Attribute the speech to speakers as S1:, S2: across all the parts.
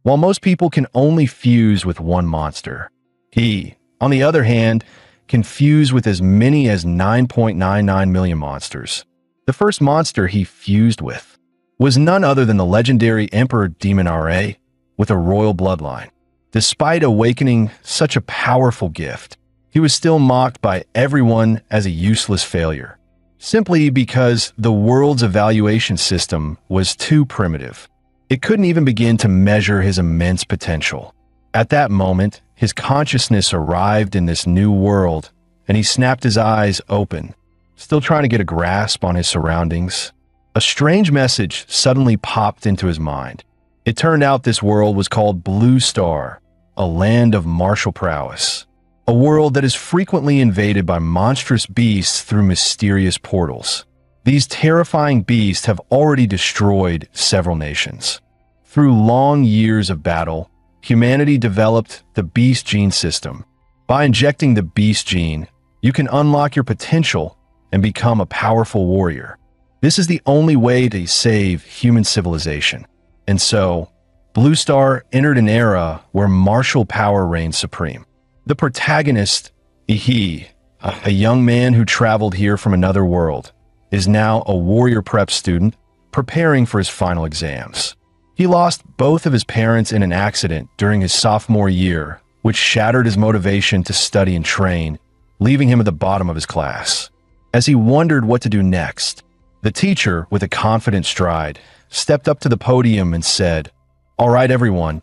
S1: while most people can only fuse with one monster. He, on the other hand, can fuse with as many as 9.99 million monsters. The first monster he fused with was none other than the legendary Emperor Demon Ra, with a royal bloodline. Despite awakening such a powerful gift, he was still mocked by everyone as a useless failure, simply because the world's evaluation system was too primitive. It couldn't even begin to measure his immense potential. At that moment, his consciousness arrived in this new world, and he snapped his eyes open, still trying to get a grasp on his surroundings. A strange message suddenly popped into his mind. It turned out this world was called Blue Star, a land of martial prowess. A world that is frequently invaded by monstrous beasts through mysterious portals. These terrifying beasts have already destroyed several nations. Through long years of battle, humanity developed the Beast Gene system. By injecting the Beast Gene, you can unlock your potential and become a powerful warrior. This is the only way to save human civilization. And so, Blue Star entered an era where martial power reigned supreme. The protagonist, Ihi, a young man who traveled here from another world, is now a warrior prep student preparing for his final exams. He lost both of his parents in an accident during his sophomore year, which shattered his motivation to study and train, leaving him at the bottom of his class. As he wondered what to do next, the teacher, with a confident stride, stepped up to the podium and said, "All right, everyone,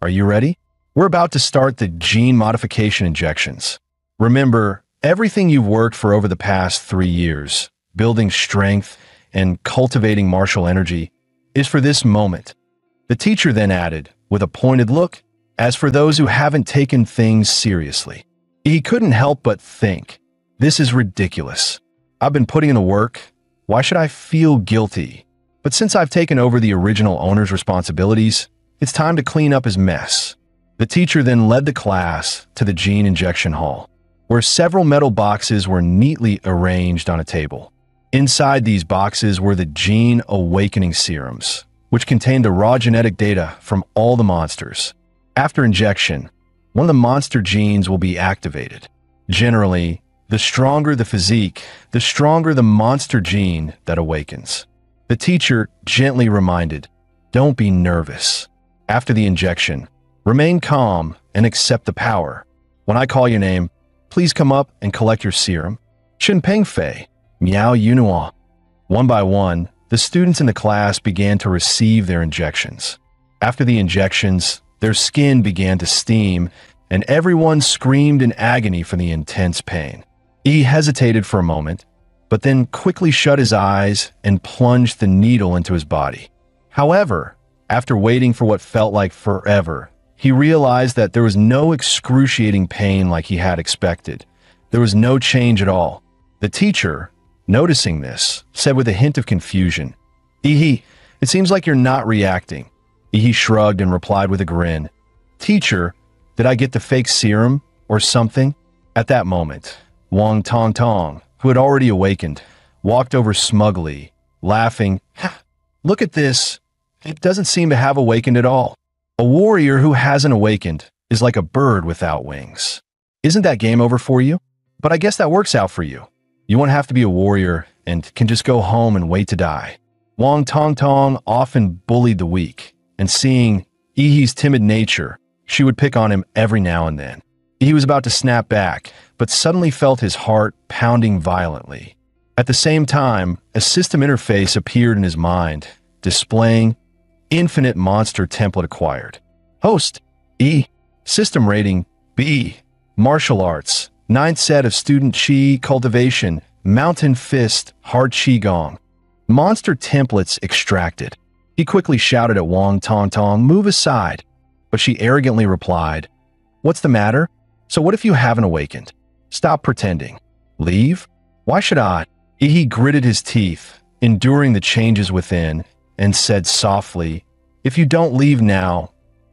S1: are you ready? We're about to start the gene modification injections. Remember, everything you've worked for over the past 3 years, building strength and cultivating martial energy, is for this moment." The teacher then added, with a pointed look, "As for those who haven't taken things seriously." He couldn't help but think, "This is ridiculous. I've been putting in the work. Why should I feel guilty? But since I've taken over the original owner's responsibilities, it's time to clean up his mess." The teacher then led the class to the gene injection hall, where several metal boxes were neatly arranged on a table. Inside these boxes were the gene awakening serums, which contained the raw genetic data from all the monsters. After injection, one of the monster genes will be activated. Generally, the stronger the physique, the stronger the monster gene that awakens. The teacher gently reminded, "Don't be nervous. After the injection, remain calm and accept the power. When I call your name, please come up and collect your serum. Shinpeng Fei, Miao Yunua." One by one, the students in the class began to receive their injections. After the injections, their skin began to steam, and everyone screamed in agony for the intense pain. He hesitated for a moment, but then quickly shut his eyes and plunged the needle into his body. However, after waiting for what felt like forever, he realized that there was no excruciating pain like he had expected. There was no change at all. The teacher, noticing this, said with a hint of confusion, "Ihi, it seems like you're not reacting." Ihi shrugged and replied with a grin, "Teacher, did I get the fake serum or something?" At that moment, Wang Tong Tong, who had already awakened, walked over smugly, laughing. "Look at this. It doesn't seem to have awakened at all. A warrior who hasn't awakened is like a bird without wings. Isn't that game over for you? But I guess that works out for you. You won't have to be a warrior and can just go home and wait to die." Wang Tong Tong often bullied the weak, and seeing Ihi's timid nature, she would pick on him every now and then. He was about to snap back, but suddenly felt his heart pounding violently. At the same time, a system interface appeared in his mind, displaying Infinite Monster Template acquired. Host, E. System rating, B. Martial Arts, 9th set of Student Chi Cultivation, Mountain Fist, Hard Qi Gong. Monster templates extracted. He quickly shouted at Wang Tong Tong, "Move aside," but she arrogantly replied, "What's the matter? So what if you haven't awakened? Stop pretending. Leave? Why should I?" He gritted his teeth, enduring the changes within, and said softly, "If you don't leave now,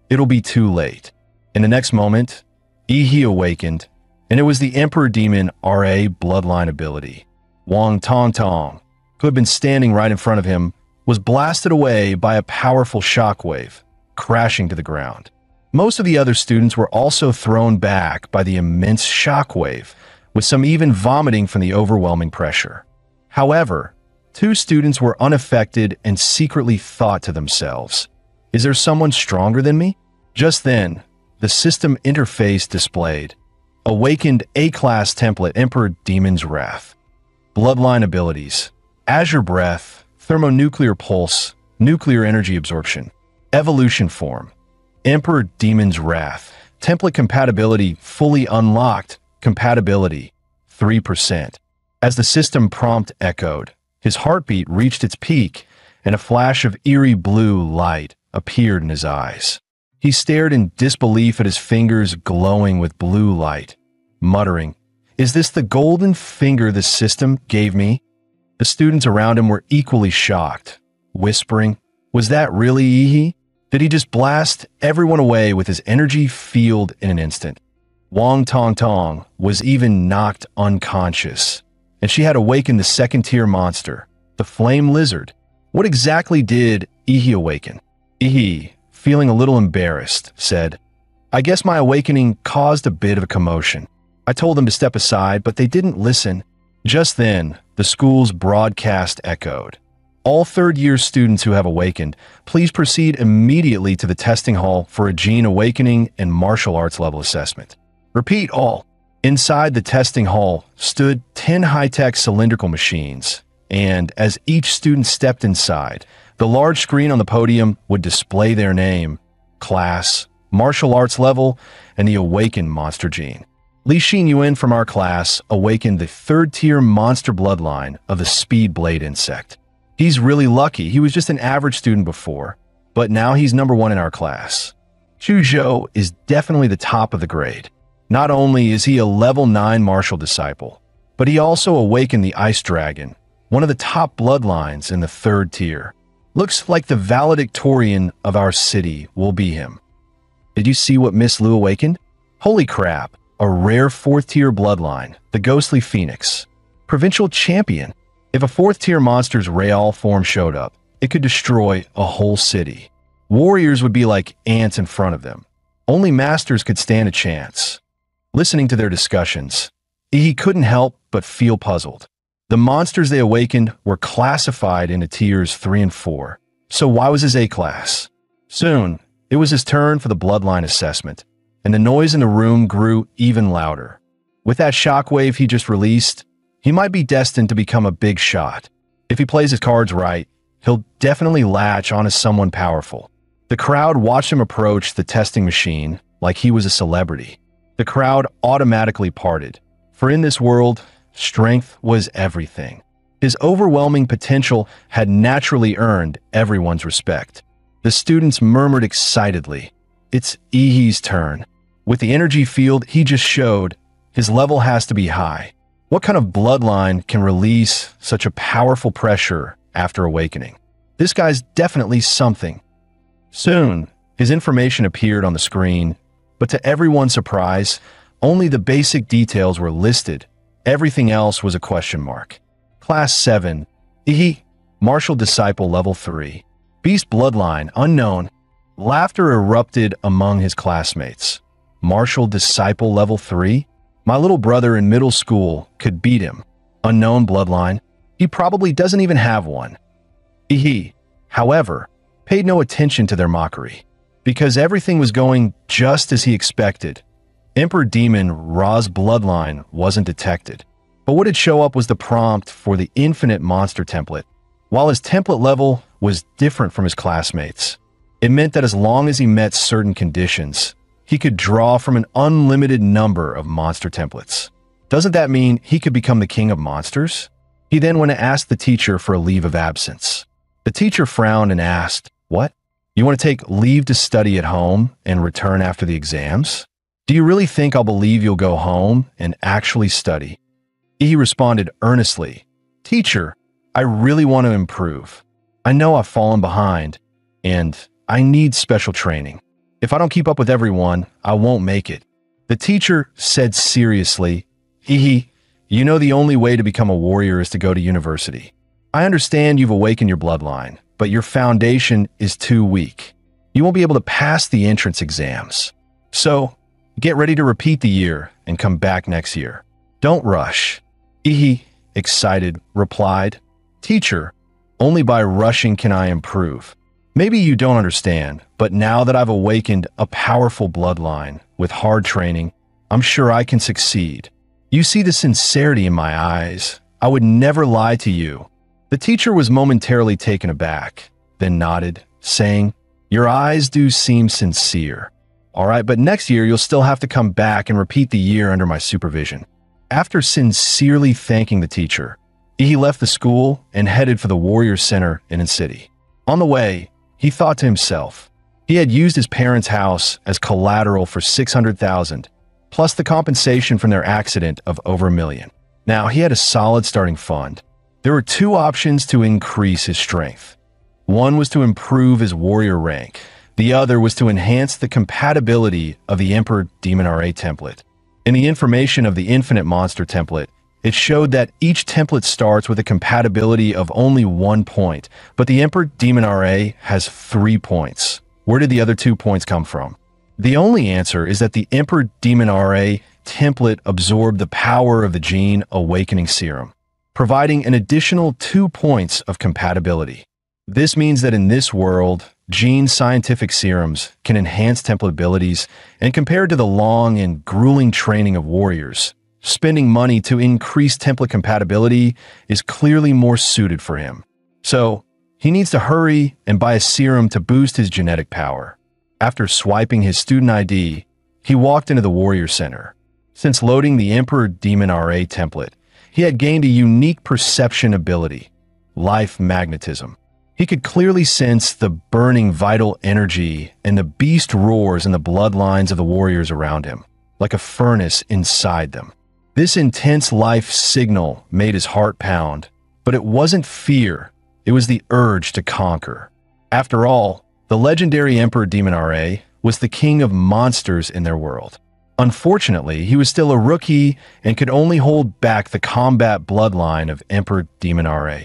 S1: it'll be too late." In the next moment, Ihi awakened, and it was the Emperor Demon RA bloodline ability. Wang Tong Tong, who had been standing right in front of him, was blasted away by a powerful shockwave, crashing to the ground. Most of the other students were also thrown back by the immense shockwave, with some even vomiting from the overwhelming pressure. However, 2 students were unaffected and secretly thought to themselves, "Is there someone stronger than me?" Just then, the system interface displayed Awakened A-Class Template Emperor Demon's Wrath. Bloodline abilities: Azure Breath, Thermonuclear Pulse, Nuclear Energy Absorption. Evolution form: Emperor Demon's Wrath. Template compatibility fully unlocked. Compatibility 3%. As the system prompt echoed, his heartbeat reached its peak, and a flash of eerie blue light appeared in his eyes. He stared in disbelief at his fingers glowing with blue light, muttering, "Is this the golden finger the system gave me?" The students around him were equally shocked, whispering, "Was that really Ihi? Did he just blast everyone away with his energy field in an instant?" Wang Tong Tong was even knocked unconscious, and she had awakened the second-tier monster, the Flame Lizard. What exactly did Ihi awaken? Ihi, feeling a little embarrassed, said, "I guess my awakening caused a bit of a commotion. I told them to step aside, but they didn't listen." Just then, the school's broadcast echoed. "All third-year students who have awakened, please proceed immediately to the testing hall for a gene awakening and martial arts level assessment. Repeat all." Inside the testing hall stood 10 high-tech cylindrical machines, and as each student stepped inside, the large screen on the podium would display their name, class, martial arts level, and the awakened monster gene. Li Xin Yuan from our class awakened the third-tier monster bloodline of the speed blade insect. He's really lucky. He was just an average student before, but now he's number 1 in our class. Chu Zhou is definitely the top of the grade. Not only is he a level 9 martial disciple, but he also awakened the Ice Dragon, one of the top bloodlines in the 3rd tier. Looks like the valedictorian of our city will be him. Did you see what Miss Lu awakened? Holy crap, a rare 4th tier bloodline, the Ghostly Phoenix. Provincial champion. If a 4th tier monster's Real form showed up, it could destroy a whole city. Warriors would be like ants in front of them. Only masters could stand a chance. Listening to their discussions, he couldn't help but feel puzzled. The monsters they awakened were classified into tiers 3 and 4, so why was his A-class? Soon, it was his turn for the bloodline assessment, and the noise in the room grew even louder. With that shockwave he just released, he might be destined to become a big shot. If he plays his cards right, he'll definitely latch onto someone powerful. The crowd watched him approach the testing machine like he was a celebrity. The crowd automatically parted, for in this world, strength was everything. His overwhelming potential had naturally earned everyone's respect. The students murmured excitedly, "It's Ihi's turn." With the energy field he just showed, his level has to be high. What kind of bloodline can release such a powerful pressure after awakening? This guy's definitely something. Soon, his information appeared on the screen, but to everyone's surprise, only the basic details were listed. Everything else was a question mark. Class 7, Ihi, Martial Disciple Level 3, Beast Bloodline, Unknown. Laughter erupted among his classmates. Martial Disciple Level 3? My little brother in middle school could beat him. Unknown bloodline. He probably doesn't even have one. Ihi, however, paid no attention to their mockery, because everything was going just as he expected. Emperor Demon Ra's bloodline wasn't detected, but what had show up was the prompt for the infinite monster template. While his template level was different from his classmates, it meant that as long as he met certain conditions, he could draw from an unlimited number of monster templates. Doesn't that mean he could become the king of monsters? He then went to ask the teacher for a leave of absence. The teacher frowned and asked, "What? You want to take leave to study at home and return after the exams? Do you really think I'll believe you'll go home and actually study?" He responded earnestly, "Teacher, I really want to improve. I know I've fallen behind, and I need special training. If I don't keep up with everyone, I won't make it." The teacher said seriously, "Ihi, you know the only way to become a warrior is to go to university. I understand you've awakened your bloodline, but your foundation is too weak. you won't be able to pass the entrance exams. So, get ready to repeat the year and come back next year. Don't rush. Ihi, excited, replied, Teacher, only by rushing can I improve. Maybe you don't understand, but now that I've awakened a powerful bloodline with hard training, I'm sure I can succeed. You see the sincerity in my eyes. I would never lie to you. The teacher was momentarily taken aback, then nodded, saying, Your eyes do seem sincere. All right, but next year you'll still have to come back and repeat the year under my supervision. After sincerely thanking the teacher, he left the school and headed for the Warrior Center in the city. On the way, he thought to himself, he had used his parents' house as collateral for $600,000, plus the compensation from their accident of over $1 million. Now, he had a solid starting fund. There were two options to increase his strength. One was to improve his warrior rank. The other was to enhance the compatibility of the Emperor Demon RA template. In the information of the Infinite Monster template, it showed that each template starts with a compatibility of only 1 point, but the Emperor Demon RA has 3 points. Where did the other 2 points come from? The only answer is that the Emperor Demon RA template absorbed the power of the Gene Awakening Serum, providing an additional 2 points of compatibility. This means that in this world, Gene scientific serums can enhance template abilities, and compared to the long and grueling training of warriors, spending money to increase template compatibility is clearly more suited for him. So, he needs to hurry and buy a serum to boost his genetic power. After swiping his student ID, he walked into the Warrior Center. Since loading the Emperor Demon RA template, he had gained a unique perception ability, life magnetism. He could clearly sense the burning vital energy and the beast roars in the bloodlines of the warriors around him, like a furnace inside them. This intense life signal made his heart pound, but it wasn't fear, it was the urge to conquer. After all, the legendary Emperor Demon RA was the king of monsters in their world. Unfortunately, he was still a rookie and could only hold back the combat bloodline of Emperor Demon RA,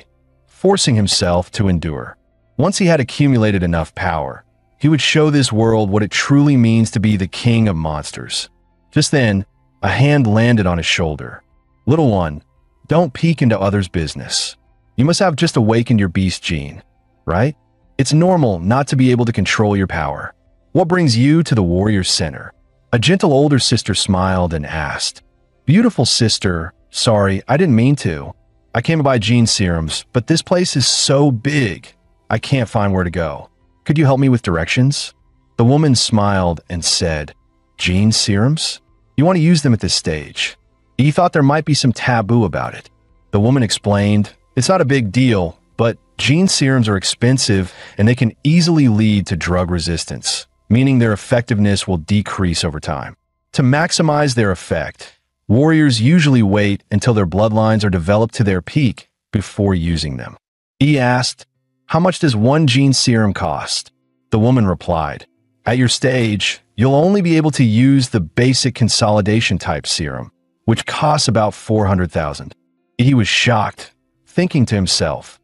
S1: forcing himself to endure. Once he had accumulated enough power, he would show this world what it truly means to be the king of monsters. Just then, a hand landed on his shoulder. Little one, don't peek into others' business. You must have just awakened your beast gene, right? It's normal not to be able to control your power. What brings you to the Warrior Center? A gentle older sister smiled and asked, Beautiful sister, sorry, I didn't mean to. I came to buy gene serums, but this place is so big, I can't find where to go. Could you help me with directions? The woman smiled and said, Gene serums? You want to use them at this stage. He thought there might be some taboo about it. The woman explained, It's not a big deal, but gene serums are expensive and they can easily lead to drug resistance, meaning their effectiveness will decrease over time. To maximize their effect, warriors usually wait until their bloodlines are developed to their peak before using them. He asked, How much does one gene serum cost? The woman replied, At your stage, you'll only be able to use the basic consolidation type serum, which costs about $400,000. He was shocked, thinking to himself,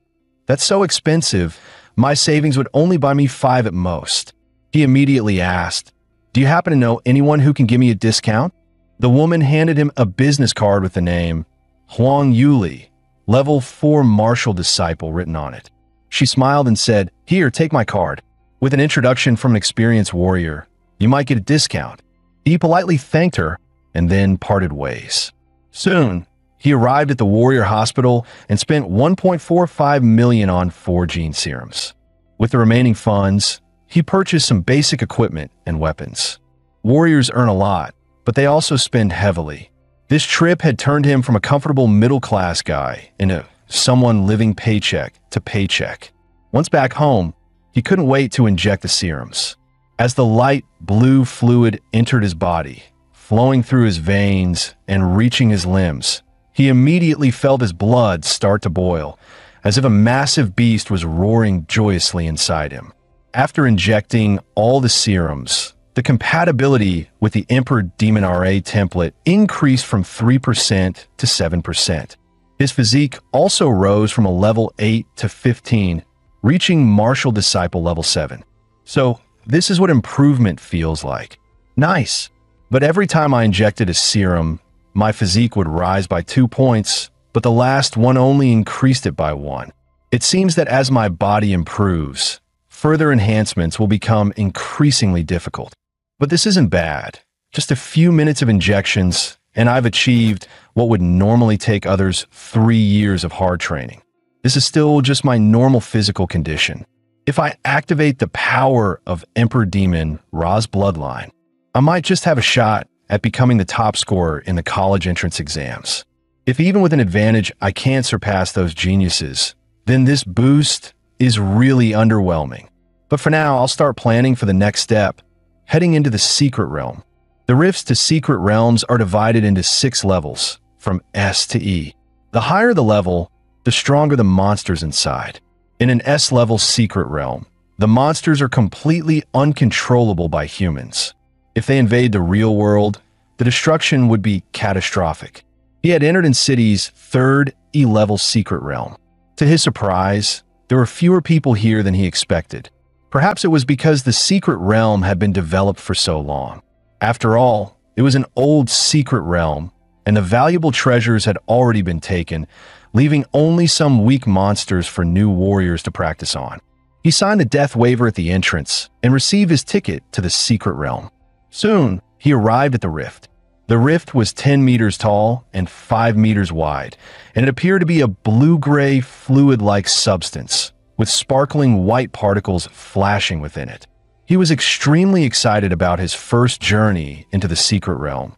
S1: That's so expensive, my savings would only buy me 5 at most. He immediately asked, Do you happen to know anyone who can give me a discount? The woman handed him a business card with the name Huang Yuli, Level 4 Martial Disciple written on it. She smiled and said, Here, take my card. With an introduction from an experienced warrior, you might get a discount. He politely thanked her and then parted ways. Soon, he arrived at the Warrior Hospital and spent $1.45 million on 4 gene serums. With the remaining funds, he purchased some basic equipment and weapons. Warriors earn a lot, but they also spend heavily. This trip had turned him from a comfortable middle-class guy into someone living paycheck to paycheck. Once back home, he couldn't wait to inject the serums. As the light blue fluid entered his body, flowing through his veins and reaching his limbs, he immediately felt his blood start to boil, as if a massive beast was roaring joyously inside him. After injecting all the serums, the compatibility with the Emperor Demon RA template increased from 3% to 7%. His physique also rose from a level 8 to 15, reaching Martial Disciple level 7. So, this is what improvement feels like. Nice. But every time I injected a serum, my physique would rise by 2 points, but the last one only increased it by 1. It seems that as my body improves, further enhancements will become increasingly difficult. But this isn't bad. Just a few minutes of injections, and I've achieved what would normally take others 3 years of hard training. This is still just my normal physical condition. If I activate the power of Emperor Demon Ra's bloodline, I might just have a shot at becoming the top scorer in the college entrance exams. If even with an advantage I can't surpass those geniuses, then this boost is really underwhelming. But for now, I'll start planning for the next step, heading into the Secret Realm. The rifts to Secret Realms are divided into 6 levels, from S to E. The higher the level, the stronger the monsters inside. In an S-level Secret Realm, the monsters are completely uncontrollable by humans. If they invade the real world, the destruction would be catastrophic. He had entered in City's 3rd E-level Secret Realm. To his surprise, there were fewer people here than he expected. Perhaps it was because the Secret Realm had been developed for so long. After all, it was an old secret realm, and the valuable treasures had already been taken, leaving only some weak monsters for new warriors to practice on. He signed a death waiver at the entrance and received his ticket to the Secret Realm. Soon, he arrived at the rift. The rift was 10 meters tall and 5 meters wide, and it appeared to be a blue-gray, fluid-like substance, with sparkling white particles flashing within it. He was extremely excited about his first journey into the Secret Realm,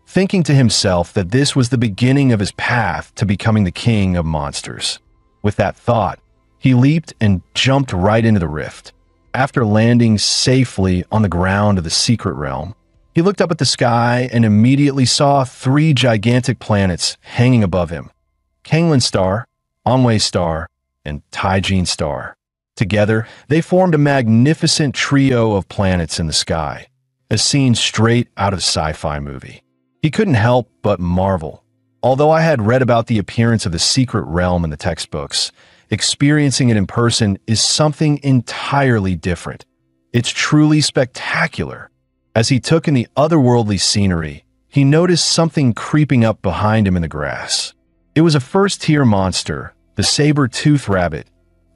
S1: thinking to himself that this was the beginning of his path to becoming the king of monsters. With that thought, he leaped and jumped right into the rift. After landing safely on the ground of the Secret Realm, he looked up at the sky and immediately saw 3 gigantic planets hanging above him: Kanglan Star, Onway Star, and Taijin Star. Together, they formed a magnificent trio of planets in the sky, a scene straight out of a sci-fi movie. He couldn't help but marvel. Although I had read about the appearance of the Secret Realm in the textbooks, experiencing it in person is something entirely different. It's truly spectacular. As he took in the otherworldly scenery, he noticed something creeping up behind him in the grass. It was a first-tier monster, the saber-toothed rabbit,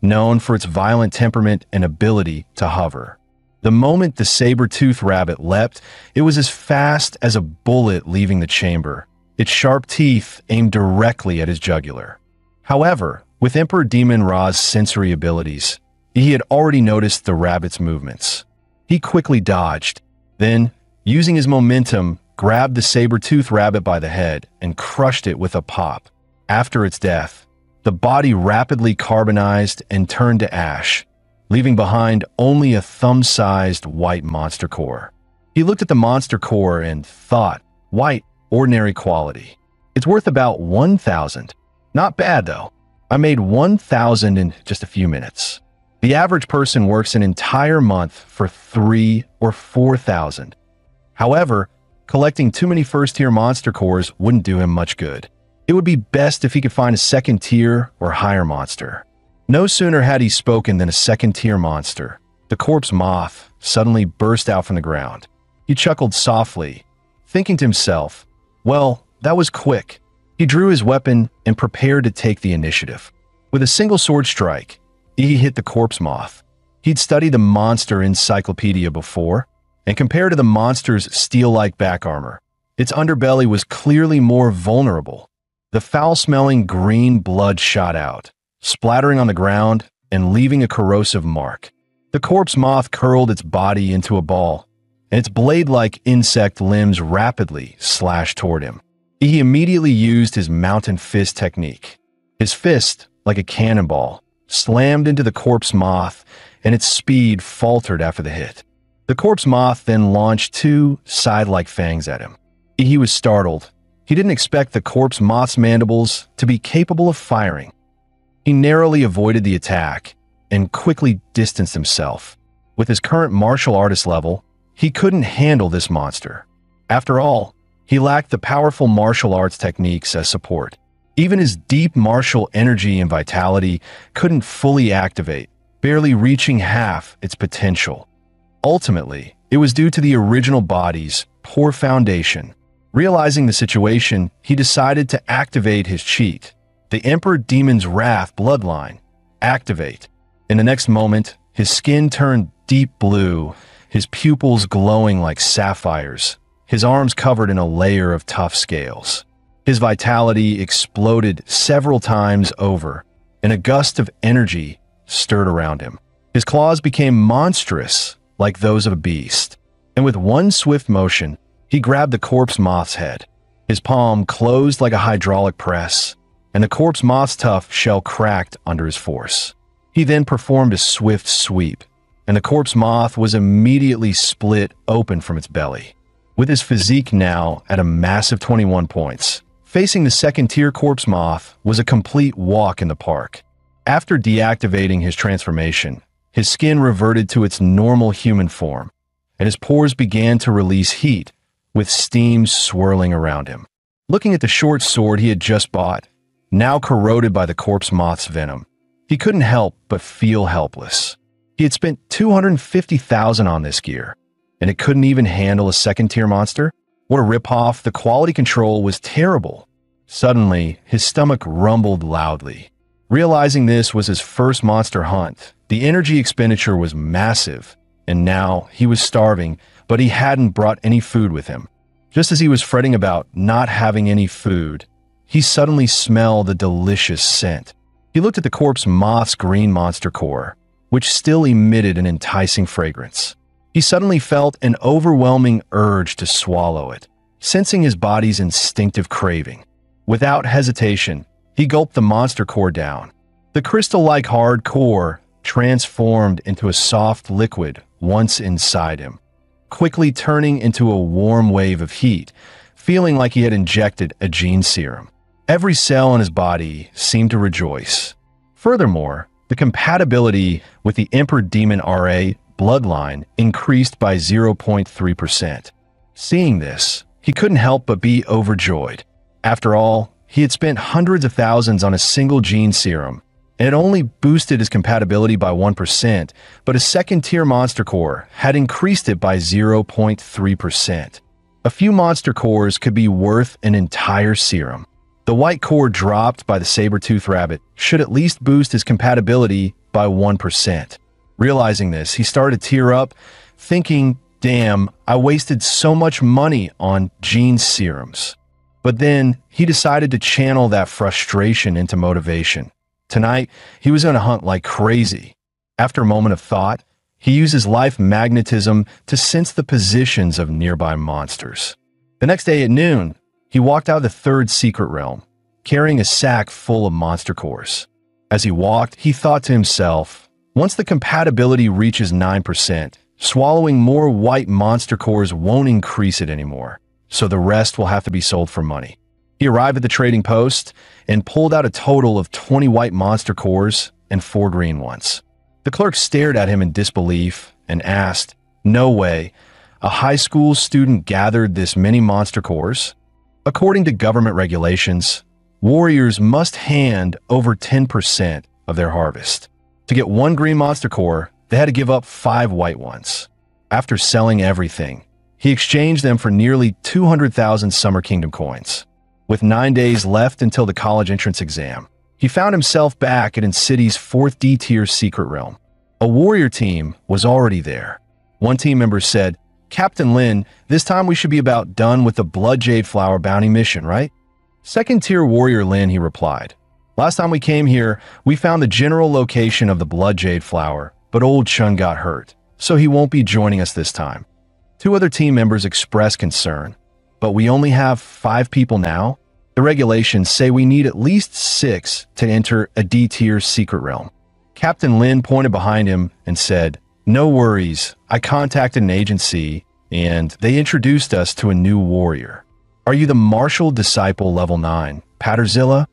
S1: known for its violent temperament and ability to hover. The moment the saber-toothed rabbit leapt, it was as fast as a bullet leaving the chamber, its sharp teeth aimed directly at his jugular. However, with Emperor Demon Ra's sensory abilities, he had already noticed the rabbit's movements. He quickly dodged, then, using his momentum, grabbed the saber-toothed rabbit by the head and crushed it with a pop. After its death, the body rapidly carbonized and turned to ash, leaving behind only a thumb-sized white monster core. He looked at the monster core and thought, white, ordinary quality. It's worth about 1,000. Not bad, though. I made 1,000 in just a few minutes. The average person works an entire month for 3,000 or 4,000. However, collecting too many first-tier monster cores wouldn't do him much good. It would be best if he could find a second-tier or higher monster. No sooner had he spoken than a second-tier monster, the corpse moth, suddenly burst out from the ground. He chuckled softly, thinking to himself, well, that was quick. He drew his weapon and prepared to take the initiative. With a single sword strike, he hit the corpse moth. He'd studied the monster encyclopedia before, and compared to the monster's steel-like back armor, its underbelly was clearly more vulnerable. The foul-smelling green blood shot out, splattering on the ground and leaving a corrosive mark. The corpse moth curled its body into a ball, and its blade-like insect limbs rapidly slashed toward him. He immediately used his mountain fist technique. His fist, like a cannonball, slammed into the corpse moth, and its speed faltered after the hit. The corpse moth then launched 2 side-like fangs at him. He was startled. He didn't expect the corpse moth's mandibles to be capable of firing. He narrowly avoided the attack and quickly distanced himself. With his current martial artist level, he couldn't handle this monster. After all, he lacked the powerful martial arts techniques as support. Even his deep martial energy and vitality couldn't fully activate, barely reaching half its potential. Ultimately, it was due to the original body's poor foundation. Realizing the situation, he decided to activate his cheat, the Emperor Demon's Wrath bloodline. Activate. In the next moment, his skin turned deep blue, his pupils glowing like sapphires, his arms covered in a layer of tough scales. His vitality exploded several times over, and a gust of energy stirred around him. His claws became monstrous, like those of a beast, and with one swift motion, he grabbed the corpse moth's head. His palm closed like a hydraulic press, and the corpse moth's tough shell cracked under his force. He then performed a swift sweep, and the corpse moth was immediately split open from its belly. With his physique now at a massive 21 points, facing the second-tier corpse moth was a complete walk in the park. After deactivating his transformation, his skin reverted to its normal human form, and his pores began to release heat, with steam swirling around him. Looking at the short sword he had just bought, now corroded by the corpse moth's venom, he couldn't help but feel helpless. He had spent $250,000 on this gear, and it couldn't even handle a second-tier monster? What a ripoff. The quality control was terrible. Suddenly, his stomach rumbled loudly. Realizing this was his first monster hunt, the energy expenditure was massive, and now he was starving, but he hadn't brought any food with him. Just as he was fretting about not having any food, he suddenly smelled a delicious scent. He looked at the corpse moth's green monster core, which still emitted an enticing fragrance. He suddenly felt an overwhelming urge to swallow it, sensing his body's instinctive craving. Without hesitation, he gulped the monster core down. The crystal-like hard core transformed into a soft liquid once inside him, quickly turning into a warm wave of heat, feeling like he had injected a gene serum. Every cell in his body seemed to rejoice. Furthermore, the compatibility with the Emperor Demon RA bloodline increased by 0.3%. Seeing this, he couldn't help but be overjoyed. After all, he had spent hundreds of thousands on a single gene serum, and it only boosted his compatibility by 1%, but a second-tier monster core had increased it by 0.3%. A few monster cores could be worth an entire serum. The white core dropped by the saber-toothed rabbit should at least boost his compatibility by 1%. Realizing this, he started to tear up, thinking, damn, I wasted so much money on gene serums. But then, he decided to channel that frustration into motivation. Tonight, he was going to hunt like crazy. After a moment of thought, he used his life magnetism to sense the positions of nearby monsters. The next day at noon, he walked out of the third secret realm, carrying a sack full of monster cores. As he walked, he thought to himself, once the compatibility reaches 9%, swallowing more white monster cores won't increase it anymore, so the rest will have to be sold for money. He arrived at the trading post and pulled out a total of 20 white monster cores and 4 green ones. The clerk stared at him in disbelief and asked, "No way, a high school student gathered this many monster cores?" According to government regulations, warriors must hand over 10% of their harvest. To get 1 green monster core, they had to give up 5 white ones. After selling everything, he exchanged them for nearly 200,000 Summer Kingdom coins. With 9 days left until the college entrance exam, he found himself back at City's 4th D-tier secret realm. A warrior team was already there. One team member said, "Captain Lin, this time we should be about done with the Blood Jade Flower bounty mission, right?" "Second-tier warrior Lin," he replied. "Last time we came here, we found the general location of the Blood Jade Flower, but old Chun got hurt, so he won't be joining us this time." 2 other team members expressed concern. "But we only have 5 people now? The regulations say we need at least 6 to enter a D-tier secret realm." Captain Lin pointed behind him and said, "No worries, I contacted an agency and they introduced us to a new warrior. Are you the Martial Disciple level 9, Patterzilla?"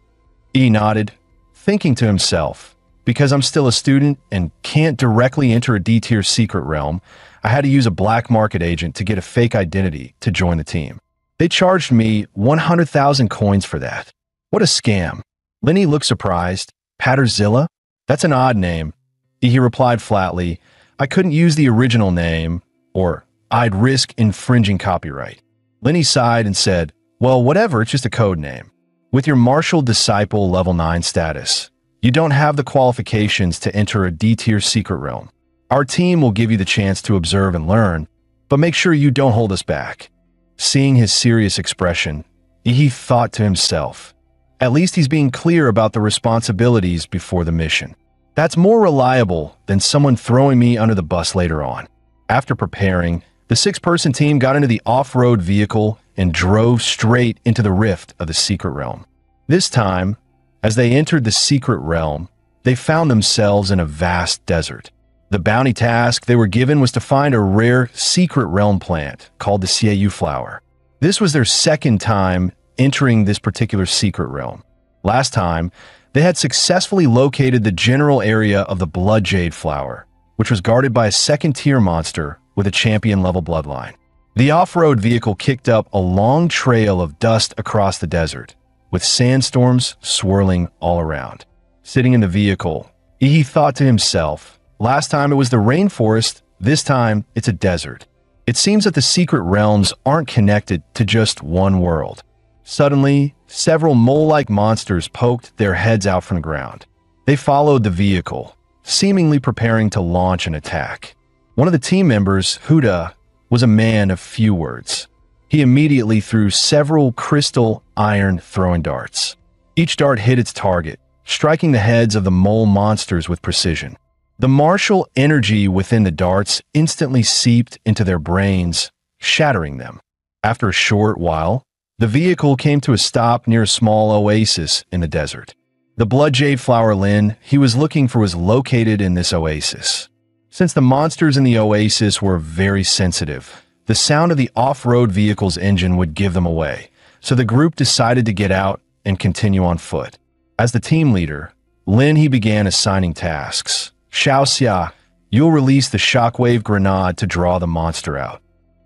S1: E nodded, thinking to himself, because I'm still a student and can't directly enter a D-tier secret realm, I had to use a black market agent to get a fake identity to join the team. They charged me 100,000 coins for that. What a scam. Lenny looked surprised. "Patterzilla? That's an odd name." He replied flatly, I couldn't use the original name, or I'd risk infringing copyright. Lin He sighed and said, well, whatever, it's just a code name. With your martial disciple level 9 status, you don't have the qualifications to enter a D-tier secret realm. Our team will give you the chance to observe and learn, but make sure you don't hold us back. Seeing his serious expression, he thought to himself, at least he's being clear about the responsibilities before the mission. That's more reliable than someone throwing me under the bus later on. After preparing, the 6-person team got into the off-road vehicle and drove straight into the rift of the secret realm. This time, as they entered the secret realm, they found themselves in a vast desert. The bounty task they were given was to find a rare secret realm plant called the Xiaoyu flower. This was their second time entering this particular secret realm. Last time, they had successfully located the general area of the blood jade flower, which was guarded by a second-tier monster with a champion-level bloodline. The off-road vehicle kicked up a long trail of dust across the desert, with sandstorms swirling all around. Sitting in the vehicle, he thought to himself, last time it was the rainforest, this time it's a desert. It seems that the secret realms aren't connected to just one world. Suddenly, several mole-like monsters poked their heads out from the ground. They followed the vehicle, seemingly preparing to launch an attack. One of the team members, Huda, was a man of few words. He immediately threw several crystal iron throwing darts. Each dart hit its target, striking the heads of the mole monsters with precision. The martial energy within the darts instantly seeped into their brains, shattering them. After a short while, the vehicle came to a stop near a small oasis in the desert. The blood jade flower Lin he was looking for was located in this oasis. Since the monsters in the oasis were very sensitive, the sound of the off-road vehicle's engine would give them away, so the group decided to get out and continue on foot. As the team leader, Lin he began assigning tasks. Xiao Xia, you'll release the shockwave grenade to draw the monster out.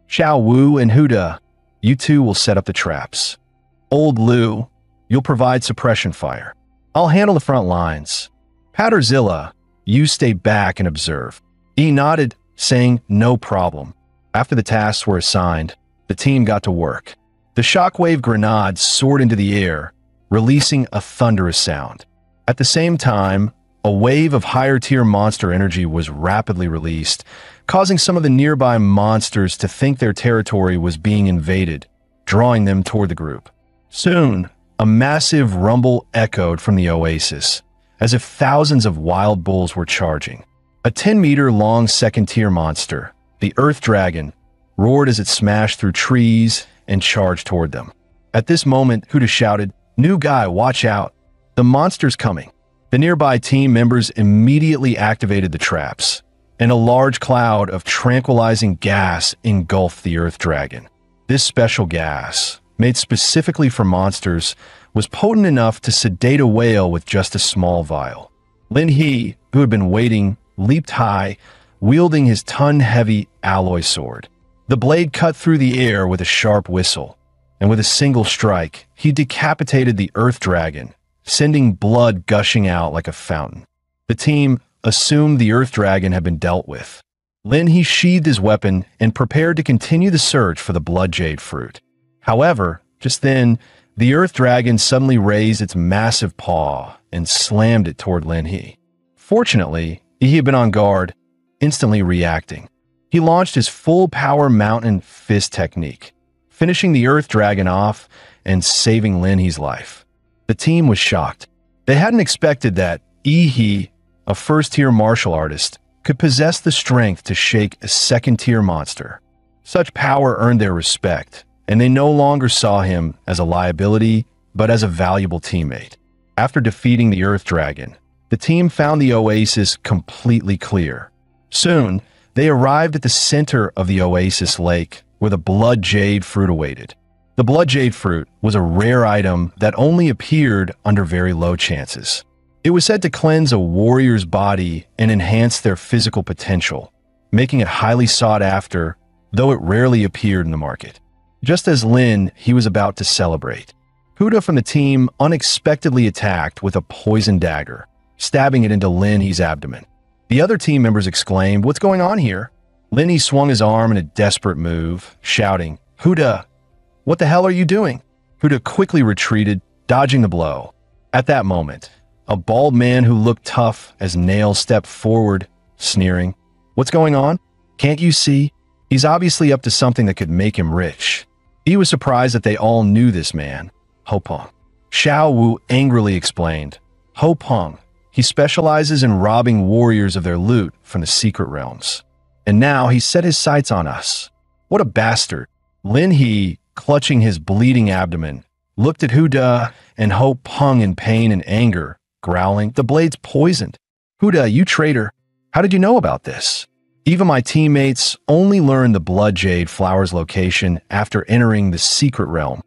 S1: Xiao Wu and Huda, you two will set up the traps. Old Lu, you'll provide suppression fire. I'll handle the front lines. Patterzilla, you stay back and observe. He nodded, saying no problem. After the tasks were assigned, the team got to work. The shockwave grenade soared into the air, releasing a thunderous sound. At the same time, a wave of higher-tier monster energy was rapidly released, causing some of the nearby monsters to think their territory was being invaded, drawing them toward the group. Soon, a massive rumble echoed from the oasis, as if thousands of wild bulls were charging. A 10-meter-long second-tier monster, the Earth Dragon, roared as it smashed through trees and charged toward them. At this moment, Huda shouted, "New guy, watch out! The monster's coming!" The nearby team members immediately activated the traps, and a large cloud of tranquilizing gas engulfed the Earth Dragon. This special gas, made specifically for monsters, was potent enough to sedate a whale with just a small vial. Lin He, who had been waiting, leaped high, wielding his ton-heavy alloy sword. The blade cut through the air with a sharp whistle, and with a single strike, he decapitated the Earth Dragon, sending blood gushing out like a fountain. The team assumed the Earth Dragon had been dealt with. Lin he sheathed his weapon and prepared to continue the search for the blood jade fruit. However, just then, the Earth Dragon suddenly raised its massive paw and slammed it toward Lin He. Fortunately, he had been on guard, instantly reacting. He launched his full-power mountain fist technique, finishing the Earth Dragon off and saving Lin He's life. The team was shocked. They hadn't expected that He, a first-tier martial artist, could possess the strength to shake a second-tier monster. Such power earned their respect, and they no longer saw him as a liability, but as a valuable teammate. After defeating the Earth Dragon, the team found the oasis completely clear. Soon, they arrived at the center of the oasis lake, where the blood jade fruit awaited. The blood jade fruit was a rare item that only appeared under very low chances. It was said to cleanse a warrior's body and enhance their physical potential, making it highly sought after, though it rarely appeared in the market. Just as Lin he was about to celebrate, Huda from the team unexpectedly attacked with a poison dagger, stabbing it into Lin He's abdomen. The other team members exclaimed, "What's going on here?" Lenny swung his arm in a desperate move, shouting, "Huda, what the hell are you doing?" Huda quickly retreated, dodging the blow. At that moment, a bald man who looked tough as nails stepped forward, sneering, "What's going on? Can't you see? He's obviously up to something that could make him rich." He was surprised that they all knew this man, Ho Peng. Xiao Wu angrily explained, "Ho Peng, he specializes in robbing warriors of their loot from the secret realms. And now he set his sights on us. What a bastard." Lin He, clutching his bleeding abdomen, looked at Huda and Ho Peng in pain and anger, growling, "The blade's poisoned. Huda, you traitor. How did you know about this?" Even my teammates only learned the Blood Jade flower's location after entering the secret realm.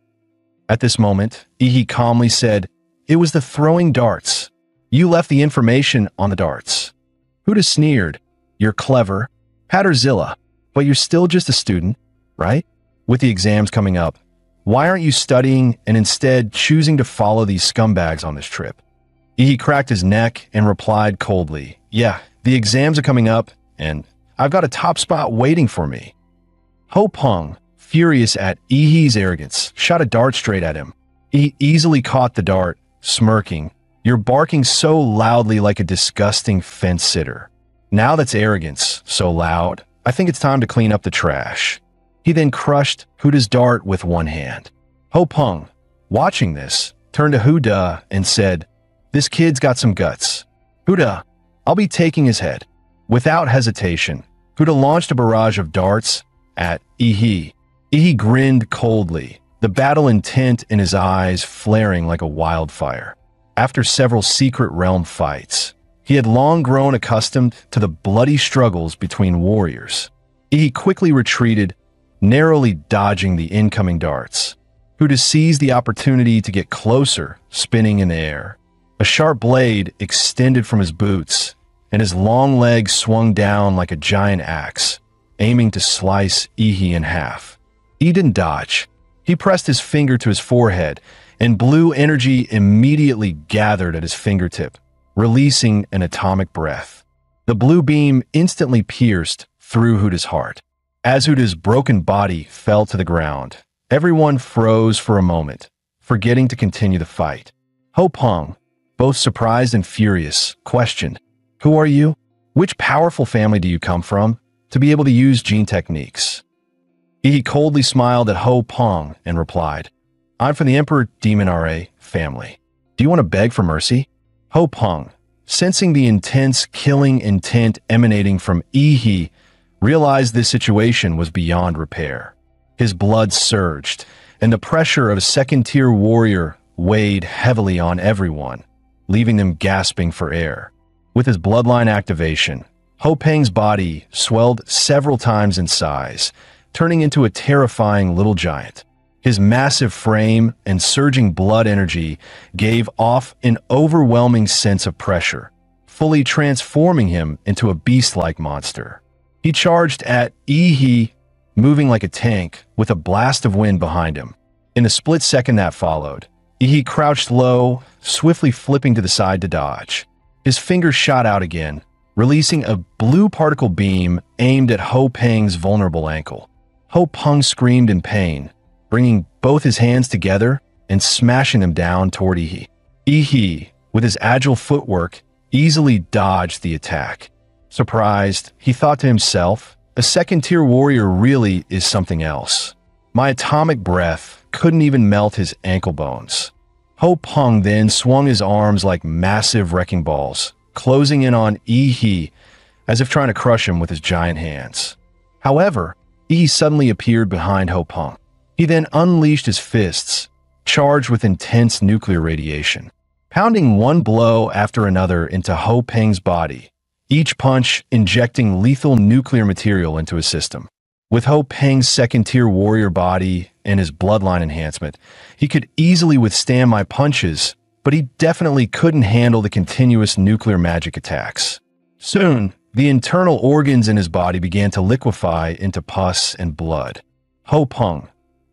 S1: At this moment, Ihi calmly said, "It was the throwing darts. You left the information on the darts." Huda sneered, "You're clever, Patterzilla, but you're still just a student, right? With the exams coming up, why aren't you studying and instead choosing to follow these scumbags on this trip?" Ihi cracked his neck and replied coldly, "Yeah, the exams are coming up, and I've got a top spot waiting for me." Ho Peng, furious at Ihi's arrogance, shot a dart straight at him. He easily caught the dart, smirking, "You're barking so loudly like a disgusting fence sitter. Now that's arrogance, so loud, I think it's time to clean up the trash." He then crushed Huda's dart with one hand. Ho Peng, watching this, turned to Huda and said, "This kid's got some guts. Huda, I'll be taking his head." Without hesitation, Huda launched a barrage of darts at Ihi. Ihi grinned coldly, the battle intent in his eyes flaring like a wildfire. After several secret realm fights, he had long grown accustomed to the bloody struggles between warriors. Ihi quickly retreated, narrowly dodging the incoming darts. Huda seized the opportunity to get closer, spinning in the air. A sharp blade extended from his boots, and his long legs swung down like a giant axe, aiming to slice Ihi in half. He didn't dodge. He pressed his finger to his forehead, and blue energy immediately gathered at his fingertip, releasing an atomic breath. The blue beam instantly pierced through Huda's heart. As Huda's broken body fell to the ground, everyone froze for a moment, forgetting to continue the fight. Ho Peng, both surprised and furious, questioned, "Who are you? Which powerful family do you come from to be able to use gene techniques?" He coldly smiled at Ho Peng and replied, "I'm from the Emperor Demon RA family. Do you want to beg for mercy?" Ho Peng, sensing the intense killing intent emanating from Ihi, realized this situation was beyond repair. His blood surged, and the pressure of a second-tier warrior weighed heavily on everyone, leaving them gasping for air. With his bloodline activation, Ho Peng's body swelled several times in size, turning into a terrifying little giant. His massive frame and surging blood energy gave off an overwhelming sense of pressure, fully transforming him into a beast-like monster. He charged at Ihi, moving like a tank, with a blast of wind behind him. In the split second that followed, Ihi crouched low, swiftly flipping to the side to dodge. His fingers shot out again, releasing a blue particle beam aimed at Ho Peng's vulnerable ankle. Ho Peng screamed in pain, bringing both his hands together and smashing them down toward Ihi. Ihi, with his agile footwork, easily dodged the attack. Surprised, he thought to himself, "A second-tier warrior really is something else. My atomic breath couldn't even melt his ankle bones." Ho Peng then swung his arms like massive wrecking balls, closing in on Ihi as if trying to crush him with his giant hands. However, Ihi suddenly appeared behind Ho Peng. He then unleashed his fists, charged with intense nuclear radiation, pounding one blow after another into Ho Peng's body, each punch injecting lethal nuclear material into his system. With Ho Peng's second-tier warrior body and his bloodline enhancement, he could easily withstand my punches, but he definitely couldn't handle the continuous nuclear magic attacks. Soon, the internal organs in his body began to liquefy into pus and blood. Ho Peng,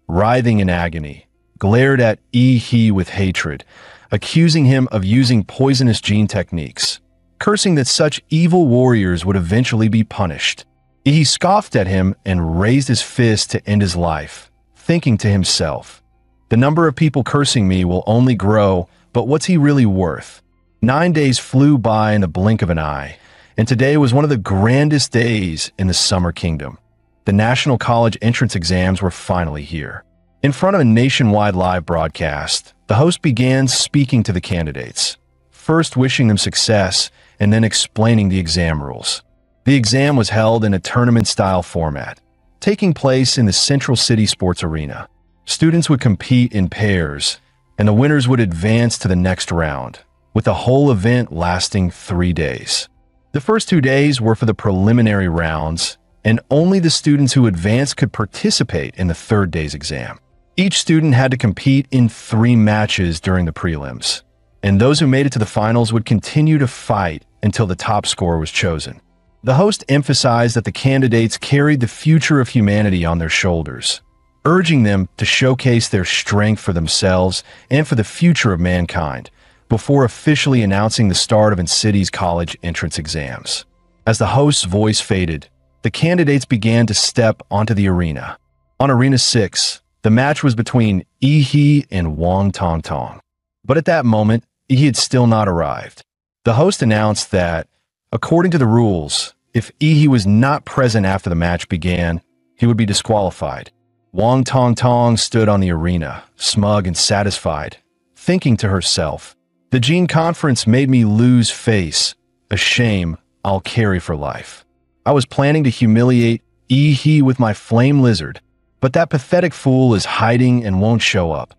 S1: writhing in agony, glared at Ihi with hatred, accusing him of using poisonous gene techniques. cursing that such evil warriors would eventually be punished. He scoffed at him and raised his fist to end his life, thinking to himself, "The number of people cursing me will only grow, but what's he really worth?" 9 days flew by in the blink of an eye, and today was one of the grandest days in the Summer Kingdom. The National College entrance exams were finally here. In front of a nationwide live broadcast, the host began speaking to the candidates, first wishing them success and then explaining the exam rules. The exam was held in a tournament-style format, taking place in the Central City Sports Arena. Students would compete in pairs, and the winners would advance to the next round, with the whole event lasting 3 days. The first 2 days were for the preliminary rounds, and only the students who advanced could participate in the third day's exam. Each student had to compete in 3 matches during the prelims, and those who made it to the finals would continue to fight until the top scorer was chosen. The host emphasized that the candidates carried the future of humanity on their shoulders, urging them to showcase their strength for themselves and for the future of mankind, before officially announcing the start of City's college entrance exams. As the host's voice faded, the candidates began to step onto the arena. On Arena 6, the match was between Yi and Wang Tong Tong. But at that moment, Yi had still not arrived. The host announced that, according to the rules, if Yi was not present after the match began, he would be disqualified. Wang Tong Tong stood on the arena, smug and satisfied, thinking to herself, "The Gene Conference made me lose face, a shame I'll carry for life. I was planning to humiliate Yi with my flame lizard, but that pathetic fool is hiding and won't show up.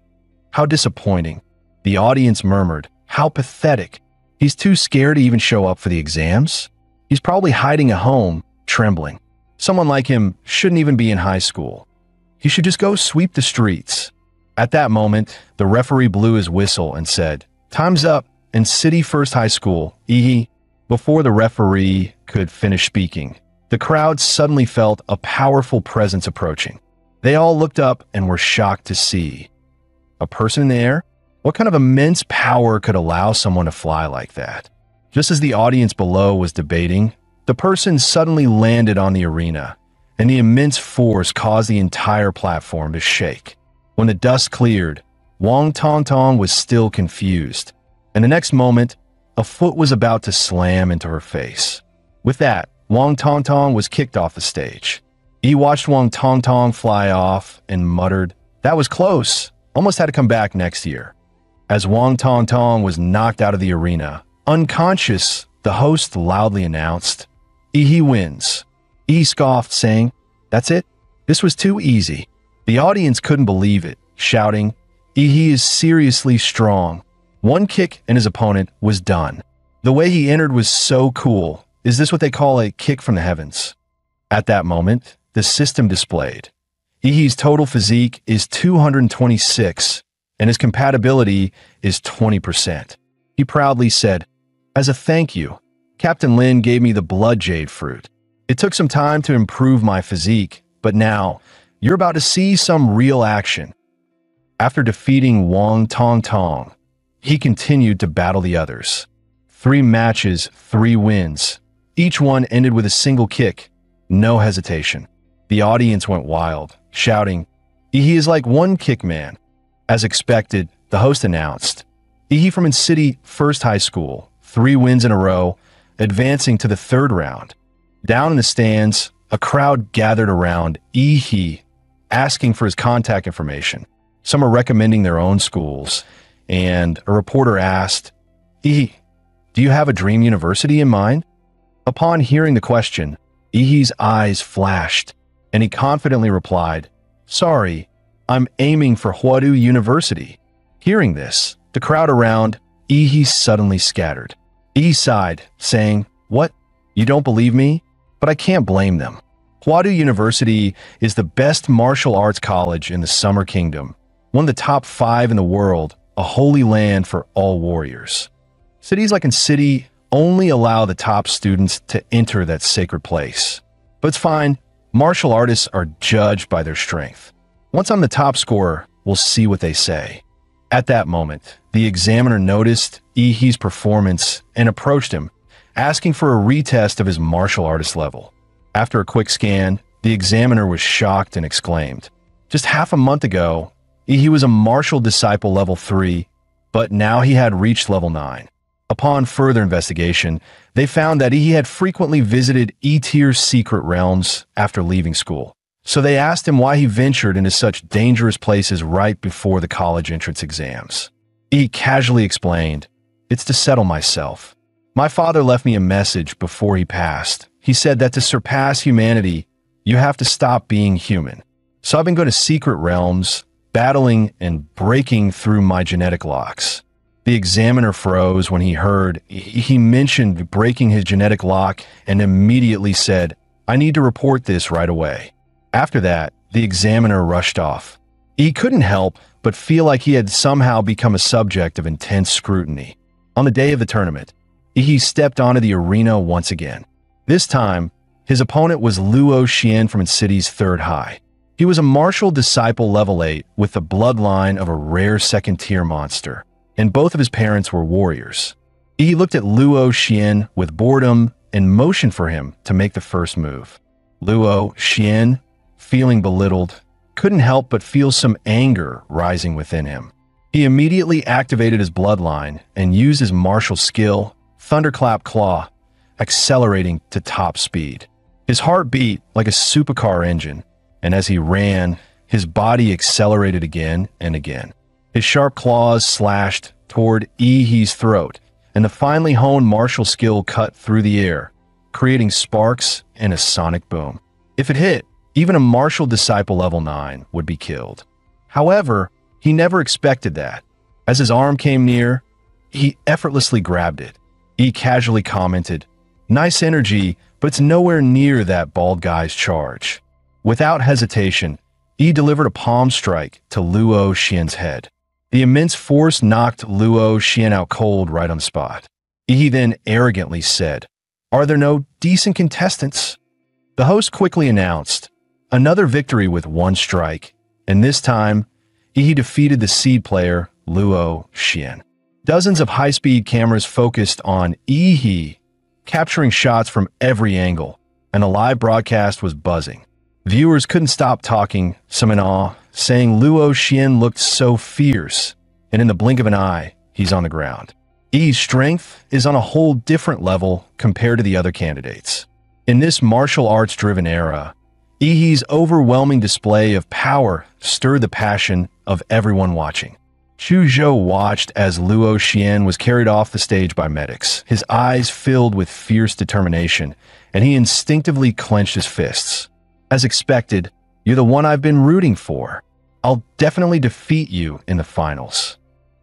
S1: How disappointing." The audience murmured, "How pathetic. He's too scared to even show up for the exams. He's probably hiding at home, trembling. Someone like him shouldn't even be in high school. He should just go sweep the streets." At that moment, the referee blew his whistle and said, "Time's up in City First High School, Yi." Before the referee could finish speaking, the crowd suddenly felt a powerful presence approaching. They all looked up and were shocked to see a person in the air. What kind of immense power could allow someone to fly like that? Just as the audience below was debating, the person suddenly landed on the arena, and the immense force caused the entire platform to shake. When the dust cleared, Wang Tong Tong was still confused, and the next moment, a foot was about to slam into her face. With that, Wang Tong Tong was kicked off the stage. He watched Wang Tong Tong fly off and muttered, "That was close. Almost had to come back next year." As Wang Tong Tong was knocked out of the arena, unconscious, the host loudly announced, "Yi wins." Yi scoffed, saying, "That's it? This was too easy." The audience couldn't believe it, shouting, "Yi is seriously strong." One kick and his opponent was done. The way he entered was so cool. Is this what they call a kick from the heavens? At that moment, the system displayed. Yi's total physique is 226, and his compatibility is 20%. He proudly said, "As a thank you, Captain Lin gave me the blood jade fruit. It took some time to improve my physique, but now you're about to see some real action." After defeating Wang Tong Tong, he continued to battle the others. 3 matches, 3 wins. Each one ended with a single kick, no hesitation. The audience went wild, shouting, "Yi is like one kick man." As expected, the host announced, Yi from City First High School, 3 wins in a row, advancing to the 3rd round. Down in the stands, a crowd gathered around Yi, asking for his contact information. Some are recommending their own schools, and a reporter asked, "Yi, do you have a dream university in mind?" Upon hearing the question, Yi's eyes flashed, and he confidently replied, "Sorry, I'm aiming for Huadu University." Hearing this, the crowd around Yi suddenly scattered. Yi sighed, saying, "What? You don't believe me? But I can't blame them. Huadu University is the best martial arts college in the Summer Kingdom, one of the top 5 in the world, a holy land for all warriors. Cities like in City only allow the top students to enter that sacred place. But it's fine. Martial artists are judged by their strength. Once I'm the top scorer, we'll see what they say." At that moment, the examiner noticed Yi's performance and approached him, asking for a retest of his martial artist level. After a quick scan, the examiner was shocked and exclaimed, "Just half a month ago, he was a martial disciple level 3, but now he had reached level 9. Upon further investigation, they found that he had frequently visited E-tier secret realms after leaving school. So they asked him why he ventured into such dangerous places right before the college entrance exams. He casually explained, "It's to settle myself. My father left me a message before he passed. He said that to surpass humanity, you have to stop being human. So I've been going to secret realms, battling and breaking through my genetic locks." The examiner froze when he heard he mentioned breaking his genetic lock and immediately said, "I need to report this right away." After that, the examiner rushed off. He couldn't help but feel like he had somehow become a subject of intense scrutiny. On the day of the tournament, he stepped onto the arena once again. This time, his opponent was Luo Xian from its city's third high. He was a martial disciple level 8 with the bloodline of a rare second-tier monster, and both of his parents were warriors. He looked at Luo Xian with boredom and motioned for him to make the first move. Luo Xian, feeling belittled, couldn't help but feel some anger rising within him. He immediately activated his bloodline and used his martial skill, Thunderclap Claw, accelerating to top speed. His heart beat like a supercar engine, and as he ran, his body accelerated again and again. His sharp claws slashed toward He's throat, and the finely honed martial skill cut through the air, creating sparks and a sonic boom. If it hit, even a martial disciple level 9 would be killed. However, he never expected that. As his arm came near, he effortlessly grabbed it. He casually commented, "Nice energy, but it's nowhere near that bald guy's charge." Without hesitation, he delivered a palm strike to Luo Xian's head. The immense force knocked Luo Xian out cold right on the spot. He then arrogantly said, "Are there no decent contestants?" The host quickly announced, another victory with one strike, and this time, he defeated the seed player, Luo Xian. Dozens of high-speed cameras focused on He, capturing shots from every angle, and the live broadcast was buzzing. Viewers couldn't stop talking, some in awe, saying Luo Xian looked so fierce, and in the blink of an eye, he's on the ground. He's strength is on a whole different level compared to the other candidates. In this martial arts-driven era, He's overwhelming display of power stirred the passion of everyone watching. Xu Zhou watched as Luo Xian was carried off the stage by medics, his eyes filled with fierce determination, and he instinctively clenched his fists. As expected, "You're the one I've been rooting for. I'll definitely defeat you in the finals."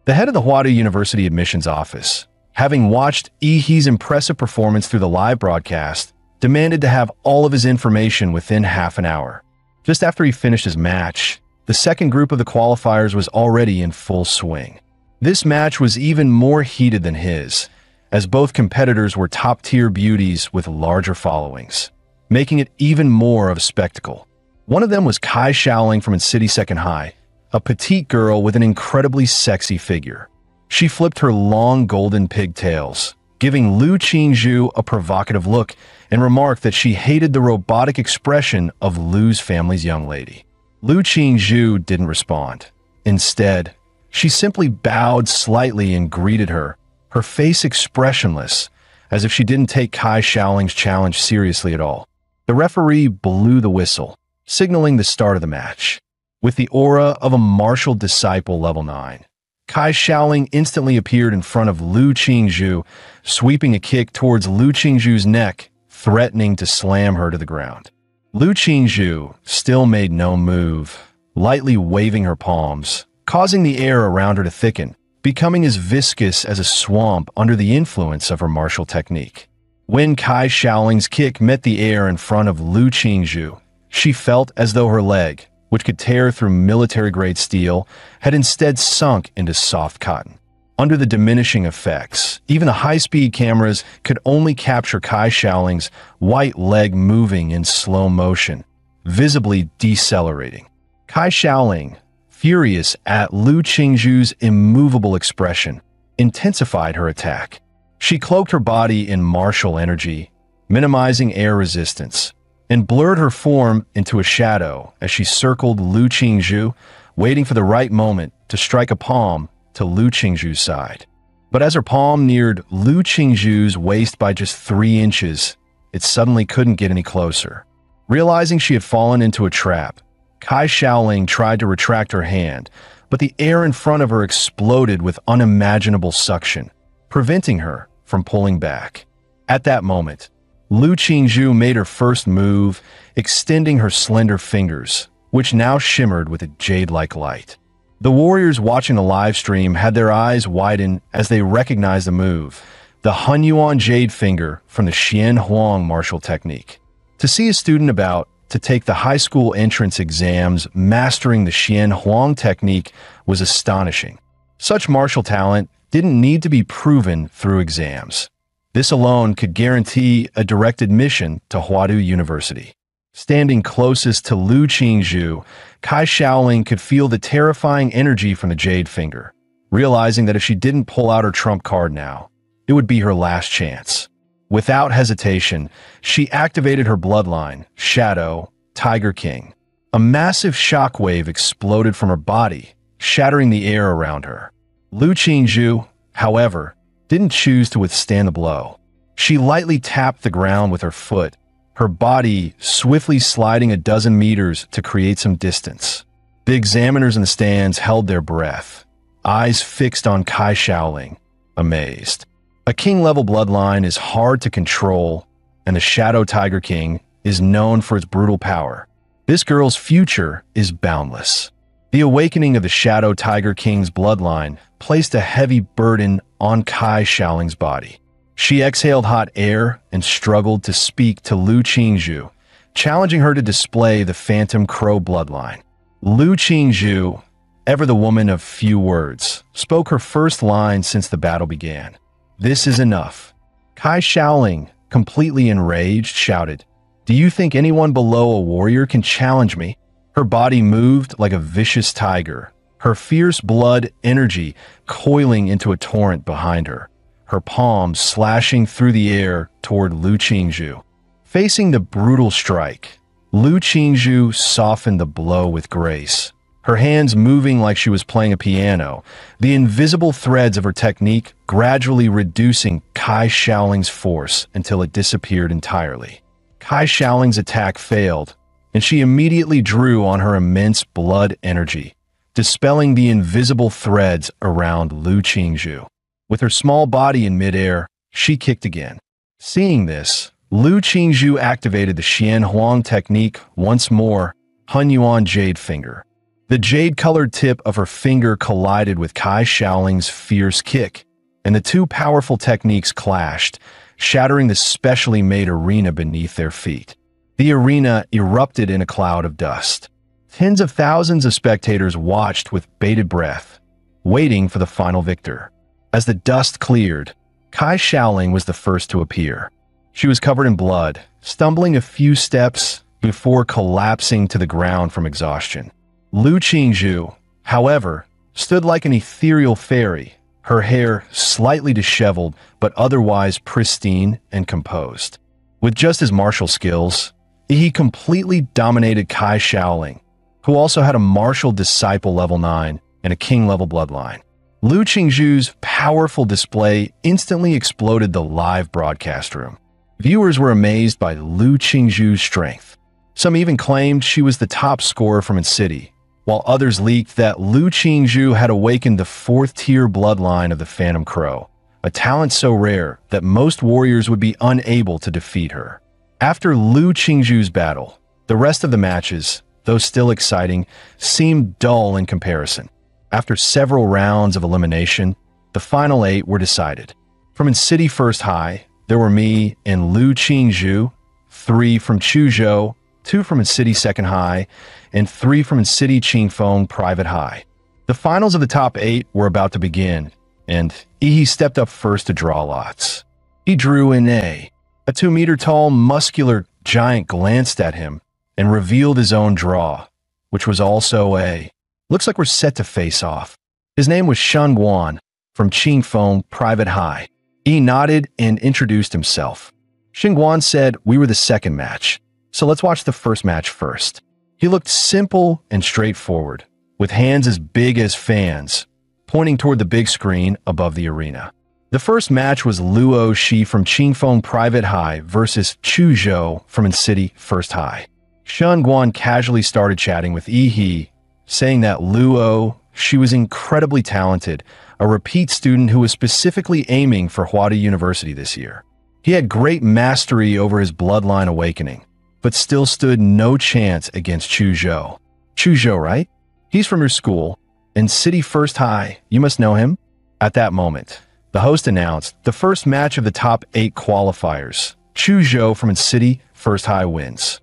S1: The head of the Huadu University admissions office, having watched He's impressive performance through the live broadcast, demanded to have all of his information within half an hour. Just after he finished his match, the second group of the qualifiers was already in full swing. This match was even more heated than his, as both competitors were top-tier beauties with larger followings, making it even more of a spectacle. One of them was Kai Shaoling from its city second high, a petite girl with an incredibly sexy figure. She flipped her long golden pigtails, giving Lu Qingzhu a provocative look and remarked that she hated the robotic expression of Lu's family's young lady. Lu Qingzhu didn't respond. Instead, she simply bowed slightly and greeted her, her face expressionless, as if she didn't take Kai Shaoling's challenge seriously at all. The referee blew the whistle, signaling the start of the match. With the aura of a martial disciple level 9, Kai Shaoling instantly appeared in front of Lu Qingzhu, sweeping a kick towards Lu Qingzhu's neck, threatening to slam her to the ground. Lu Qingzhu still made no move, lightly waving her palms, causing the air around her to thicken, becoming as viscous as a swamp under the influence of her martial technique. When Kai Shaoling's kick met the air in front of Lu Qingzhu, she felt as though her leg, which could tear through military-grade steel, had instead sunk into soft cotton. Under the diminishing effects, even the high-speed cameras could only capture Kai Shaoling's white leg moving in slow motion, visibly decelerating. Kai Shaoling, furious at Lu Qingzhu's immovable expression, intensified her attack. She cloaked her body in martial energy, minimizing air resistance, and blurred her form into a shadow as she circled Lu Qingzhu, waiting for the right moment to strike a palm to Lu Qingzhu's side. But as her palm neared Lu Qingzhu's waist by just 3 inches, it suddenly couldn't get any closer. Realizing she had fallen into a trap, Kai Shaoling tried to retract her hand, but the air in front of her exploded with unimaginable suction, preventing her from pulling back. At that moment, Lu Qingzhu made her first move, extending her slender fingers, which now shimmered with a jade-like light. The warriors watching the live stream had their eyes widen as they recognized the move, the Hunyuan Jade Finger from the Xian Huang martial technique. To see a student about to take the high school entrance exams mastering the Xian Huang technique was astonishing. Such martial talent didn't need to be proven through exams. This alone could guarantee a direct admission to Huadu University. Standing closest to Lu Qingzhu, Kai Shaoling could feel the terrifying energy from the Jade Finger, realizing that if she didn't pull out her trump card now, it would be her last chance. Without hesitation, she activated her bloodline, Shadow, Tiger King. A massive shockwave exploded from her body, shattering the air around her. Lu Qingzhu, however, didn't choose to withstand the blow. She lightly tapped the ground with her foot, her body swiftly sliding a dozen meters to create some distance. The examiners in the stands held their breath, eyes fixed on Kai Shaoling, amazed. A king-level bloodline is hard to control, and the Shadow Tiger King is known for its brutal power. This girl's future is boundless. The awakening of the Shadow Tiger King's bloodline placed a heavy burden on Kai Shaoling's body. She exhaled hot air and struggled to speak to Lu Qingzhu, challenging her to display the Phantom Crow bloodline. Lu Qingzhu, ever the woman of few words, spoke her first line since the battle began. "This is enough." Kai Shaoling, completely enraged, shouted, "Do you think anyone below a warrior can challenge me?" Her body moved like a vicious tiger, her fierce blood energy coiling into a torrent behind her, her palms slashing through the air toward Lu Qingzhu. Facing the brutal strike, Lu Qingzhu softened the blow with grace, her hands moving like she was playing a piano, the invisible threads of her technique gradually reducing Kai Shaoling's force until it disappeared entirely. Kai Shaoling's attack failed, and she immediately drew on her immense blood energy, dispelling the invisible threads around Lu Qingzhu. With her small body in midair, she kicked again. Seeing this, Lu Qingzhu activated the Xian Huang technique once more, Hunyuan Jade Finger. The jade-colored tip of her finger collided with Kai Shaoling's fierce kick, and the two powerful techniques clashed, shattering the specially made arena beneath their feet. The arena erupted in a cloud of dust. Tens of thousands of spectators watched with bated breath, waiting for the final victor. As the dust cleared, Kai Shaoling was the first to appear. She was covered in blood, stumbling a few steps before collapsing to the ground from exhaustion. Lu Qingzhu, however, stood like an ethereal fairy, her hair slightly disheveled but otherwise pristine and composed. With just his martial skills, he completely dominated Kai Shaoling, who also had a martial disciple level 9 and a king level bloodline. Lu Qingzhu's powerful display instantly exploded the live broadcast room. Viewers were amazed by Lu Qingzhu's strength. Some even claimed she was the top scorer from its city, while others leaked that Lu Qingzhu had awakened the 4th-tier bloodline of the Phantom Crow, a talent so rare that most warriors would be unable to defeat her. After Lu Qingzhu's battle, the rest of the matches, though still exciting, seemed dull in comparison. After several rounds of elimination, the final 8 were decided. From City First High, there were me and Lu Qingzhu, 3 from Chuzhou, 2 from City Second High, and 3 from City Qingfeng Private High. The finals of the top 8 were about to begin, and Yi stepped up first to draw lots. He drew in A. A 2-meter-tall, muscular giant glanced at him and revealed his own draw, which was also A. "Looks like we're set to face off." His name was Shun Guan from Qingfeng Private High. He nodded and introduced himself. Xinguan said we were the second match, so let's watch the first match first. He looked simple and straightforward, with hands as big as fans, pointing toward the big screen above the arena. The first match was Luo Shi from Qingfeng Private High versus Chu Zhou from City First High. Xinguan casually started chatting with Yi, saying that Luo Shi was incredibly talented, a repeat student who was specifically aiming for Huadi University this year. He had great mastery over his bloodline awakening, but still stood no chance against Chu Zhou. Chu Zhou, right? He's from your school, in City First High. You must know him. At that moment, the host announced the first match of the top 8 qualifiers. Chu Zhou from City First High wins.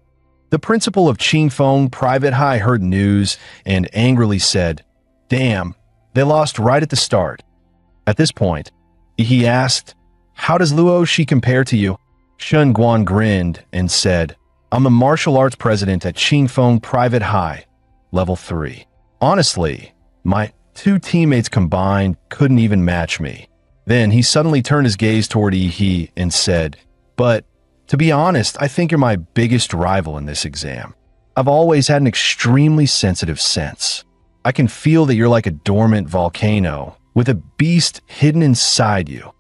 S1: The principal of Qingfeng Private High heard news and angrily said, "Damn, they lost right at the start." At this point, he asked, "How does Luo Shi compare to you?" Xinguan grinned and said, "I'm the martial arts president at Qingfeng Private High, level 3. Honestly, my 2 teammates combined couldn't even match me." Then he suddenly turned his gaze toward Yi and said, "But to be honest, I think you're my biggest rival in this exam. I've always had an extremely sensitive sense. I can feel that you're like a dormant volcano with a beast hidden inside you.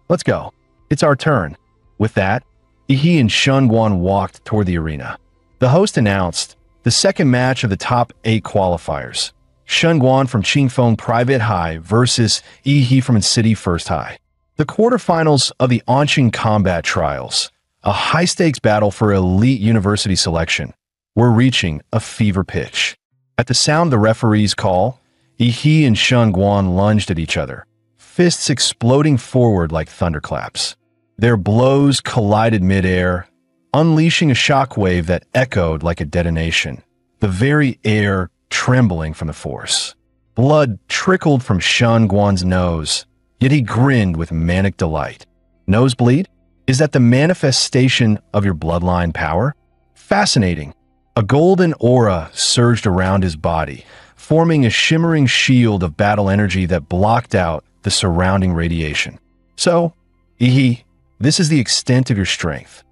S1: Let's go. It's our turn." With that, Yi and Xinguan walked toward the arena. The host announced the second match of the top 8 qualifiers. Xinguan from Qingfeng Private High versus Yi from City First High. The quarterfinals of the Anqing Combat Trials, a high-stakes battle for elite university selection, were reaching a fever pitch. At the sound of the referee's call, Yi and Xinguan lunged at each other, fists exploding forward like thunderclaps. Their blows collided midair, unleashing a shockwave that echoed like a detonation, the very air trembling from the force. Blood trickled from Xinguan's nose, yet he grinned with manic delight. Nosebleed? Is that the manifestation of your bloodline power? Fascinating. A golden aura surged around his body, forming a shimmering shield of battle energy that blocked out the surrounding radiation. "So, Yi, this is the extent of your strength."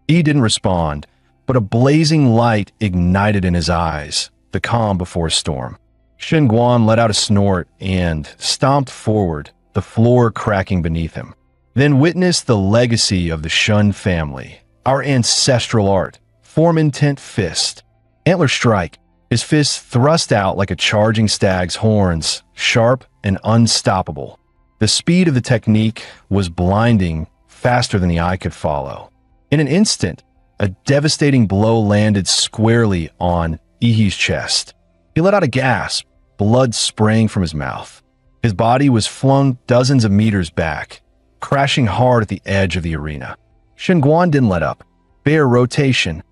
S1: Yi didn't respond, but a blazing light ignited in his eyes, the calm before a storm. Xinguan let out a snort and stomped forward, the floor cracking beneath him. Then witnessed the legacy of the Shun family, our ancestral art, form intent fist. Antler strike, his fist thrust out like a charging stag's horns, sharp and unstoppable. The speed of the technique was blinding, faster than the eye could follow. In an instant, a devastating blow landed squarely on Yi's chest. He let out a gasp, blood spraying from his mouth. His body was flung dozens of meters back, crashing hard at the edge of the arena. Xinguan didn't let up. Bare rotation.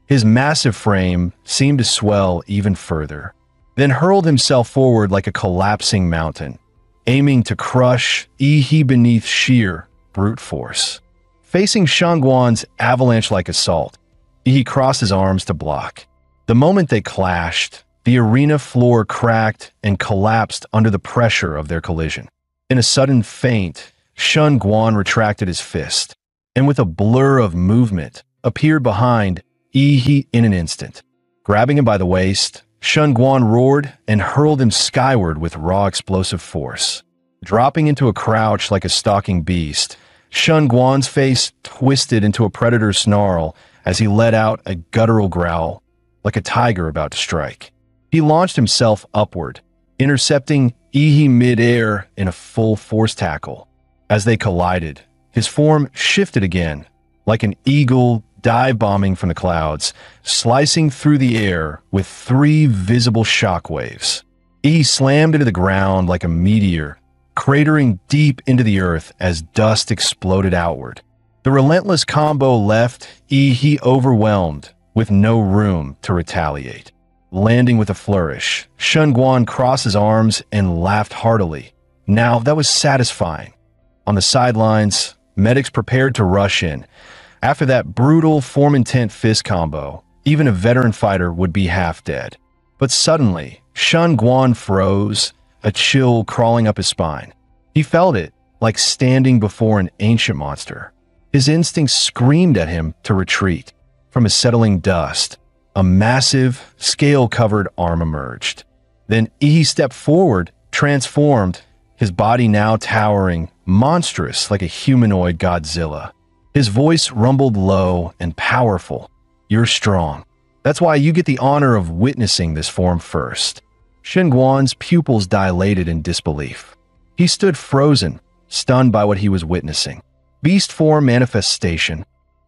S1: His massive frame seemed to swell even further, then hurled himself forward like a collapsing mountain, aiming to crush Yi beneath sheer brute force. Facing Xinguan's avalanche-like assault, Yi crossed his arms to block. The moment they clashed, the arena floor cracked and collapsed under the pressure of their collision. In a sudden feint, Xinguan retracted his fist, and with a blur of movement, appeared behind Yi in an instant. Grabbing him by the waist, Xinguan roared and hurled him skyward with raw explosive force. Dropping into a crouch like a stalking beast, Xinguan's face twisted into a predator's snarl as he let out a guttural growl, like a tiger about to strike. He launched himself upward, intercepting Yi mid-air in a full force tackle. As they collided, his form shifted again, like an eagle dive-bombing from the clouds, slicing through the air with 3 visible shockwaves. Yi slammed into the ground like a meteor, cratering deep into the earth as dust exploded outward. The relentless combo left Yi overwhelmed, with no room to retaliate. Landing with a flourish, Xinguan crossed his arms and laughed heartily. Now that was satisfying. On the sidelines, medics prepared to rush in. After that brutal form-intent fist combo, even a veteran fighter would be half dead. But suddenly, Xinguan froze, a chill crawling up his spine. He felt it, like standing before an ancient monster. His instincts screamed at him to retreat. From his settling dust, a massive, scale-covered arm emerged. Then Ihi stepped forward, transformed, his body now towering, monstrous like a humanoid Godzilla. His voice rumbled low and powerful. "You're strong. That's why you get the honor of witnessing this form first." Shenguan's pupils dilated in disbelief. He stood frozen, stunned by what he was witnessing. Beast form manifestation.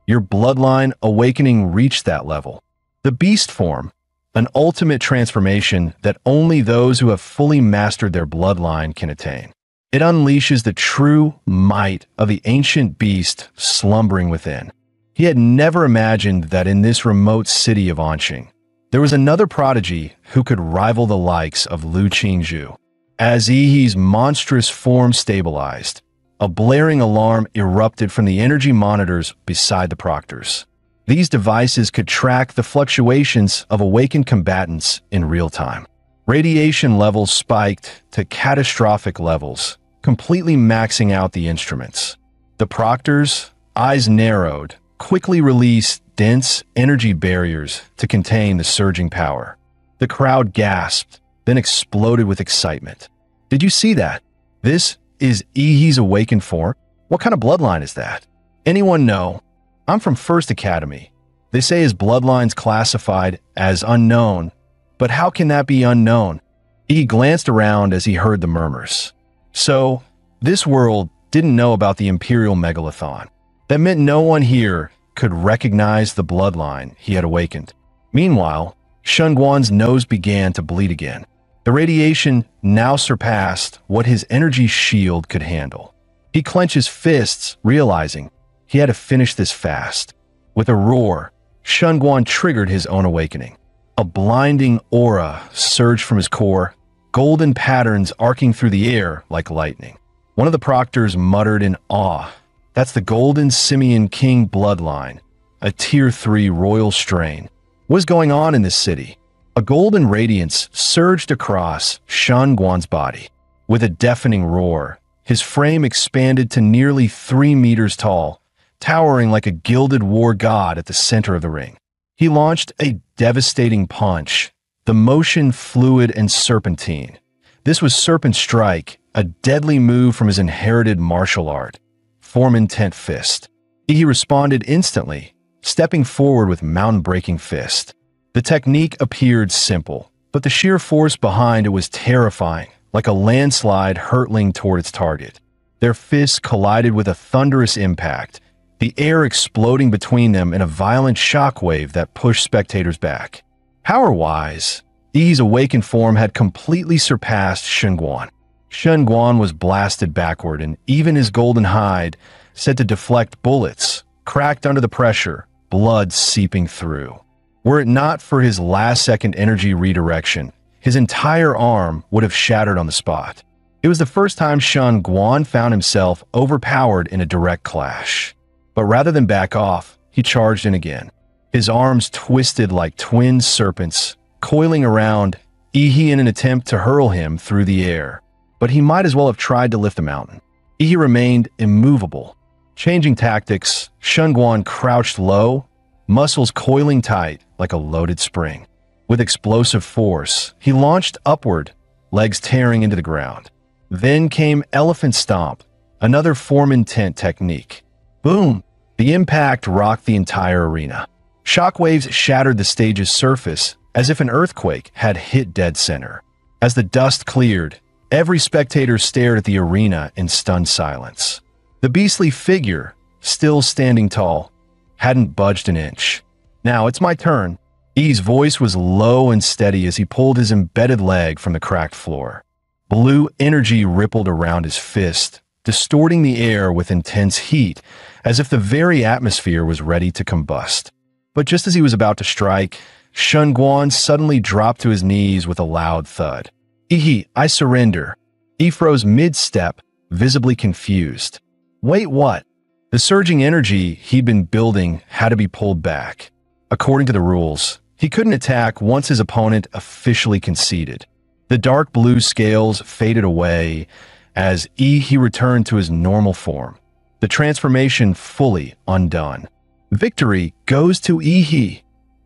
S1: Your bloodline awakening reached that level. The beast form, an ultimate transformation that only those who have fully mastered their bloodline can attain. It unleashes the true might of the ancient beast slumbering within. He had never imagined that in this remote city of Anqing, there was another prodigy who could rival the likes of Lu Qingzhu. As Ihi's monstrous form stabilized, a blaring alarm erupted from the energy monitors beside the proctors. These devices could track the fluctuations of awakened combatants in real time. Radiation levels spiked to catastrophic levels, completely maxing out the instruments. The proctors, eyes narrowed, quickly released dense energy barriers to contain the surging power. The crowd gasped, then exploded with excitement. "Did you see that? This is Ihi's awakened form? What kind of bloodline is that?" "Anyone know? I'm from First Academy. They say his bloodline's classified as unknown, but how can that be unknown?" He glanced around as he heard the murmurs. So, this world didn't know about the Imperial Megalithon. That meant no one here could recognize the bloodline he had awakened. Meanwhile, Shunguan's nose began to bleed again. The radiation now surpassed what his energy shield could handle. He clenched his fists, realizing he had to finish this fast. With a roar, Shunguan triggered his own awakening. A blinding aura surged from his core, golden patterns arcing through the air like lightning. One of the proctors muttered in awe, "That's the Golden Simian King bloodline, a Tier 3 royal strain. What's going on in this city?" A golden radiance surged across Shunguan's body. With a deafening roar, his frame expanded to nearly 3 meters tall, towering like a gilded war god at the center of the ring. He launched a devastating punch, the motion fluid and serpentine. This was Serpent Strike, a deadly move from his inherited martial art. Form Intent Fist. He responded instantly, stepping forward with mountain-breaking fist. The technique appeared simple, but the sheer force behind it was terrifying, like a landslide hurtling toward its target. Their fists collided with a thunderous impact, the air exploding between them in a violent shockwave that pushed spectators back. Power-wise, I's awakened form had completely surpassed Shunguan. Shunguan was blasted backward, and even his golden hide, set to deflect bullets, cracked under the pressure, blood seeping through. Were it not for his last-second energy redirection, his entire arm would have shattered on the spot. It was the first time Shunguan found himself overpowered in a direct clash. But rather than back off, he charged in again. His arms twisted like twin serpents, coiling around Ihi in an attempt to hurl him through the air. But he might as well have tried to lift a mountain. Ihi remained immovable. Changing tactics, Shunguan crouched low, muscles coiling tight like a loaded spring. With explosive force, he launched upward, legs tearing into the ground. Then came Elephant Stomp, another form intent technique. Boom! The impact rocked the entire arena. Shockwaves shattered the stage's surface as if an earthquake had hit dead center. As the dust cleared, every spectator stared at the arena in stunned silence. The beastly figure, still standing tall, hadn't budged an inch. "Now it's my turn." I's voice was low and steady as he pulled his embedded leg from the cracked floor. Blue energy rippled around his fist, distorting the air with intense heat, as if the very atmosphere was ready to combust. But just as he was about to strike, Shunguan suddenly dropped to his knees with a loud thud. "Ihi, I surrender." He froze mid-step, visibly confused. Wait, what? The surging energy he'd been building had to be pulled back. According to the rules, he couldn't attack once his opponent officially conceded. The dark blue scales faded away, as He returned to his normal form, the transformation fully undone. Victory goes to He,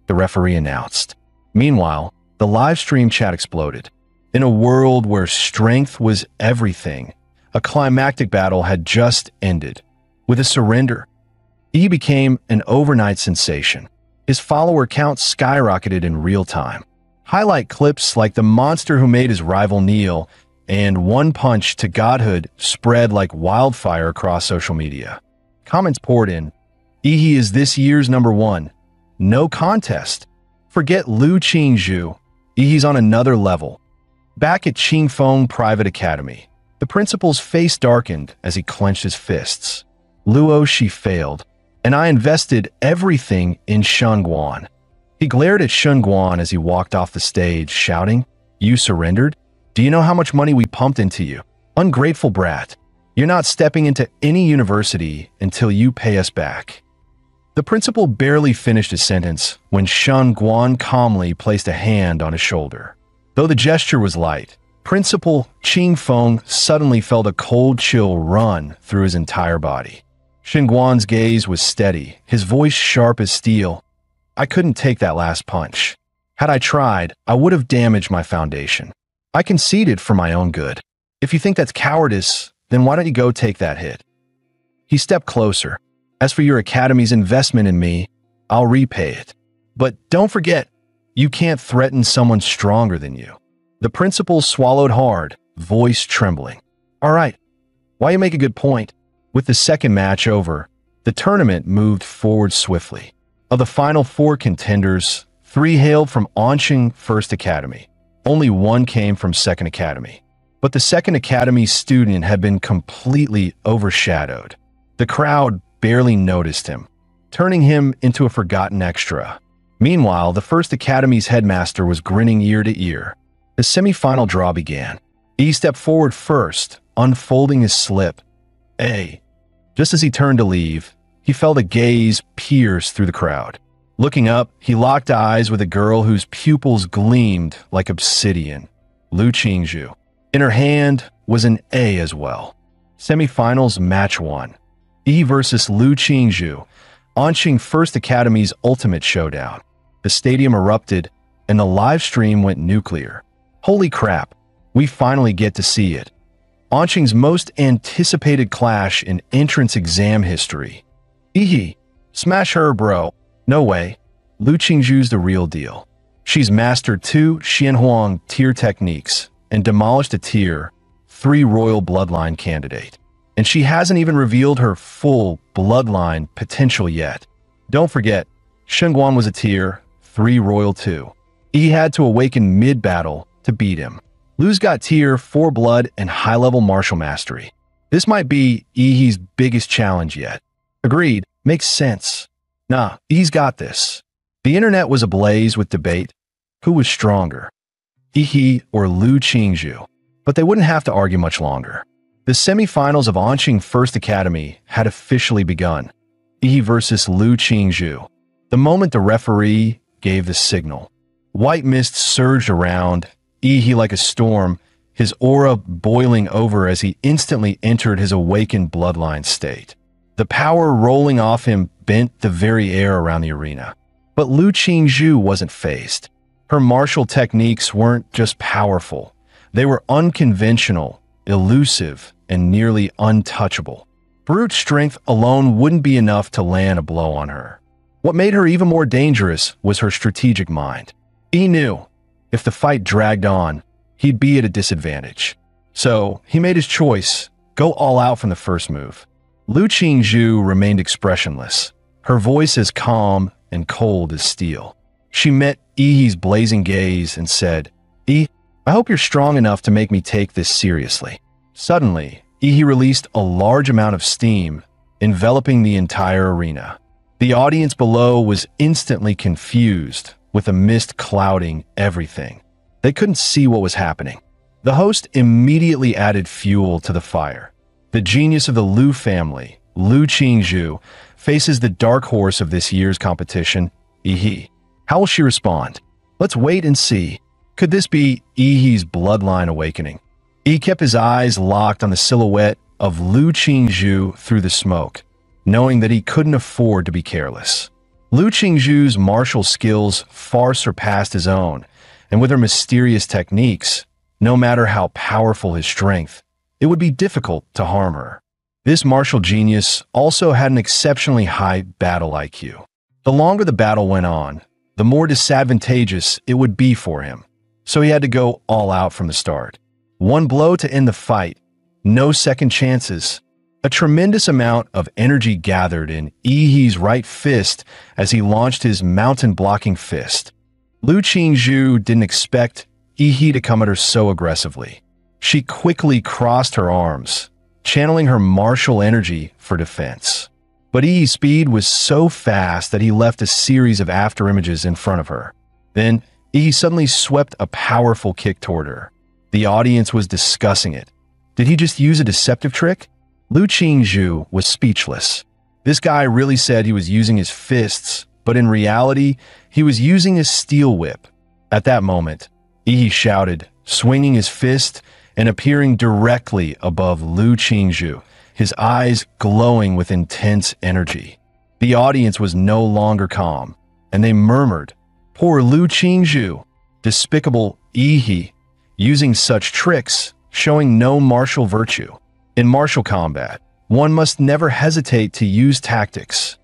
S1: the referee announced. Meanwhile, the live stream chat exploded. In a world where strength was everything, a climactic battle had just ended. With a surrender, He became an overnight sensation. His follower count skyrocketed in real time. Highlight clips like the monster who made his rival kneel and one punch to godhood spread like wildfire across social media. Comments poured in. He is this year's #1. No contest. Forget Lu Qingzhu. He's on another level. Back at Qingfeng Private Academy, the principal's face darkened as he clenched his fists. Luo, she failed, and I invested everything in Shunguan. He glared at Shunguan as he walked off the stage, shouting, "You surrendered? Do you know how much money we pumped into you? Ungrateful brat. You're not stepping into any university until you pay us back." The principal barely finished his sentence when Shunguan calmly placed a hand on his shoulder. Though the gesture was light, Principal Qingfeng suddenly felt a cold chill run through his entire body. Shunguan's gaze was steady, his voice sharp as steel. "I couldn't take that last punch. Had I tried, I would have damaged my foundation. I conceded for my own good. If you think that's cowardice, then why don't you go take that hit?" He stepped closer. "As for your academy's investment in me, I'll repay it. But don't forget, you can't threaten someone stronger than you." The principal swallowed hard, voice trembling. "All right, why you make a good point." With the second match over, the tournament moved forward swiftly. Of the final 4 contenders, 3 hailed from Anqing First Academy. Only 1 came from Second Academy. But the Second Academy student had been completely overshadowed. The crowd barely noticed him, turning him into a forgotten extra. Meanwhile, the First Academy's headmaster was grinning ear to ear. The semi-final draw began. He stepped forward first, unfolding his slip. A. Just as he turned to leave, he felt a gaze pierce through the crowd. Looking up, he locked eyes with a girl whose pupils gleamed like obsidian, Lu Qingzhu. In her hand was an A as well. Semifinals match 1. E versus Lu Qingzhu, Anqing First Academy's ultimate showdown. The stadium erupted, and the live stream went nuclear. Holy crap, we finally get to see it. Anqing's most anticipated clash in entrance exam history. Smash her, bro. No way. Lu Qingzhu's the real deal. She's mastered 2 Xianhuang tier techniques and demolished a tier 3 royal bloodline candidate. And she hasn't even revealed her full bloodline potential yet. Don't forget, Shunguan was a tier 3 royal too. He had to awaken mid-battle to beat him. Lu's got tier 4 blood and high-level martial mastery. This might be He's biggest challenge yet. Agreed, makes sense. Nah, he's got this. The internet was ablaze with debate. Who was stronger, He or Lu Qingzhu? But they wouldn't have to argue much longer. The semifinals of Anqing First Academy had officially begun. He versus Lu Qingzhu. The moment the referee gave the signal, white mist surged around, He like a storm, his aura boiling over as he instantly entered his awakened bloodline state. The power rolling off him bent the very air around the arena. But Lu Qingzhu wasn't fazed. Her martial techniques weren't just powerful. They were unconventional, elusive, and nearly untouchable. Brute strength alone wouldn't be enough to land a blow on her. What made her even more dangerous was her strategic mind. He knew, if the fight dragged on, he'd be at a disadvantage. So, he made his choice, go all out from the first move. Lu Qingzhu remained expressionless, her voice as calm and cold as steel. She met He's blazing gaze and said, I hope you're strong enough to make me take this seriously. Suddenly, He released a large amount of steam, enveloping the entire arena. The audience below was instantly confused, with a mist clouding everything. They couldn't see what was happening. The host immediately added fuel to the fire. The genius of the Lu family, Lu Qingzhu, faces the dark horse of this year's competition, He. How will she respond? Let's wait and see. Could this be He's bloodline awakening? He kept his eyes locked on the silhouette of Lu Qingzhu through the smoke, knowing that he couldn't afford to be careless. Lu Qingzhu's martial skills far surpassed his own, and with her mysterious techniques, no matter how powerful his strength, it would be difficult to harm her. This martial genius also had an exceptionally high battle IQ. The longer the battle went on, the more disadvantageous it would be for him, so he had to go all out from the start. One blow to end the fight, no second chances. A tremendous amount of energy gathered in Yi's right fist as he launched his mountain-blocking fist. Lu Qingzhu didn't expect Yi to come at her so aggressively. She quickly crossed her arms, channeling her martial energy for defense. But Yi's speed was so fast that he left a series of afterimages in front of her. Then, Yi suddenly swept a powerful kick toward her. The audience was discussing it. Did he just use a deceptive trick? Lu Qingzhu was speechless. This guy really said he was using his fists, but in reality, he was using his steel whip. At that moment, Yi shouted, swinging his fist and appearing directly above Lu Qingzhu, his eyes glowing with intense energy. The audience was no longer calm, and they murmured, "Poor Lu Qingzhu, despicable Yi, using such tricks, showing no martial virtue." In martial combat, one must never hesitate to use tactics.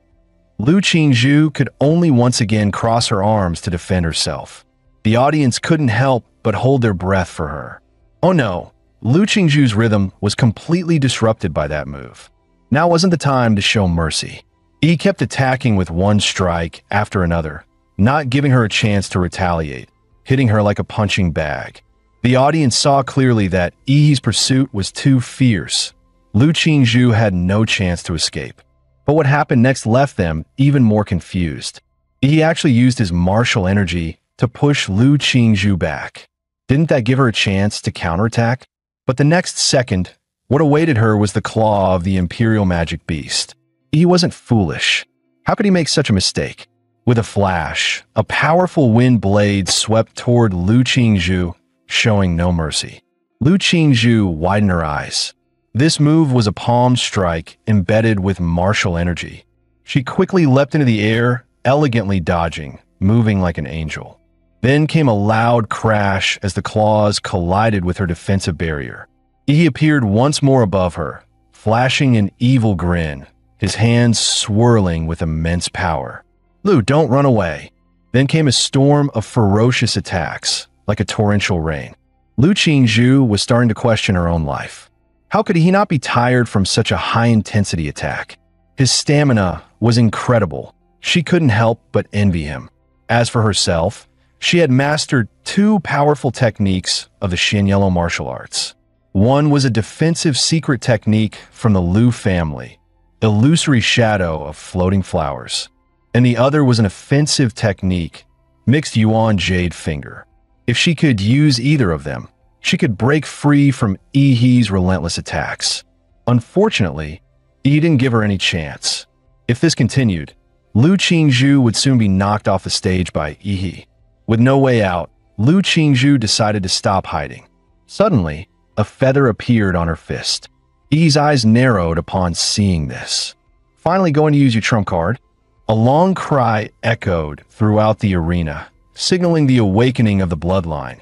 S1: Lu Qingzhu could only once again cross her arms to defend herself. The audience couldn't help but hold their breath for her. Oh no, Lu Qingzhu's rhythm was completely disrupted by that move. Now wasn't the time to show mercy. He kept attacking with one strike after another, not giving her a chance to retaliate, hitting her like a punching bag. The audience saw clearly that Yi's pursuit was too fierce. Lu Qingzhu had no chance to escape. But what happened next left them even more confused. Yi actually used his martial energy to push Lu Qingzhu back. Didn't that give her a chance to counterattack? But the next second, what awaited her was the claw of the Imperial Magic Beast. He wasn't foolish. How could he make such a mistake? With a flash, a powerful wind blade swept toward Lu Qingzhu, showing no mercy. Lu Qingzhu widened her eyes. This move was a palm strike embedded with martial energy. She quickly leapt into the air, elegantly dodging, moving like an angel. Then came a loud crash as the claws collided with her defensive barrier. He appeared once more above her, flashing an evil grin, his hands swirling with immense power. "Lu, don't run away." Then came a storm of ferocious attacks, like a torrential rain. Lu Qingzhu was starting to question her own life. How could he not be tired from such a high-intensity attack? His stamina was incredible. She couldn't help but envy him. As for herself, she had mastered two powerful techniques of the Shin Yellow martial arts. One was a defensive secret technique from the Lu family, illusory shadow of floating flowers, and the other was an offensive technique, mixed Yuan Jade Finger. If she could use either of them, she could break free from Yi's relentless attacks. Unfortunately, Yi didn't give her any chance. If this continued, Lu Qingzhu would soon be knocked off the stage by Yi. With no way out, Lu Qingzhu decided to stop hiding. Suddenly, a feather appeared on her fist. Yi's eyes narrowed upon seeing this. Finally going to use your trump card. A long cry echoed throughout the arena, signaling the awakening of the bloodline,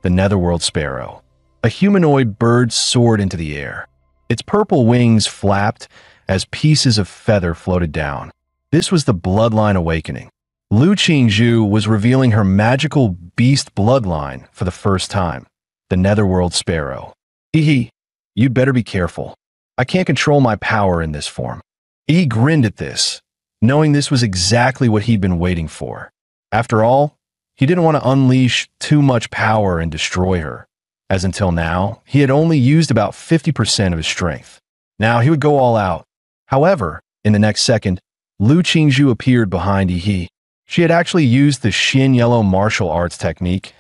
S1: the Netherworld Sparrow. A humanoid bird soared into the air. Its purple wings flapped as pieces of feather floated down. This was the bloodline awakening. Lu Qingzhu was revealing her magical beast bloodline for the first time, the Netherworld Sparrow. Yi, you'd better be careful. I can't control my power in this form. Yi grinned at this, knowing this was exactly what he'd been waiting for. After all, he didn't want to unleash too much power and destroy her, as until now, he had only used about 50% of his strength. Now he would go all out. However, in the next second, Lu Qingzhu appeared behind Yi. She had actually used the Shin Yellow martial arts technique,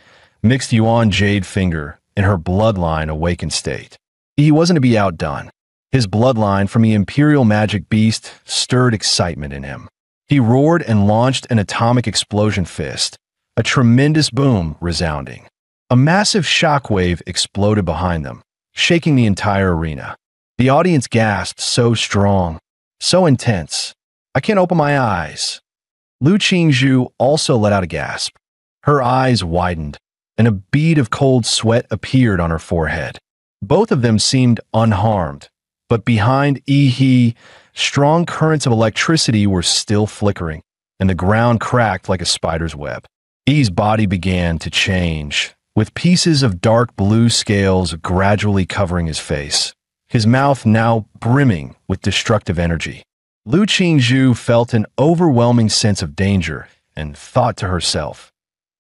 S1: mixed Yuan Jade Finger, in her bloodline awakened state. He wasn't to be outdone. His bloodline from the Imperial Magic Beast stirred excitement in him. He roared and launched an atomic explosion fist, a tremendous boom resounding. A massive shockwave exploded behind them, shaking the entire arena. The audience gasped, so strong, so intense. I can't open my eyes. Lu Qingzhu also let out a gasp. Her eyes widened, and a bead of cold sweat appeared on her forehead. Both of them seemed unharmed, but behind Yi, strong currents of electricity were still flickering, and the ground cracked like a spider's web. Yi's body began to change, with pieces of dark blue scales gradually covering his face, his mouth now brimming with destructive energy. Lu Qingzhu felt an overwhelming sense of danger and thought to herself,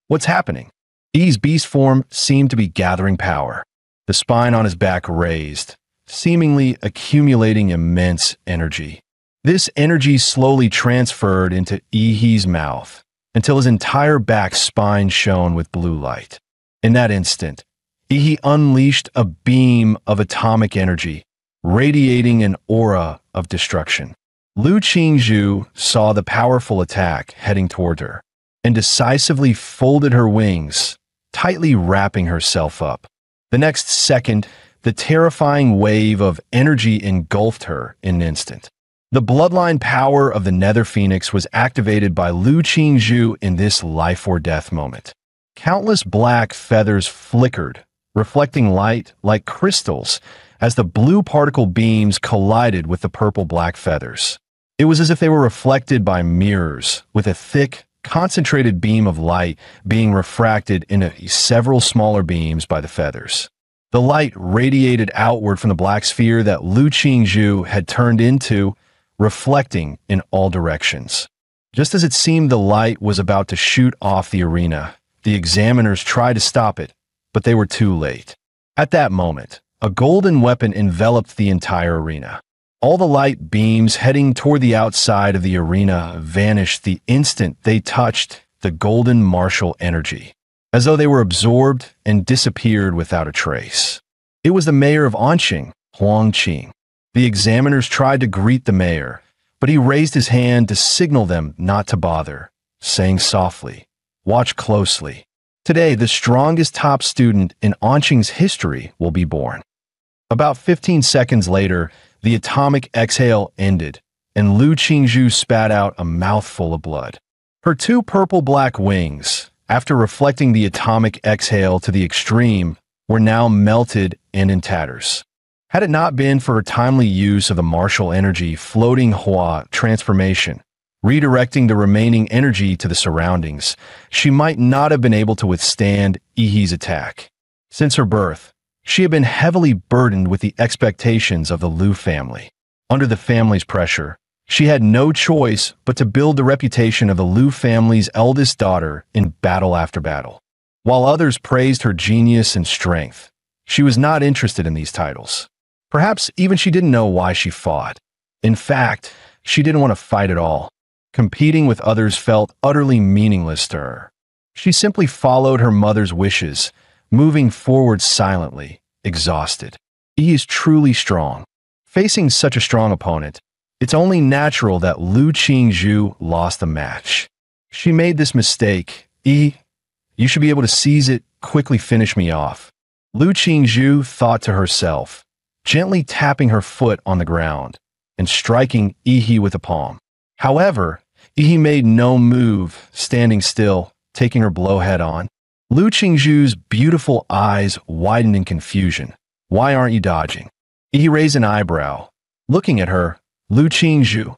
S1: "What's happening?" Yi's beast form seemed to be gathering power, the spine on his back raised, seemingly accumulating immense energy. This energy slowly transferred into Yi's mouth until his entire back spine shone with blue light. In that instant, Yi unleashed a beam of atomic energy, radiating an aura of destruction. Lu Qingzhu saw the powerful attack heading toward her and decisively folded her wings, tightly wrapping herself up. The next second, the terrifying wave of energy engulfed her in an instant. The bloodline power of the Nether Phoenix was activated by Lu Qingzhu in this life or death moment. Countless black feathers flickered, reflecting light like crystals as the blue particle beams collided with the purple-black feathers. It was as if they were reflected by mirrors, with a thick, concentrated beam of light being refracted into several smaller beams by the feathers. The light radiated outward from the black sphere that Lu Qingzhu had turned into, reflecting in all directions. Just as it seemed the light was about to shoot off the arena, the examiners tried to stop it, but they were too late. At that moment, a golden weapon enveloped the entire arena. All the light beams heading toward the outside of the arena vanished the instant they touched the golden martial energy, as though they were absorbed and disappeared without a trace. It was the mayor of Anqing, Huang Qing. The examiners tried to greet the mayor, but he raised his hand to signal them not to bother, saying softly, "Watch closely. Today, the strongest top student in Anqing's history will be born." About 15 seconds later, the atomic exhale ended, and Lu Qingzhu spat out a mouthful of blood. Her two purple-black wings, after reflecting the atomic exhale to the extreme, were now melted and in tatters. Had it not been for her timely use of the martial energy floating Hua transformation, redirecting the remaining energy to the surroundings, she might not have been able to withstand Yi's attack. Since her birth, she had been heavily burdened with the expectations of the Lu family. Under the family's pressure, she had no choice but to build the reputation of the Lu family's eldest daughter in battle after battle. While others praised her genius and strength, she was not interested in these titles. Perhaps even she didn't know why she fought. In fact, she didn't want to fight at all. Competing with others felt utterly meaningless to her. She simply followed her mother's wishes, moving forward silently, exhausted. He is truly strong. Facing such a strong opponent, it's only natural that Lu Qingzhu lost the match. She made this mistake. You should be able to seize it, quickly finish me off. Lu Qingzhu thought to herself, gently tapping her foot on the ground and striking Yi with a palm. However, Yi made no move, standing still, taking her blow head on. Lu Qingzhu's beautiful eyes widened in confusion. "Why aren't you dodging?" He raised an eyebrow. Looking at her, "Lu Qingzhu,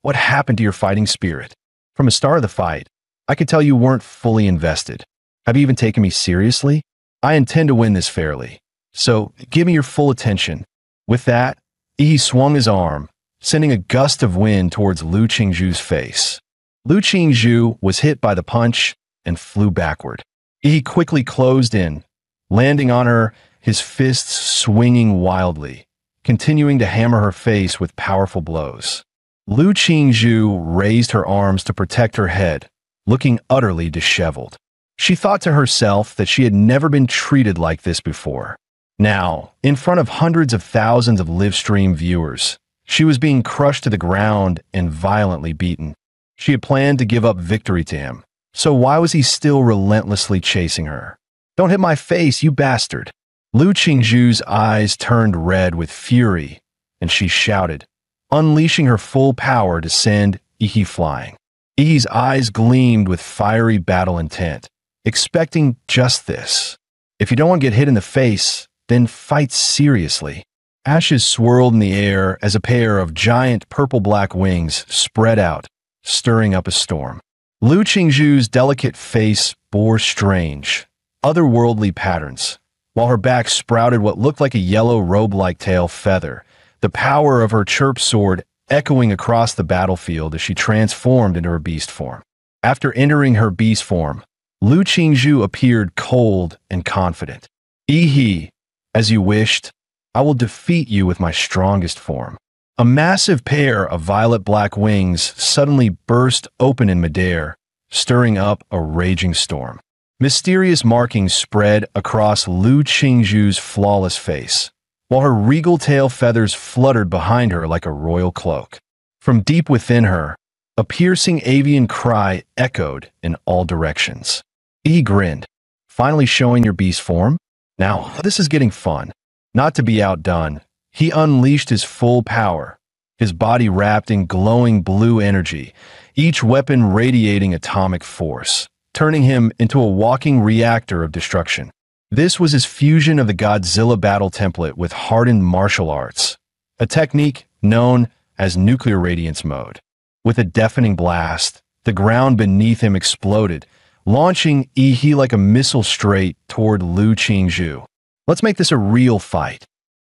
S1: what happened to your fighting spirit? From the start of the fight, I could tell you weren't fully invested. Have you even taken me seriously? I intend to win this fairly, so give me your full attention." With that, Yi swung his arm, sending a gust of wind towards Lu Qingzhu's face. Lu Qingzhu was hit by the punch and flew backward. He quickly closed in, landing on her, his fists swinging wildly, continuing to hammer her face with powerful blows. Lu Qingzhu raised her arms to protect her head, looking utterly disheveled. She thought to herself that she had never been treated like this before. Now, in front of hundreds of thousands of live-stream viewers, she was being crushed to the ground and violently beaten. She had planned to give up victory to him, so why was he still relentlessly chasing her? "Don't hit my face, you bastard!" Lu Qingzhu's eyes turned red with fury, and she shouted, unleashing her full power to send Ihi flying. Ihi's eyes gleamed with fiery battle intent, expecting just this. If you don't want to get hit in the face, then fight seriously. Ashes swirled in the air as a pair of giant purple-black wings spread out, stirring up a storm. Lu Qingzhu's delicate face bore strange, otherworldly patterns, while her back sprouted what looked like a yellow robe-like tail feather, the power of her chirp sword echoing across the battlefield as she transformed into her beast form. After entering her beast form, Lu Qingzhu appeared cold and confident. Ihi, as you wished, I will defeat you with my strongest form. A massive pair of violet-black wings suddenly burst open in midair, stirring up a raging storm. Mysterious markings spread across Lu Qingzhu's flawless face, while her regal tail feathers fluttered behind her like a royal cloak. From deep within her, a piercing avian cry echoed in all directions. He grinned, finally showing your beast form? Now, this is getting fun. Not to be outdone, he unleashed his full power, his body wrapped in glowing blue energy, each weapon radiating atomic force, turning him into a walking reactor of destruction. This was his fusion of the Godzilla battle template with hardened martial arts, a technique known as nuclear radiance mode. With a deafening blast, the ground beneath him exploded, launching Ihi like a missile straight toward Lu Qingzhu. Let's make this a real fight.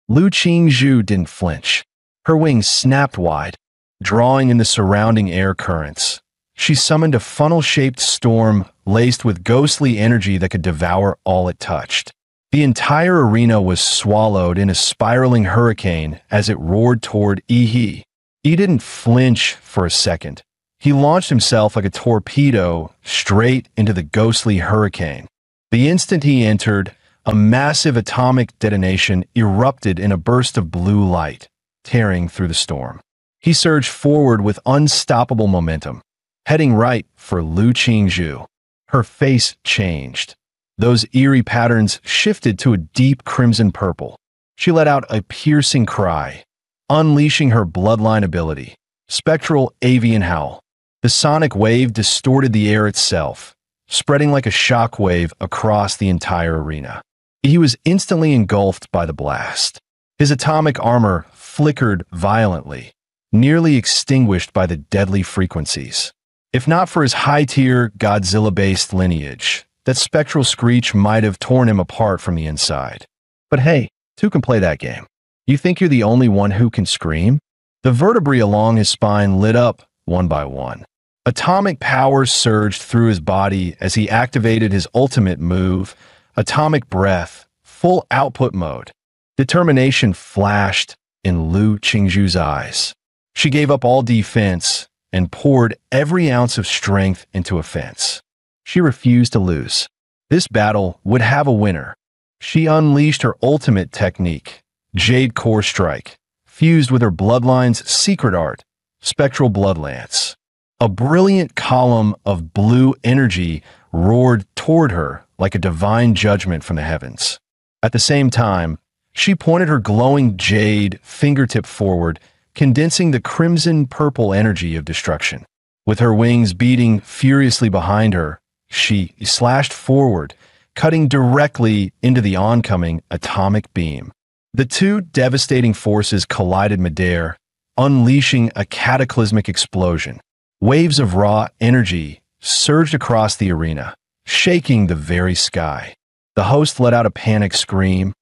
S1: Lu Qingzhu didn't flinch. Her wings snapped wide, drawing in the surrounding air currents. She summoned a funnel-shaped storm laced with ghostly energy that could devour all it touched. The entire arena was swallowed in a spiraling hurricane as it roared toward Ihi. He didn't flinch for a second. He launched himself like a torpedo straight into the ghostly hurricane. The instant he entered, a massive atomic detonation erupted in a burst of blue light, tearing through the storm. He surged forward with unstoppable momentum, heading right for Lu Qingzhu. Her face changed. Those eerie patterns shifted to a deep crimson purple. She let out a piercing cry, unleashing her bloodline ability, Spectral Avian Howl. The sonic wave distorted the air itself, spreading like a shock wave across the entire arena. He was instantly engulfed by the blast. His atomic armor flickered violently, nearly extinguished by the deadly frequencies. If not for his high-tier Godzilla-based lineage, that spectral screech might have torn him apart from the inside. But hey, two can play that game. You think you're the only one who can scream? The vertebrae along his spine lit up one by one. Atomic power surged through his body as he activated his ultimate move, Atomic Breath, full output mode. Determination flashed in Lu Qingzhu's eyes. She gave up all defense and poured every ounce of strength into offense. She refused to lose. This battle would have a winner. She unleashed her ultimate technique, Jade Core Strike, fused with her bloodline's secret art, Spectral Blood Lance. A brilliant column of blue energy roared toward her like a divine judgment from the heavens. At the same time, she pointed her glowing jade fingertip forward, condensing the crimson-purple energy of destruction. With her wings beating furiously behind her, she slashed forward, cutting directly into the oncoming atomic beam. The two devastating forces collided midair, unleashing a cataclysmic explosion. Waves of raw energy surged across the arena, shaking the very sky. The host let out a panicked scream.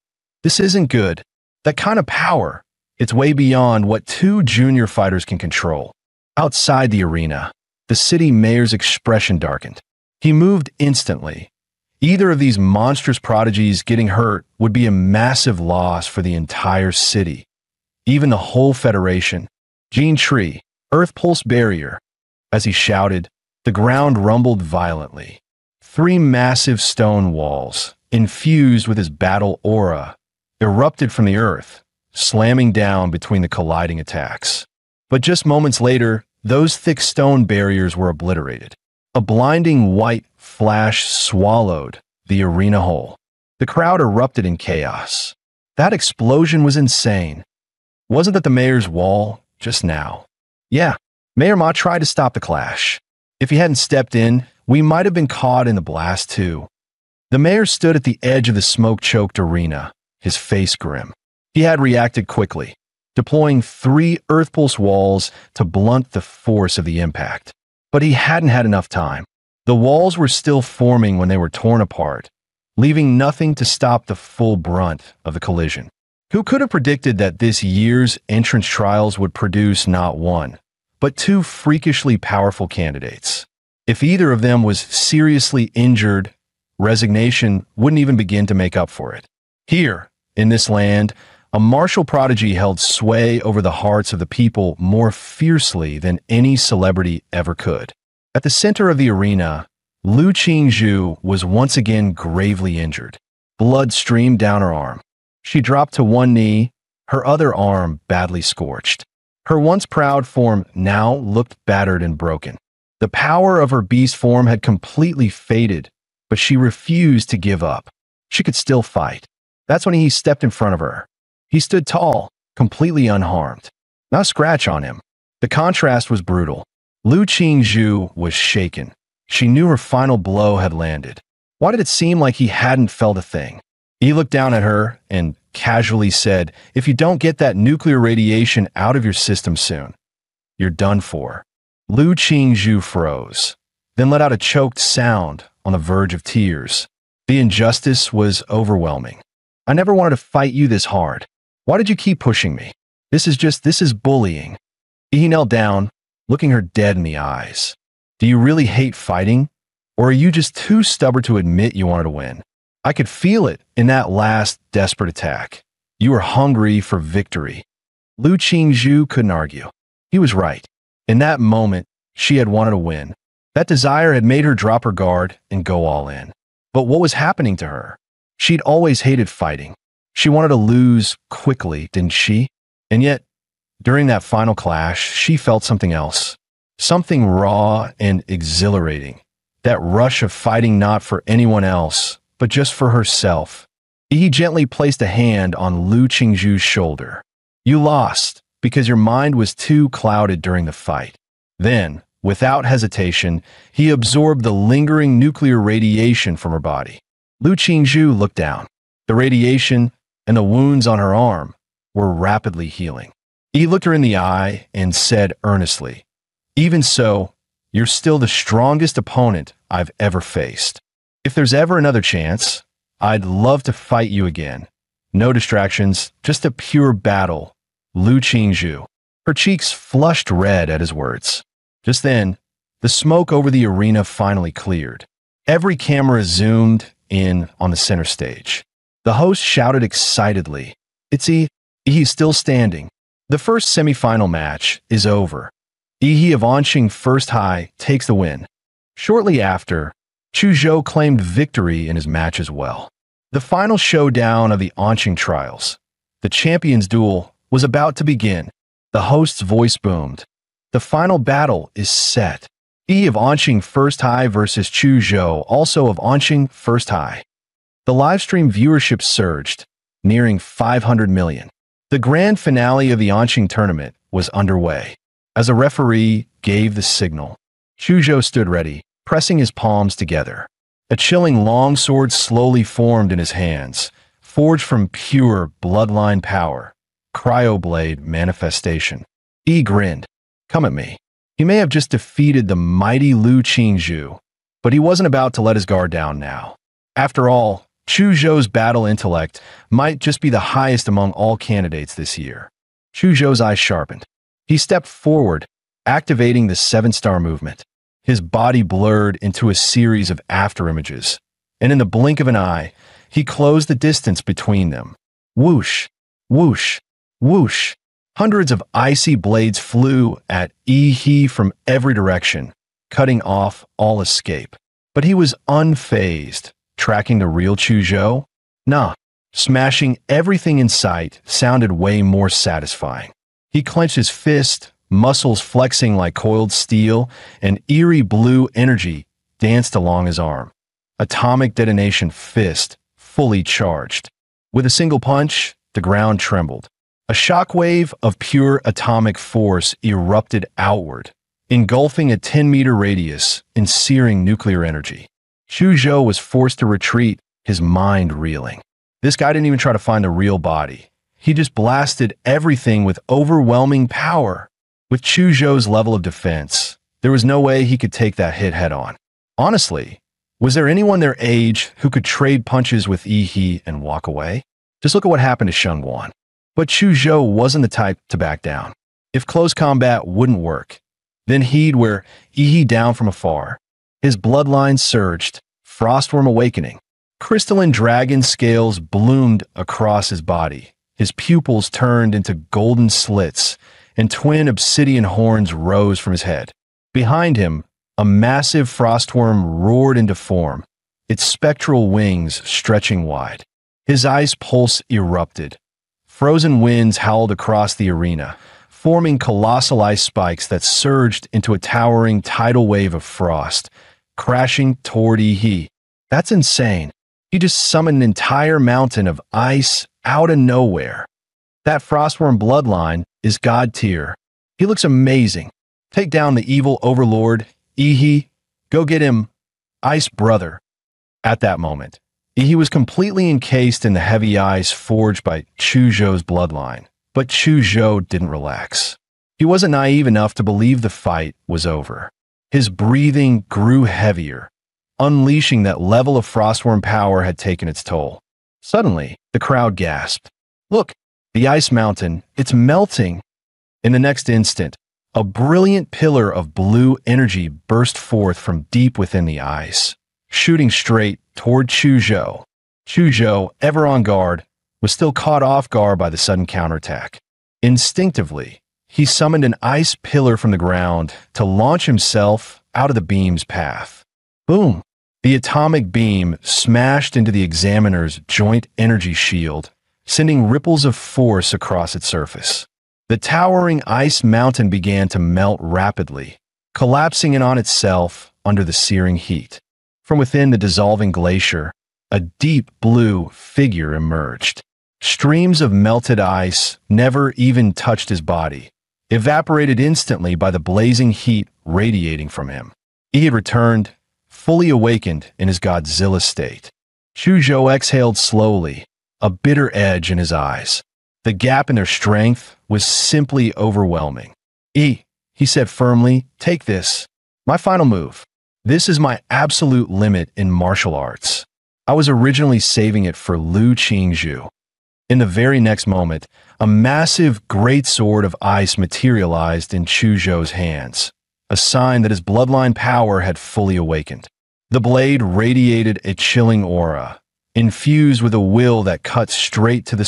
S1: This isn't good. That kind of power, it's way beyond what two junior fighters can control. Outside the arena, the city mayor's expression darkened. He moved instantly. Either of these monstrous prodigies getting hurt would be a massive loss for the entire city. Even the whole Federation. Gene Tree, Earth Pulse Barrier. As he shouted, the ground rumbled violently. 3 massive stone walls, infused with his battle aura, erupted from the earth, slamming down between the colliding attacks. But just moments later, those thick stone barriers were obliterated. A blinding white flash swallowed the arena whole. The crowd erupted in chaos. That explosion was insane. Wasn't that the mayor's wall just now? Yeah, Mayor Ma tried to stop the clash. If he hadn't stepped in, we might have been caught in the blast too. The mayor stood at the edge of the smoke-choked arena, his face grim. He had reacted quickly, deploying 3 Earth Pulse walls to blunt the force of the impact. But he hadn't had enough time. The walls were still forming when they were torn apart, leaving nothing to stop the full brunt of the collision. Who could have predicted that this year's entrance trials would produce not 1, but 2 freakishly powerful candidates? If either of them was seriously injured, resignation wouldn't even begin to make up for it. Here, in this land, a martial prodigy held sway over the hearts of the people more fiercely than any celebrity ever could. At the center of the arena, Lu Qingzhu was once again gravely injured. Blood streamed down her arm. She dropped to one knee, her other arm badly scorched. Her once proud form now looked battered and broken. The power of her beast form had completely faded, but she refused to give up. She could still fight. That's when he stepped in front of her. He stood tall, completely unharmed. Not a scratch on him. The contrast was brutal. Lu Qingzhu was shaken. She knew her final blow had landed. Why did it seem like he hadn't felt a thing? He looked down at her and casually said, "If you don't get that nuclear radiation out of your system soon, you're done for." Lu Qingzhu froze, then let out a choked sound on the verge of tears. The injustice was overwhelming. "I never wanted to fight you this hard. Why did you keep pushing me? This is bullying." He knelt down, looking her dead in the eyes. "Do you really hate fighting? Or are you just too stubborn to admit you wanted to win? I could feel it in that last desperate attack. You were hungry for victory." Lu Qingzhu couldn't argue. He was right. In that moment, she had wanted to win. That desire had made her drop her guard and go all in. But what was happening to her? She'd always hated fighting. She wanted to lose quickly, didn't she? And yet, during that final clash, she felt something else. Something raw and exhilarating. That rush of fighting not for anyone else, but just for herself. He gently placed a hand on Lu Qingzhu's shoulder. "You lost because your mind was too clouded during the fight." Then, without hesitation, he absorbed the lingering nuclear radiation from her body. Lu Qingzhu looked down. The radiation and the wounds on her arm were rapidly healing. He looked her in the eye and said earnestly, "Even so, you're still the strongest opponent I've ever faced. If there's ever another chance, I'd love to fight you again. No distractions, just a pure battle." Lu Qingzhu. Her cheeks flushed red at his words. Just then, the smoke over the arena finally cleared. Every camera zoomed in on the center stage. The host shouted excitedly, He's still standing. The first semifinal match is over. He of Anqing First High takes the win." Shortly after, Chu Zhou claimed victory in his match as well. The final showdown of the Anqing trials, the champions' duel, was about to begin. The host's voice boomed. "The final battle is set. He of Anqing First High versus Chu Zhou, also of Anqing First High." The livestream viewership surged, nearing 500 million. The grand finale of the Anqing tournament was underway. As a referee gave the signal, Chu Zhou stood ready, pressing his palms together. A chilling longsword slowly formed in his hands, forged from pure bloodline power. Cryoblade manifestation. He grinned. "Come at me." He may have just defeated the mighty Lu Qingzhu, but he wasn't about to let his guard down now. After all, Chu Zhou's battle intellect might just be the highest among all candidates this year. Chu Zhou's eyes sharpened. He stepped forward, activating the 7-star movement. His body blurred into a series of afterimages, and in the blink of an eye, he closed the distance between them. Whoosh, whoosh, whoosh. Hundreds of icy blades flew at He from every direction, cutting off all escape. But he was unfazed. Tracking the real Chu Zhou? Nah, smashing everything in sight sounded way more satisfying. He clenched his fist, muscles flexing like coiled steel, and eerie blue energy danced along his arm. Atomic detonation fist fully charged. With a single punch, the ground trembled. A shockwave of pure atomic force erupted outward, engulfing a 10-meter radius in searing nuclear energy. Chuzhou was forced to retreat, his mind reeling. This guy didn't even try to find a real body. He just blasted everything with overwhelming power. With Chuzhou's level of defense, there was no way he could take that hit head-on. Honestly, was there anyone their age who could trade punches with Yi and walk away? Just look at what happened to Shengguan. But Chuzhou wasn't the type to back down. If close combat wouldn't work, then he'd wear Yi down from afar. His bloodline surged, Frostworm awakening. Crystalline dragon scales bloomed across his body. His pupils turned into golden slits, and twin obsidian horns rose from his head. Behind him, a massive frostworm roared into form, its spectral wings stretching wide. His ice pulse erupted. Frozen winds howled across the arena, forming colossal ice spikes that surged into a towering tidal wave of frost, crashing toward Yi. That's insane. He just summoned an entire mountain of ice out of nowhere. That frostworm bloodline is god tier. He looks amazing. Take down the evil overlord, Yi. Go get him, Ice Brother. At that moment, Yi was completely encased in the heavy ice forged by Chuzhou's bloodline. But Chuzhou didn't relax. He wasn't naive enough to believe the fight was over. His breathing grew heavier, unleashing that level of frostworm power had taken its toll. Suddenly, the crowd gasped. Look, the ice mountain, it's melting. In the next instant, a brilliant pillar of blue energy burst forth from deep within the ice, shooting straight toward Chuzhou. Chuzhou, ever on guard, was still caught off guard by the sudden counterattack. Instinctively, he summoned an ice pillar from the ground to launch himself out of the beam's path. Boom! The atomic beam smashed into the examiner's joint energy shield, sending ripples of force across its surface. The towering ice mountain began to melt rapidly, collapsing in on itself under the searing heat. From within the dissolving glacier, a deep blue figure emerged. Streams of melted ice never even touched his body, evaporated instantly by the blazing heat radiating from him. He had returned, fully awakened in his Godzilla state. Chuzhou exhaled slowly, a bitter edge in his eyes. The gap in their strength was simply overwhelming. He said firmly, take this. My final move. This is my absolute limit in martial arts. I was originally saving it for Lu Qingzhu. In the very next moment, a massive great sword of ice materialized in Chuzhou's hands, a sign that his bloodline power had fully awakened. The blade radiated a chilling aura, infused with a will that cut straight to the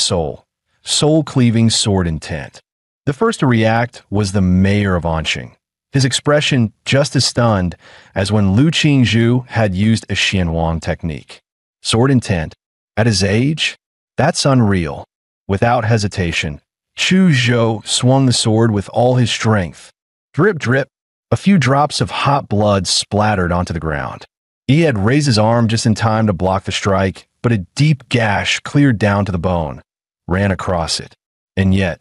S1: soul-cleaving sword intent. The first to react was the mayor of Anqing, his expression just as stunned as when Lu Qingzhu had used a Xianwang technique. Sword intent, at his age? That's unreal. Without hesitation, Chuzhou swung the sword with all his strength. Drip, drip, a few drops of hot blood splattered onto the ground. He had raised his arm just in time to block the strike, but a deep gash cleared down to the bone, ran across it. And yet,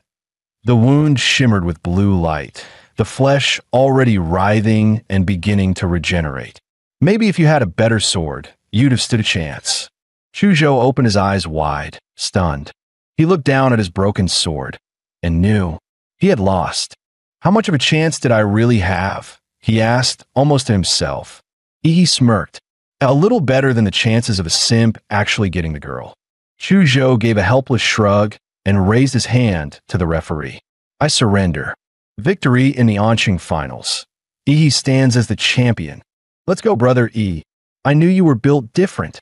S1: the wound shimmered with blue light, the flesh already writhing and beginning to regenerate. Maybe if you had a better sword, you'd have stood a chance. Chuzhou opened his eyes wide, stunned. He looked down at his broken sword and knew he had lost. How much of a chance did I really have? He asked, almost to himself. He smirked. A little better than the chances of a simp actually getting the girl. Chuzhou gave a helpless shrug and raised his hand to the referee. I surrender. Victory in the Anqing finals. Yi stands as the champion. Let's go, brother Yi. I knew you were built different.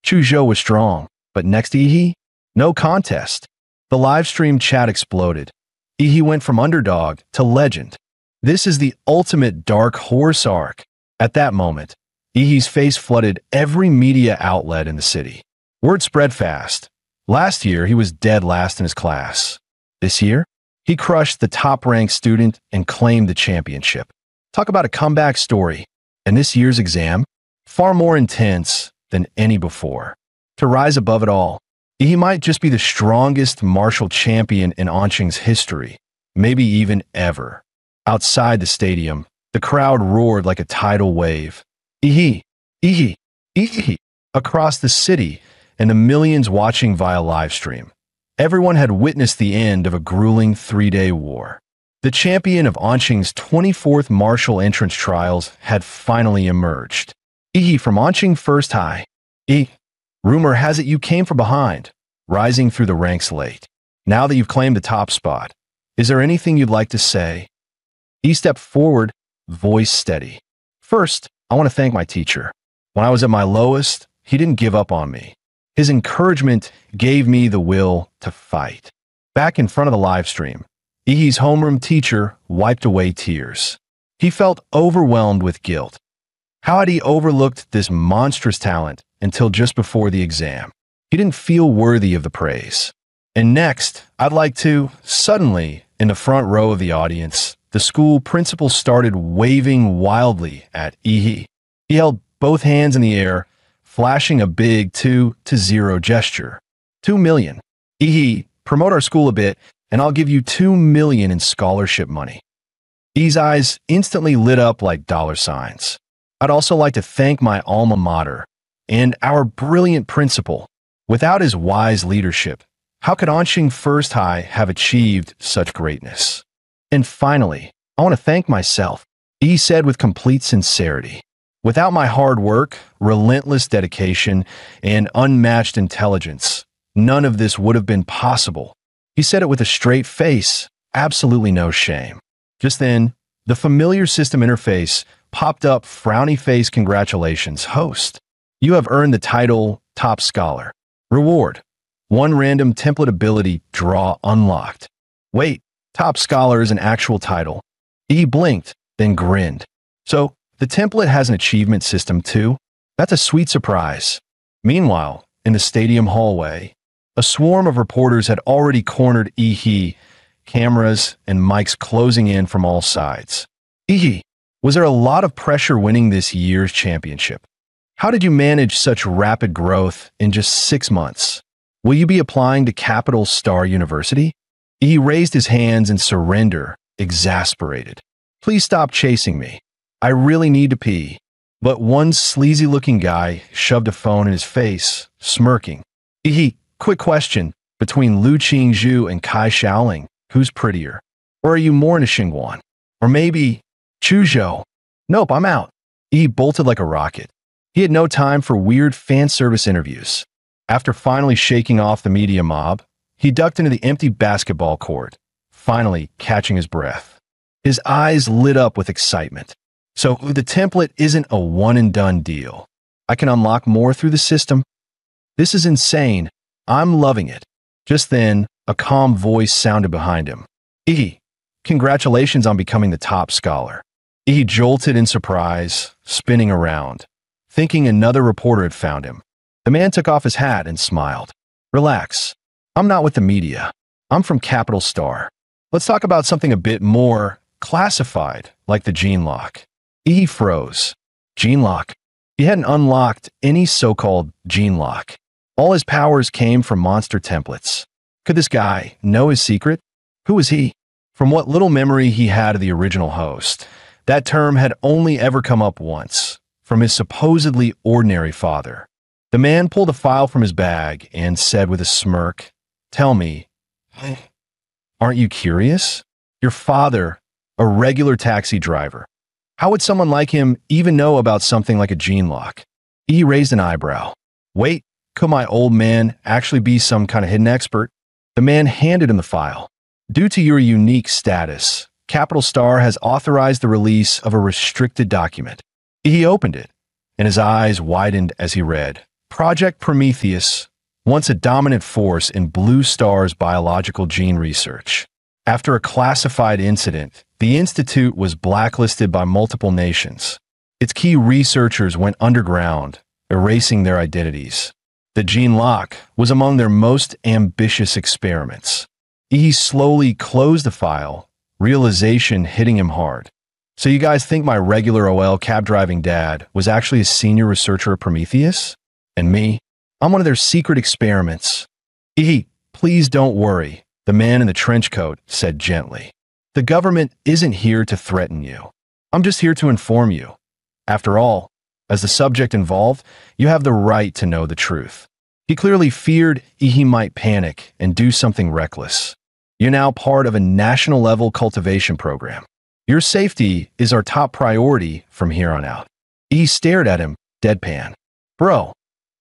S1: Chuzhou was strong, but next to Yi, no contest. The livestream chat exploded. Yi went from underdog to legend. This is the ultimate dark horse arc. At that moment, Yi's face flooded every media outlet in the city. Word spread fast. Last year, he was dead last in his class. This year, he crushed the top-ranked student and claimed the championship. Talk about a comeback story. And this year's exam, far more intense than any before. to rise above it all. He might just be the strongest martial champion in Anqing's history, maybe even ever. Outside the stadium, the crowd roared like a tidal wave. Ihi, ihi, ihi, across the city and the millions watching via livestream. Everyone had witnessed the end of a grueling 3-day war. The champion of Anqing's 24th martial entrance trials had finally emerged. Ihi from Anqing First High. Rumor has it you came from behind, rising through the ranks late. Now that you've claimed the top spot, is there anything you'd like to say? He stepped forward, voice steady. First, I want to thank my teacher. When I was at my lowest, he didn't give up on me. His encouragement gave me the will to fight. Back in front of the live stream, Ihi's homeroom teacher wiped away tears. He felt overwhelmed with guilt. How had he overlooked this monstrous talent until just before the exam? He didn't feel worthy of the praise. And next, I'd like to, suddenly, in the front row of the audience, the school principal started waving wildly at Ihi. He held both hands in the air, flashing a big 2-0 gesture. 2 million. Ihi, promote our school a bit, and I'll give you 2 million in scholarship money. Ihi's eyes instantly lit up like dollar signs. I'd also like to thank my alma mater and our brilliant principal. Without his wise leadership, how could Anqing First High have achieved such greatness? And finally, I want to thank myself, he said with complete sincerity. Without my hard work, relentless dedication, and unmatched intelligence, none of this would have been possible. He said it with a straight face, absolutely no shame. Just then, the familiar system interface popped up, frowny face, congratulations, host. You have earned the title Top Scholar. Reward: 1 random template ability draw unlocked. Wait, Top Scholar is an actual title. He blinked, then grinned. So, the template has an achievement system too? That's a sweet surprise. Meanwhile, in the stadium hallway, a swarm of reporters had already cornered Ihi, cameras and mics closing in from all sides. Ihi, was there a lot of pressure winning this year's championship? How did you manage such rapid growth in just 6 months? Will you be applying to Capital Star University? He raised his hands in surrender, exasperated. Please stop chasing me. I really need to pee. But one sleazy-looking guy shoved a phone in his face, smirking. Quick question. Between Lu Qingzhu and Kai Shaoling, who's prettier? Or are you more into Xingguan? Or maybe Chuzhou? Nope, I'm out. He bolted like a rocket. He had no time for weird fan service interviews. After finally shaking off the media mob, he ducked into the empty basketball court, finally catching his breath. His eyes lit up with excitement. So the template isn't a one-and-done deal. I can unlock more through the system. This is insane. I'm loving it. Just then, a calm voice sounded behind him. Congratulations on becoming the top scholar. He jolted in surprise, spinning around, thinking another reporter had found him. The man took off his hat and smiled. Relax. I'm not with the media. I'm from Capital Star. Let's talk about something a bit more classified, like the gene lock. He froze. Gene lock. He hadn't unlocked any so-called gene lock. All his powers came from monster templates. Could this guy know his secret? Who was he? From what little memory he had of the original host, that term had only ever come up once, from his supposedly ordinary father. The man pulled a file from his bag and said with a smirk, Tell me, aren't you curious? Your father, a regular taxi driver. How would someone like him even know about something like a gene lock? He raised an eyebrow. Wait, could my old man actually be some kind of hidden expert? The man handed him the file. Due to your unique status, Capital Star has authorized the release of a restricted document. He opened it, and his eyes widened as he read. Project Prometheus, once a dominant force in Blue Star's biological gene research. After a classified incident, the institute was blacklisted by multiple nations. Its key researchers went underground, erasing their identities. The gene lock was among their most ambitious experiments. He slowly closed the file, realization hitting him hard. So you guys think my regular OL cab-driving dad was actually a senior researcher at Prometheus? And me? I'm one of their secret experiments. Please don't worry, the man in the trench coat said gently. The government isn't here to threaten you. I'm just here to inform you. After all, as the subject involved, you have the right to know the truth. He clearly feared he might panic and do something reckless. You're now part of a national-level cultivation program. Your safety is our top priority from here on out. He stared at him, deadpan. Bro,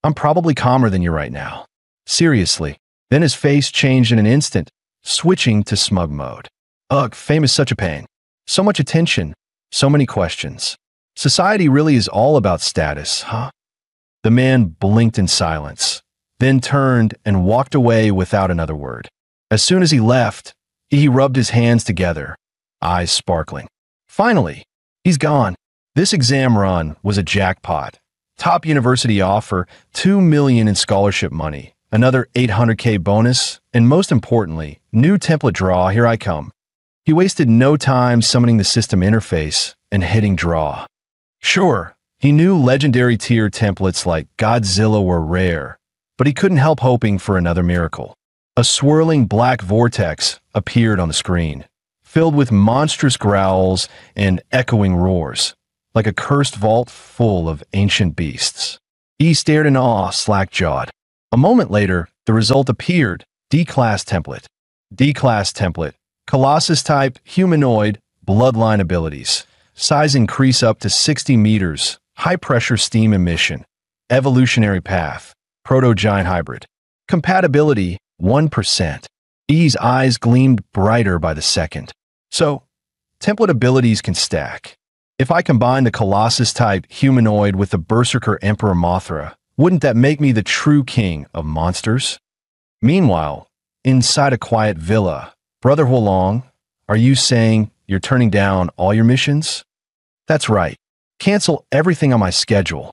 S1: I'm probably calmer than you right now. Seriously. Then his face changed in an instant, switching to smug mode. Ugh, fame is such a pain. So much attention, so many questions. Society really is all about status, huh? The man blinked in silence, then turned and walked away without another word. As soon as he left, he rubbed his hands together, eyes sparkling. Finally, he's gone. This exam run was a jackpot. Top university offer, $2 million in scholarship money, another $800K bonus, and most importantly, new template draw, here I come. He wasted no time summoning the system interface and hitting draw. Sure, he knew legendary tier templates like Godzilla were rare, but he couldn't help hoping for another miracle. A swirling black vortex appeared on the screen, filled with monstrous growls and echoing roars, like a cursed vault full of ancient beasts. He stared in awe, slack-jawed. A moment later, the result appeared, D-Class Template. D-Class Template, Colossus type, humanoid, bloodline abilities. Size increase up to 60 meters, high-pressure steam emission. Evolutionary path, proto-giant hybrid. Compatibility, 1%. E's eyes gleamed brighter by the second. So, template abilities can stack. If I combine the Colossus type humanoid with the Berserker Emperor Mothra, wouldn't that make me the true king of monsters? Meanwhile, inside a quiet villa, Brother Huolong, are you saying you're turning down all your missions? That's right. Cancel everything on my schedule.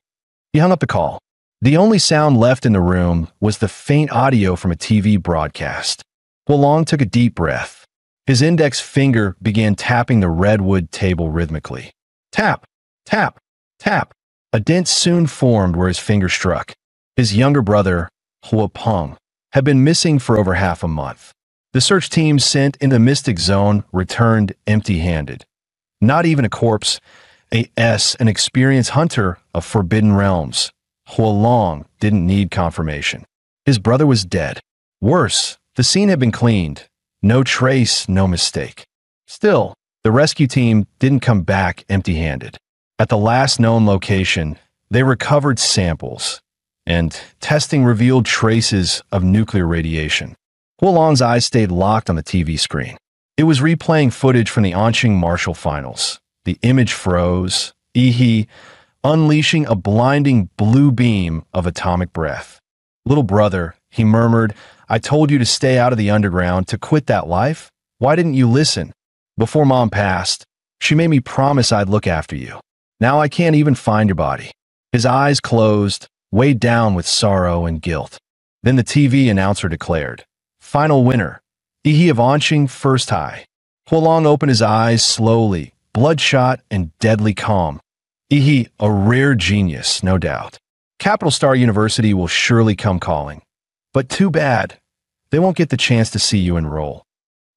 S1: He hung up the call. The only sound left in the room was the faint audio from a TV broadcast. Huolong took a deep breath. His index finger began tapping the redwood table rhythmically. Tap, tap, tap. A dent soon formed where his finger struck. His younger brother, Huopeng, had been missing for over half a month. The search team sent in the Mystic Zone returned empty-handed. Not even a corpse, an experienced hunter of forbidden realms. Huolong didn't need confirmation. His brother was dead. Worse, the scene had been cleaned. No trace, no mistake. Still, the rescue team didn't come back empty-handed. At the last known location, they recovered samples, and testing revealed traces of nuclear radiation. Huolong's eyes stayed locked on the TV screen. It was replaying footage from the Anqing Martial Finals. The image froze, unleashing a blinding blue beam of atomic breath. Little brother, he murmured, I told you to stay out of the underground, to quit that life. Why didn't you listen? Before Mom passed, she made me promise I'd look after you. Now I can't even find your body. His eyes closed, weighed down with sorrow and guilt. Then the TV announcer declared, final winner, Ihi of Anqing first high. Huolong opened his eyes slowly, bloodshot and deadly calm. Ihi, a rare genius, no doubt. Capital Star University will surely come calling. But too bad. They won't get the chance to see you enroll.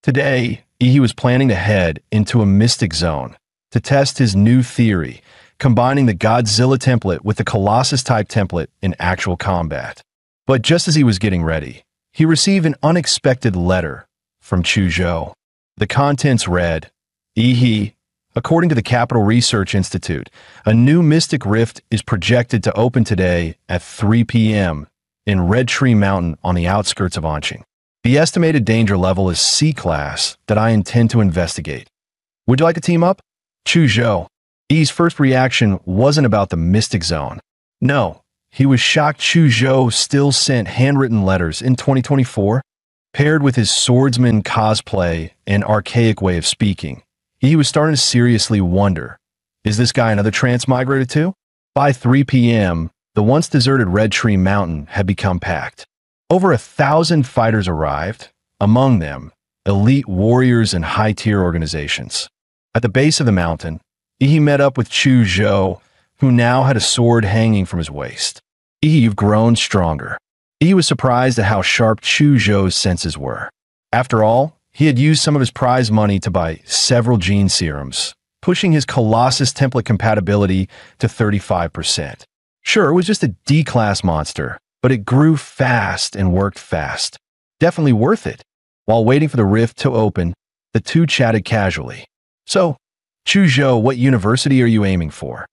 S1: Today, Ihi was planning to head into a Mystic Zone to test his new theory, combining the Godzilla template with the Colossus-type template in actual combat. But just as he was getting ready, he received an unexpected letter from Chuzhou. The contents read, Ihi, according to the Capital Research Institute, a new Mystic Rift is projected to open today at 3 p.m. in Red Tree Mountain on the outskirts of Anqing. The estimated danger level is C-class that I intend to investigate. Would you like to team up? Chuzhou. I's first reaction wasn't about the Mystic Zone. No, he was shocked Chuzhou still sent handwritten letters in 2024, paired with his swordsman cosplay and archaic way of speaking. He was starting to seriously wonder, is this guy another transmigrator too? By 3 p.m., the once deserted Red Tree Mountain had become packed. Over 1,000 fighters arrived, among them, elite warriors and high-tier organizations. At the base of the mountain, he met up with Chuzhou, who now had a sword hanging from his waist. You've grown stronger. He was surprised at how sharp Chuzhou's senses were. After all, he had used some of his prize money to buy several gene serums, pushing his Colossus template compatibility to 35%. Sure, it was just a D-class monster, but it grew fast and worked fast. Definitely worth it. While waiting for the rift to open, the two chatted casually. So, Chuzhou, what university are you aiming for?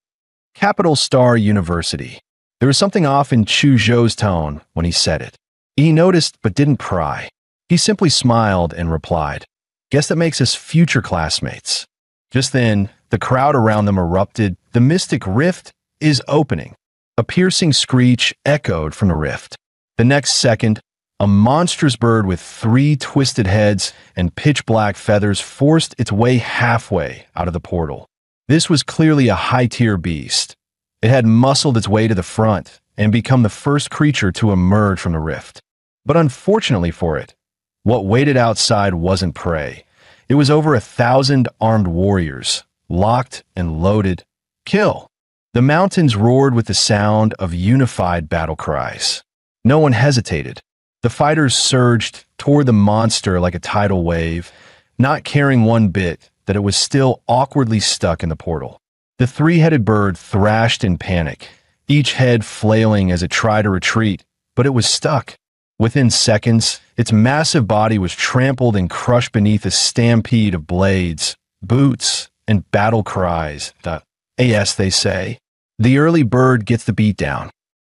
S1: Capital Star University. There was something off in Chuzhou's tone when he said it. He noticed but didn't pry. He simply smiled and replied, "Guess that makes us future classmates." Just then, the crowd around them erupted. The mystic rift is opening. A piercing screech echoed from the rift. The next second, a monstrous bird with 3 twisted heads and pitch-black feathers forced its way halfway out of the portal. This was clearly a high-tier beast. It had muscled its way to the front and become the first creature to emerge from the rift. But unfortunately for it, what waited outside wasn't prey. It was over 1,000 armed warriors, locked and loaded. Kill! The mountains roared with the sound of unified battle cries. No one hesitated. The fighters surged toward the monster like a tidal wave, not caring one bit that it was still awkwardly stuck in the portal. The 3-headed bird thrashed in panic, each head flailing as it tried to retreat, but it was stuck. Within seconds, its massive body was trampled and crushed beneath a stampede of blades, boots, and battle cries. As they say. The early bird gets the beatdown.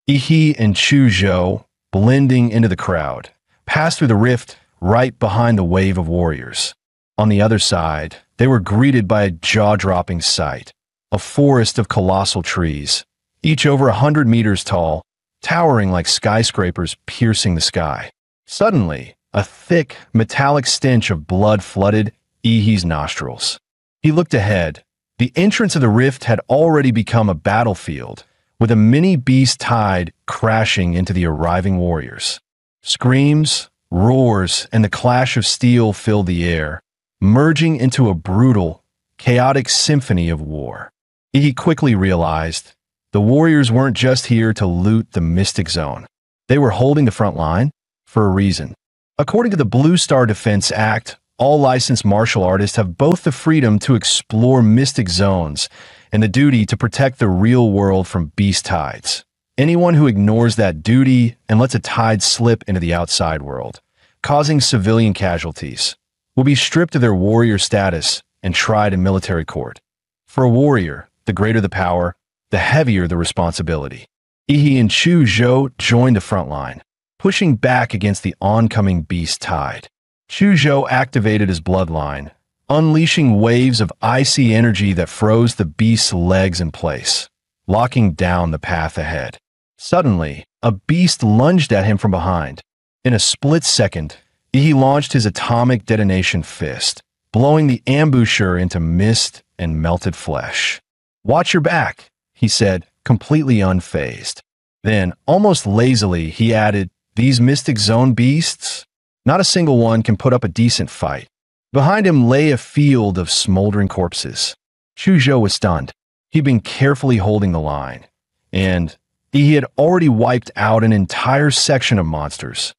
S1: Ihi and Chuzhou, blending into the crowd, passed through the rift right behind the wave of warriors. On the other side, they were greeted by a jaw-dropping sight. A forest of colossal trees, each over 100 meters tall, towering like skyscrapers piercing the sky. Suddenly, a thick, metallic stench of blood flooded Ihi's nostrils. He looked ahead. The entrance of the rift had already become a battlefield, with a mini beast tide crashing into the arriving warriors. Screams, roars, and the clash of steel filled the air, merging into a brutal, chaotic symphony of war. He quickly realized the warriors weren't just here to loot the Mystic Zone. They were holding the front line for a reason. According to the Blue Star Defense Act, all licensed martial artists have both the freedom to explore mystic zones and the duty to protect the real world from beast tides. Anyone who ignores that duty and lets a tide slip into the outside world, causing civilian casualties, will be stripped of their warrior status and tried in military court. For a warrior, the greater the power, the heavier the responsibility. Ihi and Chuzhou joined the front line, pushing back against the oncoming beast tide. Chuzhou activated his bloodline, unleashing waves of icy energy that froze the beast's legs in place, locking down the path ahead. Suddenly, a beast lunged at him from behind. In a split second, Ihi launched his atomic detonation fist, blowing the ambusher into mist and melted flesh. "Watch your back," he said, completely unfazed. Then, almost lazily, he added, "These Mystic Zone beasts? Not a single one can put up a decent fight." Behind him lay a field of smoldering corpses. Chuzhou was stunned. He'd been carefully holding the line, and he had already wiped out an entire section of monsters.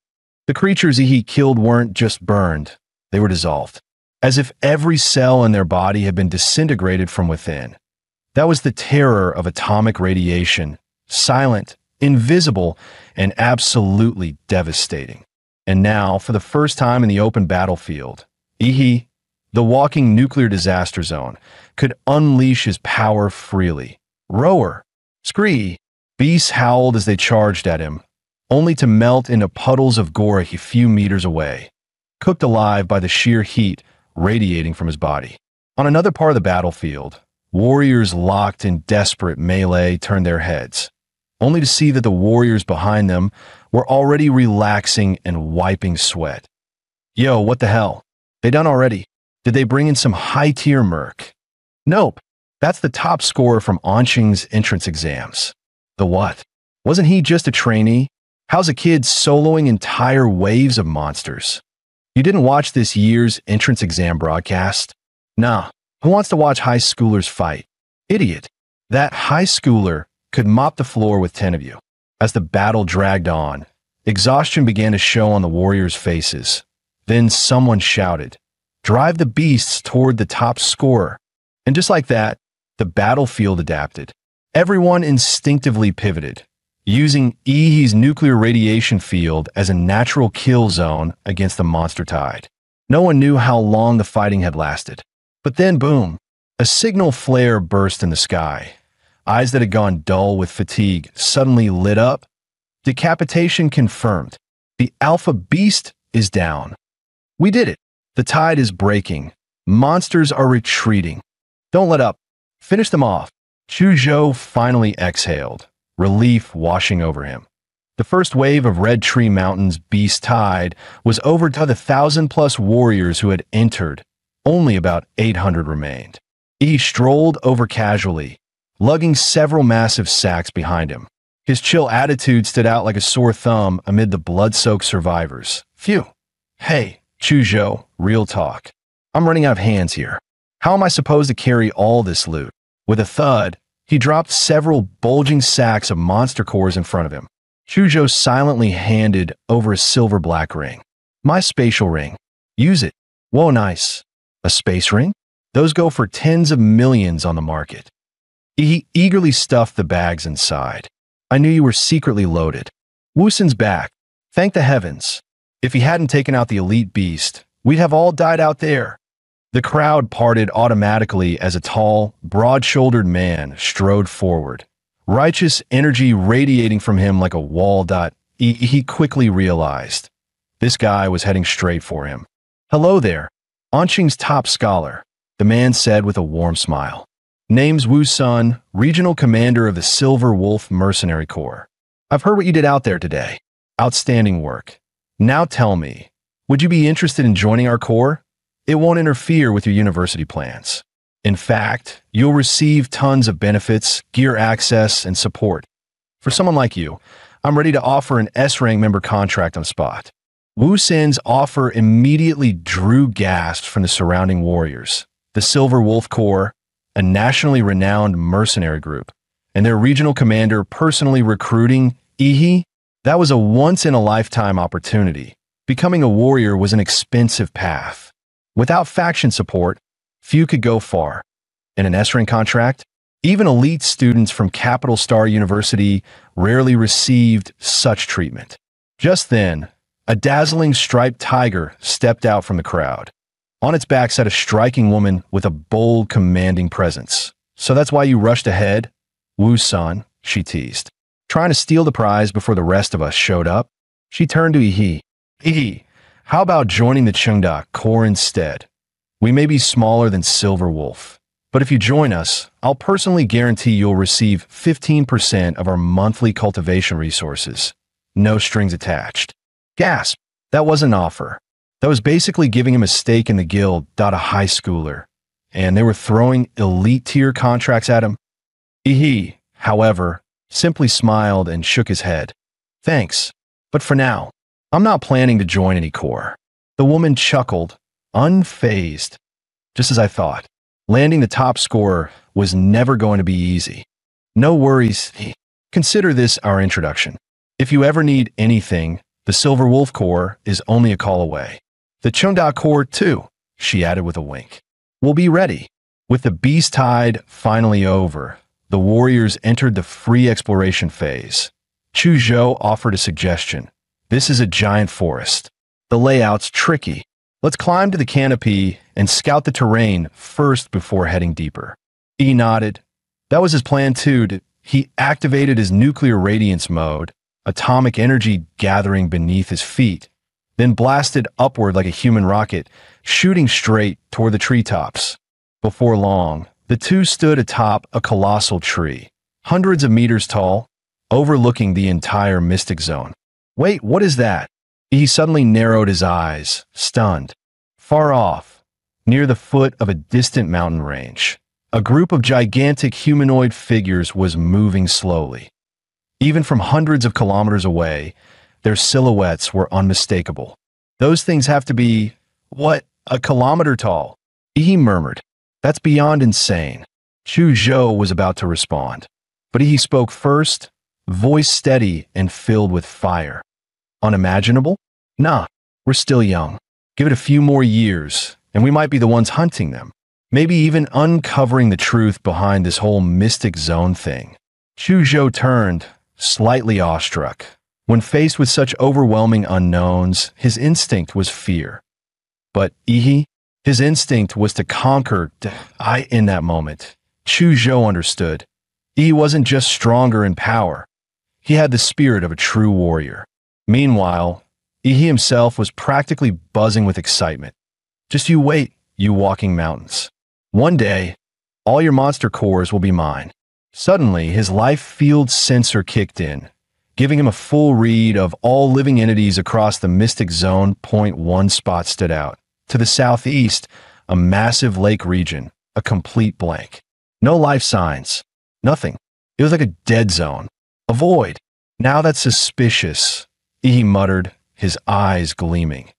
S1: The creatures he killed weren't just burned, they were dissolved, as if every cell in their body had been disintegrated from within. That was the terror of atomic radiation, silent, invisible, and absolutely devastating. And now, for the first time in the open battlefield, Ihi, the walking nuclear disaster zone, could unleash his power freely. Roar! Scree! Beasts howled as they charged at him, only to melt into puddles of gore a few meters away, cooked alive by the sheer heat radiating from his body. On another part of the battlefield, warriors locked in desperate melee turned their heads, only to see that the warriors behind them were already relaxing and wiping sweat. Yo, what the hell? They done already? Did they bring in some high-tier merc? Nope. That's the top scorer from Anqing's entrance exams. The what? Wasn't he just a trainee? How's a kid soloing entire waves of monsters? You didn't watch this year's entrance exam broadcast? Nah. Who wants to watch high schoolers fight? Idiot. That high schooler could mop the floor with 10 of you. As the battle dragged on, exhaustion began to show on the warriors' faces. Then someone shouted, "Drive the beasts toward the top scorer." And just like that, the battlefield adapted. Everyone instinctively pivoted, using Ihi's nuclear radiation field as a natural kill zone against the monster tide. No one knew how long the fighting had lasted. But then, boom, a signal flare burst in the sky. Eyes that had gone dull with fatigue suddenly lit up. Decapitation confirmed. The alpha beast is down. We did it. The tide is breaking. Monsters are retreating. Don't let up. Finish them off. Chuzhou finally exhaled, relief washing over him. The first wave of Red Tree Mountain's beast tide was over to the 1,000+ warriors who had entered. Only about 800 remained. He strolled over casually, lugging several massive sacks behind him. His chill attitude stood out like a sore thumb amid the blood-soaked survivors. Phew. Hey, Chuzhou, real talk. I'm running out of hands here. How am I supposed to carry all this loot? With a thud, he dropped several bulging sacks of monster cores in front of him. Chuzhou silently handed over a silver black ring. My spatial ring. Use it. Whoa, nice. A space ring? Those go for tens of millions on the market. He eagerly stuffed the bags inside. I knew you were secretly loaded. Wusen's back. Thank the heavens. If he hadn't taken out the elite beast, we'd have all died out there. The crowd parted automatically as a tall, broad-shouldered man strode forward, righteous energy radiating from him like a wall. He quickly realized this guy was heading straight for him. Hello there, Anqing's top scholar, the man said with a warm smile. Name's Wu Sun, regional commander of the Silver Wolf Mercenary Corps. I've heard what you did out there today. Outstanding work. Now tell me, would you be interested in joining our corps? It won't interfere with your university plans. In fact, you'll receive tons of benefits, gear access, and support. For someone like you, I'm ready to offer an S-rank member contract on spot. Wu San's offer immediately drew gasps from the surrounding warriors. The Silver Wolf Corps, a nationally renowned mercenary group, and their regional commander personally recruiting Ihi, that was a once-in-a-lifetime opportunity. Becoming a warrior was an expensive path. Without faction support, few could go far. In an S-rank contract, even elite students from Capital Star University rarely received such treatment. Just then, a dazzling striped tiger stepped out from the crowd. On its back sat a striking woman with a bold, commanding presence. So that's why you rushed ahead? Wu-san, she teased. Trying to steal the prize before the rest of us showed up? She turned to Ihi. Ihi, how about joining the Chengda Corps instead? We may be smaller than Silver Wolf, but if you join us, I'll personally guarantee you'll receive 15% of our monthly cultivation resources. No strings attached. Gasp! That wasn't an offer. That was basically giving him a stake in the guild. A high schooler. And they were throwing elite tier contracts at him. He, however, simply smiled and shook his head. Thanks, but for now, I'm not planning to join any corps. The woman chuckled, unfazed. Just as I thought, landing the top scorer was never going to be easy. No worries. Consider this our introduction. If you ever need anything, the Silver Wolf Corps is only a call away. The Chengda Corps, too, she added with a wink. We'll be ready. With the beast tide finally over, the warriors entered the free exploration phase. Chuzhou offered a suggestion. This is a giant forest. The layout's tricky. Let's climb to the canopy and scout the terrain first before heading deeper. He nodded. That was his plan too. He activated his nuclear radiance mode, atomic energy gathering beneath his feet, then blasted upward like a human rocket, shooting straight toward the treetops. Before long, the two stood atop a colossal tree, hundreds of meters tall, overlooking the entire mystic zone. Wait, what is that? He suddenly narrowed his eyes, stunned. Far off, near the foot of a distant mountain range, a group of gigantic humanoid figures was moving slowly. Even from hundreds of kilometers away, their silhouettes were unmistakable. Those things have to be, what, a kilometer tall? He murmured. That's beyond insane. Chuzhou was about to respond, but he spoke first. voice steady and filled with fire. Unimaginable? Nah, we're still young. Give it a few more years, and we might be the ones hunting them. Maybe even uncovering the truth behind this whole mystic zone thing. Chuzhou turned, slightly awestruck. When faced with such overwhelming unknowns, his instinct was fear. But Ihi, his instinct was to conquer. In that moment, Chuzhou understood. Ihi wasn't just stronger in power. He had the spirit of a true warrior. Meanwhile, Ihi himself was practically buzzing with excitement. Just you wait, you walking mountains. One day, all your monster cores will be mine. Suddenly, his life field sensor kicked in, giving him a full read of all living entities across the Mystic Zone. One spot stood out. To the southeast, a massive lake region, a complete blank. No life signs. Nothing. It was like a dead zone. A void. Now that's suspicious, he muttered, his eyes gleaming.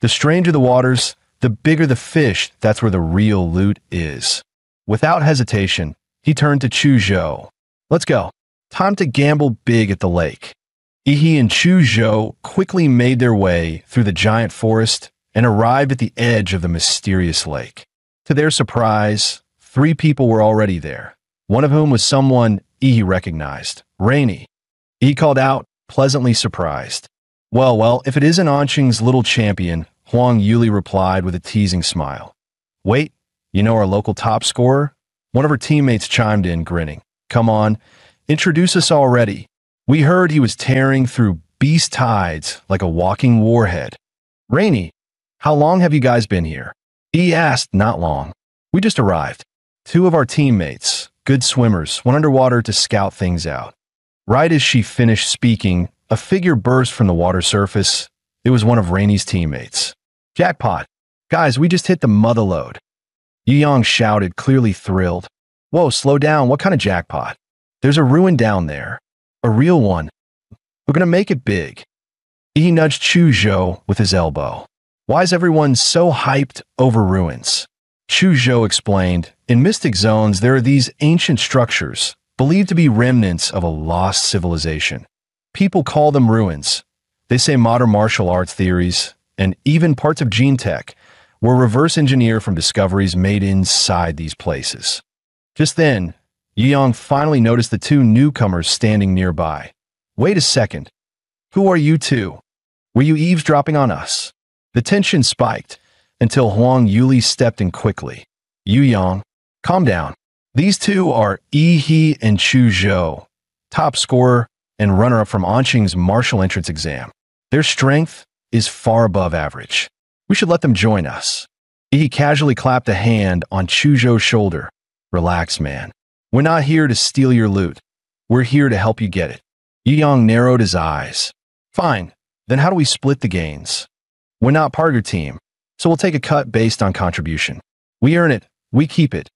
S1: The stranger the waters, the bigger the fish, that's where the real loot is. Without hesitation, he turned to Chuzhou. Let's go. Time to gamble big at the lake. Ihi and Chuzhou quickly made their way through the giant forest and arrived at the edge of the mysterious lake. To their surprise, 3 people were already there, one of whom was someone Ihi recognized, Rainy. He called out, pleasantly surprised. Well, if it isn't Anqing's little champion, Huang Yuli replied with a teasing smile. Wait, you know our local top scorer? One of her teammates chimed in, grinning. Come on, introduce us already. We heard he was tearing through beast tides like a walking warhead. Rainy, how long have you guys been here? He asked. Not long. We just arrived. 2 of our teammates, good swimmers, went underwater to scout things out. Right as she finished speaking, a figure burst from the water surface. It was one of Rainy's teammates. Jackpot. Guys, we just hit the mother lode. Yu Yang shouted, clearly thrilled. Whoa, slow down. What kind of jackpot? There's a ruin down there. A real one. We're gonna make it big. He nudged Chuzhou with his elbow. Why is everyone so hyped over ruins? Chuzhou explained, in mystic zones there are these ancient structures, believed to be remnants of a lost civilization. People call them ruins. They say modern martial arts theories, and even parts of gene tech, were reverse engineered from discoveries made inside these places. Just then, Yu Yang finally noticed the 2 newcomers standing nearby. Wait a second. Who are you 2? Were you eavesdropping on us? The tension spiked until Huang Yuli stepped in quickly. Yu Yang, calm down. These 2 are Ihi and Chuzhou, top scorer and runner-up from Anqing's martial entrance exam. Their strength is far above average. We should let them join us. He casually clapped a hand on Chuzhou's shoulder. Relax, man. We're not here to steal your loot. We're here to help you get it. Yu Yang narrowed his eyes. Fine. Then how do we split the gains? We're not part of your team, so we'll take a cut based on contribution. We earn it. We keep it.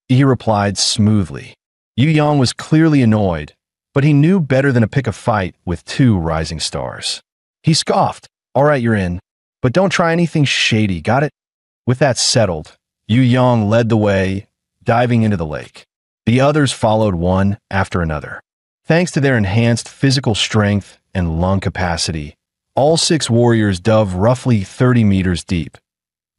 S1: He replied smoothly. Yu Yang was clearly annoyed, but he knew better than to pick a fight with 2 rising stars. He scoffed. All right, you're in. But don't try anything shady, got it? With that settled, Yu Yang led the way, diving into the lake. The others followed one after another. Thanks to their enhanced physical strength and lung capacity, all 6 warriors dove roughly 30 meters deep.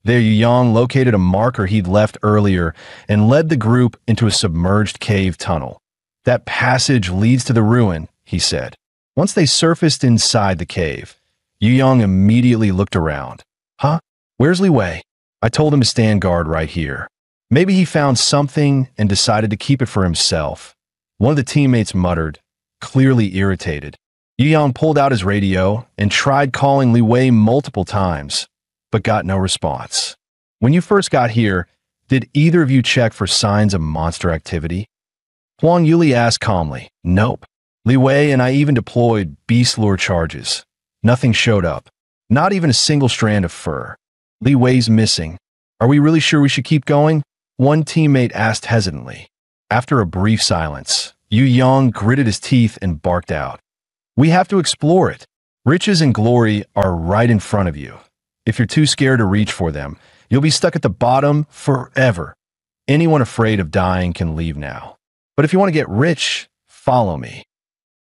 S1: There, Yu Yang located a marker he'd left earlier and led the group into a submerged cave tunnel. That passage leads to the ruin, he said. Once they surfaced inside the cave, Yu Yang immediately looked around. Huh? Where's Li Wei? I told him to stand guard right here. Maybe he found something and decided to keep it for himself. One of the teammates muttered, clearly irritated. Yu Yang pulled out his radio and tried calling Li Wei multiple times, but got no response. When you first got here, did either of you check for signs of monster activity? Huang Yuli asked calmly. Nope. Li Wei and I even deployed beast lure charges. Nothing showed up. Not even a single strand of fur. Li Wei's missing. Are we really sure we should keep going? One teammate asked hesitantly. After a brief silence, Yu Yang gritted his teeth and barked out. We have to explore it. Riches and glory are right in front of you. If you're too scared to reach for them, you'll be stuck at the bottom forever. Anyone afraid of dying can leave now. But if you want to get rich, follow me.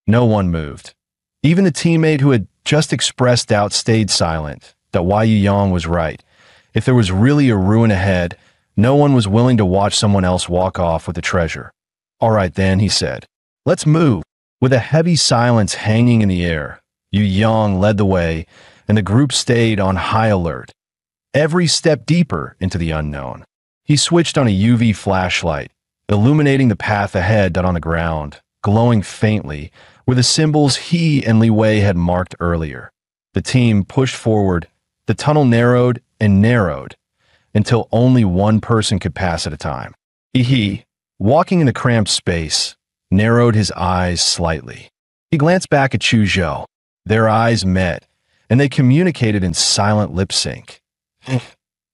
S1: No one moved. Even the teammate who had just expressed doubt stayed silent, that Yu Yang was right. If there was really a ruin ahead, no one was willing to watch someone else walk off with the treasure. All right then, he said. Let's move. With a heavy silence hanging in the air, Yu Yang led the way, and the group stayed on high alert. Every step deeper into the unknown. He switched on a UV flashlight, illuminating the path ahead on the ground, glowing faintly, were the symbols he and Li Wei had marked earlier. The team pushed forward, the tunnel narrowed and narrowed, until only one person could pass at a time. He, walking in the cramped space, narrowed his eyes slightly. He glanced back at Chu Zhou. Their eyes met, and they communicated in silent lip sync.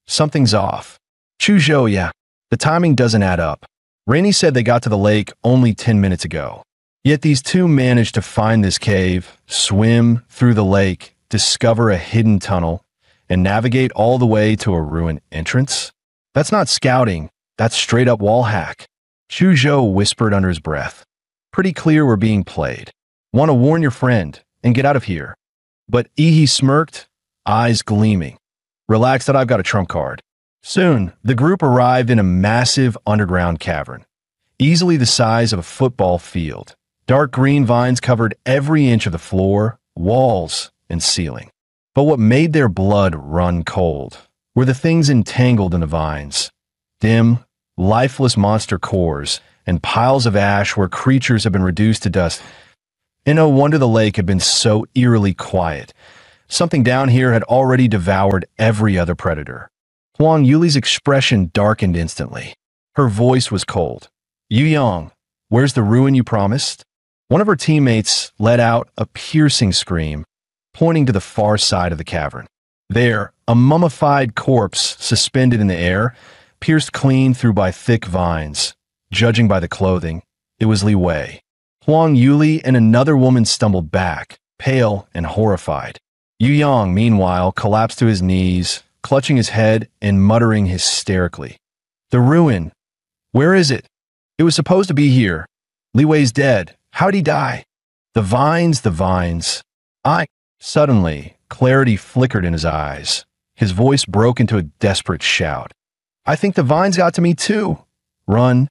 S1: Something's off. Chu Zhou, yeah. The timing doesn't add up. Rainey said they got to the lake only 10 minutes ago. Yet these two managed to find this cave, swim through the lake, discover a hidden tunnel, and navigate all the way to a ruined entrance? That's not scouting. That's straight up wall hack. Chu Zhou whispered under his breath. Pretty clear we're being played. Want to warn your friend and get out of here. But Ihi smirked, eyes gleaming. Relax that I've got a trump card. Soon, the group arrived in a massive underground cavern, easily the size of a football field. Dark green vines covered every inch of the floor, walls, and ceiling. But what made their blood run cold were the things entangled in the vines. Dim, lifeless monster cores and piles of ash where creatures had been reduced to dust. And no wonder the lake had been so eerily quiet. Something down here had already devoured every other predator. Huang Yuli's expression darkened instantly. Her voice was cold. Yu Yang, where's the ruin you promised? One of her teammates let out a piercing scream, pointing to the far side of the cavern. There, a mummified corpse suspended in the air, pierced clean through by thick vines. Judging by the clothing, it was Li Wei. Huang Yuli and another woman stumbled back, pale and horrified. Yu Yang, meanwhile, collapsed to his knees, clutching his head and muttering hysterically. The ruin. Where is it? It was supposed to be here. Li Wei's dead. How'd he die? The vines, the vines. Suddenly, clarity flickered in his eyes. His voice broke into a desperate shout. I think the vines got to me too. Run.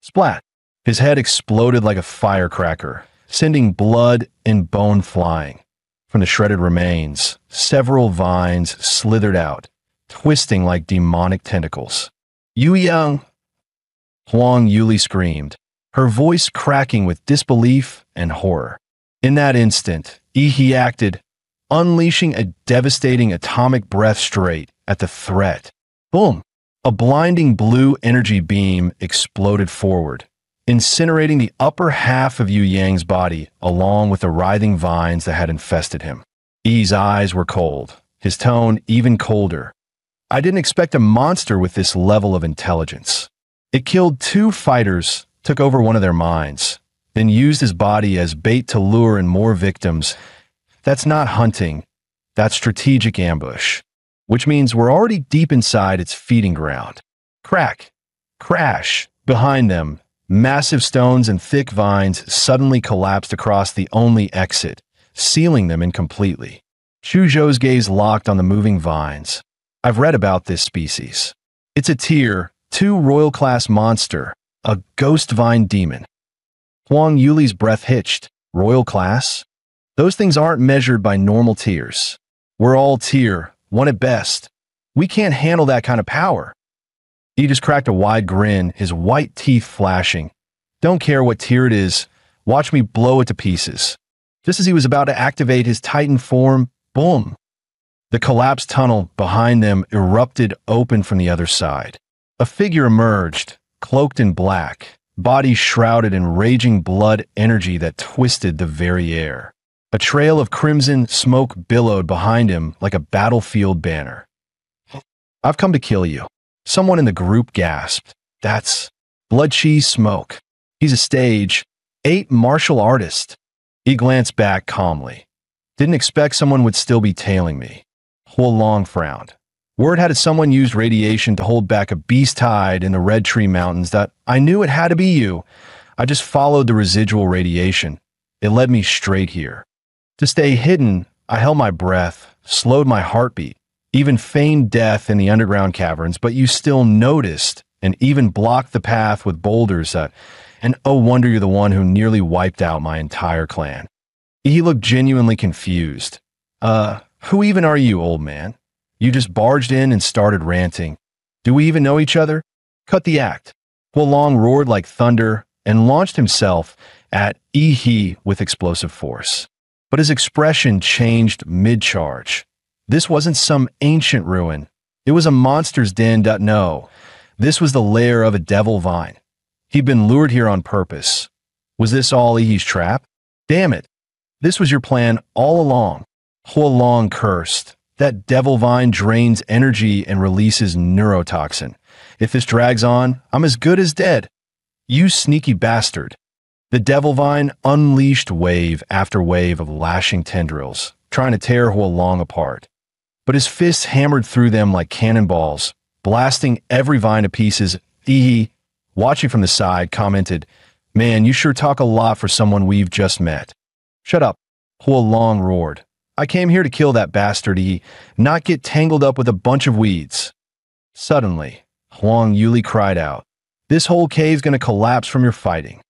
S1: Splat. His head exploded like a firecracker, sending blood and bone flying. From the shredded remains, several vines slithered out, twisting like demonic tentacles. Yu Yang! Huang Yuli screamed, her voice cracking with disbelief and horror. In that instant, Ihi acted, unleashing a devastating atomic breath straight at the threat. Boom! A blinding blue energy beam exploded forward, incinerating the upper half of Yu Yang's body along with the writhing vines that had infested him. I's eyes were cold, his tone even colder. I didn't expect a monster with this level of intelligence. It killed two fighters, took over one of their minds, then used his body as bait to lure in more victims. That's not hunting, that's strategic ambush, which means we're already deep inside its feeding ground. Crack, crash, behind them, massive stones and thick vines suddenly collapsed across the only exit, sealing them incompletely. Chu Zhou's gaze locked on the moving vines. I've read about this species. It's a tier 2 royal class monster, a ghost vine demon. Huang Yuli's breath hitched. Royal class? Those things aren't measured by normal tiers. We're all tier 1 at best. We can't handle that kind of power. He just cracked a wide grin, his white teeth flashing. Don't care what tier it is. Watch me blow it to pieces. Just as he was about to activate his Titan form, boom! The collapsed tunnel behind them erupted open from the other side. A figure emerged, cloaked in black, body shrouded in raging blood energy that twisted the very air. A trail of crimson smoke billowed behind him like a battlefield banner. I've come to kill you. Someone in the group gasped. That's Blood Cheese Smoke. He's a stage 8 martial artist. He glanced back calmly. Didn't expect someone would still be tailing me. Huo Long frowned. Word had it someone used radiation to hold back a beast tide in the Red Tree Mountains that I knew it had to be you. I just followed the residual radiation. It led me straight here. To stay hidden, I held my breath, slowed my heartbeat, even feigned death in the underground caverns, but you still noticed and even blocked the path with boulders and oh wonder you're the one who nearly wiped out my entire clan. He looked genuinely confused. Who even are you, old man? You just barged in and started ranting. Do we even know each other? Cut the act. Huolong roared like thunder and launched himself at Yi with explosive force. But his expression changed mid-charge. This wasn't some ancient ruin. It was a monster's den. No, this was the lair of a devil vine. He'd been lured here on purpose. Was this all Yi's trap? Damn it. This was your plan all along. Huolong cursed. That devil vine drains energy and releases neurotoxin. If this drags on, I'm as good as dead. You sneaky bastard. The devil vine unleashed wave after wave of lashing tendrils, trying to tear Huolong apart. But his fists hammered through them like cannonballs, blasting every vine to pieces. Yi, watching from the side, commented, "Man, you sure talk a lot for someone we've just met." "Shut up," Huolong roared. "I came here to kill that bastard Yi, not get tangled up with a bunch of weeds." Suddenly, Huang Yuli cried out, "This whole cave's gonna collapse from your fighting."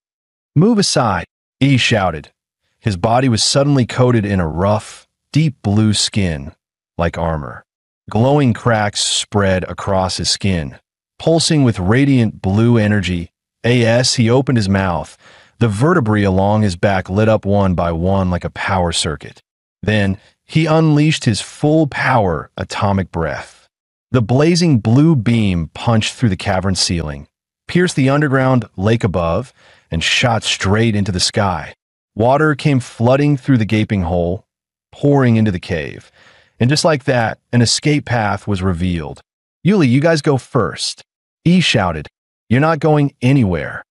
S1: "Move aside," Yi shouted. His body was suddenly coated in a rough, deep blue skin, like armor. Glowing cracks spread across his skin, pulsing with radiant blue energy. As he opened his mouth, the vertebrae along his back lit up one by one like a power circuit. Then, he unleashed his full power atomic breath. The blazing blue beam punched through the cavern ceiling, pierced the underground lake above, and shot straight into the sky. Water came flooding through the gaping hole, pouring into the cave. And just like that, an escape path was revealed. "Yuli, you guys go first." Yi shouted, "You're not going anywhere."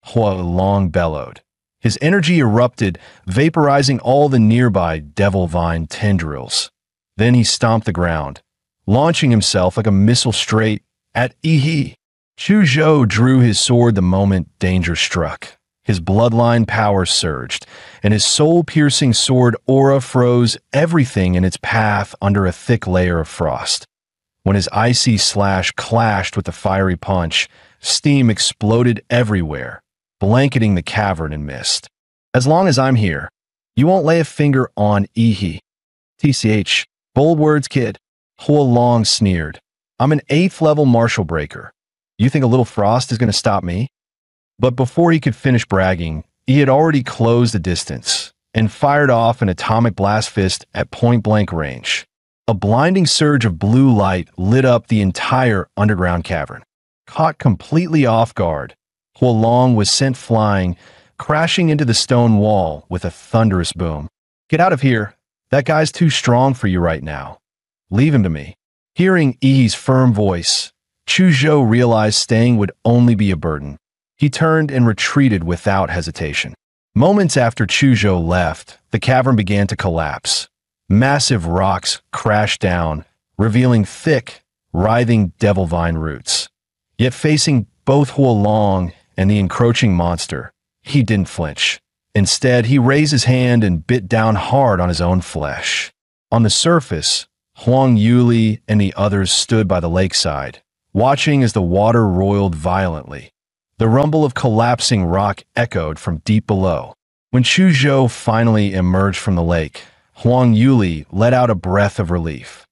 S1: Huolong bellowed. His energy erupted, vaporizing all the nearby devil vine tendrils. Then he stomped the ground, launching himself like a missile straight at Yi. Chu Zhou drew his sword the moment danger struck. His bloodline power surged, and his soul-piercing sword aura froze everything in its path under a thick layer of frost. When his icy slash clashed with the fiery punch, steam exploded everywhere, blanketing the cavern in mist. "As long as I'm here, you won't lay a finger on Yi." "TCH, bold words, kid." Huolong sneered. "I'm an 8th level martial breaker. You think a little frost is going to stop me?" But before he could finish bragging, he had already closed the distance and fired off an atomic blast fist at point-blank range. A blinding surge of blue light lit up the entire underground cavern. Caught completely off guard, Huolong was sent flying, crashing into the stone wall with a thunderous boom. "Get out of here. That guy's too strong for you right now. Leave him to me." Hearing Yi's firm voice, Chu Zhou realized staying would only be a burden. He turned and retreated without hesitation. Moments after Chu Zhou left, the cavern began to collapse. Massive rocks crashed down, revealing thick, writhing devil vine roots. Yet facing both Huolong and the encroaching monster, he didn't flinch. Instead, he raised his hand and bit down hard on his own flesh. On the surface, Huang Yuli and the others stood by the lakeside, watching as the water roiled violently. The rumble of collapsing rock echoed from deep below. When Chu Zhou finally emerged from the lake, Huang Yuli let out a breath of relief,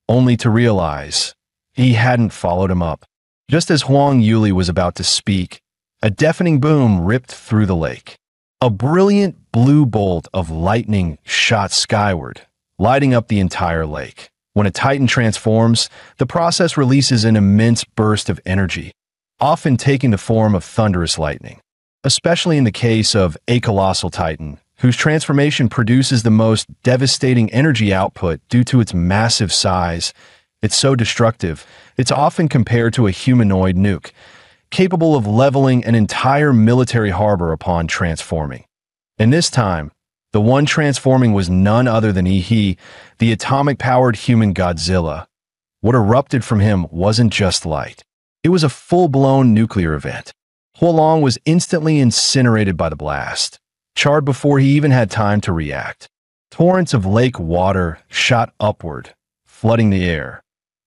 S1: only to realize he hadn't followed him up. Just as Huang Yuli was about to speak, a deafening boom ripped through the lake. A brilliant blue bolt of lightning shot skyward, lighting up the entire lake. When a titan transforms, the process releases an immense burst of energy, often taking the form of thunderous lightning, especially in the case of a colossal titan, whose transformation produces the most devastating energy output due to its massive size. It's so destructive, it's often compared to a humanoid nuke, capable of leveling an entire military harbor upon transforming. And this time, the one transforming was none other than Yi, the atomic-powered human Godzilla. What erupted from him wasn't just light. It was a full-blown nuclear event. Huolong was instantly incinerated by the blast. charred before he even had time to react. Torrents of lake water shot upward, flooding the air.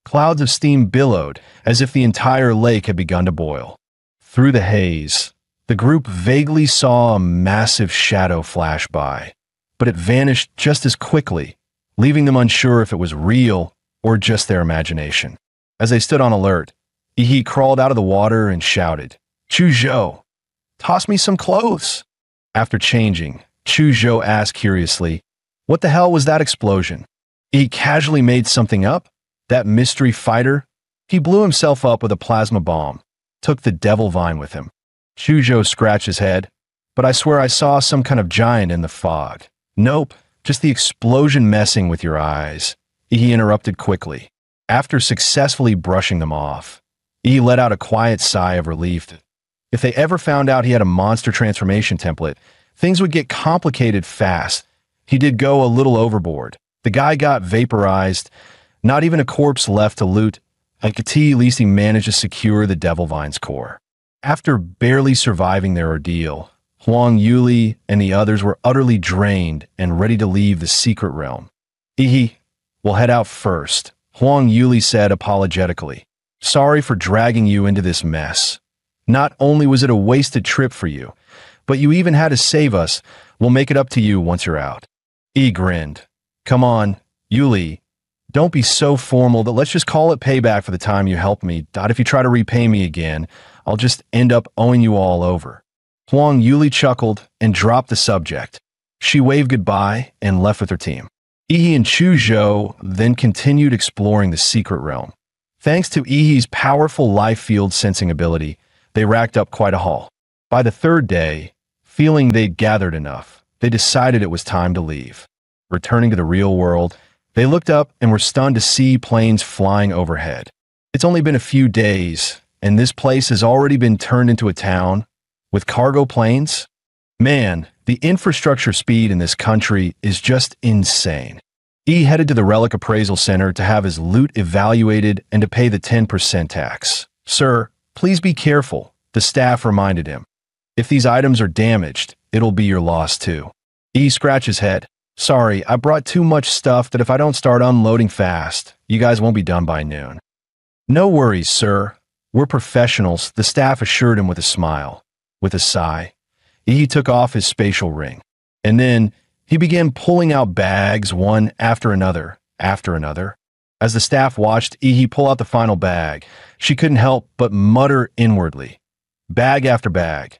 S1: Clouds of steam billowed as if the entire lake had begun to boil. Through the haze, the group vaguely saw a massive shadow flash by, but it vanished just as quickly, leaving them unsure if it was real or just their imagination. As they stood on alert, Ihi crawled out of the water and shouted, "Chuzhou, toss me some clothes." After changing, Chuzhou asked curiously, "What the hell was that explosion?" He casually made something up? That mystery fighter? He blew himself up with a plasma bomb, took the devil vine with him. Chuzhou scratched his head, "But I swear I saw some kind of giant in the fog." "Nope, just the explosion messing with your eyes," he interrupted quickly. After successfully brushing them off, he let out a quiet sigh of relief. If they ever found out he had a monster transformation template, things would get complicated fast. He did go a little overboard. The guy got vaporized, not even a corpse left to loot, and at least he managed to secure the Devil Vine's core. After barely surviving their ordeal, Huang Yuli and the others were utterly drained and ready to leave the secret realm. "We'll head out first," Huang Yuli said apologetically. "Sorry for dragging you into this mess. Not only was it a wasted trip for you, but you even had to save us. We'll make it up to you once you're out." Grinned. "Come on, Yuli. Don't be so formal that let's just call it payback for the time you helped me. If you try to repay me again, I'll just end up owing you all over." Huang Yuli chuckled and dropped the subject. She waved goodbye and left with her team. Ihi and Chuzhou then continued exploring the secret realm. Thanks to Ihi's powerful life field sensing ability, they racked up quite a haul. By the third day, feeling they'd gathered enough, they decided it was time to leave. Returning to the real world, they looked up and were stunned to see planes flying overhead. It's only been a few days, and this place has already been turned into a town with cargo planes. Man, the infrastructure speed in this country is just insane. He headed to the Relic Appraisal Center to have his loot evaluated and to pay the 10% tax. "Sir, please be careful," the staff reminded him. "If these items are damaged, it'll be your loss too." He scratched his head. "Sorry, I brought too much stuff that if I don't start unloading fast, you guys won't be done by noon." "No worries, sir. We're professionals," the staff assured him with a smile. With a sigh, he took off his spatial ring. And then he began pulling out bags one after another. As the staff watched Ihi pull out the final bag, she couldn't help but mutter inwardly. Bag after bag.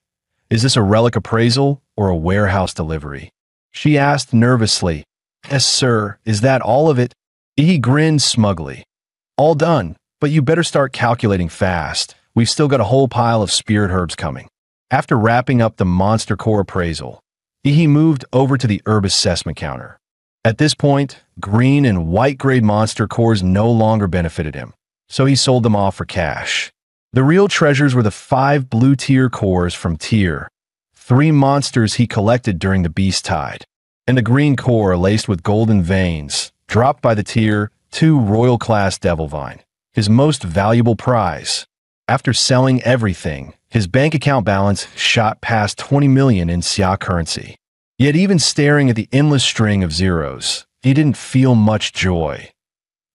S1: "Is this a relic appraisal or a warehouse delivery?" She asked nervously. "Yes, sir. Is that all of it?" Ihi grinned smugly. "All done, but you better start calculating fast. We've still got a whole pile of spirit herbs coming." After wrapping up the monster core appraisal, Ihi moved over to the herb assessment counter. At this point, green and white grade monster cores no longer benefited him, so he sold them off for cash. The real treasures were the 5 blue tier cores from tier 3 monsters he collected during the Beast Tide, and the green core laced with golden veins, dropped by the tier 2 royal class Devil Vine, his most valuable prize. After selling everything, his bank account balance shot past 20 million in Xia currency. Yet even staring at the endless string of zeros, he didn't feel much joy.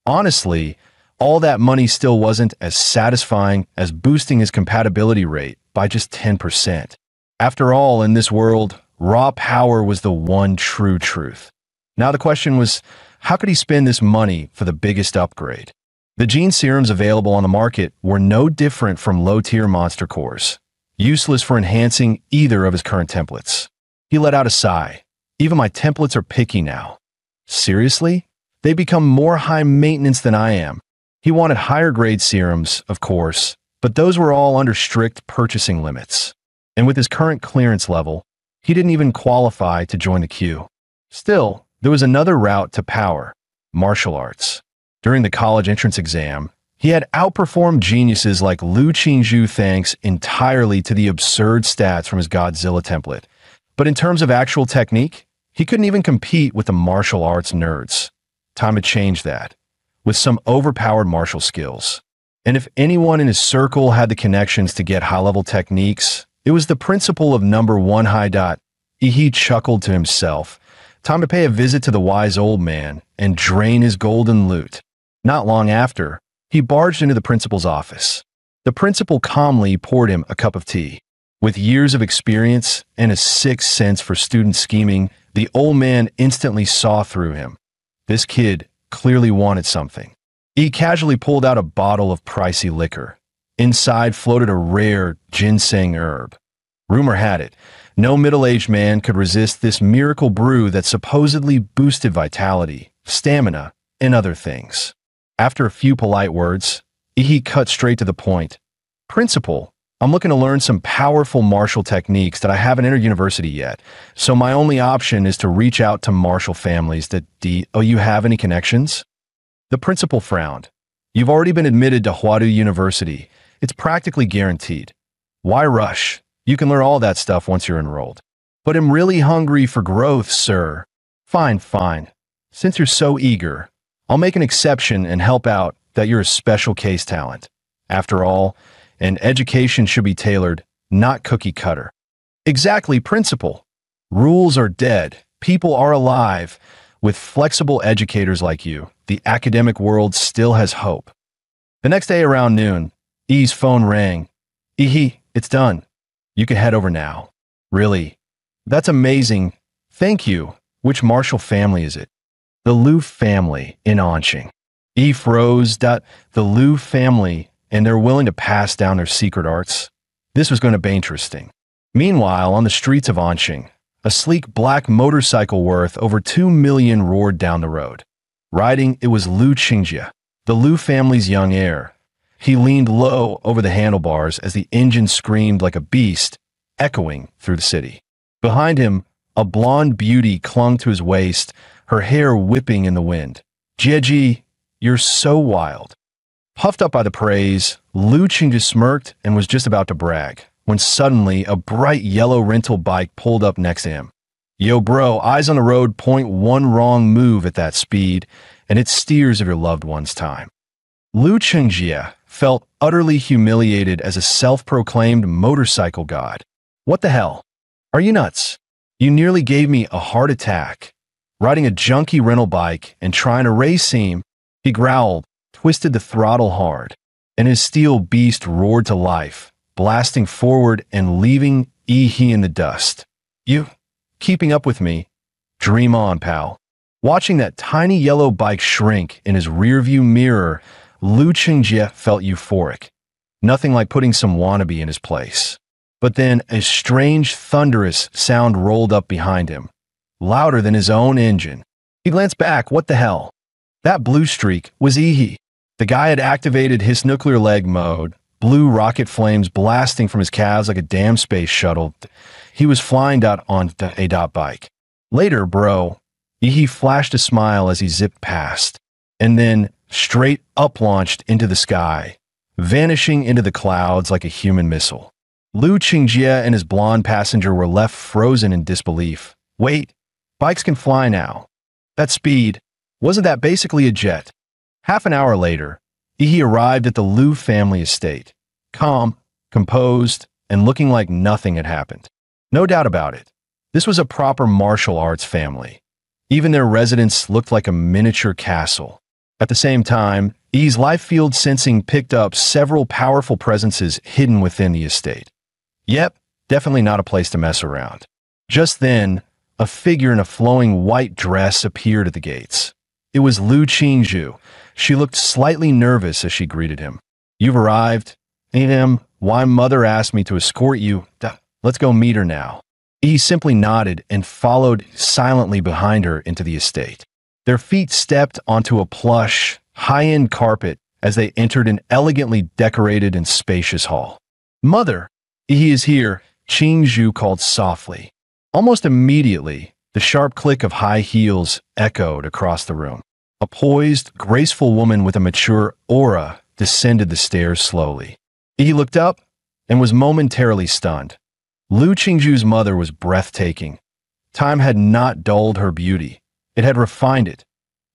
S1: Honestly, all that money still wasn't as satisfying as boosting his compatibility rate by just 10%. After all, in this world, raw power was the one true truth. Now the question was, how could he spend this money for the biggest upgrade? The gene serums available on the market were no different from low-tier monster cores, useless for enhancing either of his current templates. He let out a sigh. "Even my templates are picky now." Seriously? They become more high maintenance than I am. He wanted higher grade serums, of course, but those were all under strict purchasing limits. And with his current clearance level, he didn't even qualify to join the queue. Still, there was another route to power: martial arts. During the college entrance exam, he had outperformed geniuses like Lu Qingzhu thanks entirely to the absurd stats from his Godzilla template. But in terms of actual technique, he couldn't even compete with the martial arts nerds. Time to change that, with some overpowered martial skills. And if anyone in his circle had the connections to get high-level techniques, it was the principal of number 1 high dot, He chuckled to himself. Time to pay a visit to the wise old man and drain his golden loot. Not long after, he barged into the principal's office. The principal calmly poured him a cup of tea. With years of experience and a sixth sense for student scheming, the old man instantly saw through him. This kid clearly wanted something. He casually pulled out a bottle of pricey liquor. Inside floated a rare ginseng herb. Rumor had it, no middle-aged man could resist this miracle brew that supposedly boosted vitality, stamina, and other things. After a few polite words, he cut straight to the point. Principal, I'm looking to learn some powerful martial techniques that I haven't entered university yet, so my only option is to reach out to martial families that you have any connections? The principal frowned. You've already been admitted to Huadu University. It's practically guaranteed. Why rush? You can learn all that stuff once you're enrolled. But I'm really hungry for growth, sir. Fine. Since you're so eager, I'll make an exception and help out that you're a special case talent. After all, an education should be tailored, not cookie cutter. Exactly, principal. Rules are dead. People are alive. With flexible educators like you, the academic world still has hope. The next day around noon, E's phone rang. It's done. You can head over now. Really? That's amazing. Thank you. Which martial family is it? The Liu family in Anqing. E froze. The Liu family, and they're willing to pass down their secret arts? This was going to be interesting. Meanwhile, on the streets of Anqing, a sleek black motorcycle worth over 2 million roared down the road. Riding, it was Liu Qingjie, the Liu family's young heir. He leaned low over the handlebars as the engine screamed like a beast, echoing through the city. Behind him, a blonde beauty clung to his waist, her hair whipping in the wind. Jieji, you're so wild. Puffed up by the praise, Liu Qingjie smirked and was just about to brag, when suddenly a bright yellow rental bike pulled up next to him. Yo bro, eyes on the road, point one wrong move at that speed, and it steers of your loved one's time. Liu Qingjie felt utterly humiliated as a self-proclaimed motorcycle god. What the hell? Are you nuts? You nearly gave me a heart attack. Riding a junky rental bike and trying to race him, he growled, twisted the throttle hard, and his steel beast roared to life, blasting forward and leaving he in the dust. You, keeping up with me? Dream on, pal. Watching that tiny yellow bike shrink in his rearview mirror, Liu Qingjie felt euphoric. Nothing like putting some wannabe in his place. But then a strange, thunderous sound rolled up behind him, louder than his own engine. He glanced back. What the hell? That blue streak was Ihi. The guy had activated his nuclear leg mode, blue rocket flames blasting from his calves like a damn space shuttle. He was flying on a bike. Later, bro, Ihi flashed a smile as he zipped past, and then straight up-launched into the sky, vanishing into the clouds like a human missile. Liu Qingjie and his blonde passenger were left frozen in disbelief. Wait, bikes can fly now. That speed, wasn't that basically a jet? Half an hour later, Ihi arrived at the Liu family estate, calm, composed, and looking like nothing had happened. No doubt about it, this was a proper martial arts family. Even their residence looked like a miniature castle. At the same time, I's life field sensing picked up several powerful presences hidden within the estate. Yep, definitely not a place to mess around. Just then, a figure in a flowing white dress appeared at the gates. It was Liu Qingjie. She looked slightly nervous as she greeted him. You've arrived? Why mother asked me to escort you. Let's go meet her now. He simply nodded and followed silently behind her into the estate. Their feet stepped onto a plush, high-end carpet as they entered an elegantly decorated and spacious hall. Mother, he is here, Qingjie called softly. Almost immediately, the sharp click of high heels echoed across the room. A poised, graceful woman with a mature aura descended the stairs slowly. He looked up and was momentarily stunned. Liu Qingjie's mother was breathtaking. Time had not dulled her beauty. It had refined it.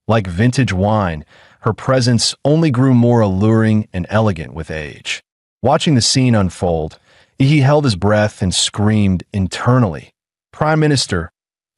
S1: Like vintage wine, her presence only grew more alluring and elegant with age. Watching the scene unfold, he held his breath and screamed internally. Prime Minister,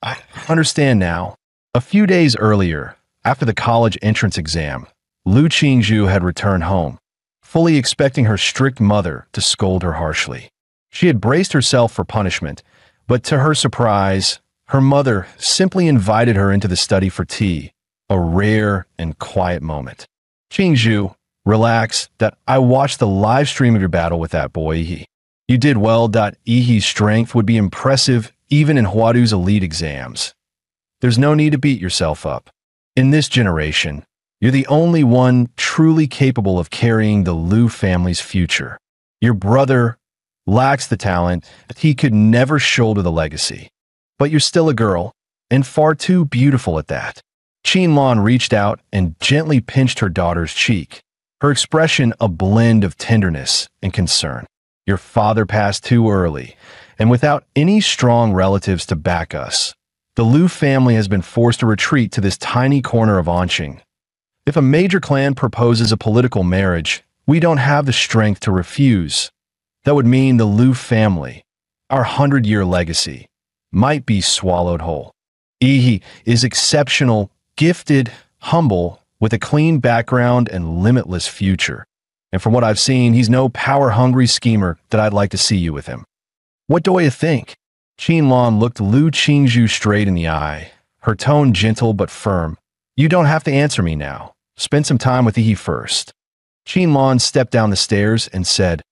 S1: I understand now. A few days earlier, after the college entrance exam, Lu Qingzhu had returned home, fully expecting her strict mother to scold her harshly. She had braced herself for punishment, but to her surprise, her mother simply invited her into the study for tea, a rare and quiet moment. Qingzhu, relax, that I watched the live stream of your battle with that boy, Yi. You did well. Yi's strength would be impressive even in Huadu's elite exams. There's no need to beat yourself up. In this generation, you're the only one truly capable of carrying the Lu family's future. Your brother lacks the talent, he could never shoulder the legacy. But you're still a girl, and far too beautiful at that. Qinlan reached out and gently pinched her daughter's cheek, her expression a blend of tenderness and concern. Your father passed too early, and without any strong relatives to back us, the Lu family has been forced to retreat to this tiny corner of Anqing. If a major clan proposes a political marriage, we don't have the strength to refuse. That would mean the Lu family, our 100-year legacy, might be swallowed whole. Yi is exceptional, gifted, humble, with a clean background and limitless future. And from what I've seen, he's no power-hungry schemer that I'd like to see you with him. What do you think? Qinlan looked Lu Qingzhu straight in the eye, her tone gentle but firm. You don't have to answer me now. Spend some time with Yi first. Qinlan stepped down the stairs and said,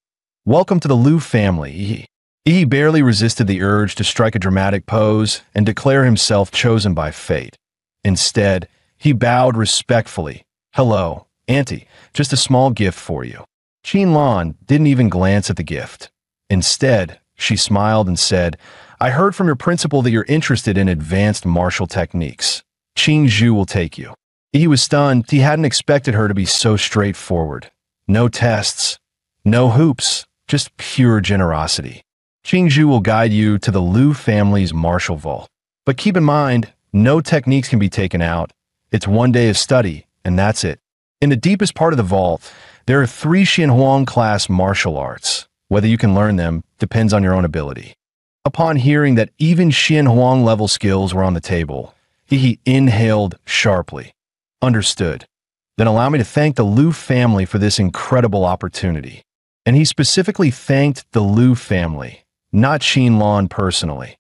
S1: Welcome to the Lu family, Yi. Yi barely resisted the urge to strike a dramatic pose and declare himself chosen by fate. Instead, he bowed respectfully. Hello, Auntie, just a small gift for you. Qinlan didn't even glance at the gift. Instead, she smiled and said, I heard from your principal that you're interested in advanced martial techniques. Qingzhu will take you. He was stunned. He hadn't expected her to be so straightforward. No tests, no hoops, just pure generosity. Qingzhu will guide you to the Lu family's martial vault. But keep in mind, no techniques can be taken out. It's one day of study, and that's it. In the deepest part of the vault, there are 3 Xianhuang-class martial arts. Whether you can learn them depends on your own ability. Upon hearing that even Xianhuang-level skills were on the table, he inhaled sharply. Understood. Then allow me to thank the Lu family for this incredible opportunity. And he specifically thanked the Lu family, not Qinlan personally.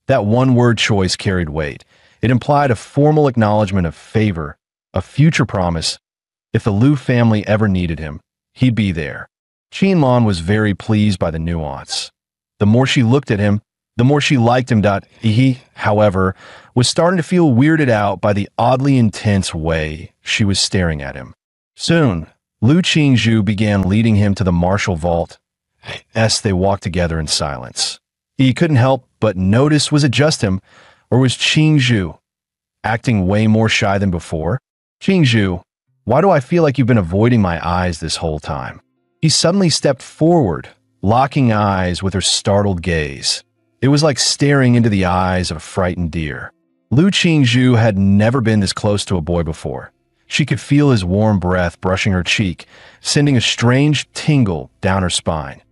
S1: That one-word choice carried weight. It implied a formal acknowledgement of favor, a future promise. If the Lu family ever needed him, he'd be there. Qinlan was very pleased by the nuance. The more she looked at him, the more she liked him. He, however, was starting to feel weirded out by the oddly intense way she was staring at him. Soon, Lu Qingzhu began leading him to the martial vault. As they walked together in silence. He couldn't help but notice, was it just him, or was Qingzhu acting way more shy than before? Qingzhu, why do I feel like you've been avoiding my eyes this whole time? He suddenly stepped forward, locking eyes with her startled gaze. It was like staring into the eyes of a frightened deer. Lu Qingzhu had never been this close to a boy before. She could feel his warm breath brushing her cheek, sending a strange tingle down her spine.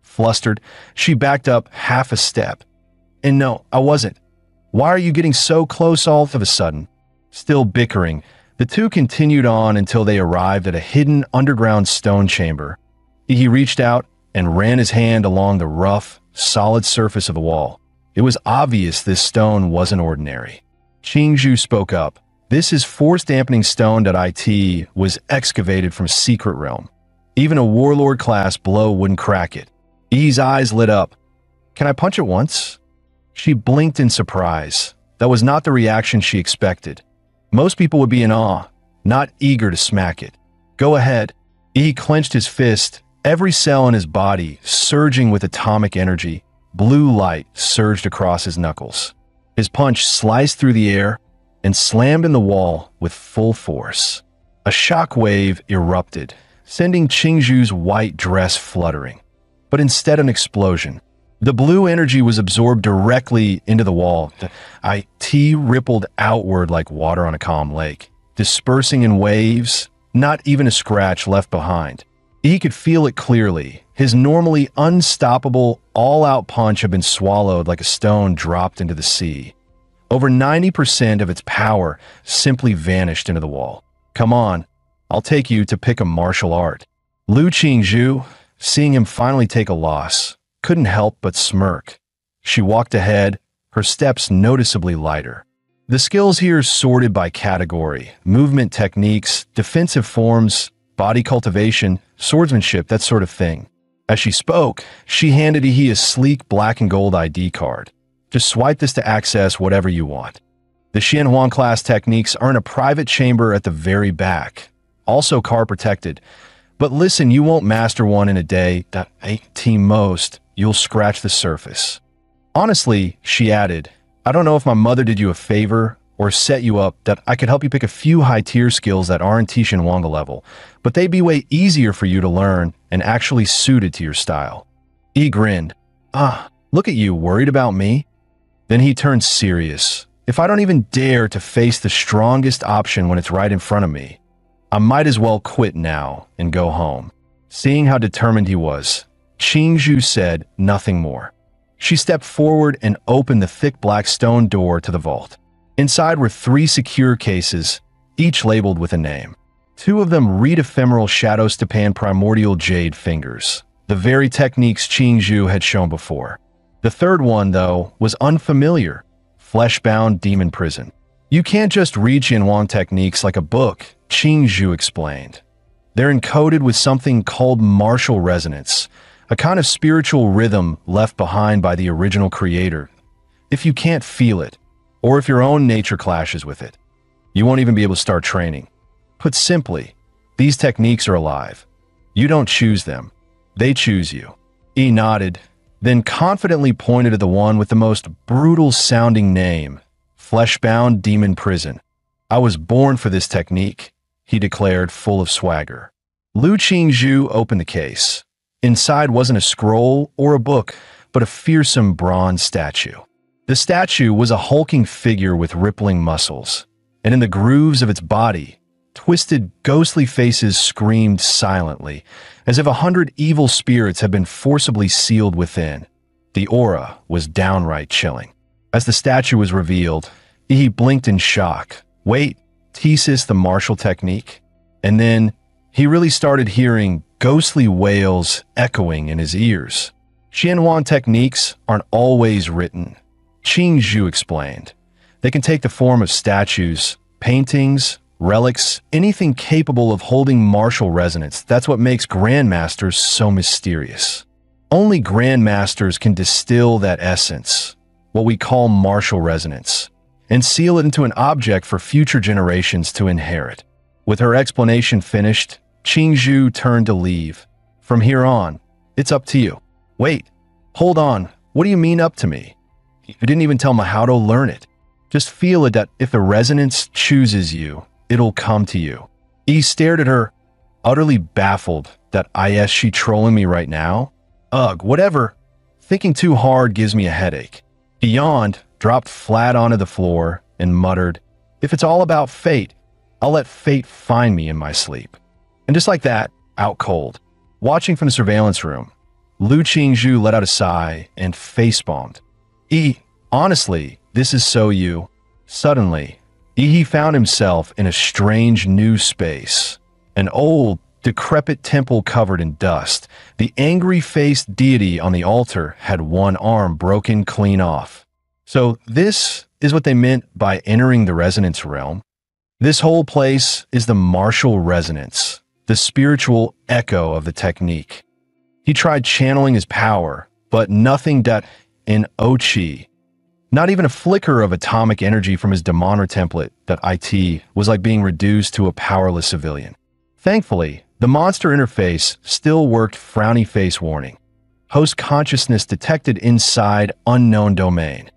S1: Flustered, she backed up half a step. And no, I wasn't. Why are you getting so close all of a sudden? Still bickering, the two continued on until they arrived at a hidden underground stone chamber. He reached out and ran his hand along the rough, solid surface of the wall. It was obvious this stone wasn't ordinary. Qingzhu spoke up. This is force-dampening stone that IT was excavated from secret realm. Even a warlord-class blow wouldn't crack it. Yi's eyes lit up. Can I punch it once? She blinked in surprise. That was not the reaction she expected. Most people would be in awe, not eager to smack it. Go ahead. Yi clenched his fist, every cell in his body surging with atomic energy. Blue light surged across his knuckles. His punch sliced through the air and slammed in the wall with full force. A shockwave erupted, sending Qingzhu's white dress fluttering. But instead an explosion. The blue energy was absorbed directly into the wall. The IT rippled outward like water on a calm lake, dispersing in waves, not even a scratch left behind. He could feel it clearly, His normally unstoppable, all-out punch had been swallowed like a stone dropped into the sea. Over 90% of its power simply vanished into the wall. "Come on, I'll take you to pick a martial art." Lu Qingzhu, seeing him finally take a loss, couldn't help but smirk. She walked ahead, her steps noticeably lighter. The skills here sorted by category: movement techniques, defensive forms, body cultivation, swordsmanship, that sort of thing. As she spoke, she handed he a sleek black and gold ID card. "Just swipe this to access whatever you want." The Xianhuang class techniques are in a private chamber at the very back, also car protected. But listen, you won't master one in a day. That 18 most, you'll scratch the surface. Honestly, she added, I don't know if my mother did you a favor or set you up that I could help you pick a few high-tier skills that aren't Xianhuang level, but they'd be way easier for you to learn and actually suited to your style. He grinned. Look at you, worried about me? Then he turned serious. If I don't even dare to face the strongest option when it's right in front of me, I might as well quit now and go home. Seeing how determined he was, Qingzhu said nothing more. She stepped forward and opened the thick black stone door to the vault. Inside were 3 secure cases, each labeled with a name. 2 of them read ephemeral shadow stepan primordial jade fingers, the very techniques Qingzhu had shown before. The third one, though, was unfamiliar, flesh-bound demon prison. You can't just read Xianhuang techniques like a book, Qingzhu explained. They're encoded with something called martial resonance, a kind of spiritual rhythm left behind by the original creator. If you can't feel it, or if your own nature clashes with it, you won't even be able to start training. Put simply, these techniques are alive. You don't choose them. They choose you. He nodded, then confidently pointed at the one with the most brutal-sounding name, Flesh-Bound Demon Prison. I was born for this technique, he declared, full of swagger. Lu Qingzhu opened the case. Inside wasn't a scroll or a book, but a fearsome bronze statue. The statue was a hulking figure with rippling muscles, and in the grooves of its body, twisted, ghostly faces screamed silently, as if 100 evil spirits had been forcibly sealed within. The aura was downright chilling. As the statue was revealed, he blinked in shock. Wait, Thesis the martial technique? And then he really started hearing ghostly wails echoing in his ears. Xianhuang techniques aren't always written, Qingzhu explained. They can take the form of statues, paintings, relics, anything capable of holding martial resonance. That's what makes grandmasters so mysterious. Only grandmasters can distill that essence, what we call martial resonance, and seal it into an object for future generations to inherit. With her explanation finished, Qingzhu turned to leave. From here on, it's up to you. Wait, hold on, what do you mean up to me? You didn't even tell me how to learn it. Just feel it that if the resonance chooses you, it'll come to you. He stared at her, utterly baffled that is she trolling me right now? Ugh, whatever. Thinking too hard gives me a headache. He yawned, dropped flat onto the floor, and muttered, if it's all about fate, I'll let fate find me in my sleep. And just like that, out cold. Watching from the surveillance room, Lu Qingzhu let out a sigh and face-palmed. Honestly, this is so you. Suddenly, he found himself in a strange new space. An old, decrepit temple covered in dust. The angry-faced deity on the altar had one arm broken clean off. So this is what they meant by entering the resonance realm. This whole place is the martial resonance, the spiritual echo of the technique. He tried channeling his power, but nothing in Ochi. Not even a flicker of atomic energy from his Demonra template .it was like being reduced to a powerless civilian. Thankfully, the monster interface still worked frowny face warning. Host consciousness detected inside unknown domain.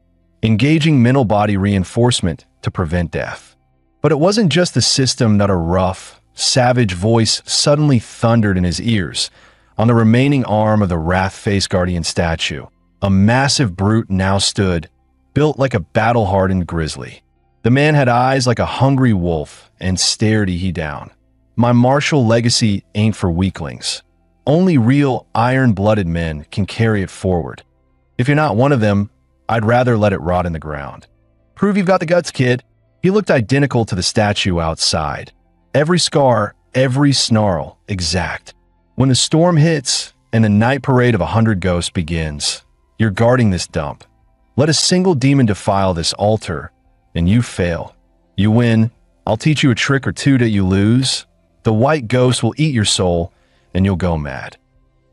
S1: Engaging mental body reinforcement to prevent death. But it wasn't just the system that a rough, savage voice suddenly thundered in his ears. On the remaining arm of the Wrath-Face Guardian statue, a massive brute now stood, built like a battle-hardened grizzly. The man had eyes like a hungry wolf and stared he down. My martial legacy ain't for weaklings. Only real iron-blooded men can carry it forward. If you're not one of them, I'd rather let it rot in the ground. Prove you've got the guts, kid. He looked identical to the statue outside. Every scar, every snarl, exact. When the storm hits and the night parade of 100 ghosts begins, you're guarding this dump. Let a single demon defile this altar, and you fail. You win, I'll teach you a trick or two that you lose. The white ghost will eat your soul, and you'll go mad.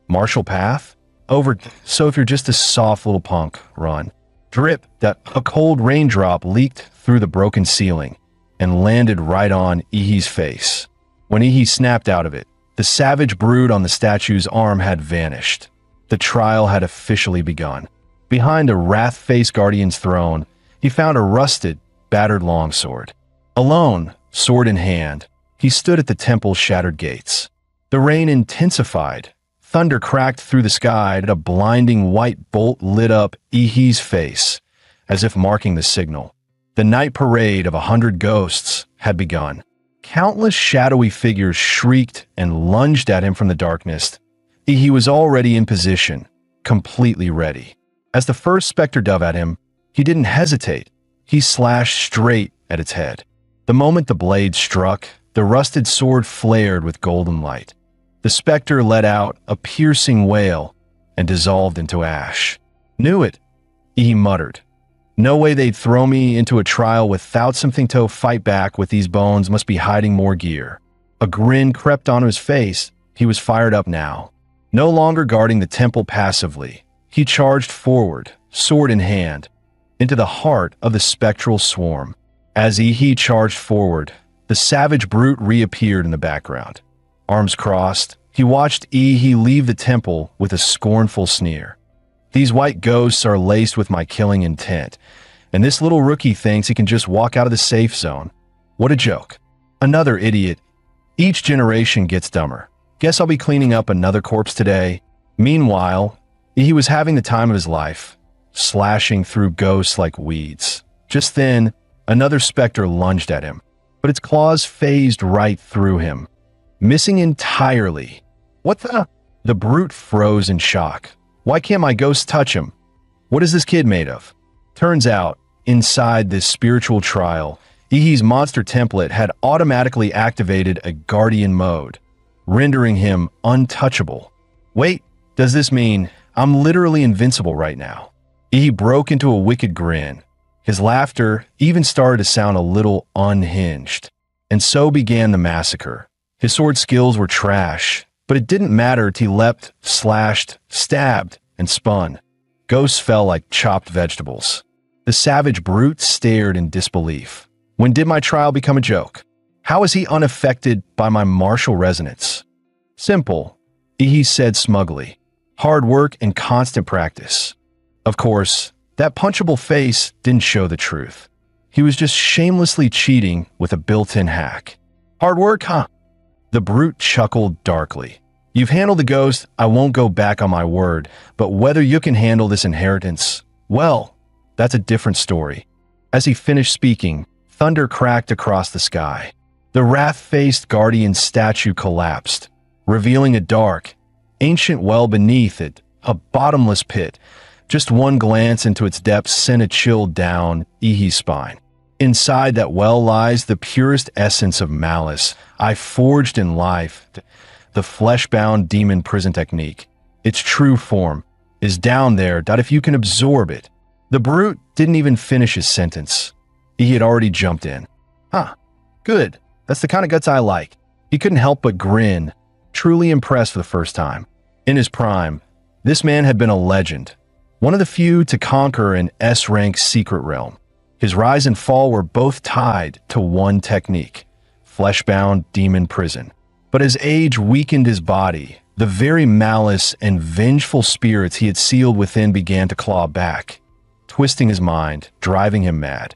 S1: Martial path? Over. So if you're just a soft little punk, run. Drip, that a cold raindrop leaked through the broken ceiling and landed right on Ihi's face. When Ihi snapped out of it, the savage brood on the statue's arm had vanished. The trial had officially begun. Behind a wrath-faced guardian's throne, he found a rusted, battered longsword. Alone, sword in hand, he stood at the temple's shattered gates. The rain intensified. Thunder cracked through the sky, and a blinding white bolt lit up Ihi's face, as if marking the signal. The night parade of 100 ghosts had begun. Countless shadowy figures shrieked and lunged at him from the darkness. Ihi was already in position, completely ready. As the first specter dove at him, he didn't hesitate. He slashed straight at its head. The moment the blade struck, the rusted sword flared with golden light. The specter let out a piercing wail and dissolved into ash. Knew it, Ihi muttered. No way they'd throw me into a trial without something to fight back with. These bones must be hiding more gear. A grin crept onto his face. He was fired up now. No longer guarding the temple passively, he charged forward, sword in hand, into the heart of the spectral swarm. As Ihi charged forward, the savage brute reappeared in the background. Arms crossed, he watched Ihi leave the temple with a scornful sneer. These white ghosts are laced with my killing intent, and this little rookie thinks he can just walk out of the safe zone. What a joke. Another idiot. Each generation gets dumber. Guess I'll be cleaning up another corpse today. Meanwhile, he was having the time of his life, slashing through ghosts like weeds. Just then, another specter lunged at him, but its claws phased right through him, missing entirely. What the? The brute froze in shock. Why can't my ghost touch him? What is this kid made of? Turns out, inside this spiritual trial, Ihi's monster template had automatically activated a guardian mode, rendering him untouchable. Wait, does this mean I'm literally invincible right now? Ihi broke into a wicked grin. His laughter even started to sound a little unhinged. And so began the massacre. His sword skills were trash, but it didn't matter. He leapt, slashed, stabbed, and spun. Ghosts fell like chopped vegetables. The savage brute stared in disbelief. When did my trial become a joke? How is he unaffected by my martial resonance? Simple, Ihi said smugly. Hard work and constant practice. Of course, that punchable face didn't show the truth. He was just shamelessly cheating with a built-in hack. Hard work, huh? The brute chuckled darkly. You've handled the ghost, I won't go back on my word, but whether you can handle this inheritance, well, that's a different story. As he finished speaking, thunder cracked across the sky. The wrath-faced guardian statue collapsed, revealing a dark, ancient well beneath it, a bottomless pit. Just one glance into its depths sent a chill down Ihi's spine. Inside that well lies the purest essence of malice I forged in life. The flesh-bound demon prison technique, its true form, is down there. If you can absorb it. The brute didn't even finish his sentence. He had already jumped in. Huh, good. That's the kind of guts I like. He couldn't help but grin, truly impressed for the first time. In his prime, this man had been a legend, one of the few to conquer an S-rank secret realm. His rise and fall were both tied to one technique, flesh-bound demon prison. But as age weakened his body, the very malice and vengeful spirits he had sealed within began to claw back, twisting his mind, driving him mad,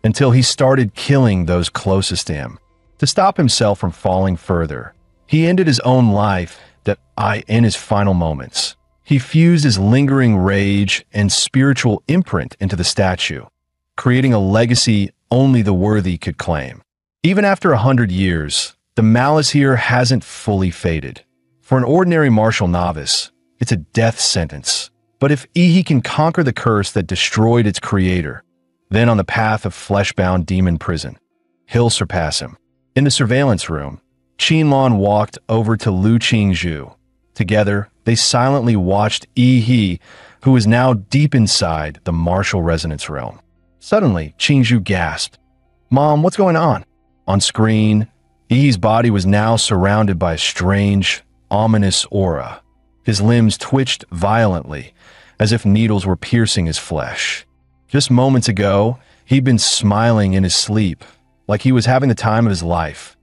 S1: until he started killing those closest to him. To stop himself from falling further, he ended his own life in his final moments. He fused his lingering rage and spiritual imprint into the statue, creating a legacy only the worthy could claim. Even after 100 years, the malice here hasn't fully faded. For an ordinary martial novice, it's a death sentence. But if Yi can conquer the curse that destroyed its creator, then on the path of flesh-bound demon prison, he'll surpass him. In the surveillance room, Qinlan walked over to Lu Qingzhu. Together, they silently watched Yi, who was now deep inside the martial resonance realm. Suddenly, Qingzhu gasped, "Mom, what's going on?" On screen, Yi's body was now surrounded by a strange, ominous aura. His limbs twitched violently, as if needles were piercing his flesh. Just moments ago, he'd been smiling in his sleep, like he was having the time of his life.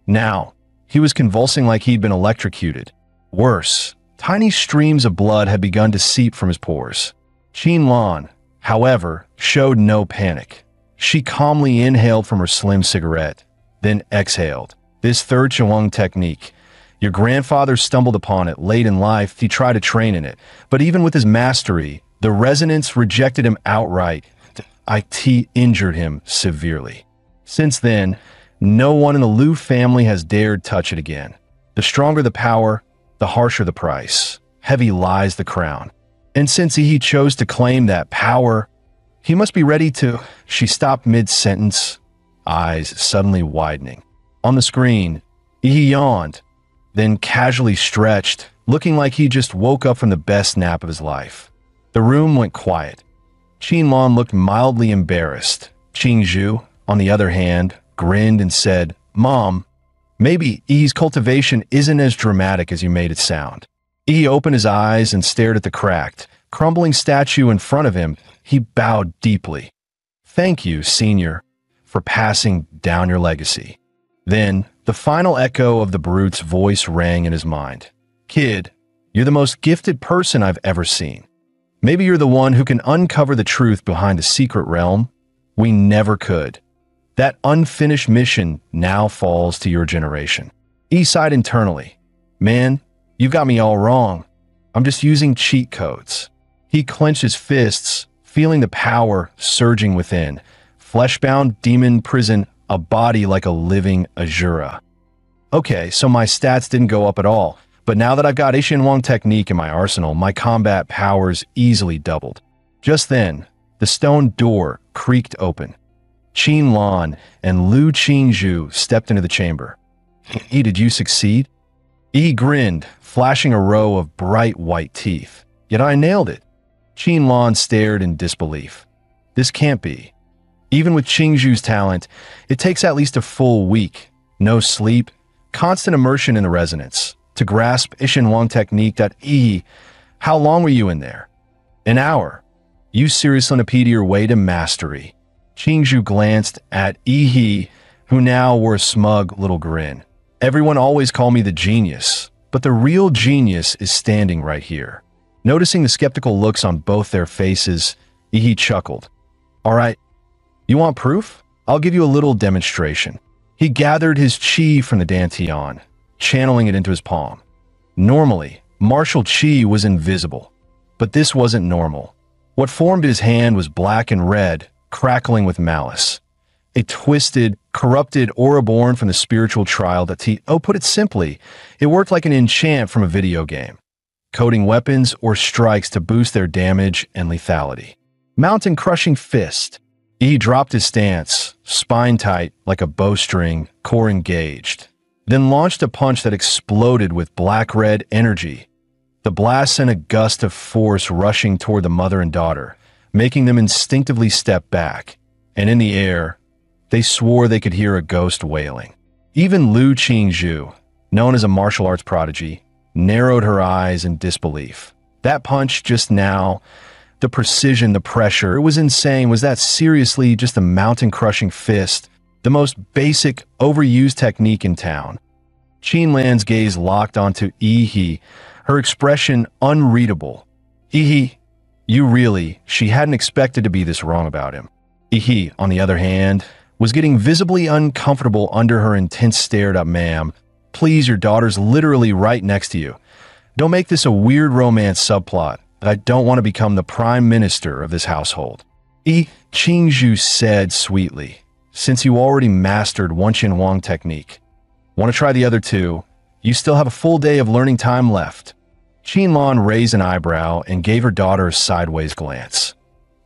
S1: Now, he was convulsing like he'd been electrocuted. Worse, tiny streams of blood had begun to seep from his pores. Qinlan, however, showed no panic. She calmly inhaled from her slim cigarette, then exhaled. This third Chewang technique. Your grandfather stumbled upon it late in life. He tried to train in it. But even with his mastery, the resonance rejected him outright. It injured him severely. Since then, no one in the Liu family has dared touch it again. The stronger the power, the harsher the price. Heavy lies the crown. And since he chose to claim that power, he must be ready to... She stopped mid-sentence, eyes suddenly widening. On the screen, he yawned, then casually stretched, looking like he just woke up from the best nap of his life. The room went quiet. Qinlan looked mildly embarrassed. Qingzhu, on the other hand, grinned and said, "Mom, maybe Yi's cultivation isn't as dramatic as you made it sound." Yi opened his eyes and stared at the cracked, crumbling statue in front of him. He bowed deeply. "Thank you, Senior, for passing down your legacy." Then, the final echo of the brute's voice rang in his mind. "Kid, you're the most gifted person I've ever seen. Maybe you're the one who can uncover the truth behind the secret realm we never could. That unfinished mission now falls to your generation." Yi sighed internally. "Man, you've got me all wrong. I'm just using cheat codes." He clenched his fists, feeling the power surging within. Flesh-bound demon prison, a body like a living Azura. Okay, so my stats didn't go up at all, but now that I've got Ishinwang technique in my arsenal, my combat powers easily doubled. Just then, the stone door creaked open. Qinlan and Lu Qingzhu stepped into the chamber. "Yi, did you succeed?" Yi grinned, flashing a row of bright white teeth. "Yet I nailed it." Qinlan stared in disbelief. "This can't be. Even with Qingzhu's talent, it takes at least a full week. No sleep, constant immersion in the resonance. To grasp Ishinwang technique that Yi, how long were you in there?" "An hour. You seriously impeded your way to mastery." Qingzhu glanced at Yi, who now wore a smug little grin. "Everyone always called me the genius, but the real genius is standing right here." Noticing the skeptical looks on both their faces, Yi chuckled. "All right, you want proof? I'll give you a little demonstration." He gathered his chi from the dantian, channeling it into his palm. Normally, martial chi was invisible, but this wasn't normal. What formed his hand was black and red, crackling with malice. A twisted, corrupted aura born from the spiritual trial that put it simply, it worked like an enchant from a video game, coding weapons or strikes to boost their damage and lethality. Mountain-crushing fist. He dropped his stance, spine tight like a bowstring, core engaged, then launched a punch that exploded with black-red energy. The blast sent a gust of force rushing toward the mother and daughter, making them instinctively step back, and in the air, they swore they could hear a ghost wailing. Even Lu Qingzhu, known as a martial arts prodigy, narrowed her eyes in disbelief. That punch just now, the precision, the pressure, it was insane. Was that seriously just a mountain-crushing fist? The most basic, overused technique in town. Qinlan's gaze locked onto Yi, her expression unreadable. Yi, you really, she hadn't expected to be this wrong about him. Yi, on the other hand, was getting visibly uncomfortable under her intense stare at "Ma'am, please, your daughter's literally right next to you. Don't make this a weird romance subplot that I don't want to become the prime minister of this household." Qingzhu said sweetly, "Since you already mastered Wang technique, want to try the other two?" You still have a full day of learning time left. Qinlan raised an eyebrow and gave her daughter a sideways glance.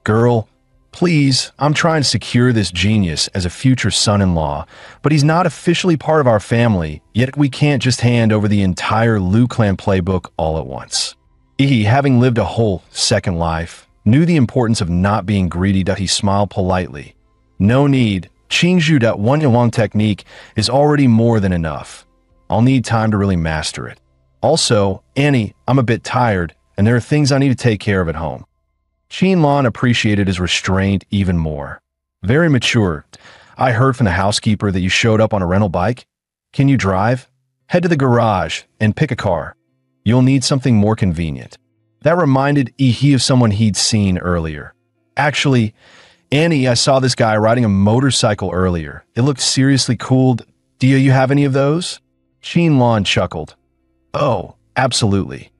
S1: Girl, please, I'm trying to secure this genius as a future son-in-law, but he's not officially part of our family, yet we can't just hand over the entire Liu Clan playbook all at once. He, having lived a whole second life, knew the importance of not being greedy. He smiled politely. No need. Qingzhu Wan Yawang technique is already more than enough. I'll need time to really master it. Also, Annie, I'm a bit tired, and there are things I need to take care of at home. Qinlan appreciated his restraint even more. Very mature. I heard from the housekeeper that you showed up on a rental bike. Can you drive? Head to the garage and pick a car. You'll need something more convenient. That reminded He of someone he'd seen earlier. Actually, Annie, I saw this guy riding a motorcycle earlier. It looked seriously cool. Do you have any of those? Qinlan chuckled. Oh, absolutely.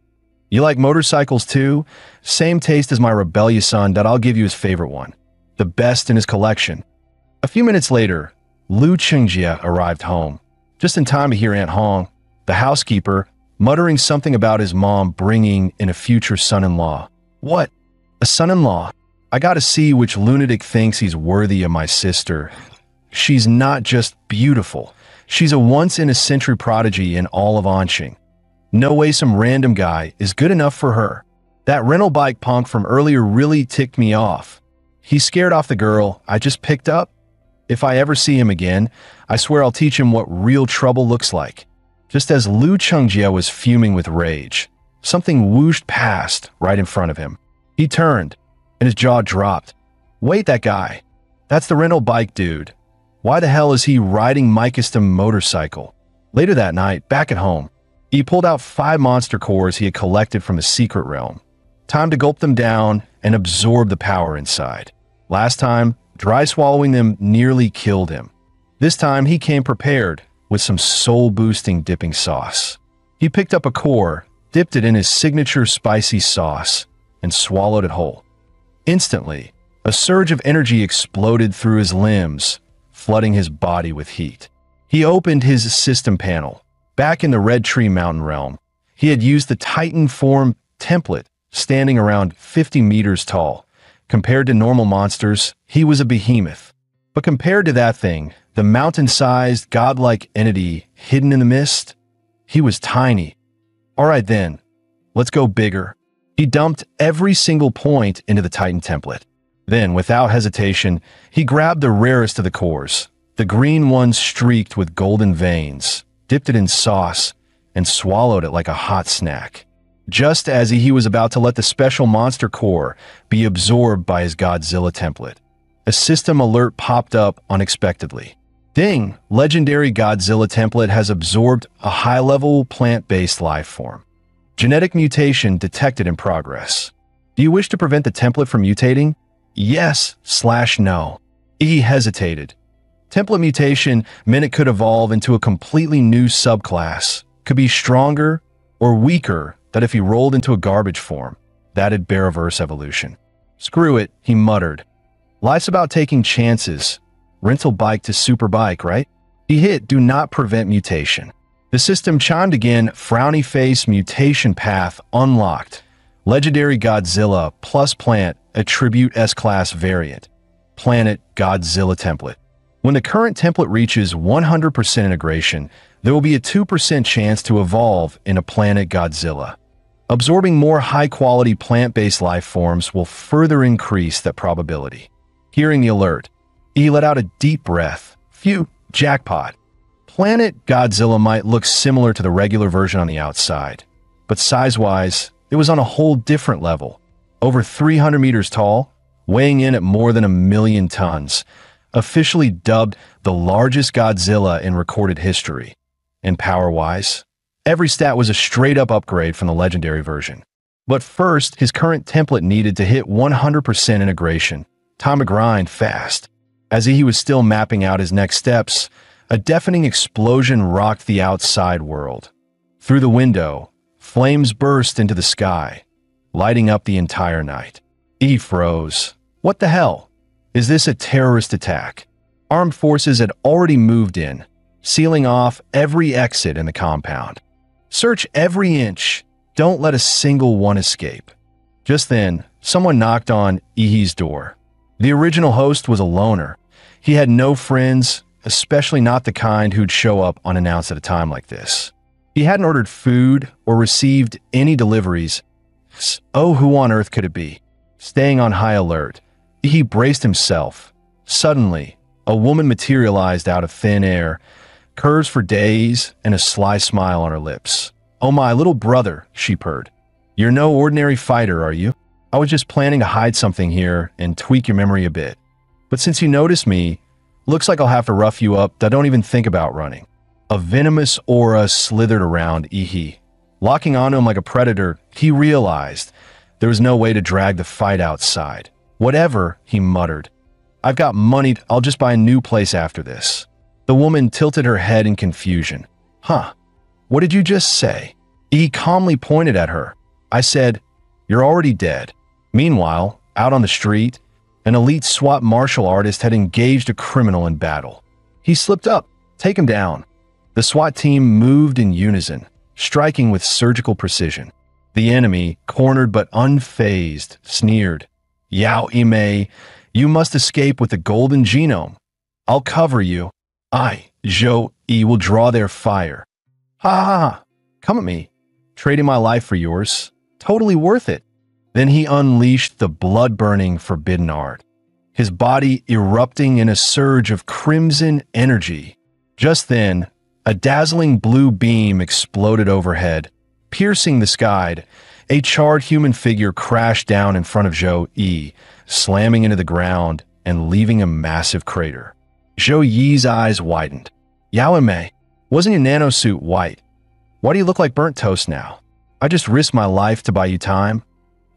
S1: You like motorcycles too? Same taste as my rebellious son. I'll give you his favorite one. The best in his collection. A few minutes later, Liu Qingjia arrived home, just in time to hear Aunt Hong, the housekeeper, muttering something about his mom bringing in a future son-in-law. What? A son-in-law? I gotta see which lunatic thinks he's worthy of my sister. She's not just beautiful. She's a once-in-a-century prodigy in all of Anqing. No way some random guy is good enough for her. That rental bike punk from earlier really ticked me off. He scared off the girl I just picked up. If I ever see him again, I swear I'll teach him what real trouble looks like. Just as Liu Qingjia was fuming with rage, something whooshed past right in front of him. He turned, and his jaw dropped. Wait, that guy. That's the rental bike dude. Why the hell is he riding my custom motorcycle? Later that night, back at home, he pulled out 5 monster cores he had collected from the secret realm. Time to gulp them down and absorb the power inside. Last time, dry swallowing them nearly killed him. This time, he came prepared with some soul-boosting dipping sauce. He picked up a core, dipped it in his signature spicy sauce, and swallowed it whole. Instantly, a surge of energy exploded through his limbs, flooding his body with heat. He opened his system panel. Back in the Red Tree Mountain realm, he had used the Titan form template, standing around 50 meters tall. Compared to normal monsters, he was a behemoth. But compared to that thing, the mountain-sized, godlike entity hidden in the mist, he was tiny. All right then, let's go bigger. He dumped every single point into the Titan template. Then, without hesitation, he grabbed the rarest of the cores, the green one streaked with golden veins, dipped it in sauce, and swallowed it like a hot snack. Just as he was about to let the special monster core be absorbed by his Godzilla template, a system alert popped up unexpectedly. Ding! Legendary Godzilla template has absorbed a high-level plant-based life form. Genetic mutation detected in progress. Do you wish to prevent the template from mutating? Yes/no. He hesitated. Template mutation meant it could evolve into a completely new subclass, could be stronger or weaker than if he rolled into a garbage form. That'd bear reverse evolution. Screw it, he muttered. Life's about taking chances. Rental bike to super bike, right? He hit do not prevent mutation. The system chimed again, frowny face mutation path unlocked. Legendary Godzilla plus plant attribute S-class variant. Planet Godzilla template. When the current template reaches 100% integration, there will be a 2% chance to evolve in a Planet Godzilla. Absorbing more high-quality plant-based life forms will further increase that probability. Hearing the alert, he let out a deep breath. Phew, jackpot. Planet Godzilla might look similar to the regular version on the outside, but size-wise, it was on a whole different level. Over 300 meters tall, weighing in at more than 1,000,000 tons, officially dubbed the largest Godzilla in recorded history. And power-wise, every stat was a straight-up upgrade from the legendary version. But first, his current template needed to hit 100% integration. Time to grind fast. As he was still mapping out his next steps, a deafening explosion rocked the outside world. Through the window, flames burst into the sky, lighting up the entire night. He froze. What the hell? Is this a terrorist attack? Armed forces had already moved in, sealing off every exit in the compound. Search every inch. Don't let a single one escape. Just then, someone knocked on Ihi's door. The original host was a loner. He had no friends, especially not the kind who'd show up unannounced at a time like this. He hadn't ordered food or received any deliveries. Oh, who on earth could it be? Staying on high alert, he braced himself. Suddenly, a woman materialized out of thin air, curves for days and a sly smile on her lips. "Oh, my little brother," she purred. "You're no ordinary fighter, are you? I was just planning to hide something here and tweak your memory a bit. But since you noticed me, looks like I'll have to rough you up. Don't even think about running." A venomous aura slithered around Ihi. Locking onto him like a predator, he realized there was no way to drag the fight outside. "Whatever," he muttered. "I've got money. I'll just buy a new place after this." The woman tilted her head in confusion. "Huh? What did you just say?" He calmly pointed at her. "I said, you're already dead." Meanwhile, out on the street, an elite SWAT martial artist had engaged a criminal in battle. He slipped up. "Take him down." The SWAT team moved in unison, striking with surgical precision. The enemy, cornered but unfazed, sneered. "Yao Ime, you must escape with the golden genome. I'll cover you. I, Zhou Yi, will draw their fire." "Ha ha ha, come at me. Trading my life for yours. Totally worth it." Then he unleashed the blood-burning forbidden art, his body erupting in a surge of crimson energy. Just then, a dazzling blue beam exploded overhead, piercing the sky. A charred human figure crashed down in front of Zhou Yi, slamming into the ground and leaving a massive crater. Zhou Yi's eyes widened. "Yao Mei, wasn't your nanosuit white? Why do you look like burnt toast now? I just risked my life to buy you time.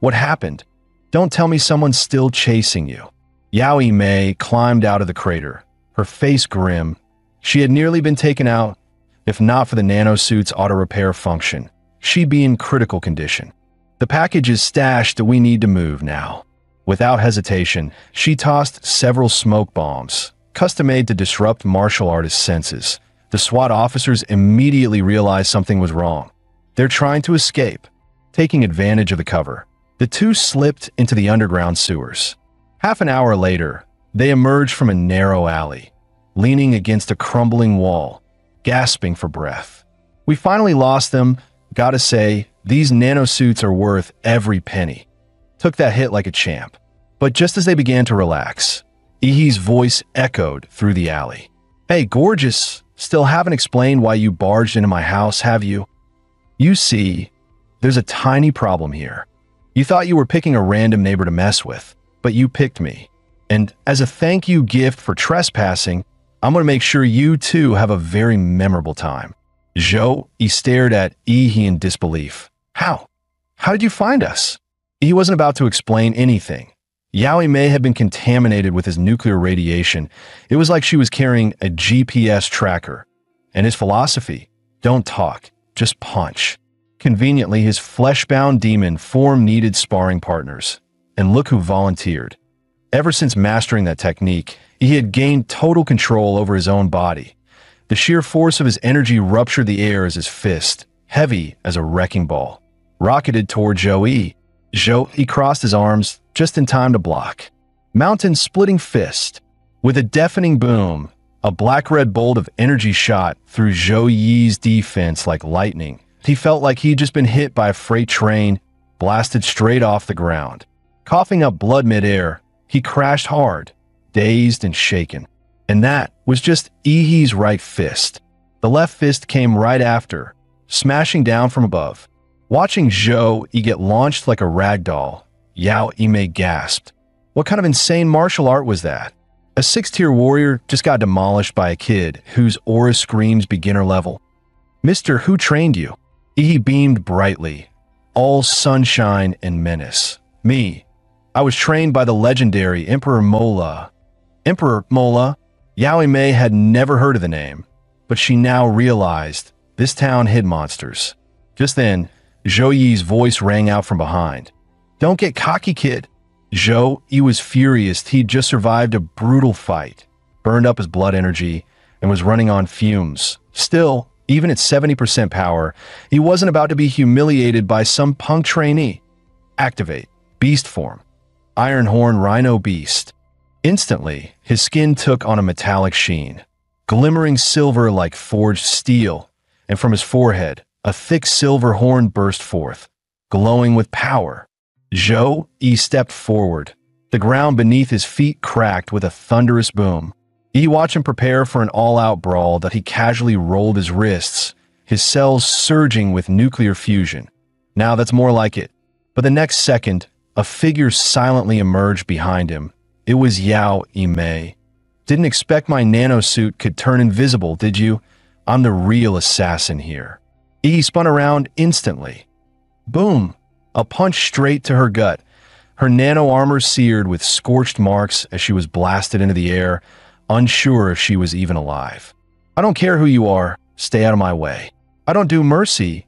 S1: What happened? Don't tell me someone's still chasing you." Yao Mei climbed out of the crater, her face grim. She had nearly been taken out. If not for the nanosuit's auto-repair function, she'd be in critical condition. "The package is stashed. We need to move now." Without hesitation, she tossed several smoke bombs, custom-made to disrupt martial artists' senses. The SWAT officers immediately realized something was wrong. They're trying to escape, taking advantage of the cover. The two slipped into the underground sewers. Half an hour later, they emerged from a narrow alley, leaning against a crumbling wall, gasping for breath. "We finally lost them. Gotta say, these nanosuits are worth every penny." Took that hit like a champ. But just as they began to relax, Ihi's voice echoed through the alley. "Hey, gorgeous, still haven't explained why you barged into my house, have you? You see, there's a tiny problem here. You thought you were picking a random neighbor to mess with, but you picked me. And as a thank you gift for trespassing, I'm going to make sure you too have a very memorable time." Zhou Yi stared at Ihi in disbelief. How? How did you find us?" He wasn't about to explain anything. Yao Mei had been contaminated with his nuclear radiation. It was like she was carrying a GPS tracker. And his philosophy? Don't talk, just punch. Conveniently, his flesh-bound demon form needed sparring partners. And look who volunteered. Ever since mastering that technique, he had gained total control over his own body. The sheer force of his energy ruptured the air as his fist, heavy as a wrecking ball, rocketed toward Zhou Yi. Zhou Yi crossed his arms just in time to block. Mountain-splitting fist. With a deafening boom, a black-red bolt of energy shot through Zhou Yi's defense like lightning. He felt like he'd just been hit by a freight train, blasted straight off the ground. Coughing up blood midair, he crashed hard, dazed and shaken. And that was just Ihi's right fist. The left fist came right after, smashing down from above. Watching Zhou Yi get launched like a rag doll, Yao Ime gasped. What kind of insane martial art was that? A 6-tier warrior just got demolished by a kid whose aura screams beginner level. "Mister, who trained you?" Ihi beamed brightly, all sunshine and menace. "Me. I was trained by the legendary Emperor Mola." Emperor Mola? Yao Mei had never heard of the name, but she now realized this town hid monsters. Just then, Zhou Yi's voice rang out from behind. "Don't get cocky, kid." Zhou Yi was furious. He'd just survived a brutal fight, burned up his blood energy, and was running on fumes. Still, Even at 70% power, he wasn't about to be humiliated by some punk trainee. Activate. Beast form. Iron Horn Rhino Beast. Instantly, his skin took on a metallic sheen, glimmering silver like forged steel, and from his forehead, a thick silver horn burst forth, glowing with power. Zhou Yi stepped forward. The ground beneath his feet cracked with a thunderous boom. Yi watched him prepare for an all-out brawl that he casually rolled his wrists, his cells surging with nuclear fusion. Now that's more like it. But the next second, a figure silently emerged behind him. It was Yao Imei. Didn't expect my nanosuit could turn invisible, did you? I'm the real assassin here. Yi spun around instantly. Boom! A punch straight to her gut. Her nano armor seared with scorched marks as she was blasted into the air, unsure if she was even alive. I don't care who you are, stay out of my way. I don't do mercy,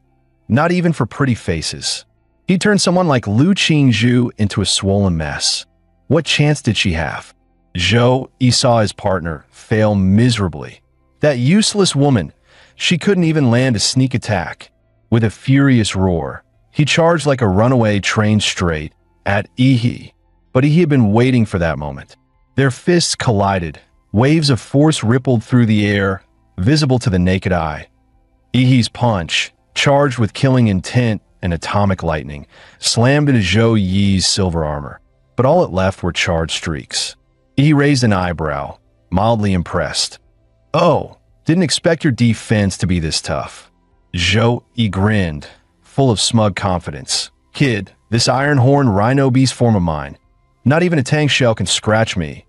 S1: not even for pretty faces. He turned someone like Lu Qingzhu into a swollen mess. What chance did she have? Zhou Yi saw his partner fail miserably. That useless woman, she couldn't even land a sneak attack. With a furious roar, he charged like a runaway train straight at Yi. But he had been waiting for that moment. Their fists collided. Waves of force rippled through the air, visible to the naked eye. Yi's punch, charged with killing intent and atomic lightning, slammed into Zhou Yi's silver armor, but all it left were charred streaks. Yi raised an eyebrow, mildly impressed. Oh, didn't expect your defense to be this tough. Zhou Yi grinned, full of smug confidence. Kid, this Iron Horn Rhino Beast form of mine, not even a tank shell can scratch me.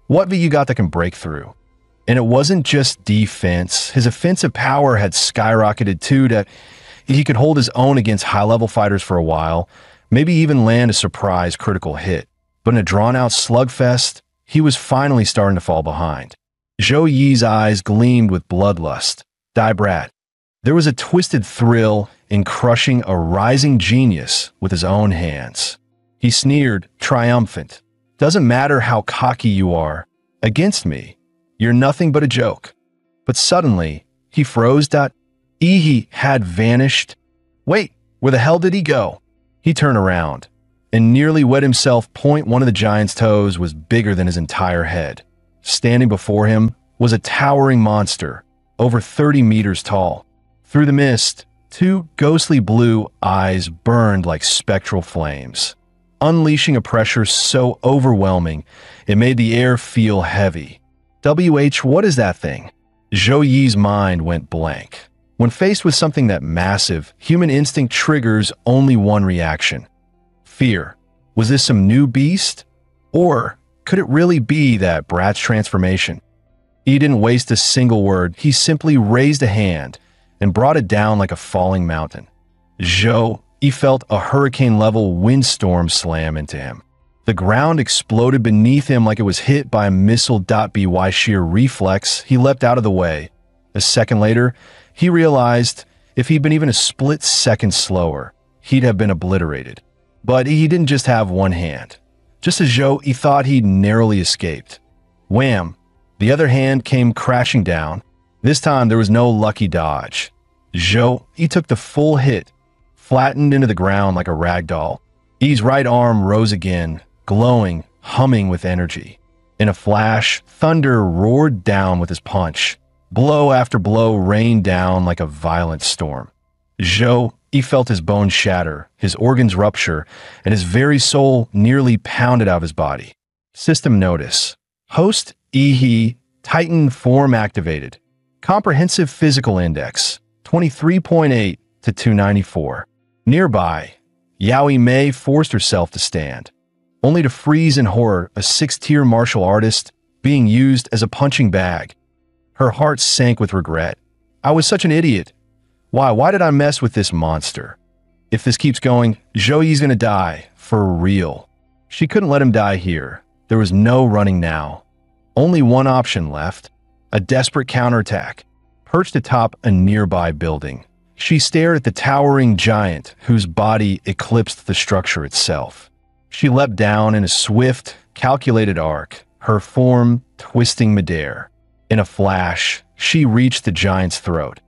S1: What have you got that can break through? And it wasn't just defense. His offensive power had skyrocketed too, that he could hold his own against high-level fighters for a while, maybe even land a surprise critical hit. But in a drawn-out slugfest, he was finally starting to fall behind. Zhou Yi's eyes gleamed with bloodlust. Die brat. There was a twisted thrill in crushing a rising genius with his own hands. He sneered, triumphant. Doesn't matter how cocky you are. Against me, you're nothing but a joke. But suddenly, he froze. Yi had vanished. Wait, where the hell did he go? He turned around and nearly wet himself. One of the giant's toes was bigger than his entire head. Standing before him was a towering monster, over 30 meters tall. Through the mist, two ghostly blue eyes burned like spectral flames, unleashing a pressure so overwhelming it made the air feel heavy. What is that thing? Zhou Yi's mind went blank. When faced with something that massive, human instinct triggers only one reaction. Fear. Was this some new beast? Or could it really be that brat's transformation? He didn't waste a single word. He simply raised a hand and brought it down like a falling mountain. He felt a hurricane-level windstorm slam into him. The ground exploded beneath him like it was hit by a missile. By sheer reflex, he leapt out of the way. A second later, he realized if he'd been even a split second slower, he'd have been obliterated. But he didn't just have one hand. Just as he thought he'd narrowly escaped. Wham! The other hand came crashing down. This time there was no lucky dodge. He took the full hit, flattened into the ground like a rag doll. Yi's right arm rose again, glowing, humming with energy. In a flash, thunder roared down with his punch. Blow after blow rained down like a violent storm. He felt his bones shatter, his organs rupture, and his very soul nearly pounded out of his body. System notice. Host Yi, Titan form activated. Comprehensive physical index, 23.8 to 294. Nearby, Yao Imei forced herself to stand, only to freeze in horror, a 6-tier martial artist being used as a punching bag. Her heart sank with regret. I was such an idiot. Why did I mess with this monster? If this keeps going, Zhou Yi's gonna die, for real. She couldn't let him die here. There was no running now. Only one option left, a desperate counterattack. Perched atop a nearby building, she stared at the towering giant whose body eclipsed the structure itself. She leapt down in a swift, calculated arc, her form twisting midair. In a flash, she reached the giant's throat.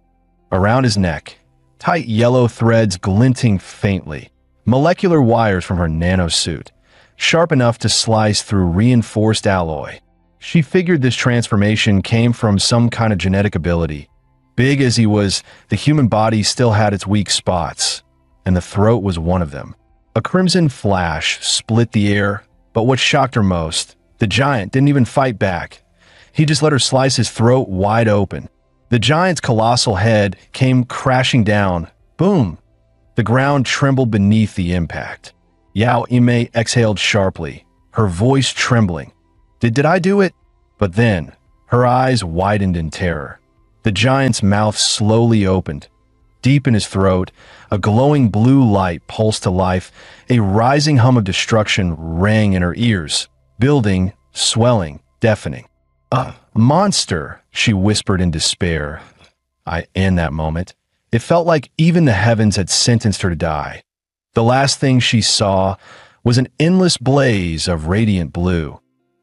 S1: around his neck, tight yellow threads glinting faintly, molecular wires from her nanosuit, sharp enough to slice through reinforced alloy. She figured this transformation came from some kind of genetic ability. Big as he was, the human body still had its weak spots, and the throat was one of them. A crimson flash split the air, but what shocked her most, the giant didn't even fight back. He just let her slice his throat wide open. The giant's colossal head came crashing down. Boom! The ground trembled beneath the impact. Yao Ime exhaled sharply, her voice trembling. Did I do it? But then, her eyes widened in terror. The giant's mouth slowly opened. Deep in his throat, a glowing blue light pulsed to life. A rising hum of destruction rang in her ears, building, swelling, deafening. A monster, she whispered in despair. In that moment, it felt like even the heavens had sentenced her to die. The last thing she saw was an endless blaze of radiant blue.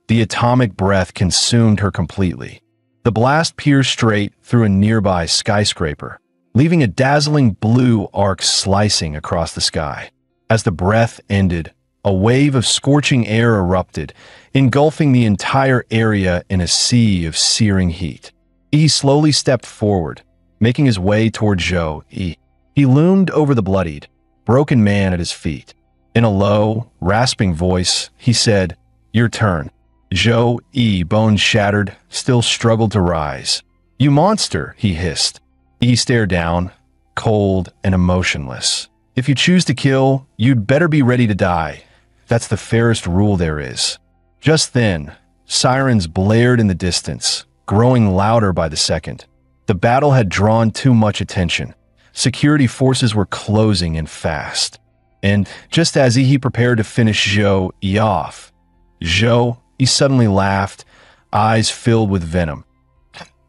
S1: The atomic breath consumed her completely. The blast pierced straight through a nearby skyscraper, leaving a dazzling blue arc slicing across the sky. As the breath ended, a wave of scorching air erupted, engulfing the entire area in a sea of searing heat. He slowly stepped forward, making his way toward Zhou Yi. He loomed over the bloodied, broken man at his feet. In a low, rasping voice, he said, "Your turn." Zhou Yi, bones shattered, still struggled to rise. "You monster," he hissed. Yi stared down, cold and emotionless. "If you choose to kill, you'd better be ready to die. That's the fairest rule there is." Just then, sirens blared in the distance, growing louder by the second. The battle had drawn too much attention. Security forces were closing in fast. And just as he prepared to finish Zhou Yi off, he suddenly laughed, eyes filled with venom.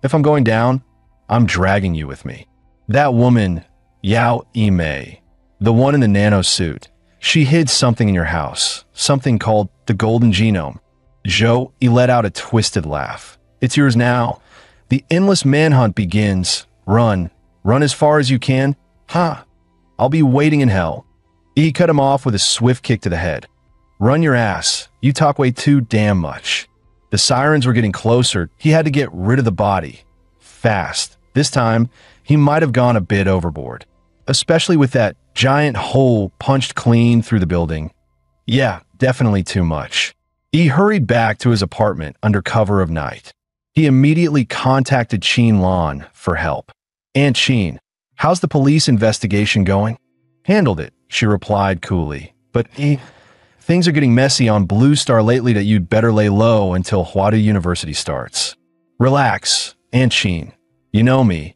S1: "If I'm going down, I'm dragging you with me." That woman, Yao Ime, the one in the nanosuit, she hid something in your house, something called the Golden Genome. Zhou Yi let out a twisted laugh. "It's yours now. The endless manhunt begins. Run. Run as far as you can. Ha! I'll be waiting in hell." He cut him off with a swift kick to the head. "Run your ass. You talk way too damn much." The sirens were getting closer. He had to get rid of the body. Fast. This time, he might have gone a bit overboard, especially with that giant hole punched clean through the building. Yeah, definitely too much. He hurried back to his apartment under cover of night. He immediately contacted Qin Lan for help. "Aunt Qin, how's the police investigation going?" "Handled it," she replied coolly. "But things are getting messy on Blue Star lately that you'd better lay low until Huadu University starts." "Relax, Aunt Qin. You know me.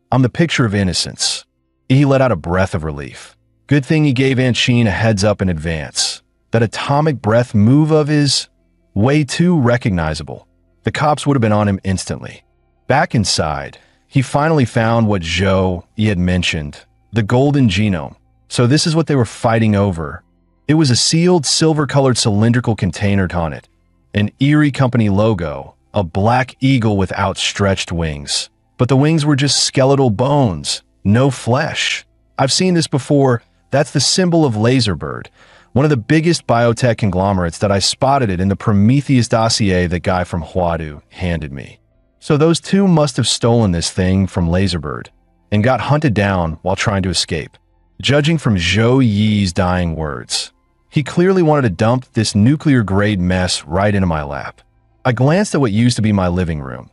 S1: I'm the picture of innocence." He let out a breath of relief. Good thing he gave Aunt Qin a heads up in advance. That atomic breath move of his, way too recognizable. The cops would have been on him instantly. Back inside, he finally found what Zhou Yi had mentioned, the Golden Genome. So this is what they were fighting over. It was a sealed silver-colored cylindrical container on it, an eerie company logo, a black eagle with outstretched wings. But the wings were just skeletal bones, no flesh. I've seen this before. That's the symbol of Laserbird, one of the biggest biotech conglomerates that I spotted it in the Prometheus dossier that guy from Huadu handed me. So those two must have stolen this thing from Laserbird and got hunted down while trying to escape. Judging from Zhou Yi's dying words, he clearly wanted to dump this nuclear-grade mess right into my lap. I glanced at what used to be my living room.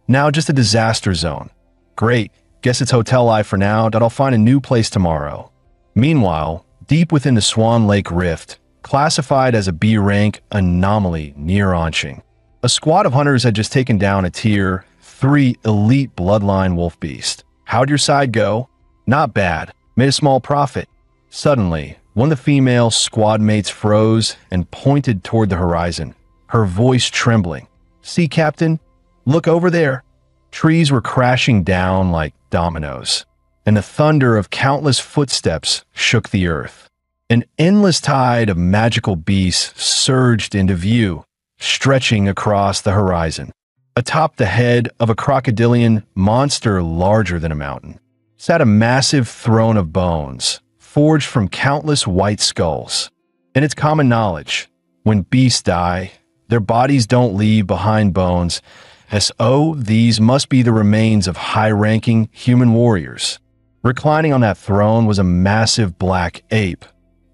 S1: Now just a disaster zone. Great, guess it's hotel life for now, that I'll find a new place tomorrow. Meanwhile, deep within the Swan Lake Rift, classified as a B-rank anomaly near Anqing, a squad of hunters had just taken down a Tier 3 elite bloodline wolf beast. How'd your side go? Not bad. Made a small profit. Suddenly, one of the female squad mates froze and pointed toward the horizon, her voice trembling. "See, Captain? Look over there." Trees were crashing down like dominoes, and the thunder of countless footsteps shook the earth. An endless tide of magical beasts surged into view, stretching across the horizon. Atop the head of a crocodilian monster larger than a mountain, sat a massive throne of bones, forged from countless white skulls. And it's common knowledge, when beasts die, their bodies don't leave behind bones, as these must be the remains of high-ranking human warriors. Reclining on that throne was a massive black ape,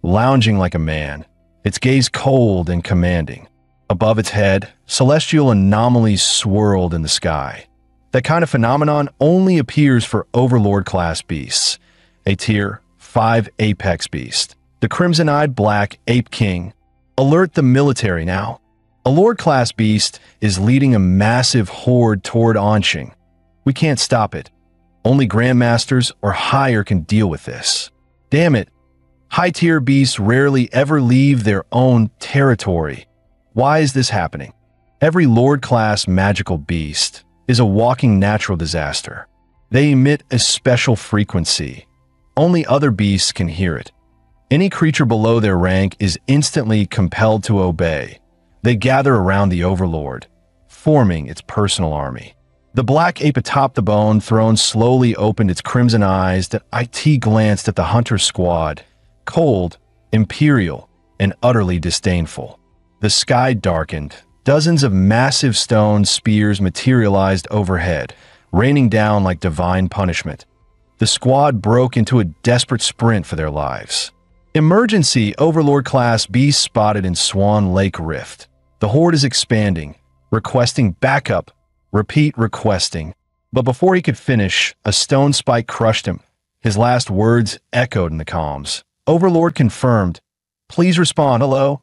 S1: lounging like a man, its gaze cold and commanding. Above its head, celestial anomalies swirled in the sky. That kind of phenomenon only appears for Overlord-class beasts, a Tier 5 apex beast. The crimson-eyed black ape king. Alert the military now. A Lord-class beast is leading a massive horde toward Anqing. We can't stop it. Only Grandmasters or higher can deal with this. Damn it. High-tier beasts rarely ever leave their own territory. Why is this happening? Every Lord-class magical beast is a walking natural disaster. They emit a special frequency. Only other beasts can hear it. Any creature below their rank is instantly compelled to obey. They gather around the Overlord, forming its personal army. The black ape atop the bone throne slowly opened its crimson eyes that IT glanced at the hunter squad, cold, imperial, and utterly disdainful. The sky darkened. Dozens of massive stone spears materialized overhead, raining down like divine punishment. The squad broke into a desperate sprint for their lives. Emergency Overlord-class beast spotted in Swan Lake Rift. The horde is expanding, requesting backup. Repeat requesting. But before he could finish, a stone spike crushed him. His last words echoed in the comms. Overlord confirmed. Please respond. Hello?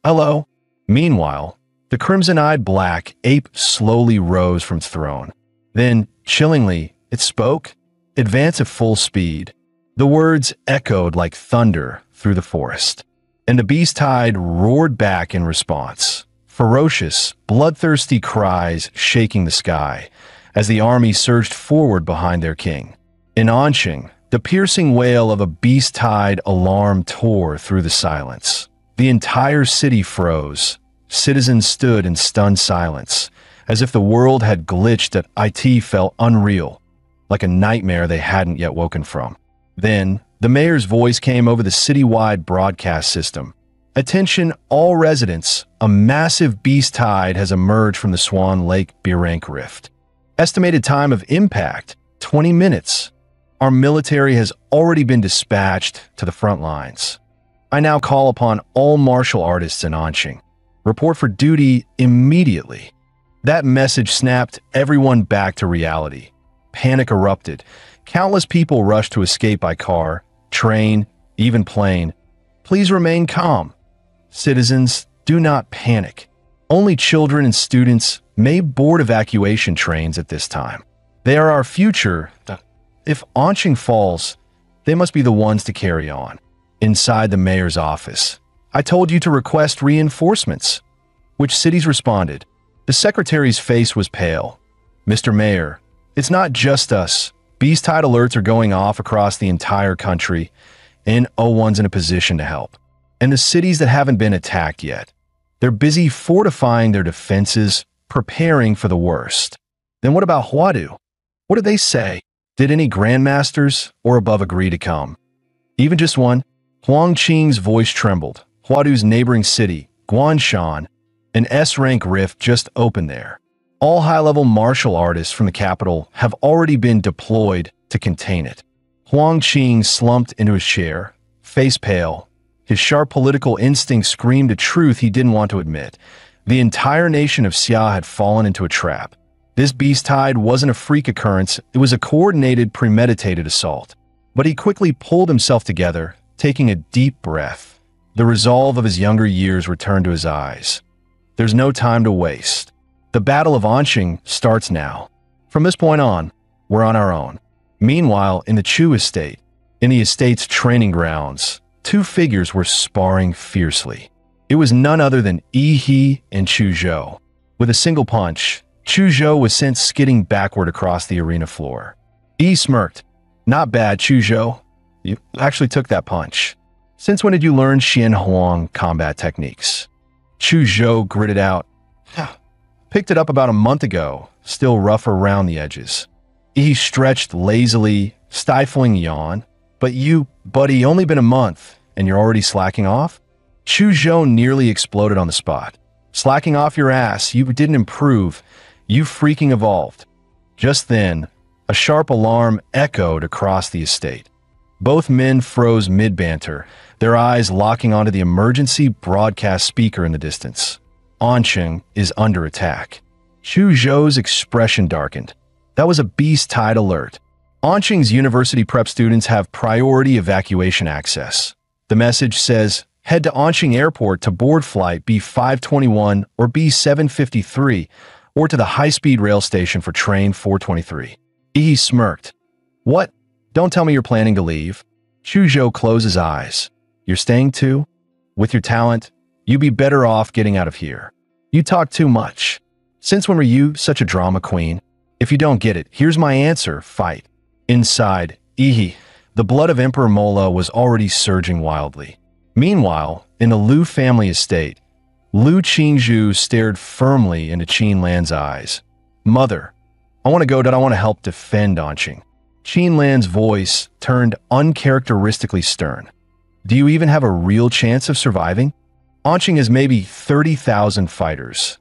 S1: Hello? Meanwhile, the crimson-eyed black ape slowly rose from its throne. Then, chillingly, it spoke. Advance at full speed. The words echoed like thunder through the forest. And the beast tide roared back in response. Ferocious, bloodthirsty cries shaking the sky as the army surged forward behind their king. In Anqing, the piercing wail of a beast-tide alarm tore through the silence. The entire city froze. Citizens stood in stunned silence, as if the world had glitched that IT felt unreal, like a nightmare they hadn't yet woken from. Then, the mayor's voice came over the citywide broadcast system. Attention all residents, a massive beast tide has emerged from the Swan Lake Birank Rift. Estimated time of impact, 20 minutes. Our military has already been dispatched to the front lines. I now call upon all martial artists in Anqing. Report for duty immediately. That message snapped everyone back to reality. Panic erupted. Countless people rushed to escape by car, train, even plane. Please remain calm. Citizens, do not panic. Only children and students may board evacuation trains at this time. They are our future. If Anqing falls, they must be the ones to carry on. Inside the mayor's office, I told you to request reinforcements. Which cities responded? The secretary's face was pale. Mr. Mayor, it's not just us. Beast tide alerts are going off across the entire country, and O1's in a position to help. And the cities that haven't been attacked yet, they're busy fortifying their defenses, preparing for the worst. Then what about Huadu? What did they say? Did any grandmasters or above agree to come? Even just one? Huang Qing's voice trembled. Huadu's neighboring city, Guanshan, an S-rank rift just opened there. All high-level martial artists from the capital have already been deployed to contain it. Huang Qing slumped into his chair, face pale. His sharp political instinct screamed a truth he didn't want to admit. The entire nation of Xia had fallen into a trap. This beast tide wasn't a freak occurrence, it was a coordinated, premeditated assault. But he quickly pulled himself together, taking a deep breath. The resolve of his younger years returned to his eyes. There's no time to waste. The Battle of Anqing starts now. From this point on, we're on our own. Meanwhile, in the Chu estate, in the estate's training grounds, two figures were sparring fiercely. It was none other than Yi He and Chu Zhou. With a single punch, Chu Zhou was sent skidding backward across the arena floor. Yi smirked. Not bad, Chu Zhou. You actually took that punch. Since when did you learn Xian Huang combat techniques? Chu Zhou gritted out. Picked it up about a month ago, still rough around the edges. He stretched lazily, stifling yawn. But you, buddy, only been a month, and you're already slacking off? Chu Zhou nearly exploded on the spot. Slacking off your ass, you didn't improve. You freaking evolved. Just then, a sharp alarm echoed across the estate. Both men froze mid-banter, their eyes locking onto the emergency broadcast speaker in the distance. Anqing is under attack. Chu Zhou's expression darkened. That was a beast-tide alert. Anqing's university prep students have priority evacuation access. The message says, head to Anqing Airport to board flight B521 or B753, or to the high-speed rail station for train 423. He smirked. What? Don't tell me you're planning to leave. Chu Zhou closed his eyes. You're staying too? With your talent, you'd be better off getting out of here. You talk too much. Since when were you such a drama queen? If you don't get it, here's my answer, fight. Inside, the blood of Emperor Mola was already surging wildly. Meanwhile, in the Liu family estate, Liu Qingzhu stared firmly into Qin Lan's eyes. Mother, I want to go, but I want to help defend Anqing. Qin Lan's voice turned uncharacteristically stern. Do you even have a real chance of surviving? Anqing has maybe 30,000 fighters.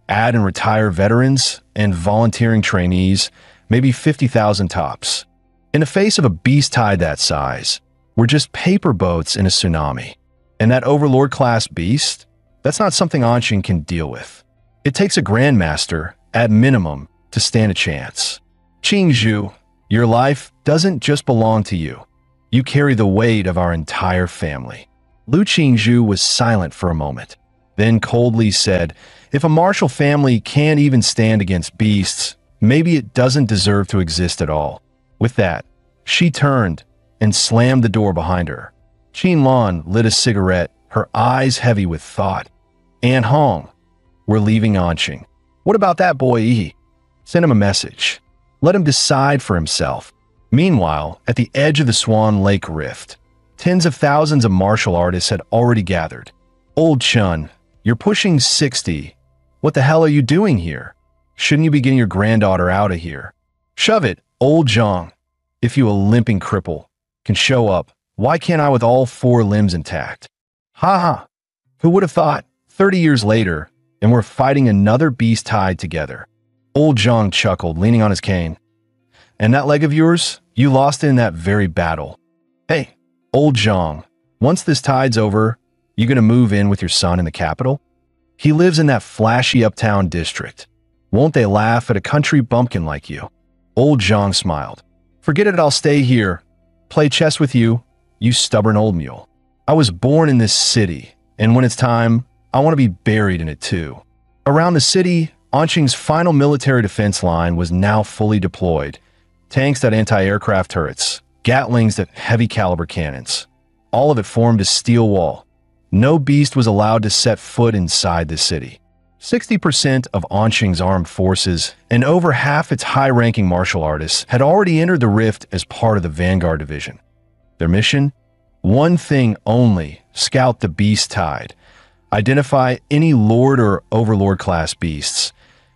S1: Add and retire veterans and volunteering trainees, maybe 50,000 tops. In the face of a beast tide that size, we're just paper boats in a tsunami. And that overlord-class beast? That's not something Anqing can deal with. It takes a grandmaster, at minimum, to stand a chance. Qingzhu, your life doesn't just belong to you. You carry the weight of our entire family. Liu Qingzhu was silent for a moment, then coldly said, if a martial family can't even stand against beasts, maybe it doesn't deserve to exist at all. With that, she turned and slammed the door behind her. Qin Lan lit a cigarette, her eyes heavy with thought. An Hong, we're leaving Anqing. What about that boy Yi? Send him a message. Let him decide for himself. Meanwhile, at the edge of the Swan Lake Rift, tens of thousands of martial artists had already gathered. Old Chun, you're pushing 60. What the hell are you doing here? Shouldn't you be getting your granddaughter out of here? Shove it, old Zhang. If you, a limping cripple, can show up, why can't I with all 4 limbs intact? Ha ha. Who would have thought? 30 years later, and we're fighting another beast tide together. Old Zhang chuckled, leaning on his cane. And that leg of yours, you lost it in that very battle. Hey, old Zhang, once this tide's over, you gonna move in with your son in the capital? He lives in that flashy uptown district. Won't they laugh at a country bumpkin like you? Old Zhang smiled. Forget it, I'll stay here. Play chess with you, you stubborn old mule. I was born in this city, and when it's time, I want to be buried in it too. Around the city, Anqing's final military defense line was now fully deployed. Tanks that anti-aircraft turrets, Gatlings that heavy caliber cannons. All of it formed a steel wall. No beast was allowed to set foot inside the city. 60% of Anqing's armed forces and over half its high-ranking martial artists had already entered the rift as part of the Vanguard Division. Their mission? One thing only: scout the beast tide. Identify any Lord or Overlord-class beasts,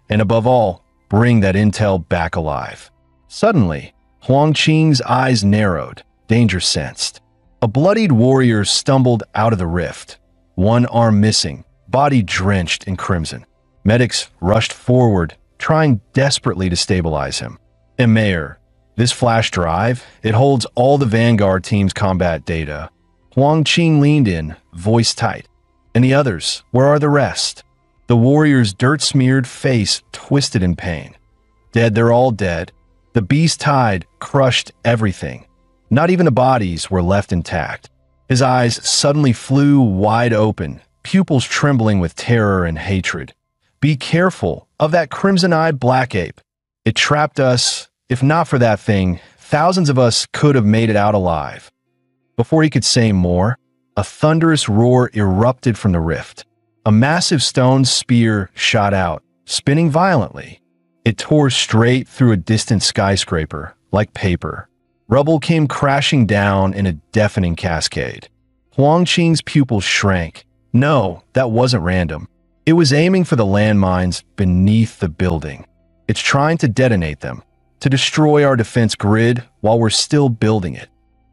S1: and above all, bring that intel back alive. Suddenly, Huang Qing's eyes narrowed, danger sensed. A bloodied warrior stumbled out of the rift, one arm missing, body drenched in crimson. Medics rushed forward, trying desperately to stabilize him. And Mayor, this flash drive, it holds all the Vanguard team's combat data. Huang Qing leaned in, voice tight. And the others, where are the rest? The warrior's dirt-smeared face twisted in pain. Dead, they're all dead. The beast tide crushed everything. Not even the bodies were left intact. His eyes suddenly flew wide open, pupils trembling with terror and hatred. Be careful of that crimson-eyed black ape. It trapped us. If not for that thing, thousands of us could have made it out alive. Before he could say more, a thunderous roar erupted from the rift. A massive stone spear shot out, spinning violently. It tore straight through a distant skyscraper, like paper. Rubble came crashing down in a deafening cascade. Huang Qing's pupils shrank. No, that wasn't random. It was aiming for the landmines beneath the building. It's trying to detonate them. to destroy our defense grid while we're still building it.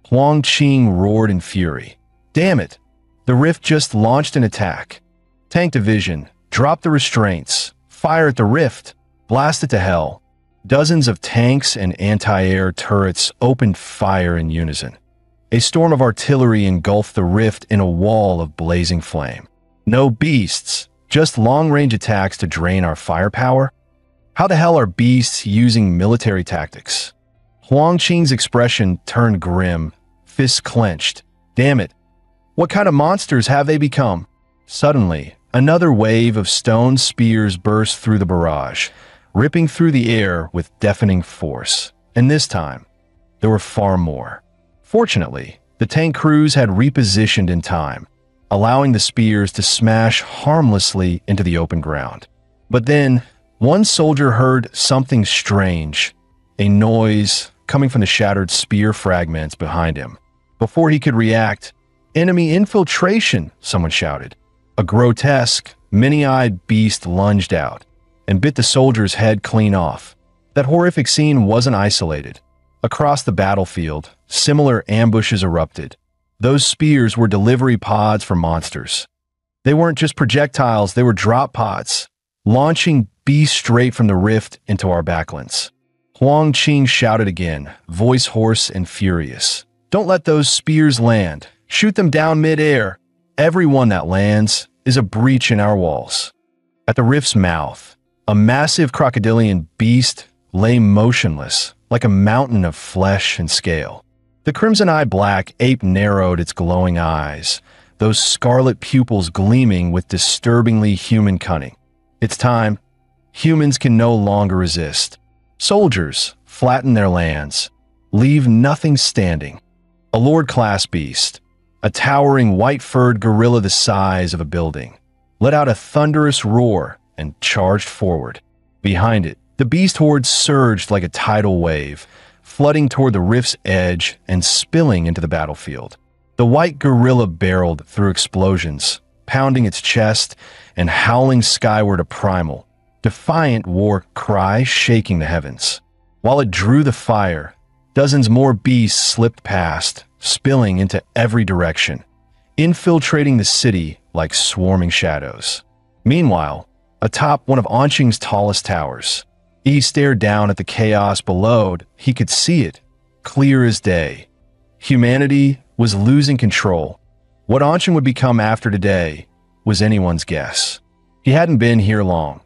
S1: Huang Qing roared in fury. Damn it! The rift just launched an attack. Tank division, drop the restraints, fire at the rift, blast it to hell. Dozens of tanks and anti-air turrets opened fire in unison. A storm of artillery engulfed the rift in a wall of blazing flame. No beasts, just long-range attacks to drain our firepower? How the hell are beasts using military tactics? Huang Qing's expression turned grim, fists clenched. Damn it! What kind of monsters have they become? Suddenly, another wave of stone spears burst through the barrage, ripping through the air with deafening force. And this time, there were far more. Fortunately, the tank crews had repositioned in time, allowing the spears to smash harmlessly into the open ground. But then, one soldier heard something strange, a noise coming from the shattered spear fragments behind him. Before he could react, "Enemy infiltration!" someone shouted. A grotesque, many-eyed beast lunged out and bit the soldier's head clean off. That horrific scene wasn't isolated. Across the battlefield, similar ambushes erupted. Those spears were delivery pods for monsters. They weren't just projectiles, they were drop pods, launching beasts straight from the rift into our backlands. Huang Qing shouted again, voice hoarse and furious. "Don't let those spears land. Shoot them down mid-air. Every one that lands is a breach in our walls." At the rift's mouth, a massive crocodilian beast lay motionless, like a mountain of flesh and scale. The crimson-eyed black ape narrowed its glowing eyes, those scarlet pupils gleaming with disturbingly human cunning. It's time. Humans can no longer resist. Soldiers, flatten their lands. Leave nothing standing. A Lord-class beast, a towering white-furred gorilla the size of a building, let out a thunderous roar and charged forward. Behind it, the beast horde surged like a tidal wave, flooding toward the rift's edge and spilling into the battlefield. The white gorilla barreled through explosions, pounding its chest and howling skyward a primal, defiant war cry shaking the heavens. While it drew the fire, dozens more beasts slipped past, spilling into every direction, infiltrating the city like swarming shadows. Meanwhile, atop one of Anqing's tallest towers, he stared down at the chaos below. He could see it, clear as day. Humanity was losing control. What Anqing would become after today was anyone's guess. He hadn't been here long,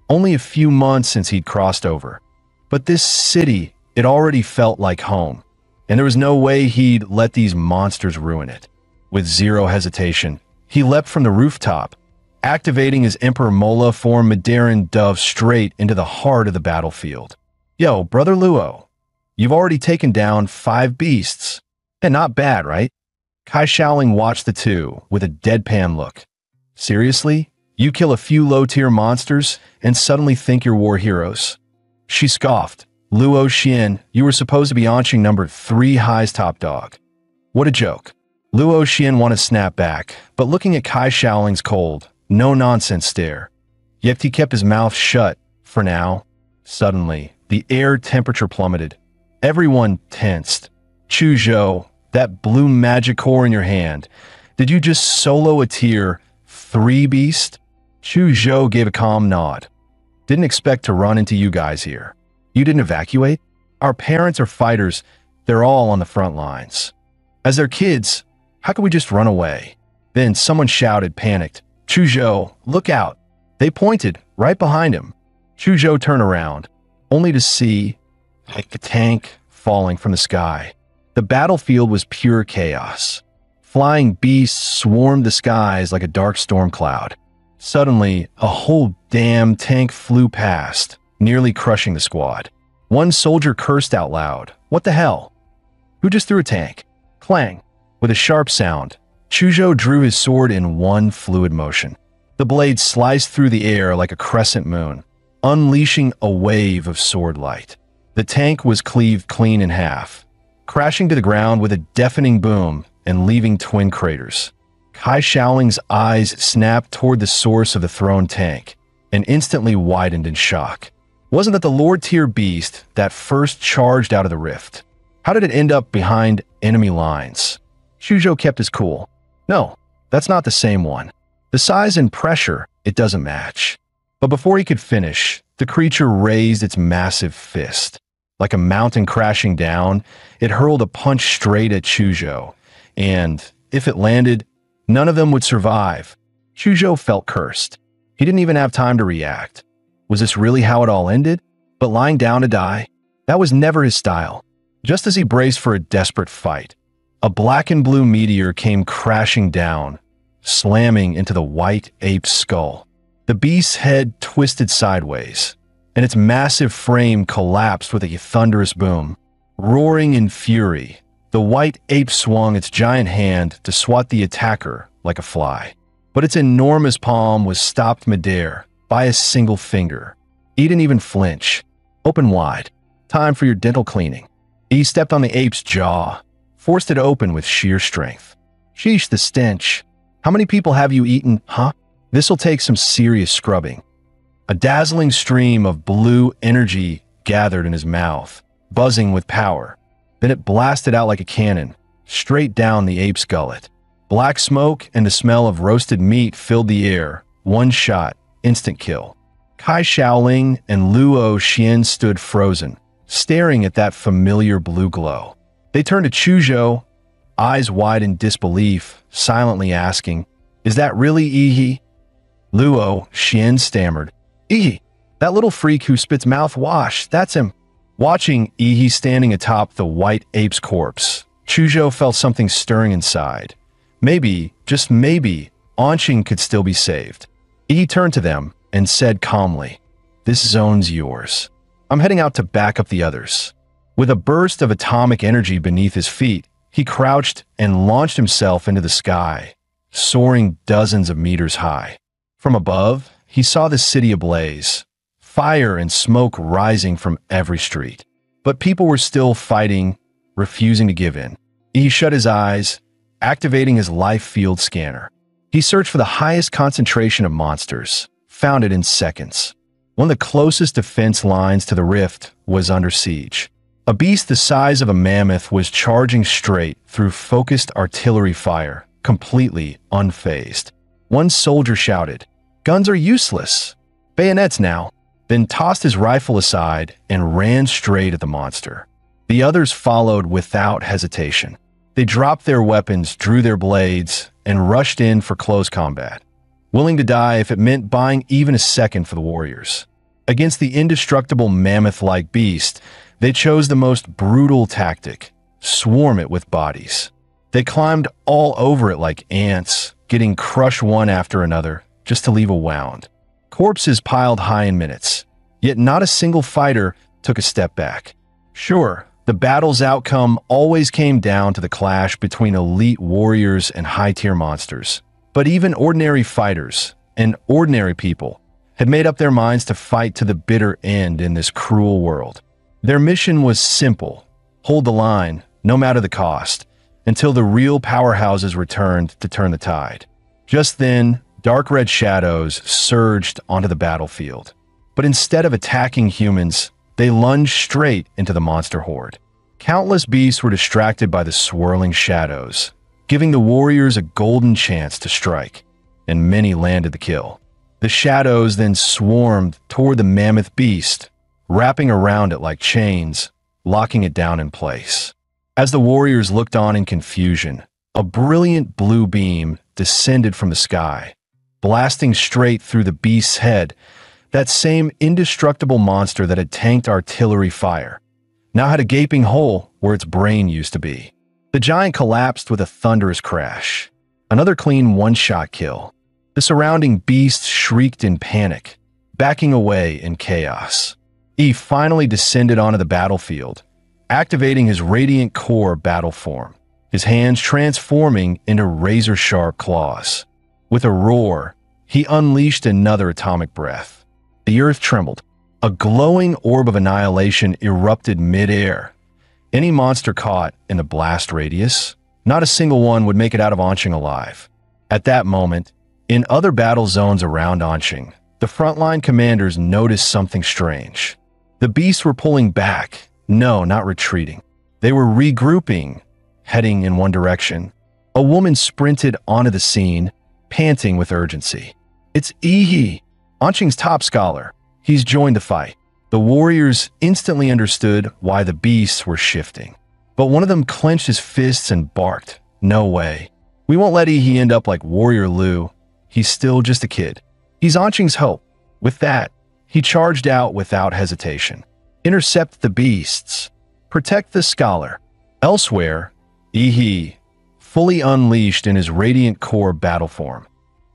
S1: only a few months since he'd crossed over. But this city, it already felt like home, and there was no way he'd let these monsters ruin it. With zero hesitation, he leapt from the rooftop, activating his Emperor Mola form Mandarin dove straight into the heart of the battlefield. "Yo, Brother Luo, you've already taken down 5 beasts. And not bad, right?" Kai Shaoling watched the two with a deadpan look. "Seriously? You kill a few low-tier monsters and suddenly think you're war heroes?" She scoffed. "Luo Xian, you were supposed to be Anqing number 3 high's top dog." What a joke. Luo Xian wanted to snap back, but looking at Kai Shaoling's cold, no-nonsense stare. Yet he kept his mouth shut, for now. Suddenly, the air temperature plummeted. Everyone tensed. "Chu Zhou, that blue magic core in your hand, did you just solo a tier 3 beast?" Chu Zhou gave a calm nod. "Didn't expect to run into you guys here. You didn't evacuate? Our parents are fighters. They're all on the front lines. As their kids, how could we just run away?" Then someone shouted, panicked, "Chu Zhou, look out." They pointed, right behind him. Chu Zhou turned around, only to see a tank falling from the sky. The battlefield was pure chaos. Flying beasts swarmed the skies like a dark storm cloud. Suddenly, a whole damn tank flew past, nearly crushing the squad. One soldier cursed out loud. "What the hell? Who just threw a tank?" Clang. With a sharp sound, Chu Zhou drew his sword in one fluid motion. The blade sliced through the air like a crescent moon, unleashing a wave of sword light. The tank was cleaved clean in half, crashing to the ground with a deafening boom and leaving twin craters. Kai Shaoling's eyes snapped toward the source of the thrown tank and instantly widened in shock. Wasn't that the Lord tier beast that first charged out of the rift? How did it end up behind enemy lines? Shujo kept his cool. No, that's not the same one. The size and pressure, it doesn't match. But before he could finish, the creature raised its massive fist. Like a mountain crashing down, it hurled a punch straight at Shujo, and if it landed, none of them would survive. Shujo felt cursed. He didn't even have time to react. Was this really how it all ended? But lying down to die? That was never his style. Just as he braced for a desperate fight, a black and blue meteor came crashing down, slamming into the white ape's skull. The beast's head twisted sideways, and its massive frame collapsed with a thunderous boom. Roaring in fury, the white ape swung its giant hand to swat the attacker like a fly. But its enormous palm was stopped midair by a single finger. He didn't even flinch. Open wide. Time for your dental cleaning. He stepped on the ape's jaw, forced it open with sheer strength. Sheesh, the stench. How many people have you eaten, huh? This'll take some serious scrubbing. A dazzling stream of blue energy gathered in his mouth, buzzing with power. Then it blasted out like a cannon, straight down the ape's gullet. Black smoke and the smell of roasted meat filled the air. One shot, instant kill. Kai Shaoling and Luo Xian stood frozen, staring at that familiar blue glow. They turned to Shujo, eyes wide in disbelief, silently asking, "Is that really Ihi?" Luo Xian stammered, "Ihi, that little freak who spits mouthwash, that's him." Watching Ihi standing atop the white ape's corpse, Shujo felt something stirring inside. Maybe, just maybe, Anshin could still be saved. Ihi turned to them and said calmly, "This zone's yours. I'm heading out to back up the others." With a burst of atomic energy beneath his feet, he crouched and launched himself into the sky, soaring dozens of meters high. From above, he saw the city ablaze, fire and smoke rising from every street. But people were still fighting, refusing to give in. He shut his eyes, activating his life field scanner. He searched for the highest concentration of monsters, found it in seconds. One of the closest defense lines to the rift was under siege. A beast the size of a mammoth was charging straight through focused artillery fire, completely unfazed. One soldier shouted, "Guns are useless. Bayonets now," then tossed his rifle aside and ran straight at the monster. The others followed without hesitation. They dropped their weapons, drew their blades, and rushed in for close combat, willing to die if it meant buying even a second for the warriors. Against the indestructible mammoth-like beast, they chose the most brutal tactic: swarm it with bodies. They climbed all over it like ants, getting crushed one after another, just to leave a wound. Corpses piled high in minutes, yet not a single fighter took a step back. Sure, the battle's outcome always came down to the clash between elite warriors and high-tier monsters. But even ordinary fighters and ordinary people had made up their minds to fight to the bitter end in this cruel world. Their mission was simple: hold the line, no matter the cost, until the real powerhouses returned to turn the tide. Just then, dark red shadows surged onto the battlefield. But instead of attacking humans, they lunged straight into the monster horde. Countless beasts were distracted by the swirling shadows, giving the warriors a golden chance to strike, and many landed the kill. The shadows then swarmed toward the mammoth beast, wrapping around it like chains, locking it down in place. As the warriors looked on in confusion, a brilliant blue beam descended from the sky, blasting straight through the beast's head. That same indestructible monster that had tanked artillery fire now had a gaping hole where its brain used to be. The giant collapsed with a thunderous crash. Another clean one-shot kill. The surrounding beasts shrieked in panic, backing away in chaos. He finally descended onto the battlefield, activating his radiant core battle form, his hands transforming into razor-sharp claws. With a roar, he unleashed another atomic breath. The earth trembled. A glowing orb of annihilation erupted mid-air. Any monster caught in the blast radius, not a single one would make it out of Anshin alive. At that moment, in other battle zones around Anshin, The frontline commanders noticed something strange. The beasts were pulling back. No, not retreating. They were regrouping, heading in one direction. A woman sprinted onto the scene, panting with urgency. It's Ihi, Anqing's top scholar. He's joined the fight. The warriors instantly understood why the beasts were shifting. But one of them clenched his fists and barked, "No way. We won't let Ihi end up like Warrior Lu. He's still just a kid." He's Anqing's hope. With that, he charged out without hesitation. Intercept the beasts. Protect the scholar. Elsewhere, Ihi, fully unleashed in his radiant core battle form,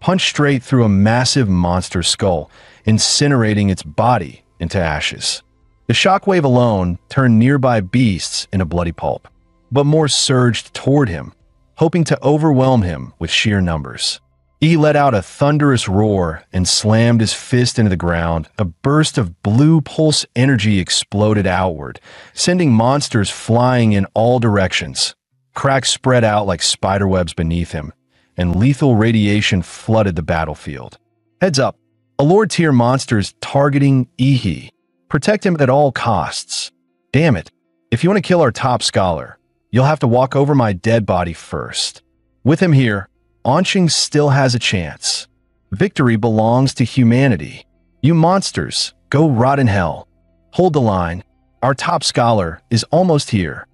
S1: punched straight through a massive monster skull, incinerating its body into ashes. The shockwave alone turned nearby beasts into bloody pulp, but more surged toward him, hoping to overwhelm him with sheer numbers. He let out a thunderous roar and slammed his fist into the ground. A burst of blue pulse energy exploded outward, sending monsters flying in all directions. Cracks spread out like spiderwebs beneath him, and lethal radiation flooded the battlefield. Heads up, a Lord-tier monster is targeting Ihi. Protect him at all costs. Damn it, if you want to kill our top scholar, you'll have to walk over my dead body first. With him here, Anqing still has a chance. Victory belongs to humanity. You monsters, go rot in hell. Hold the line. Our top scholar is almost here.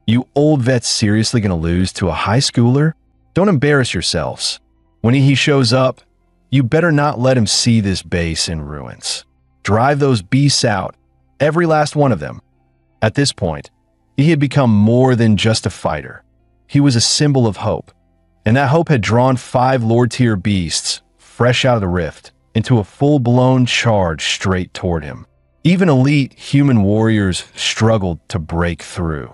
S1: You old vets seriously gonna lose to a high schooler? Don't embarrass yourselves. When he shows up, you better not let him see this base in ruins. Drive those beasts out, every last one of them. At this point, he had become more than just a fighter. He was a symbol of hope. And that hope had drawn 5 Lord-tier beasts, fresh out of the rift, into a full-blown charge straight toward him. Even elite human warriors struggled to break through.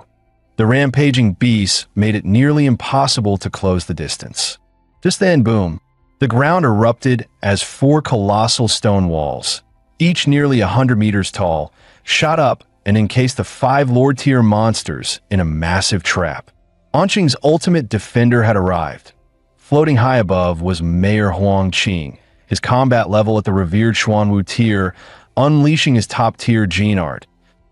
S1: The rampaging beasts made it nearly impossible to close the distance. Just then, boom, the ground erupted as 4 colossal stone walls, each nearly 100 meters tall, shot up and encased the 5 Lord-tier monsters in a massive trap. Anqing's ultimate defender had arrived. Floating high above was Mayor Huang Qing, his combat level at the revered Xuanwu tier, unleashing his top-tier gene art.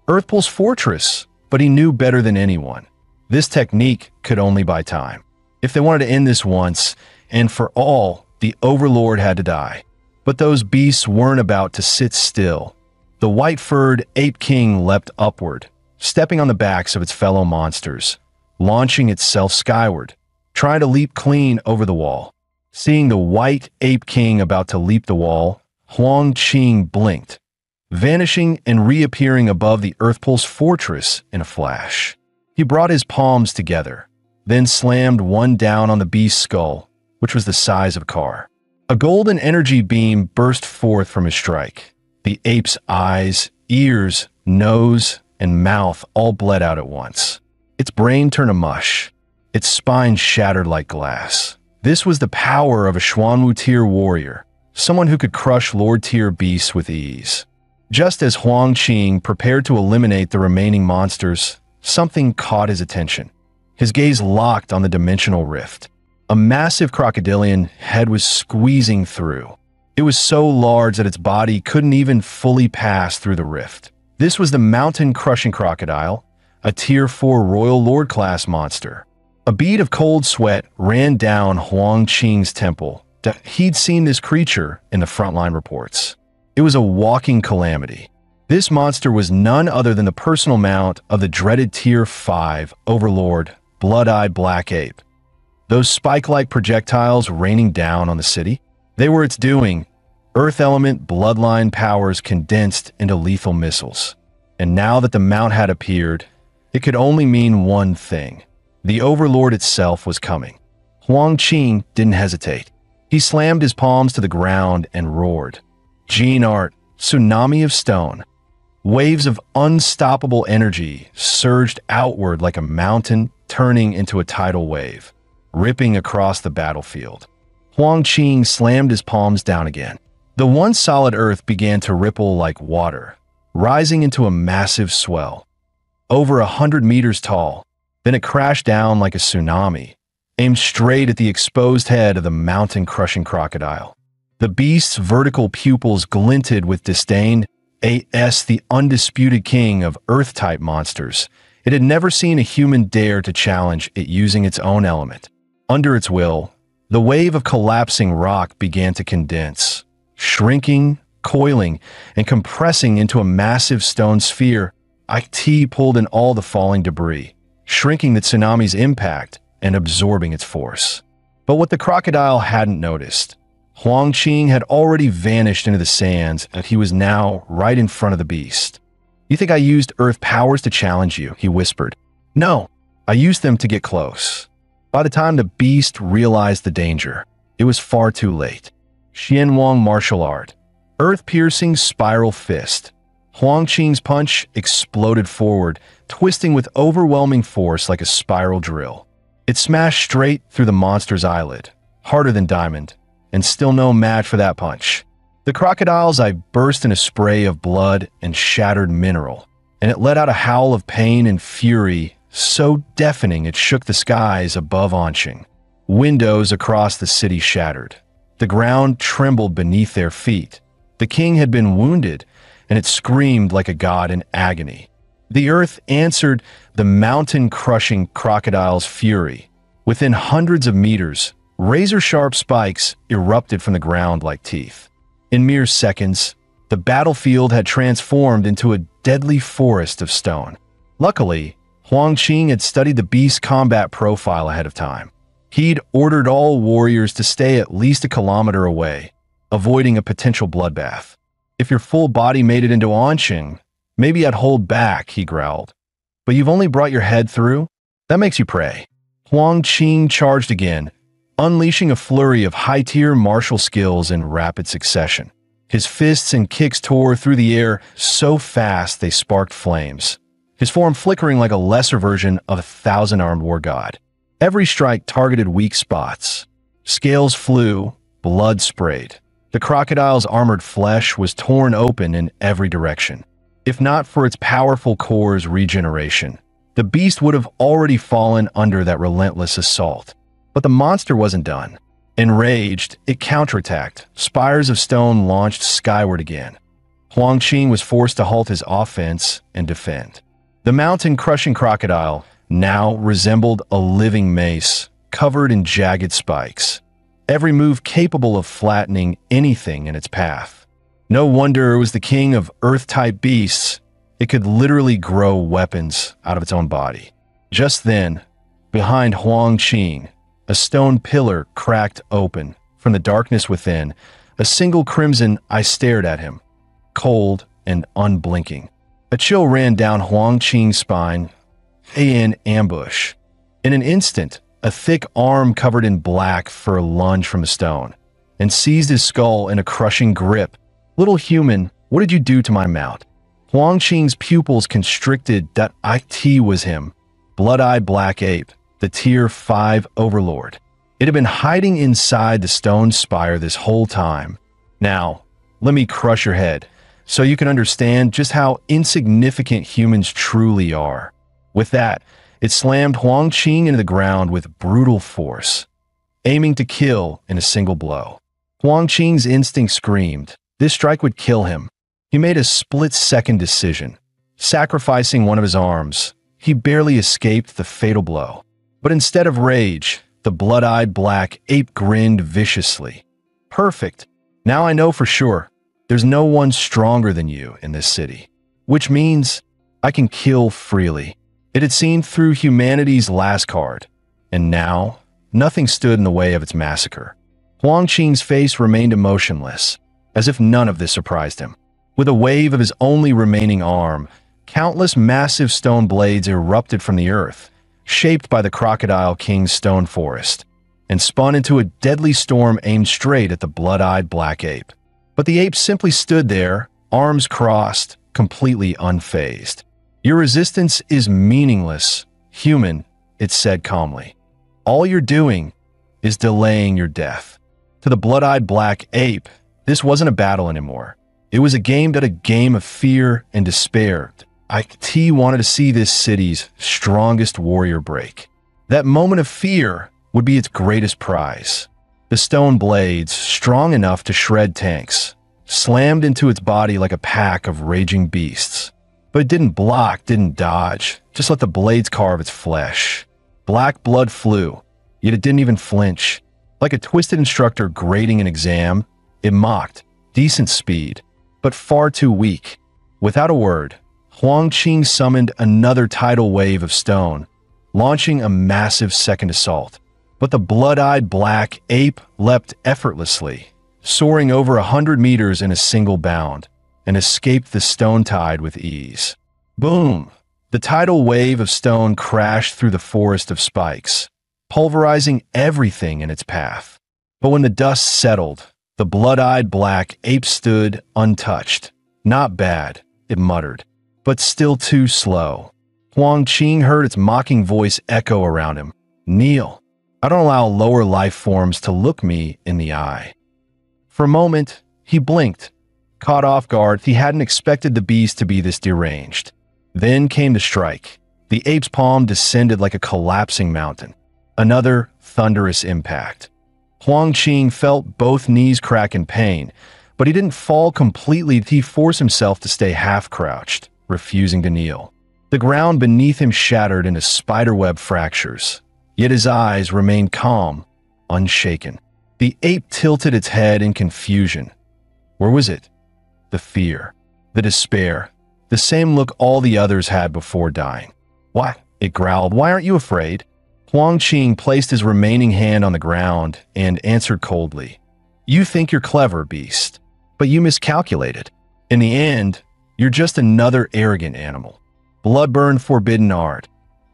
S1: Earthpulse Fortress, but he knew better than anyone. This technique could only buy time. If they wanted to end this once and for all, the Overlord had to die. But those beasts weren't about to sit still. The white-furred Ape King leapt upward, stepping on the backs of its fellow monsters, launching itself skyward, trying to leap clean over the wall. Seeing the white Ape King about to leap the wall, Huang Qing blinked, vanishing and reappearing above the Earthpulse Fortress in a flash. He brought his palms together, then slammed one down on the beast's skull, which was the size of a car. A golden energy beam burst forth from his strike. The ape's eyes, ears, nose, and mouth all bled out at once. Its brain turned to mush. Its spine shattered like glass. This was the power of a Xuanwu tier warrior, someone who could crush Lord tier beasts with ease. Just as Huang Qing prepared to eliminate the remaining monsters, something caught his attention. His gaze locked on the dimensional rift. A massive crocodilian head was squeezing through. It was so large that its body couldn't even fully pass through the rift. This was the mountain-crushing crocodile, a Tier 4 Royal Lord class monster. A bead of cold sweat ran down Huang Qing's temple. He'd seen this creature in the frontline reports. It was a walking calamity. This monster was none other than the personal mount of the dreaded Tier 5 Overlord, Blood-Eyed Black Ape. Those spike-like projectiles raining down on the city, they were its doing. Earth element bloodline powers condensed into lethal missiles. And now that the mount had appeared, it could only mean one thing. The Overlord itself was coming. Huang Qing didn't hesitate. He slammed his palms to the ground and roared. Gene art, tsunami of stone. Waves of unstoppable energy surged outward like a mountain turning into a tidal wave, ripping across the battlefield. Huang Qing slammed his palms down again. The once solid earth began to ripple like water, rising into a massive swell. Over 100 meters tall, then it crashed down like a tsunami, aimed straight at the exposed head of the mountain-crushing crocodile. The beast's vertical pupils glinted with disdain. A.S. the undisputed king of Earth-type monsters. It had never seen a human dare to challenge it using its own element. Under its will, the wave of collapsing rock began to condense, shrinking, coiling, and compressing into a massive stone sphere. IT pulled in all the falling debris, shrinking the tsunami's impact and absorbing its force. But what the crocodile hadn't noticed, Huang Qing had already vanished into the sands, and he was now right in front of the beast. "You think I used Earth powers to challenge you?" he whispered. "No, I used them to get close." By the time the beast realized the danger, it was far too late. Xianwang martial art. Earth-piercing spiral fist. Huang Qing's punch exploded forward, twisting with overwhelming force like a spiral drill. It smashed straight through the monster's eyelid, harder than diamond, and still no match for that punch. The crocodile's eye burst in a spray of blood and shattered mineral, and it let out a howl of pain and fury so deafening it shook the skies above Anqing. Windows across the city shattered. The ground trembled beneath their feet. The king had been wounded, and it screamed like a god in agony. The earth answered the mountain-crushing crocodile's fury. Within hundreds of meters, razor-sharp spikes erupted from the ground like teeth. In mere seconds, the battlefield had transformed into a deadly forest of stone. Luckily, Huang Qing had studied the beast's combat profile ahead of time. He'd ordered all warriors to stay at least a kilometer away, avoiding a potential bloodbath. "If your full body made it into Anqing, maybe I'd hold back," he growled. "But you've only brought your head through? That makes you pray." Huang Qing charged again, unleashing a flurry of high-tier martial skills in rapid succession. His fists and kicks tore through the air so fast they sparked flames, his form flickering like a lesser version of a thousand-armed war god. Every strike targeted weak spots. Scales flew, blood sprayed. The crocodile's armored flesh was torn open in every direction. If not for its powerful core's regeneration, the beast would have already fallen under that relentless assault. But the monster wasn't done. Enraged, it counterattacked. Spires of stone launched skyward again. Huang Qing was forced to halt his offense and defend. The mountain-crushing crocodile now resembled a living mace, covered in jagged spikes. Every move capable of flattening anything in its path. No wonder it was the king of Earth-type beasts. It could literally grow weapons out of its own body. Just then, behind Huang Qing, a stone pillar cracked open. From the darkness within, a single crimson eye stared at him, cold and unblinking. A chill ran down Huang Qing's spine. In ambush. In an instant, a thick arm covered in black fur lunged from the stone and seized his skull in a crushing grip. "Little human, what did you do to my mount?" Huang Qing's pupils constricted. That IT was him. Blood-eyed black ape, the Tier 5 overlord. It had been hiding inside the stone spire this whole time. "Now, let me crush your head, so you can understand just how insignificant humans truly are." With that, it slammed Huang Qing into the ground with brutal force, aiming to kill in a single blow. Huang Qing's instinct screamed. This strike would kill him. He made a split-second decision. Sacrificing one of his arms, he barely escaped the fatal blow. But instead of rage, the blood-eyed black ape grinned viciously. "Perfect. Now I know for sure. There's no one stronger than you in this city. Which means I can kill freely." It had seen through humanity's last card, and now nothing stood in the way of its massacre. Huang Qing's face remained emotionless, as if none of this surprised him. With a wave of his only remaining arm, countless massive stone blades erupted from the earth, shaped by the Crocodile King's stone forest, and spun into a deadly storm aimed straight at the blood-eyed black ape. But the ape simply stood there, arms crossed, completely unfazed. "Your resistance is meaningless, human," it said calmly. "All you're doing is delaying your death." To the blood-eyed black ape, this wasn't a battle anymore. It was a game of fear and despair. IT wanted to see this city's strongest warrior break. That moment of fear would be its greatest prize. The stone blades, strong enough to shred tanks, slammed into its body like a pack of raging beasts. But it didn't block, didn't dodge, just let the blades carve its flesh. Black blood flew, yet it didn't even flinch. Like a twisted instructor grading an exam, it mocked decent speed, but far too weak. Without a word, Huang Qing summoned another tidal wave of stone, launching a massive second assault. But the blood-eyed black ape leapt effortlessly, soaring over 100 meters in a single bound, and escaped the stone tide with ease. Boom! The tidal wave of stone crashed through the forest of spikes, pulverizing everything in its path. But when the dust settled, the blood-eyed black ape stood untouched. Not bad, it muttered, but still too slow. Huang Qing heard its mocking voice echo around him. Kneel. I don't allow lower life forms to look me in the eye. For a moment, he blinked. Caught off guard, he hadn't expected the beast to be this deranged. Then came the strike. The ape's palm descended like a collapsing mountain. Another thunderous impact. Huang Qing felt both knees crack in pain, but he didn't fall completely. He forced himself to stay half-crouched, refusing to kneel. The ground beneath him shattered into spiderweb fractures, yet his eyes remained calm, unshaken. The ape tilted its head in confusion. Where was it? The fear, the despair, the same look all the others had before dying. Why? It growled. Why aren't you afraid? Huang Qing placed his remaining hand on the ground and answered coldly. You think you're clever, beast, but you miscalculated. In the end, you're just another arrogant animal. Bloodburn forbidden art.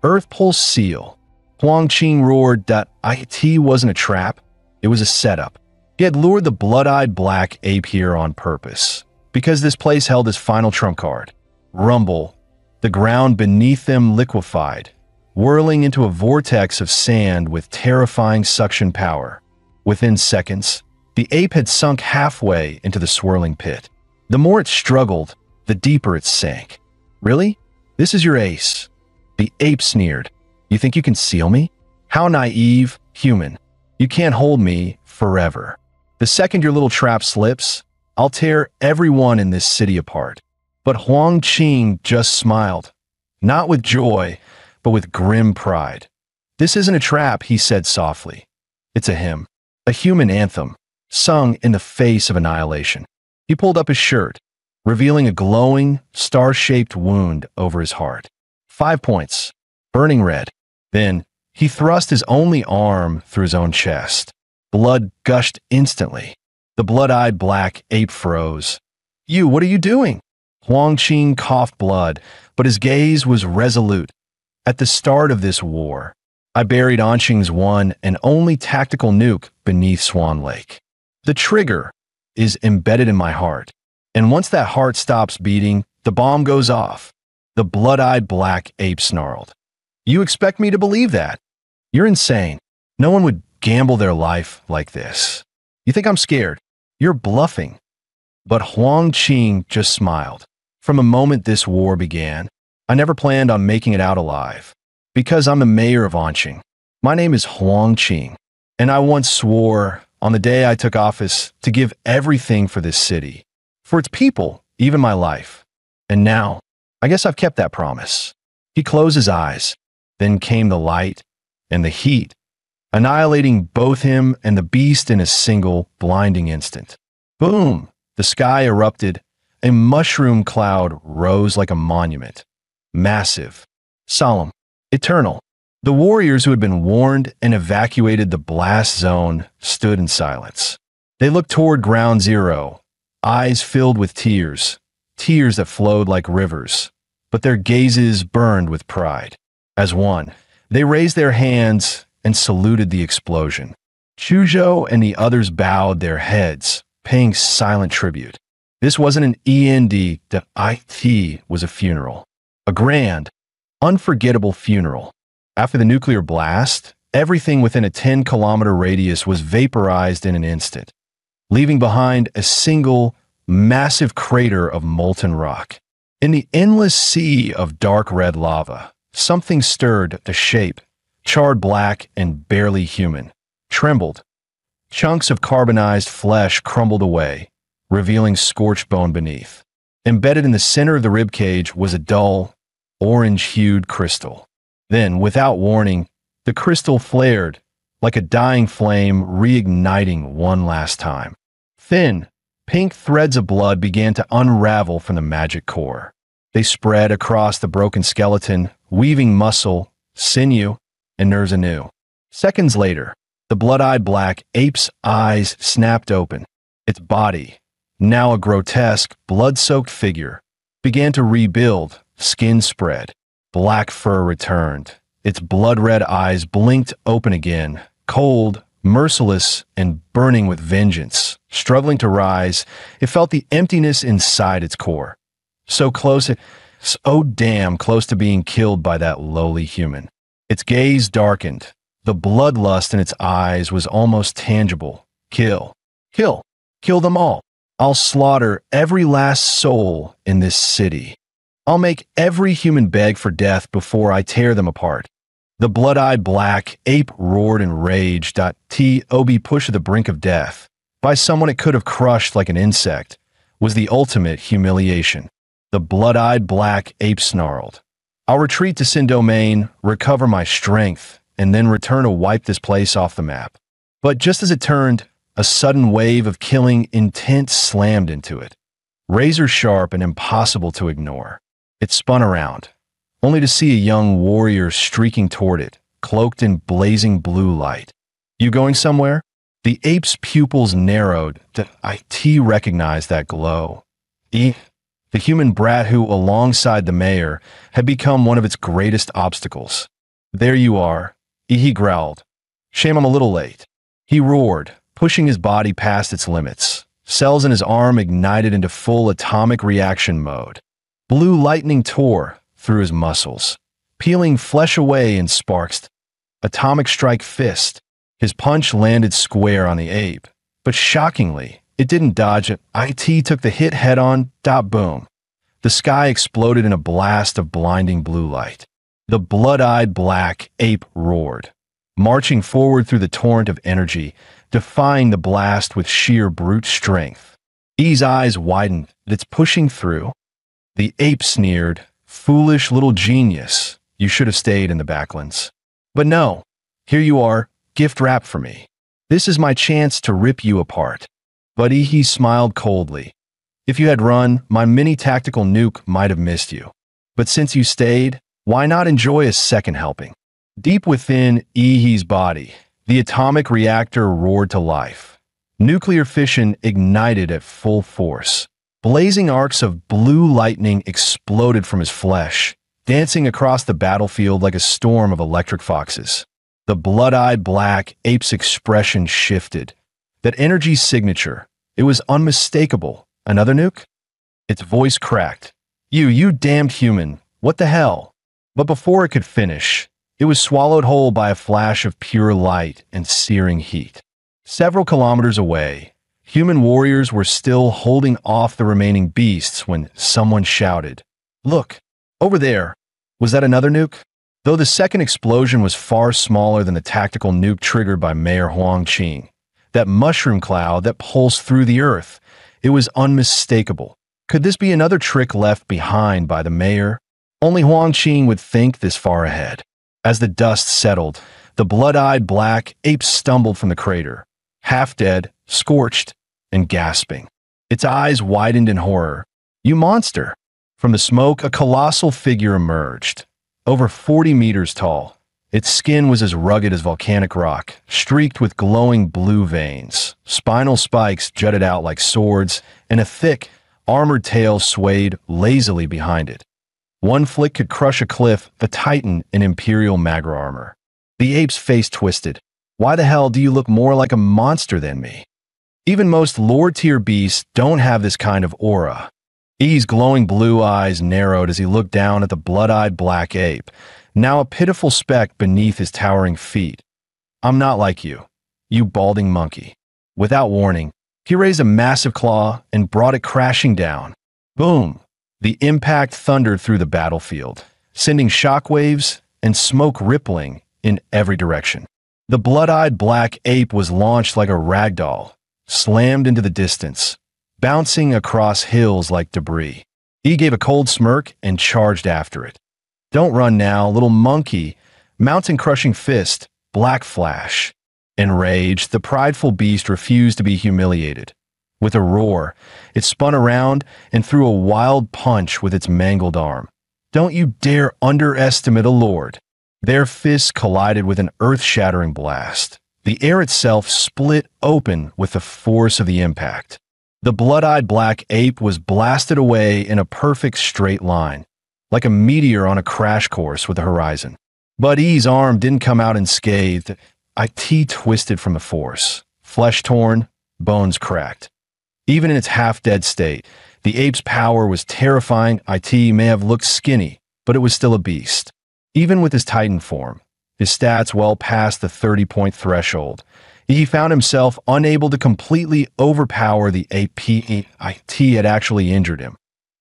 S1: Earth pulse seal. Huang Qing roared that it wasn't a trap. It was a setup. He had lured the blood-eyed black ape here on purpose, because this place held his final trump card. Rumble. The ground beneath them liquefied, whirling into a vortex of sand with terrifying suction power. Within seconds, the ape had sunk halfway into the swirling pit. The more it struggled, the deeper it sank. Really? This is your ace. The ape sneered. You think you can seal me? How naive, human. You can't hold me forever. The second your little trap slips, I'll tear everyone in this city apart. But Huang Qing just smiled. Not with joy, but with grim pride. This isn't a trap, he said softly. It's a hymn, a human anthem, sung in the face of annihilation. He pulled up his shirt, revealing a glowing, star-shaped wound over his heart. 5 points, burning red. Then, he thrust his only arm through his own chest. Blood gushed instantly. The blood-eyed black ape froze. You, what are you doing? Huang Qing coughed blood, but his gaze was resolute. At the start of this war, I buried Anqing's one and only tactical nuke beneath Swan Lake. The trigger is embedded in my heart, and once that heart stops beating, the bomb goes off. The blood-eyed black ape snarled. You expect me to believe that? You're insane. No one would gamble their life like this. You think I'm scared? You're bluffing. But Huang Qing just smiled. From the moment this war began, I never planned on making it out alive. Because I'm the mayor of Anqing. My name is Huang Qing, and I once swore, on the day I took office, to give everything for this city. For its people, even my life. And now, I guess I've kept that promise. He closed his eyes. Then came the light and the heat, annihilating both him and the beast in a single, blinding instant. Boom! The sky erupted. A mushroom cloud rose like a monument. Massive, solemn, eternal. The warriors who had been warned and evacuated the blast zone stood in silence. They looked toward Ground Zero, eyes filled with tears, tears that flowed like rivers, but their gazes burned with pride. As one, they raised their hands and saluted the explosion. Chuzhou and the others bowed their heads, paying silent tribute. This wasn't an END, it was a funeral. A grand, unforgettable funeral. After the nuclear blast, everything within a 10-kilometer radius was vaporized in an instant, leaving behind a single, massive crater of molten rock. In the endless sea of dark red lava, something stirred the shape, charred black and barely human, trembled, Chunks of carbonized flesh crumbled away, revealing scorched bone beneath. Embedded in the center of the ribcage was a dull, orange-hued crystal. Then, without warning, the crystal flared, like a dying flame reigniting one last time. Thin, pink threads of blood began to unravel from the magic core. They spread across the broken skeleton, weaving muscle, sinew, and nerves anew. Seconds later, the blood-eyed black ape's eyes snapped open. Its body, now a grotesque, blood-soaked figure, began to rebuild. Skin spread. Black fur returned. Its blood-red eyes blinked open again, cold, merciless, and burning with vengeance. Struggling to rise, it felt the emptiness inside its core. So close, so damn close to being killed by that lowly human. Its gaze darkened. The bloodlust in its eyes was almost tangible. Kill. Kill. Kill them all. I'll slaughter every last soul in this city. I'll make every human beg for death before I tear them apart. The blood-eyed black ape roared in rage. T.O.B. pushed to the brink of death, by someone it could have crushed like an insect, was the ultimate humiliation. The blood-eyed black ape snarled. I'll retreat to Sin Domain, recover my strength, and then return to wipe this place off the map. But just as it turned, a sudden wave of killing intent slammed into it. Razor sharp and impossible to ignore. It spun around, only to see a young warrior streaking toward it, cloaked in blazing blue light. You going somewhere? The ape's pupils narrowed. T recognized that glow. The human brat who, alongside the mayor, had become one of its greatest obstacles. There you are, he growled. Shame I'm a little late. He roared, pushing his body past its limits. Cells in his arm ignited into full atomic reaction mode. Blue lightning tore through his muscles, peeling flesh away in sparks. Atomic strike fist. His punch landed square on the ape, but shockingly, it didn't dodge it. IT took the hit head-on. Boom. The sky exploded in a blast of blinding blue light. The blood-eyed black ape roared, marching forward through the torrent of energy, defying the blast with sheer brute strength. E's eyes widened. It's pushing through. The ape sneered, foolish little genius, you should have stayed in the backlands. But no, here you are, gift wrap for me. This is my chance to rip you apart. But he smiled coldly. If you had run, my mini tactical nuke might have missed you. But since you stayed, why not enjoy a second helping? Deep within He's body, the atomic reactor roared to life. Nuclear fission ignited at full force. Blazing arcs of blue lightning exploded from his flesh, dancing across the battlefield like a storm of electric foxes. The blood-eyed black ape's expression shifted. That energy signature, it was unmistakable. Another nuke? Its voice cracked. You damned human, what the hell? But before it could finish, it was swallowed whole by a flash of pure light and searing heat. Several kilometers away, human warriors were still holding off the remaining beasts when someone shouted, "Look, over there, was that another nuke?" Though the second explosion was far smaller than the tactical nuke triggered by Mayor Huang Qing, that mushroom cloud that pulsed through the earth, it was unmistakable. Could this be another trick left behind by the mayor? Only Huang Qing would think this far ahead. As the dust settled, the blood-eyed black ape stumbled from the crater, half dead, scorched, and gasping. Its eyes widened in horror. "You monster!" From the smoke, a colossal figure emerged, over 40 meters tall. Its skin was as rugged as volcanic rock, streaked with glowing blue veins. Spinal spikes jutted out like swords, and a thick, armored tail swayed lazily behind it. One flick could crush a cliff, the titan in imperial magra armor. The ape's face twisted. "Why the hell do you look more like a monster than me?" Even most lord-tier beasts don't have this kind of aura. E's glowing blue eyes narrowed as he looked down at the blood-eyed black ape, now a pitiful speck beneath his towering feet. "I'm not like you balding monkey." Without warning, he raised a massive claw and brought it crashing down. Boom! The impact thundered through the battlefield, sending shockwaves and smoke rippling in every direction. The blood-eyed black ape was launched like a ragdoll, slammed into the distance, bouncing across hills like debris. He gave a cold smirk and charged after it. Don't run now, little monkey. Mountain-crushing fist, black flash. Enraged, the prideful beast refused to be humiliated. With a roar, it spun around and threw a wild punch with its mangled arm. Don't you dare underestimate a lord. Their fists collided with an earth-shattering blast. The air itself split open with the force of the impact. The blood-eyed black ape was blasted away in a perfect straight line, like a meteor on a crash course with the horizon. But E's arm didn't come out unscathed. IT twisted from the force, flesh torn, bones cracked. Even in its half-dead state, the ape's power was terrifying. IT may have looked skinny, but it was still a beast. Even with his titan form, his stats well past the 30-point threshold, he found himself unable to completely overpower the ape. IT had actually injured him.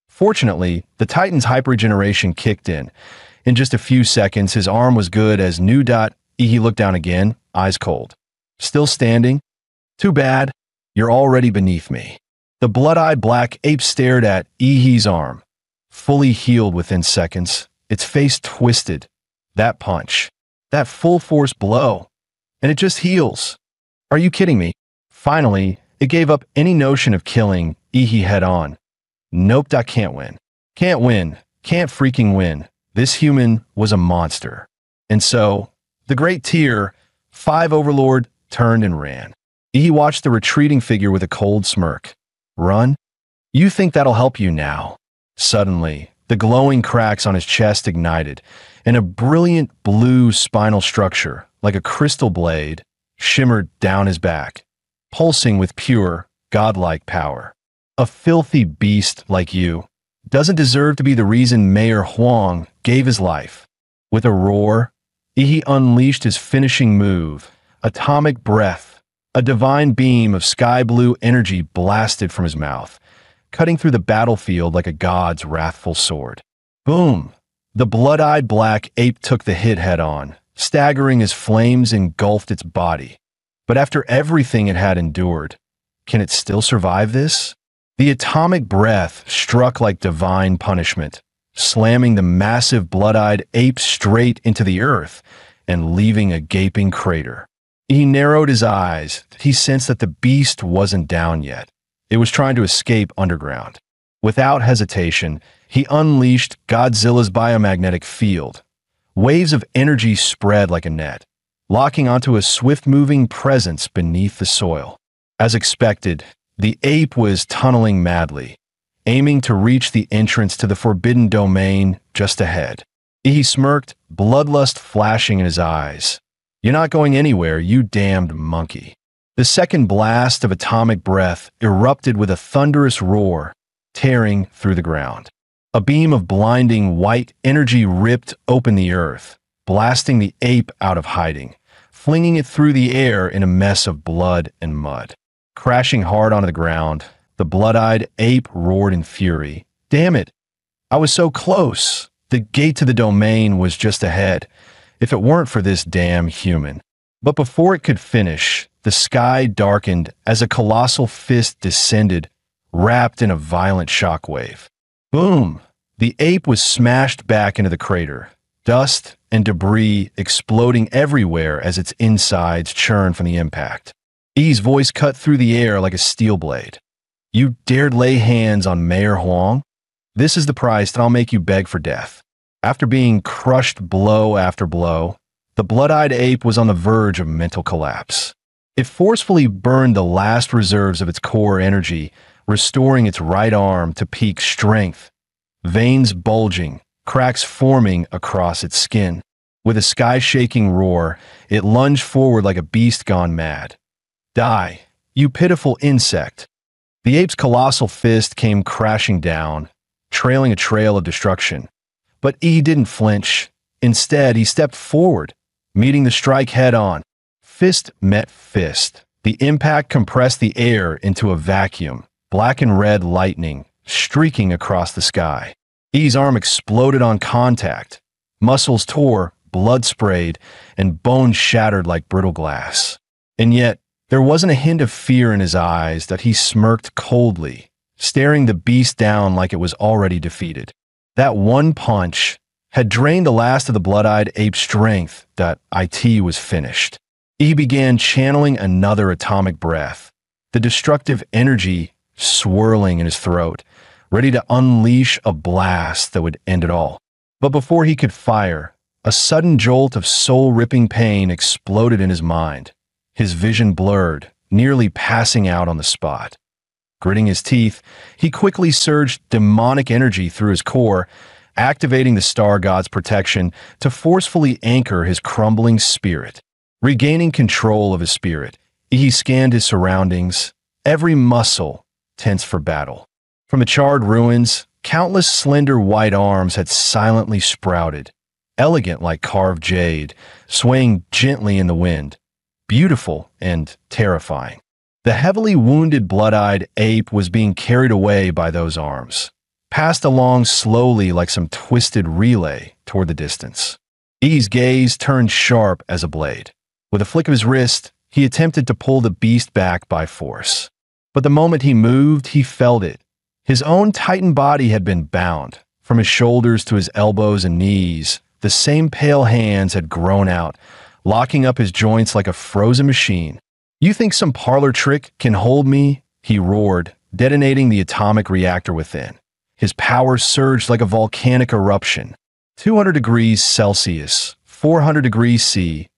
S1: Fortunately, the Titan's hyperregeneration kicked in. In just a few seconds, his arm was good as new. He looked down again, eyes cold. Still standing? Too bad. You're already beneath me. The blood-eyed black ape stared at Ihi's arm, fully healed within seconds, its face twisted. That punch. That full-force blow. And it just heals. Are you kidding me? Finally, it gave up any notion of killing Ihi head-on. Nope, I can't win. Can't win. Can't freaking win. This human was a monster. And so, the Great Tier, 5 Overlord, turned and ran. He watched the retreating figure with a cold smirk. Run? You think that'll help you now? Suddenly, the glowing cracks on his chest ignited, and a brilliant blue spinal structure, like a crystal blade, shimmered down his back, pulsing with pure, godlike power. A filthy beast like you doesn't deserve to be the reason Mayor Huang gave his life. With a roar, he unleashed his finishing move, Atomic Breath. A divine beam of sky-blue energy blasted from his mouth, cutting through the battlefield like a god's wrathful sword. Boom! The blood-eyed black ape took the hit head-on, staggering as flames engulfed its body. But after everything it had endured, can it still survive this? The atomic breath struck like divine punishment, slamming the massive blood-eyed ape straight into the earth and leaving a gaping crater. He narrowed his eyes. He sensed that the beast wasn't down yet. It was trying to escape underground. Without hesitation, he unleashed Godzilla's biomagnetic field. Waves of energy spread like a net, locking onto a swift-moving presence beneath the soil. As expected, the ape was tunneling madly, aiming to reach the entrance to the forbidden domain just ahead. He smirked, bloodlust flashing in his eyes. You're not going anywhere, you damned monkey. The second blast of atomic breath erupted with a thunderous roar, tearing through the ground. A beam of blinding white energy ripped open the earth, blasting the ape out of hiding, flinging it through the air in a mess of blood and mud. Crashing hard onto the ground, the blood-eyed ape roared in fury. Damn it! I was so close! The gate to the domain was just ahead. If it weren't for this damn human. But before it could finish, the sky darkened as a colossal fist descended, wrapped in a violent shockwave. Boom! The ape was smashed back into the crater, dust and debris exploding everywhere as its insides churned from the impact. E's voice cut through the air like a steel blade. You dared lay hands on Mayor Huang? This is the price that I'll make you beg for death. After being crushed blow after blow, the blood-eyed ape was on the verge of mental collapse. It forcefully burned the last reserves of its core energy, restoring its right arm to peak strength, veins bulging, cracks forming across its skin. With a sky-shaking roar, it lunged forward like a beast gone mad. Die, you pitiful insect. The ape's colossal fist came crashing down, trailing a trail of destruction. But E didn't flinch. Instead, he stepped forward, meeting the strike head-on. Fist met fist. The impact compressed the air into a vacuum, black and red lightning streaking across the sky. E's arm exploded on contact. Muscles tore, blood sprayed and bones shattered like brittle glass. And yet, there wasn't a hint of fear in his eyes that he smirked coldly, staring the beast down like it was already defeated. That one punch had drained the last of the blood-eyed ape's strength that it was finished. He began channeling another atomic breath, the destructive energy swirling in his throat, ready to unleash a blast that would end it all. But before he could fire, a sudden jolt of soul-ripping pain exploded in his mind. His vision blurred, nearly passing out on the spot. Gritting his teeth, he quickly surged demonic energy through his core, activating the star god's protection to forcefully anchor his crumbling spirit. Regaining control of his spirit, he scanned his surroundings, every muscle tense for battle. From the charred ruins, countless slender white arms had silently sprouted, elegant like carved jade, swaying gently in the wind, beautiful and terrifying. The heavily wounded blood-eyed ape was being carried away by those arms, passed along slowly like some twisted relay toward the distance. E's gaze turned sharp as a blade. With a flick of his wrist, he attempted to pull the beast back by force. But the moment he moved, he felt it. His own titan body had been bound. From his shoulders to his elbows and knees, the same pale hands had grown out, locking up his joints like a frozen machine. "You think some parlor trick can hold me?" he roared, detonating the atomic reactor within. His power surged like a volcanic eruption. 200 degrees Celsius, 400 degrees C,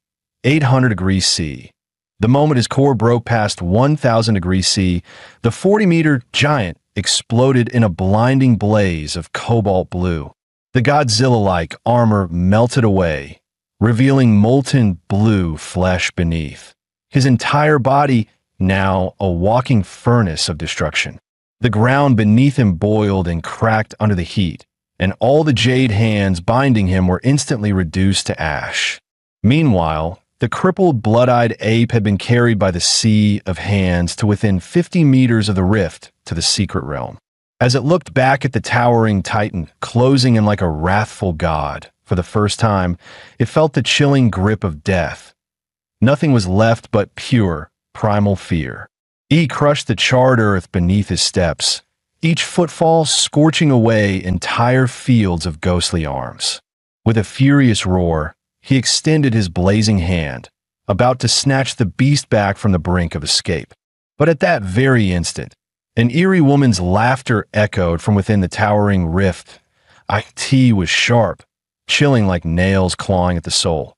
S1: 800 degrees C. The moment his core broke past 1000 degrees C, the 40-meter giant exploded in a blinding blaze of cobalt blue. The Godzilla-like armor melted away, revealing molten blue flesh beneath. His entire body now a walking furnace of destruction. The ground beneath him boiled and cracked under the heat, and all the jade hands binding him were instantly reduced to ash. Meanwhile, the crippled, blood-eyed ape had been carried by the sea of hands to within 50 meters of the rift to the secret realm. As it looked back at the towering titan, closing in like a wrathful god, for the first time, it felt the chilling grip of death. Nothing was left but pure, primal fear. E crushed the charred earth beneath his steps, each footfall scorching away entire fields of ghostly arms. With a furious roar, he extended his blazing hand, about to snatch the beast back from the brink of escape. But at that very instant, an eerie woman's laughter echoed from within the towering rift. It was sharp, chilling like nails clawing at the soul.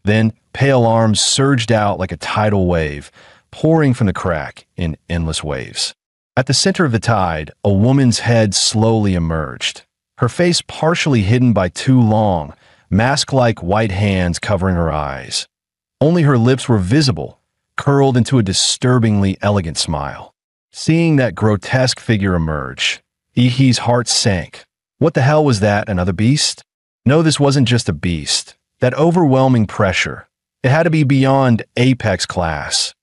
S1: Then, pale arms surged out like a tidal wave, pouring from the crack in endless waves. At the center of the tide, a woman's head slowly emerged, her face partially hidden by two long, mask-like white hands covering her eyes. Only her lips were visible, curled into a disturbingly elegant smile. Seeing that grotesque figure emerge, Ihi's heart sank. What the hell was that, another beast? No, this wasn't just a beast. That overwhelming pressure, it had to be beyond apex class.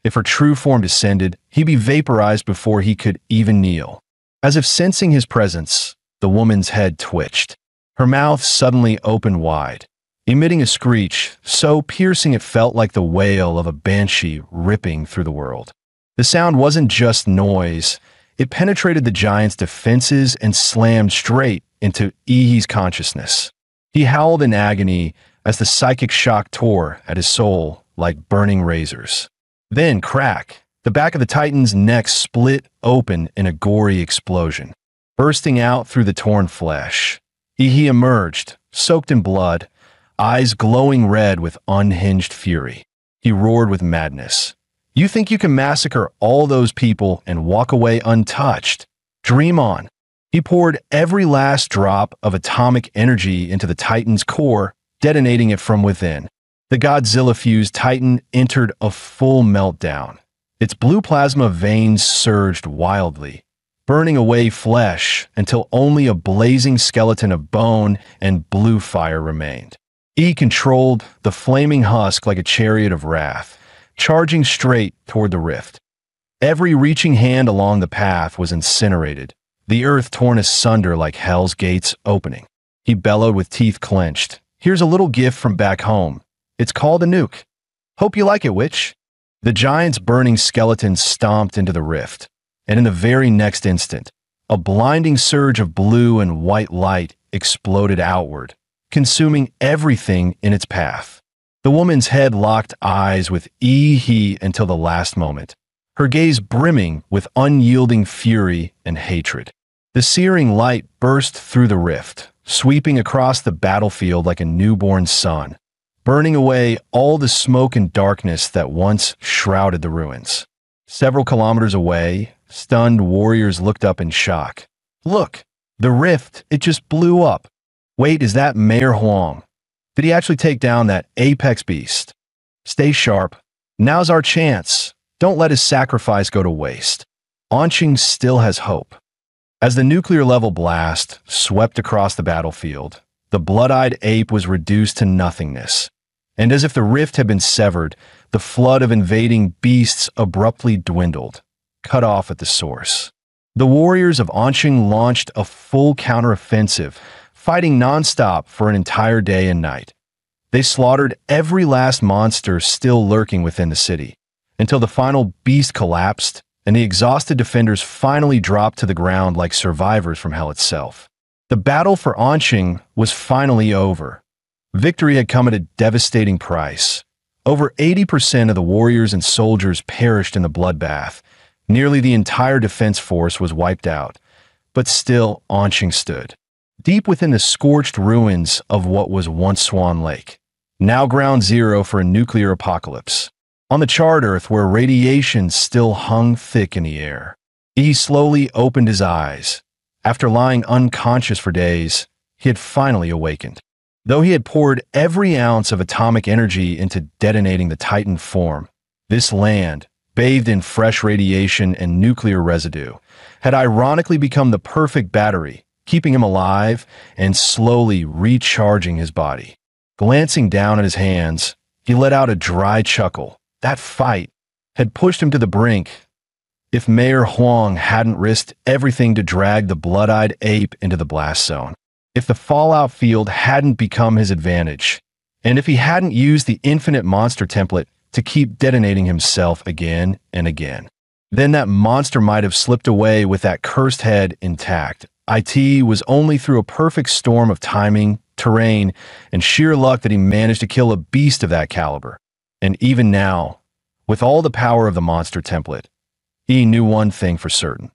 S1: If her true form descended, he'd be vaporized before he could even kneel. As if sensing his presence, the woman's head twitched. Her mouth suddenly opened wide, emitting a screech so piercing it felt like the wail of a banshee ripping through the world. The sound wasn't just noise, it penetrated the giant's defenses and slammed straight into Ihi's consciousness. He howled in agony as the psychic shock tore at his soul like burning razors. Then, crack, the back of the titan's neck split open in a gory explosion. Bursting out through the torn flesh, Ihi emerged, soaked in blood, eyes glowing red with unhinged fury. He roared with madness. "You think you can massacre all those people and walk away untouched? Dream on." He poured every last drop of atomic energy into the titan's core, detonating it from within. The Godzilla-fused titan entered a full meltdown. Its blue plasma veins surged wildly, burning away flesh until only a blazing skeleton of bone and blue fire remained. E controlled the flaming husk like a chariot of wrath, charging straight toward the rift. Every reaching hand along the path was incinerated, the earth torn asunder like hell's gates opening. He bellowed with teeth clenched, Here's a little gift from back home. It's called a nuke. Hope you like it, witch." The giant's burning skeleton stomped into the rift, and in the very next instant, a blinding surge of blue and white light exploded outward, consuming everything in its path. The woman's head locked eyes with He until the last moment, her gaze brimming with unyielding fury and hatred. The searing light burst through the rift, sweeping across the battlefield like a newborn sun, burning away all the smoke and darkness that once shrouded the ruins. Several kilometers away, stunned warriors looked up in shock. "Look, the rift, it just blew up. Wait, is that Mayor Huang? Did he actually take down that apex beast? Stay sharp. Now's our chance. Don't let his sacrifice go to waste. Anqing still has hope." As the nuclear-level blast swept across the battlefield, the blood-eyed ape was reduced to nothingness. And as if the rift had been severed, the flood of invading beasts abruptly dwindled, cut off at the source. The warriors of Anqing launched a full counteroffensive, fighting nonstop for an entire day and night. They slaughtered every last monster still lurking within the city, until the final beast collapsed and the exhausted defenders finally dropped to the ground like survivors from hell itself. The battle for Anqing was finally over. Victory had come at a devastating price. Over 80% of the warriors and soldiers perished in the bloodbath. Nearly the entire defense force was wiped out. But still, Anqing stood, deep within the scorched ruins of what was once Swan Lake, now ground zero for a nuclear apocalypse. On the charred Earth where radiation still hung thick in the air, he slowly opened his eyes. After lying unconscious for days, he had finally awakened. Though he had poured every ounce of atomic energy into detonating the Titan form, this land, bathed in fresh radiation and nuclear residue, had ironically become the perfect battery, keeping him alive and slowly recharging his body. Glancing down at his hands, he let out a dry chuckle. That fight had pushed him to the brink. If Mayor Huang hadn't risked everything to drag the blood-eyed ape into the blast zone, if the fallout field hadn't become his advantage, and if he hadn't used the infinite monster template to keep detonating himself again and again, then that monster might have slipped away with that cursed head intact. It was only through a perfect storm of timing, terrain, and sheer luck that he managed to kill a beast of that caliber. And even now, with all the power of the monster template, he knew one thing for certain.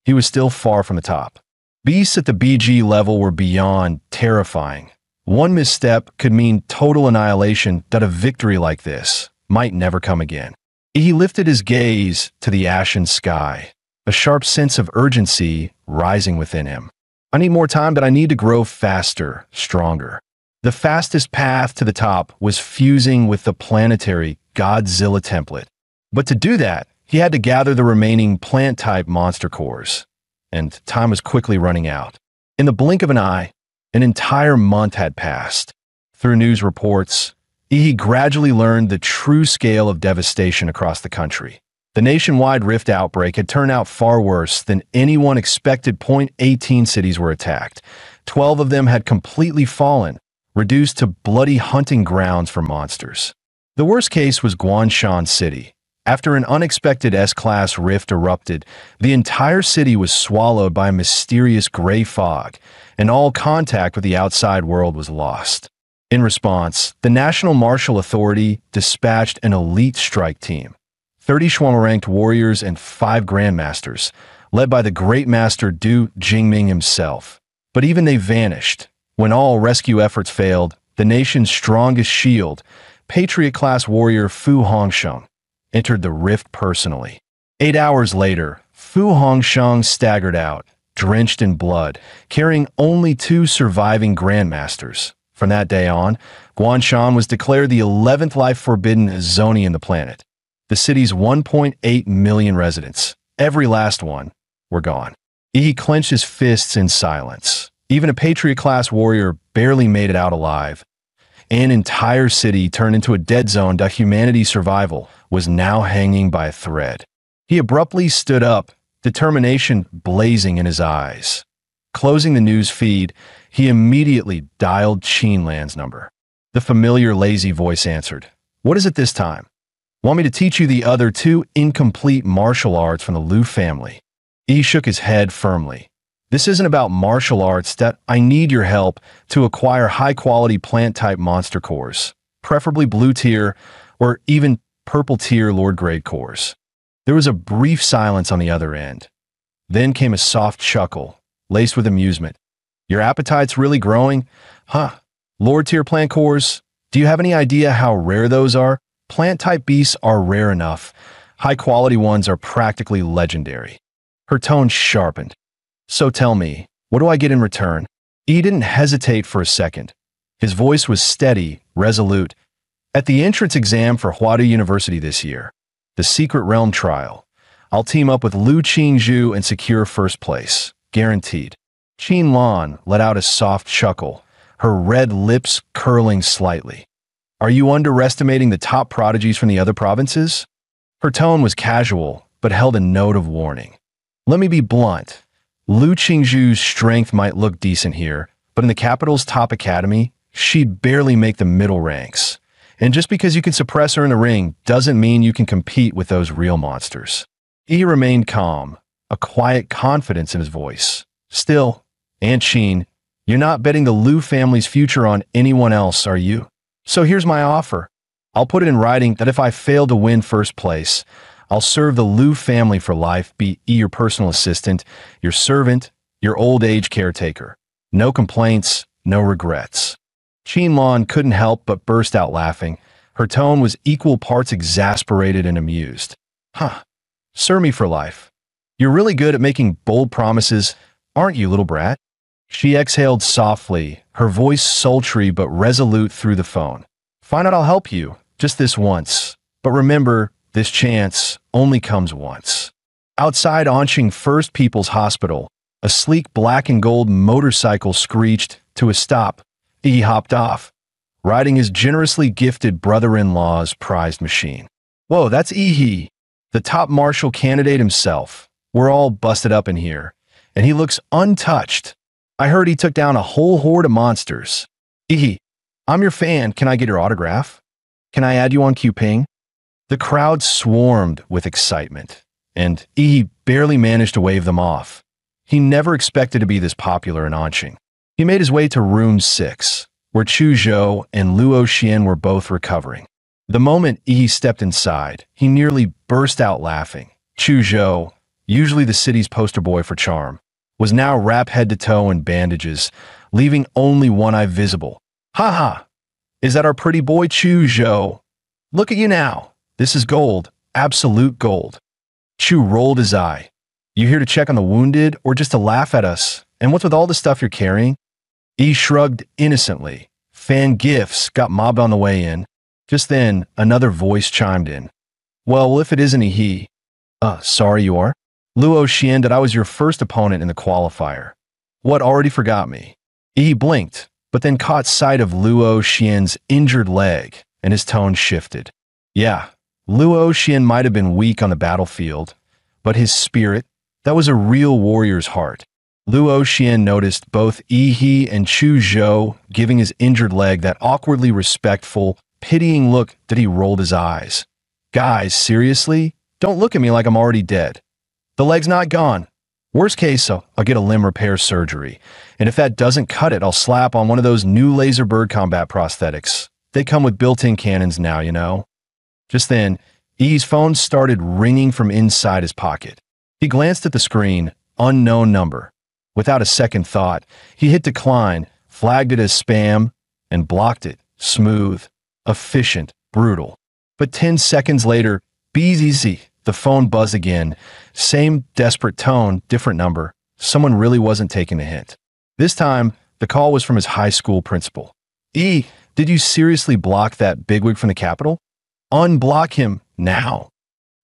S1: He was still far from the top. Beasts at the BG level were beyond terrifying. One misstep could mean total annihilation that a victory like this might never come again. He lifted his gaze to the ashen sky, a sharp sense of urgency rising within him. I need more time, but I need to grow faster, stronger. The fastest path to the top was fusing with the planetary Godzilla template. But to do that, he had to gather the remaining plant-type monster cores, and time was quickly running out. In the blink of an eye, an entire month had passed. Through news reports, he gradually learned the true scale of devastation across the country. The nationwide rift outbreak had turned out far worse than anyone expected. 18 cities were attacked. 12 of them had completely fallen, reduced to bloody hunting grounds for monsters. The worst case was Guanshan City. After an unexpected S-class rift erupted, the entire city was swallowed by a mysterious gray fog, and all contact with the outside world was lost. In response, the National Martial Authority dispatched an elite strike team, 30 Schwammer-ranked warriors and 5 grandmasters, led by the Great Master Du Jingming himself. But even they vanished. When all rescue efforts failed, the nation's strongest shield, Patriot-class warrior Fu Hongsheng, entered the rift personally. 8 hours later, Fu Hongsheng staggered out, drenched in blood, carrying only 2 surviving grandmasters. From that day on, Guanshan was declared the 11th life-forbidden zone in the planet. The city's 1.8 million residents, every last one, were gone. He clenched his fists in silence. Even a Patriot-class warrior barely made it out alive. An entire city turned into a dead zone that humanity's survival was now hanging by a thread. He abruptly stood up, determination blazing in his eyes. Closing the news feed, he immediately dialed Qinlan's number. The familiar lazy voice answered. What is it this time? Want me to teach you the other two incomplete martial arts from the Liu family? Yi shook his head firmly. This isn't about martial arts that I need your help to acquire high-quality plant-type monster cores, preferably blue tier or even purple tier Lord grade cores. There was a brief silence on the other end. Then came a soft chuckle, laced with amusement. Your appetite's really growing? Huh. Lord tier plant cores? Do you have any idea how rare those are? Plant-type beasts are rare enough. High-quality ones are practically legendary. Her tone sharpened. So tell me, what do I get in return? He didn't hesitate for a second. His voice was steady, resolute. At the entrance exam for Huadu University this year, the Secret Realm trial, I'll team up with Liu Qingzhu and secure first place. Guaranteed. Qin Lan let out a soft chuckle, her red lips curling slightly. Are you underestimating the top prodigies from the other provinces? Her tone was casual, but held a note of warning. Let me be blunt. Liu Qingzhu's strength might look decent here, but in the capital's top academy, she'd barely make the middle ranks. And just because you can suppress her in the ring doesn't mean you can compete with those real monsters. He remained calm, a quiet confidence in his voice. Still, Aunt Qin, you're not betting the Liu family's future on anyone else, are you? So here's my offer. I'll put it in writing that if I fail to win first place, I'll serve the Liu family for life, be your personal assistant, your servant, your old age caretaker. No complaints, no regrets. Qin Lan couldn't help but burst out laughing. Her tone was equal parts exasperated and amused. Huh. Serve me for life. You're really good at making bold promises, aren't you, little brat? She exhaled softly, her voice sultry but resolute through the phone. Fine, I'll help you, just this once. But remember, this chance only comes once. Outside Anqing First People's Hospital, a sleek black and gold motorcycle screeched to a stop. He hopped off, riding his generously gifted brother-in-law's prized machine. Whoa, that's Ihi, the top martial candidate himself. We're all busted up in here, and he looks untouched. I heard he took down a whole horde of monsters. Ihi, I'm your fan. Can I get your autograph? Can I add you on Qping? The crowd swarmed with excitement, and Ihi barely managed to wave them off. He never expected to be this popular in Anqing. He made his way to room 6, where Chu Zhou and Luo Xian were both recovering. The moment Ihi stepped inside, he nearly burst out laughing. Chu Zhou, usually the city's poster boy for charm, was now wrapped head to toe in bandages, leaving only one eye visible. Ha ha! Is that our pretty boy Chu Zhou? Look at you now. This is gold, absolute gold. Chu rolled his eye. You here to check on the wounded or just to laugh at us? And what's with all the stuff you're carrying? He shrugged innocently. Fan gifts got mobbed on the way in. Just then, another voice chimed in. Well, if it isn't he. Sorry you are? Luo Xian, that I was your first opponent in the qualifier. What, already forgot me? He blinked, but then caught sight of Luo Xian's injured leg, and his tone shifted. Yeah, Luo Xian might have been weak on the battlefield, but his spirit, that was a real warrior's heart. Luo Xian noticed both Ihi and Chu Zhou giving his injured leg that awkwardly respectful, pitying look that he rolled his eyes. Guys, seriously? Don't look at me like I'm already dead. The leg's not gone. Worst case, I'll get a limb repair surgery. And if that doesn't cut it, I'll slap on one of those new laser bird combat prosthetics. They come with built-in cannons now, you know. Just then, Ihi's phone started ringing from inside his pocket. He glanced at the screen, unknown number. Without a second thought, he hit decline, flagged it as spam, and blocked it. Smooth, efficient, brutal. But 10 seconds later, BZZ, the phone buzzed again. Same desperate tone, different number. Someone really wasn't taking the hint. This time, the call was from his high school principal. Did you seriously block that bigwig from the Capitol? Unblock him now.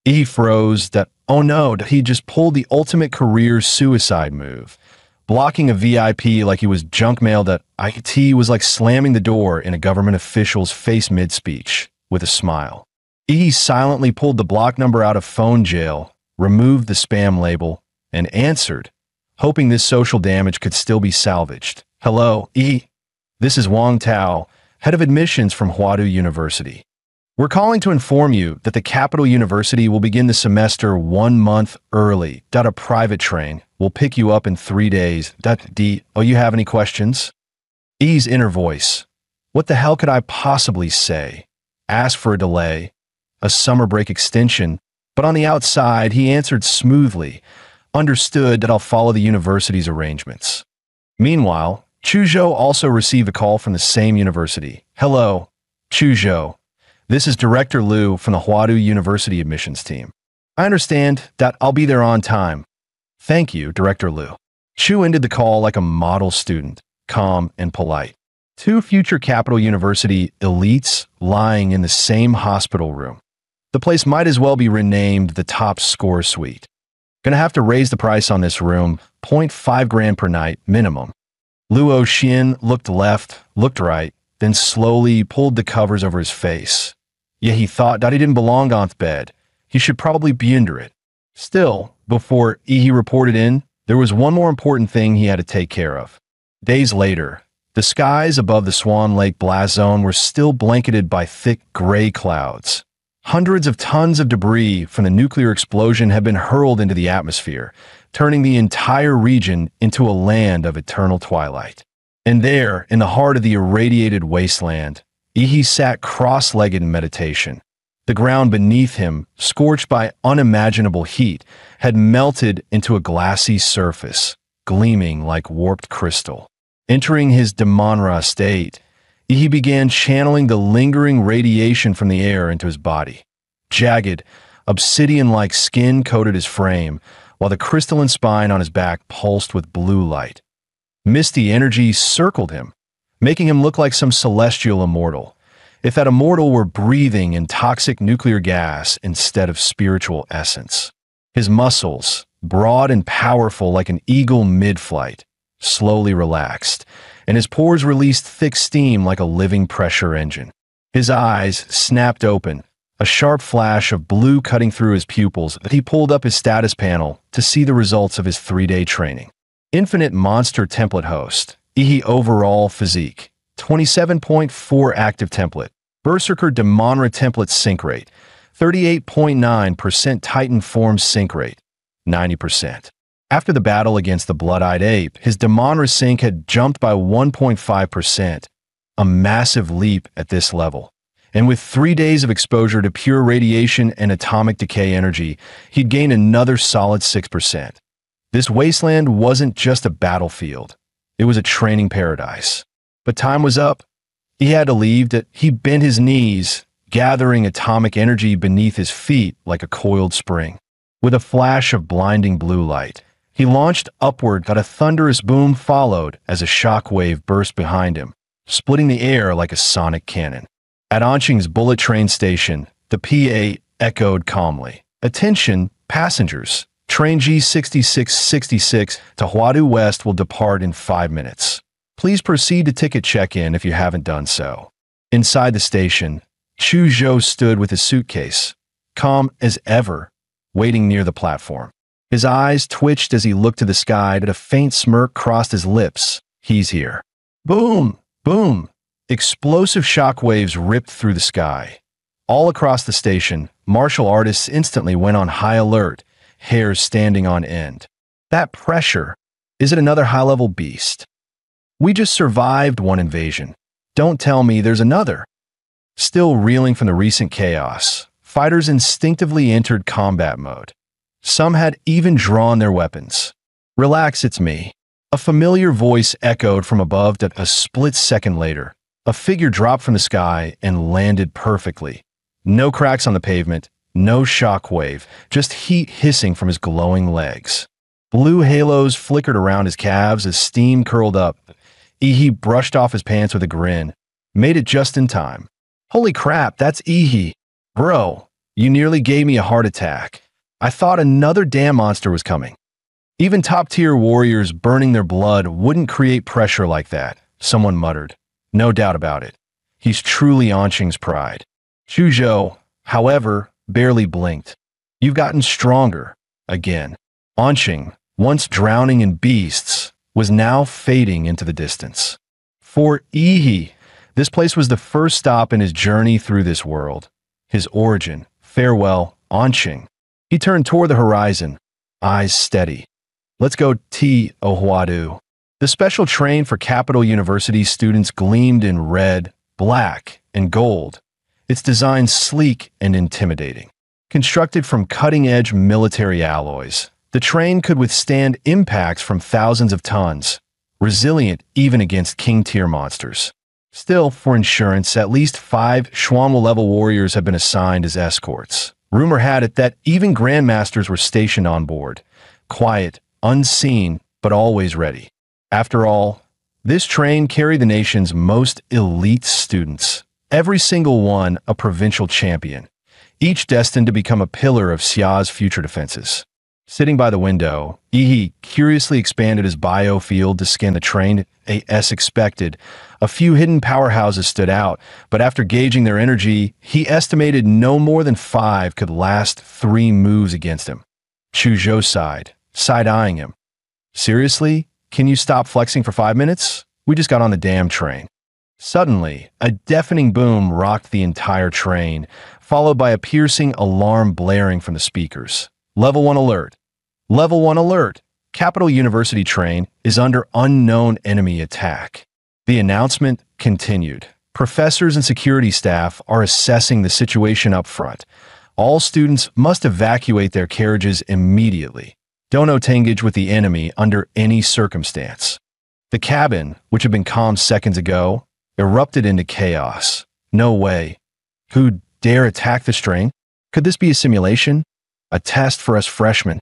S1: He froze that, oh no, he just pulled the ultimate career suicide move. Blocking a VIP like he was junk mailed at IT was like slamming the door in a government official's face mid-speech, with a smile. He silently pulled the block number out of phone jail, removed the spam label, and answered, hoping this social damage could still be salvaged. Hello, This is Wang Tao, head of admissions from Huadu University. We're calling to inform you that the Capital University will begin the semester 1 month early. A private train will pick you up in 3 days. Oh, you have any questions? E's inner voice. What the hell could I possibly say? Ask for a delay, a summer break extension, but on the outside, he answered smoothly, understood that I'll follow the university's arrangements. Meanwhile, Chuzhou also received a call from the same university. Hello, Chuzhou. This is Director Liu from the Huadu University admissions team. I understand that I'll be there on time. Thank you, Director Liu. Chu ended the call like a model student, calm and polite. 2 future Capital University elites lying in the same hospital room. The place might as well be renamed the Top Score Suite. Gonna have to raise the price on this room, 0.5 grand per night, minimum. Luo Xin looked left, looked right, then slowly pulled the covers over his face. Yeah, he thought that he didn't belong on the bed. He should probably be under it. Still, before he reported in, there was one more important thing he had to take care of. Days later, the skies above the Swan Lake blast zone were still blanketed by thick gray clouds. Hundreds of tons of debris from the nuclear explosion had been hurled into the atmosphere, turning the entire region into a land of eternal twilight. And there, in the heart of the irradiated wasteland, Ihi sat cross-legged in meditation. The ground beneath him, scorched by unimaginable heat, had melted into a glassy surface, gleaming like warped crystal. Entering his Manhwa state, he began channeling the lingering radiation from the air into his body. Jagged, obsidian-like skin coated his frame, while the crystalline spine on his back pulsed with blue light. Misty energy circled him, making him look like some celestial immortal, if that immortal were breathing in toxic nuclear gas instead of spiritual essence. His muscles, broad and powerful like an eagle mid-flight, slowly relaxed, and his pores released thick steam like a living pressure engine. His eyes snapped open, a sharp flash of blue cutting through his pupils that he pulled up his status panel to see the results of his 3-day training. Infinite Monster Template Host, Ihi Overall Physique, 27.4 Active Template, Berserker Demonra Template Sync Rate, 38.9% Titan Form Sync Rate, 90%. After the battle against the Blood-Eyed Ape, his Demonra Sync had jumped by 1.5%, a massive leap at this level. And with 3 days of exposure to pure radiation and atomic decay energy, he'd gained another solid 6%. This wasteland wasn't just a battlefield. It was a training paradise. But time was up. He had to leave. He bent his knees, gathering atomic energy beneath his feet like a coiled spring. With a flash of blinding blue light, he launched upward, but a thunderous boom followed as a shock wave burst behind him, splitting the air like a sonic cannon. At Anqing's bullet train station, the PA echoed calmly. Attention, passengers. Train G6666 to Huadu West will depart in 5 minutes. Please proceed to ticket check-in if you haven't done so. Inside the station, Chu Zhou stood with his suitcase, calm as ever, waiting near the platform. His eyes twitched as he looked to the sky, and a faint smirk crossed his lips. He's here. Boom! Boom! Explosive shock waves ripped through the sky. All across the station, martial artists instantly went on high alert, hairs standing on end. That pressure, is it another high-level beast? We just survived one invasion. Don't tell me there's another. Still reeling from the recent chaos, fighters instinctively entered combat mode. Some had even drawn their weapons. Relax, it's me. A familiar voice echoed from above that a split second later. A figure dropped from the sky and landed perfectly. No cracks on the pavement, no shockwave, just heat hissing from his glowing legs. Blue halos flickered around his calves as steam curled up. Ihi brushed off his pants with a grin. Made it just in time. Holy crap, that's Ihi. Bro, you nearly gave me a heart attack. I thought another damn monster was coming. Even top-tier warriors burning their blood wouldn't create pressure like that, someone muttered. No doubt about it. He's truly Anqing's pride. Chuzhou, however, barely blinked. You've gotten stronger, again. Anqing, once drowning in beasts, was now fading into the distance. For Ihi, This place was the first stop in his journey through this world. His origin. Farewell, Anqing. He turned toward the horizon, eyes steady. Let's go T. Ohuadu. The special train for Capital University students gleamed in red, black, and gold. Its design sleek and intimidating. Constructed from cutting-edge military alloys, the train could withstand impacts from thousands of tons, resilient even against king-tier monsters. Still, for insurance, at least 5 Schwanwell-level warriors have been assigned as escorts. Rumor had it that even grandmasters were stationed on board, quiet, unseen, but always ready. After all, this train carried the nation's most elite students, every single one a provincial champion, each destined to become a pillar of Xia's future defenses. Sitting by the window, Yi curiously expanded his biofield to scan the train as expected. A few hidden powerhouses stood out, but after gauging their energy, he estimated no more than 5 could last 3 moves against him. Chu Zhou sighed, side-eyeing him. Seriously? Can you stop flexing for 5 minutes? We just got on the damn train. Suddenly, a deafening boom rocked the entire train, followed by a piercing alarm blaring from the speakers. Level 1 alert. Level 1 alert. Capital University train is under unknown enemy attack. The announcement continued. Professors and security staff are assessing the situation up front. All students must evacuate their carriages immediately. Don't engage with the enemy under any circumstance. The cabin, which had been calm seconds ago, erupted into chaos. No way. Who dare attack this train? Could this be a simulation? A test for us freshmen?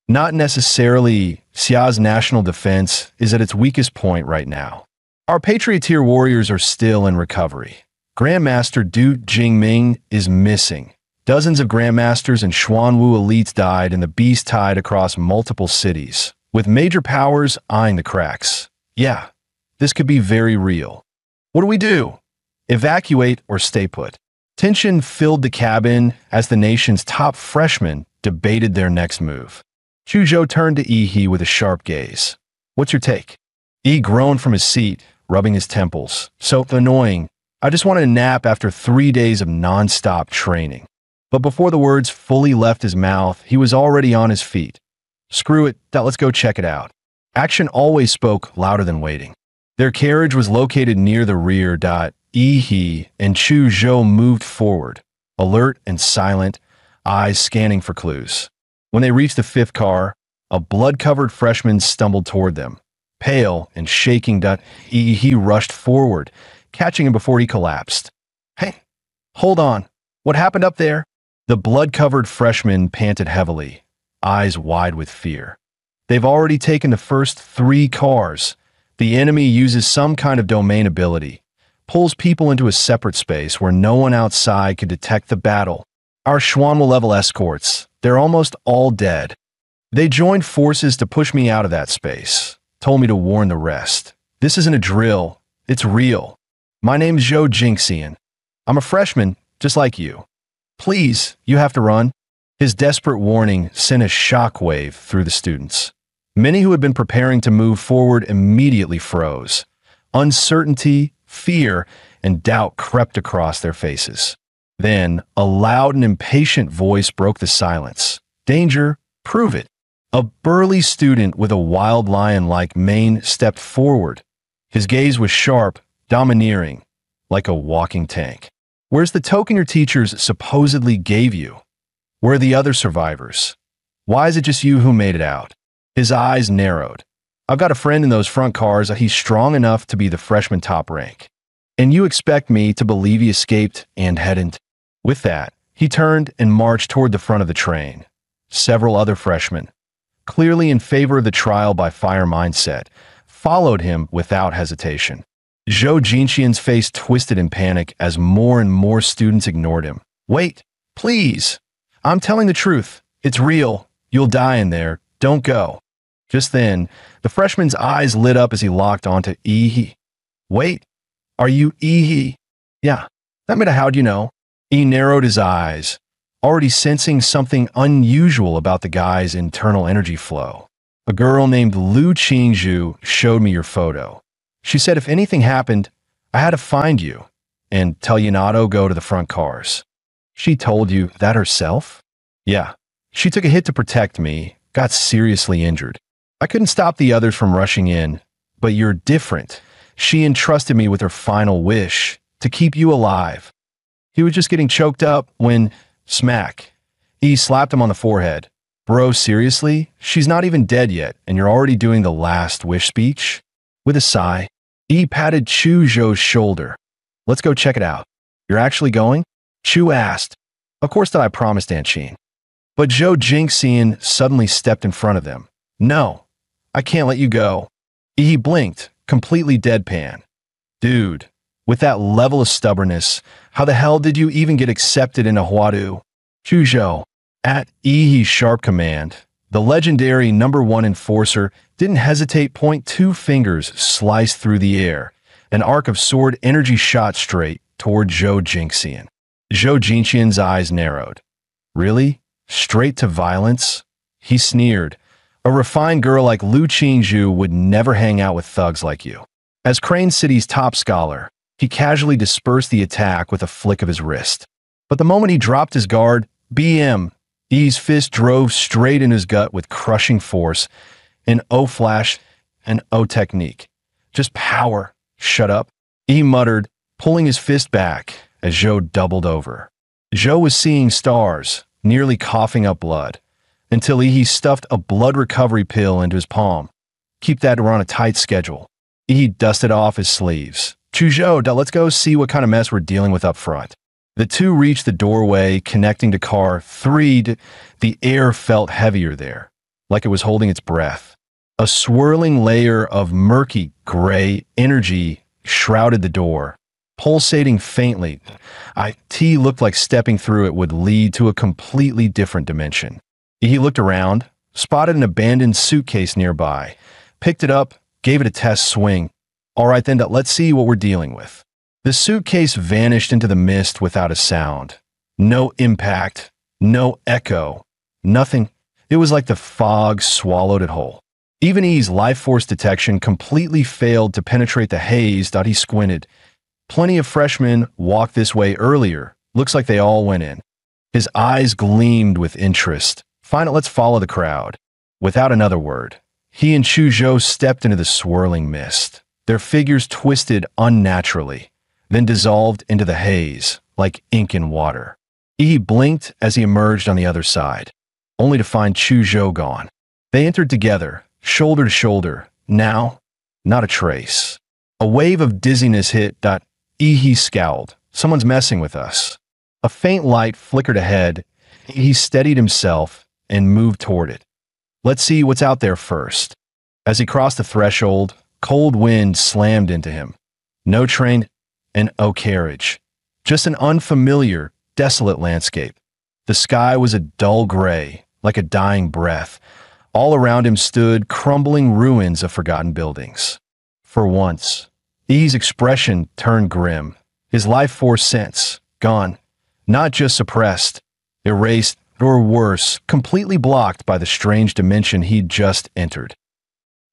S1: Not necessarily. Xia's national defense is at its weakest point right now. Our Patrioteer warriors are still in recovery. Grandmaster Du Jingming is missing. Dozens of Grandmasters and Xuanwu elites died in the beast tide across multiple cities, with major powers eyeing the cracks. Yeah, this could be very real. What do we do? Evacuate or stay put? Tension filled the cabin as the nation's top freshmen debated their next move. Chu Zhou turned to Yi with a sharp gaze. What's your take? Yi groaned from his seat, rubbing his temples. So annoying. I just wanted a nap after 3 days of non-stop training. But before the words fully left his mouth, he was already on his feet. Screw it, let's go check it out. Action always spoke louder than waiting. Their carriage was located near the rear. Yi and Chu Zhou moved forward, alert and silent, eyes scanning for clues. When they reached the 5th car, a blood-covered freshman stumbled toward them. Pale and shaking, Yi rushed forward, catching him before he collapsed. Hey, hold on. What happened up there? The blood-covered freshman panted heavily, eyes wide with fear. They've already taken the first 3 cars. The enemy uses some kind of domain ability, pulls people into a separate space where no one outside could detect the battle. Our Schwanwell-level escorts, they're almost all dead. They joined forces to push me out of that space, told me to warn the rest. This isn't a drill, it's real. My name's Zhou Jingxian. I'm a freshman, just like you. Please, you have to run. His desperate warning sent a shockwave through the students. Many who had been preparing to move forward immediately froze. Uncertainty, fear, and doubt crept across their faces. Then, a loud and impatient voice broke the silence. Danger, prove it. A burly student with a wild lion-like mane stepped forward. His gaze was sharp, domineering, like a walking tank. Where's the token your teachers supposedly gave you? Where are the other survivors? Why is it just you who made it out? His eyes narrowed. I've got a friend in those front cars. He's strong enough to be the freshman top rank. And you expect me to believe he escaped and hadn't? With that, he turned and marched toward the front of the train. Several other freshmen, clearly in favor of the trial by fire mindset, followed him without hesitation. Zhou Jingxian's face twisted in panic as more and more students ignored him. Wait, please. I'm telling the truth. It's real. You'll die in there. Don't go. Just then, the freshman's eyes lit up as he locked onto Yi. Wait, are you Yi? Yeah, that matter how'd you know? He narrowed his eyes, already sensing something unusual about the guy's internal energy flow. A girl named Lu Qingzhu showed me your photo. She said if anything happened, I had to find you and tell Yanato go to the front cars. She told you that herself? Yeah. She took a hit to protect me, got seriously injured. I couldn't stop the others from rushing in, but you're different. She entrusted me with her final wish, to keep you alive. He was just getting choked up when, smack, he slapped him on the forehead. Bro, seriously? She's not even dead yet, and you're already doing the last wish speech? With a sigh, he patted Chu Zhou's shoulder. Let's go check it out. You're actually going? Chu asked. Of course that I promised, Aunt Sheen. But Zhou Jingxian suddenly stepped in front of them. No, I can't let you go. He blinked, completely deadpan. Dude, with that level of stubbornness, how the hell did you even get accepted into Huadu? Chu Zhou, at Yi's sharp command, the legendary #1 enforcer didn't hesitate. 2 fingers sliced through the air. An arc of sword energy shot straight toward Zhou Jingxian. Zhou Jingxian's eyes narrowed. Really? Straight to violence? He sneered. A refined girl like Lu Qingzhu would never hang out with thugs like you. As Crane City's top scholar, he casually dispersed the attack with a flick of his wrist. But the moment he dropped his guard, Yi's fist drove straight in his gut with crushing force. An O flash, an O technique. Just power. Shut up. Yi muttered, pulling his fist back as Zhou doubled over. Zhou was seeing stars, nearly coughing up blood, until Yi stuffed a blood recovery pill into his palm. Keep that, we're on a tight schedule. Yi dusted off his sleeves. Chu Zhou, let's go see what kind of mess we're dealing with up front. The two reached the doorway connecting to car 3. The air felt heavier there, like it was holding its breath. A swirling layer of murky gray energy shrouded the door, pulsating faintly. It looked like stepping through it would lead to a completely different dimension. He looked around, spotted an abandoned suitcase nearby, picked it up, gave it a test swing. All right then, let's see what we're dealing with. The suitcase vanished into the mist without a sound. No impact, no echo, nothing. It was like the fog swallowed it whole. Even Yi's life force detection completely failed to penetrate the haze. He squinted. Plenty of freshmen walked this way earlier. Looks like they all went in. His eyes gleamed with interest. Fine, let's follow the crowd. Without another word, he and Chu Zhou stepped into the swirling mist. Their figures twisted unnaturally, then dissolved into the haze like ink in water. Yi blinked as he emerged on the other side, only to find Chu Zhou gone. They entered together, shoulder to shoulder. Now, not a trace. A wave of dizziness hit. Yi scowled. Someone's messing with us. A faint light flickered ahead. He steadied himself and moved toward it. Let's see what's out there first. As he crossed the threshold, cold wind slammed into him. No train and no carriage. Just an unfamiliar, desolate landscape. The sky was a dull gray, like a dying breath. All around him stood crumbling ruins of forgotten buildings. For once, Yi's expression turned grim. His life force sense, gone. Not just suppressed, erased, or worse, completely blocked by the strange dimension he'd just entered.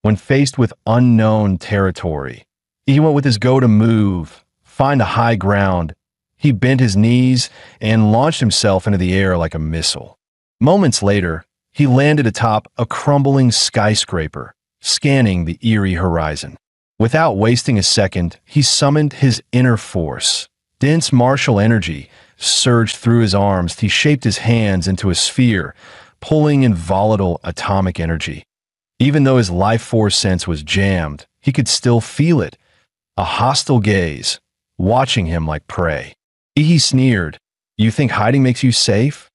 S1: When faced with unknown territory, he went with his go-to move, find a high ground. He bent his knees and launched himself into the air like a missile. Moments later, he landed atop a crumbling skyscraper, scanning the eerie horizon. Without wasting a second, he summoned his inner force. Dense martial energy surged through his arms. He shaped his hands into a sphere, pulling in volatile atomic energy. Even though his life force sense was jammed, he could still feel it. A hostile gaze, watching him like prey. He sneered, "You think hiding makes you safe?"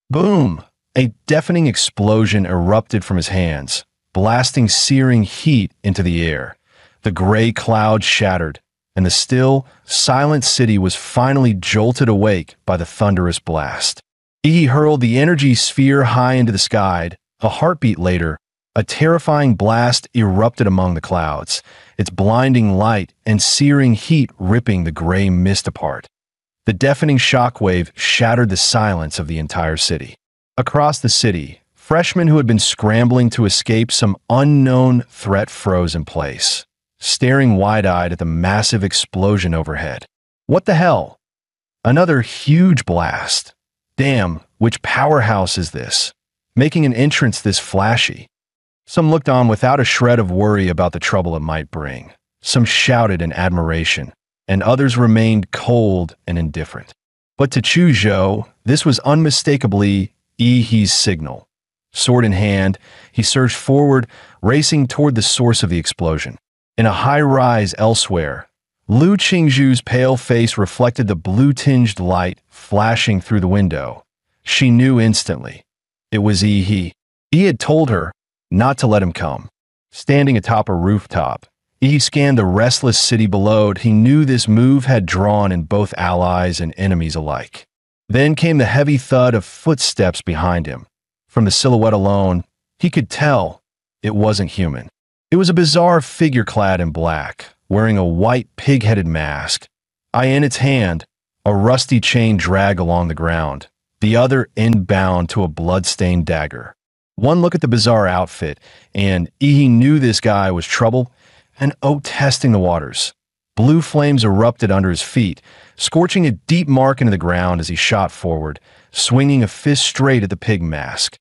S1: Boom! A deafening explosion erupted from his hands, blasting searing heat into the air. The gray cloud shattered, and the still, silent city was finally jolted awake by the thunderous blast. He hurled the energy sphere high into the sky. A heartbeat later, a terrifying blast erupted among the clouds, its blinding light and searing heat ripping the gray mist apart. The deafening shockwave shattered the silence of the entire city. Across the city, freshmen who had been scrambling to escape some unknown threat froze in place. staring wide-eyed at the massive explosion overhead. What the hell? Another huge blast. Damn, which powerhouse is this? Making an entrance this flashy. Some looked on without a shred of worry about the trouble it might bring. Some shouted in admiration, and others remained cold and indifferent. But to Chu Zhou, this was unmistakably Yi's signal. Sword in hand, he surged forward, racing toward the source of the explosion. In a high rise elsewhere, Lu Qingzhu's pale face reflected the blue-tinged light flashing through the window. She knew instantly. It was Yi. Yi had told her not to let him come. Standing atop a rooftop, Yi scanned the restless city below. He knew this move had drawn in both allies and enemies alike. Then came the heavy thud of footsteps behind him. From the silhouette alone, he could tell it wasn't human. It was a bizarre figure clad in black, wearing a white pig-headed mask. In its hand, a rusty chain dragged along the ground, the other end bound to a blood-stained dagger. One look at the bizarre outfit, and Yi knew this guy was trouble and testing the waters. Blue flames erupted under his feet, scorching a deep mark into the ground as he shot forward, swinging a fist straight at the pig mask.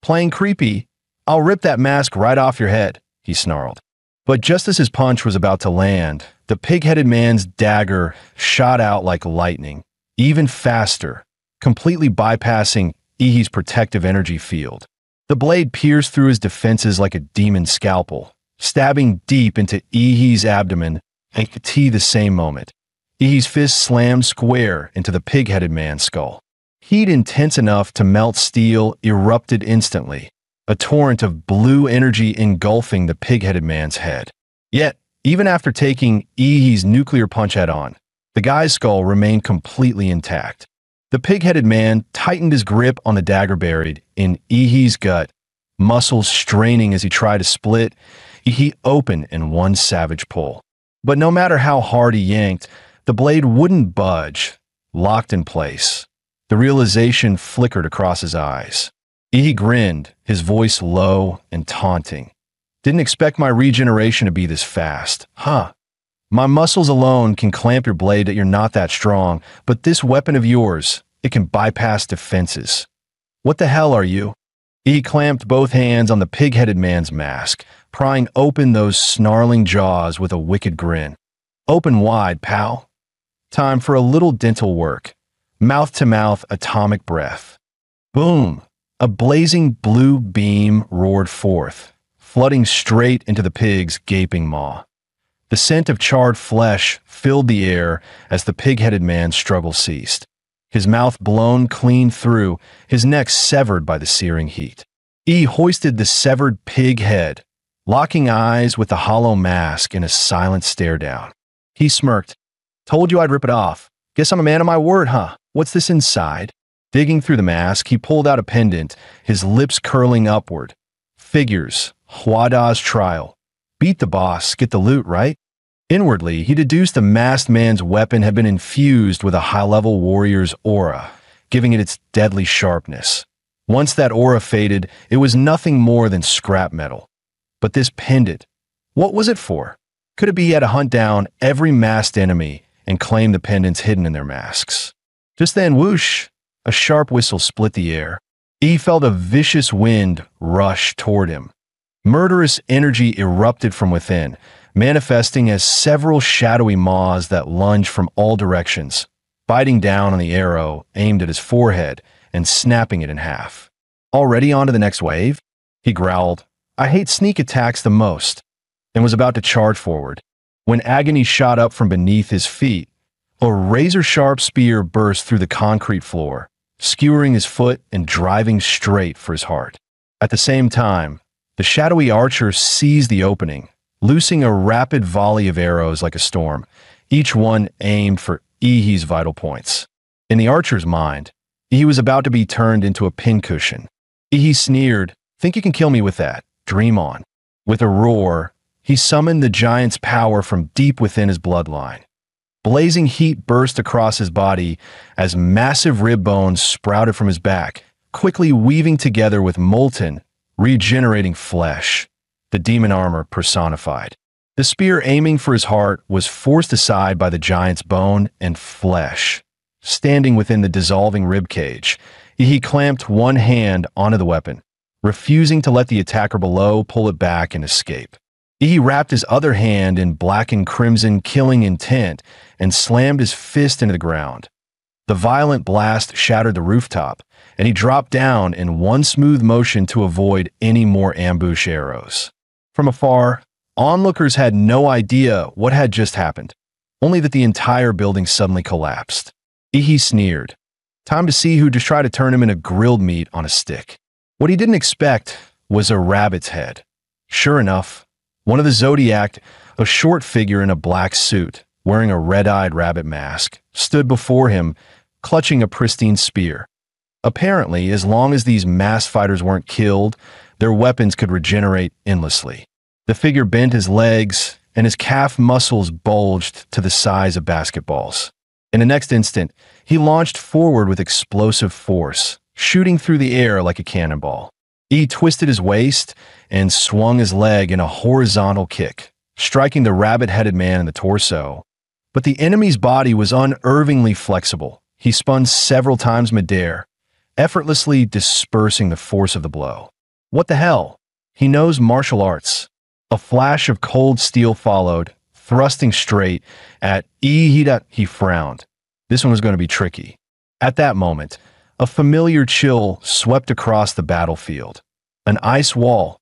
S1: Playing creepy, I'll rip that mask right off your head, he snarled. But just as his punch was about to land, the pig-headed man's dagger shot out like lightning, even faster, completely bypassing Yi's protective energy field. The blade pierced through his defenses like a demon scalpel, stabbing deep into Yi's abdomen and Kati the same moment. Yi's fist slammed square into the pig-headed man's skull. Heat intense enough to melt steel erupted instantly, a torrent of blue energy engulfing the pig-headed man's head. Yet, even after taking Yi's nuclear punch head-on, the guy's skull remained completely intact. The pig-headed man tightened his grip on the dagger buried in Yi's gut, muscles straining as he tried to split Yi open in one savage pull. But no matter how hard he yanked, the blade wouldn't budge, locked in place. The realization flickered across his eyes. Yi grinned, his voice low and taunting. Didn't expect my regeneration to be this fast, huh? My muscles alone can clamp your blade that you're not that strong, but this weapon of yours, it can bypass defenses. What the hell are you? Yi clamped both hands on the pig-headed man's mask, prying open those snarling jaws with a wicked grin. Open wide, pal. Time for a little dental work. Mouth-to-mouth atomic breath. Boom! A blazing blue beam roared forth, flooding straight into the pig's gaping maw. The scent of charred flesh filled the air as the pig-headed man's struggle ceased. His mouth blown clean through, his neck severed by the searing heat. Yi hoisted the severed pig head, locking eyes with the hollow mask in a silent stare-down. He smirked. Told you I'd rip it off. Guess I'm a man of my word, huh? What's this inside? Digging through the mask, he pulled out a pendant, his lips curling upward. Figures, Huada's trial. Beat the boss, get the loot, right? Inwardly, he deduced the masked man's weapon had been infused with a high-level warrior's aura, giving it its deadly sharpness. Once that aura faded, it was nothing more than scrap metal. But this pendant, what was it for? Could it be he had to hunt down every masked enemy and claim the pendants hidden in their masks? Just then, whoosh, a sharp whistle split the air. He felt a vicious wind rush toward him. Murderous energy erupted from within, manifesting as several shadowy maws that lunged from all directions, biting down on the arrow aimed at his forehead and snapping it in half. Already on to the next wave? He growled, I hate sneak attacks the most, and was about to charge forward, when agony shot up from beneath his feet. A razor-sharp spear burst through the concrete floor, skewering his foot and driving straight for his heart. At the same time, the shadowy archer seized the opening, loosing a rapid volley of arrows like a storm, each one aimed for Yi's vital points. In the archer's mind, Yi was about to be turned into a pincushion. Yi sneered, think you can kill me with that? Dream on. With a roar, he summoned the giant's power from deep within his bloodline. Blazing heat burst across his body as massive rib bones sprouted from his back, quickly weaving together with molten, regenerating flesh, the demon armor personified. The spear aiming for his heart was forced aside by the giant's bone and flesh. Standing within the dissolving ribcage, he clamped one hand onto the weapon, refusing to let the attacker below pull it back and escape. He wrapped his other hand in black and crimson killing intent and slammed his fist into the ground. The violent blast shattered the rooftop, and he dropped down in one smooth motion to avoid any more ambush arrows. From afar, onlookers had no idea what had just happened, only that the entire building suddenly collapsed. He sneered. Time to see who just tried to turn him into grilled meat on a stick. What he didn't expect was a rabbit's head. Sure enough, one of the Zodiac, a short figure in a black suit, wearing a red-eyed rabbit mask, stood before him, clutching a pristine spear. Apparently, as long as these mass fighters weren't killed, their weapons could regenerate endlessly. The figure bent his legs, and his calf muscles bulged to the size of basketballs. In the next instant, he launched forward with explosive force, shooting through the air like a cannonball. He twisted his waist and swung his leg in a horizontal kick, striking the rabbit-headed man in the torso. But the enemy's body was unervingly flexible. He spun several times midair, effortlessly dispersing the force of the blow. What the hell? He knows martial arts. A flash of cold steel followed, thrusting straight at Ihida. He frowned. This one was going to be tricky. At that moment, a familiar chill swept across the battlefield. An ice wall.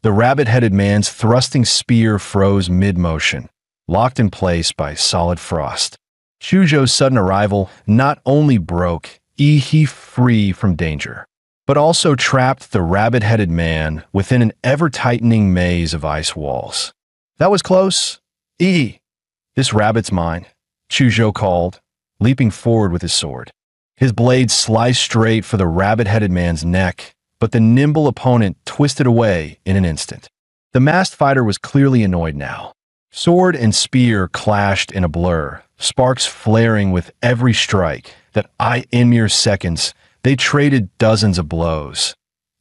S1: The rabbit-headed man's thrusting spear froze mid-motion, locked in place by solid frost. Chujo's sudden arrival not only broke Ihi free from danger, but also trapped the rabbit-headed man within an ever-tightening maze of ice walls. That was close. This rabbit's mine, Chujo called, leaping forward with his sword. His blade sliced straight for the rabbit-headed man's neck, but the nimble opponent twisted away in an instant. The masked fighter was clearly annoyed now. Sword and spear clashed in a blur, sparks flaring with every strike in mere seconds, they traded dozens of blows.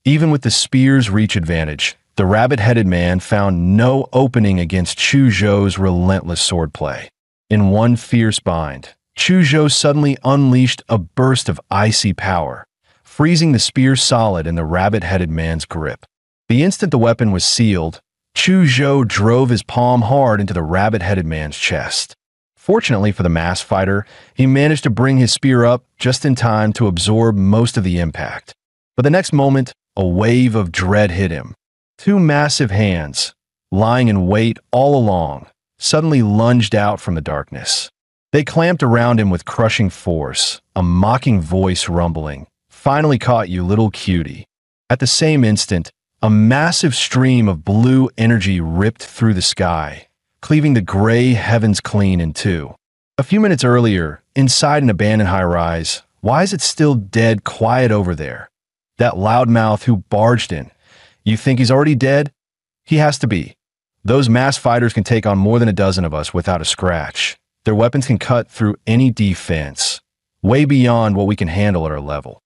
S1: Even with the spear's reach advantage, the rabbit-headed man found no opening against Chujo's relentless swordplay. In one fierce bind, Chujo suddenly unleashed a burst of icy power, freezing the spear solid in the rabbit-headed man's grip. The instant the weapon was sealed, Chujo drove his palm hard into the rabbit-headed man's chest. Fortunately for the masked fighter, he managed to bring his spear up just in time to absorb most of the impact. But the next moment, a wave of dread hit him. Two massive hands, lying in wait all along, suddenly lunged out from the darkness. They clamped around him with crushing force, a mocking voice rumbling, "Finally caught you, little cutie." At the same instant, a massive stream of blue energy ripped through the sky, cleaving the gray heavens clean in two. A few minutes earlier, inside an abandoned high-rise, why is it still dead quiet over there? That loudmouth who barged in. You think he's already dead? He has to be. Those masked fighters can take on more than a dozen of us without a scratch. Their weapons can cut through any defense, way beyond what we can handle at our level.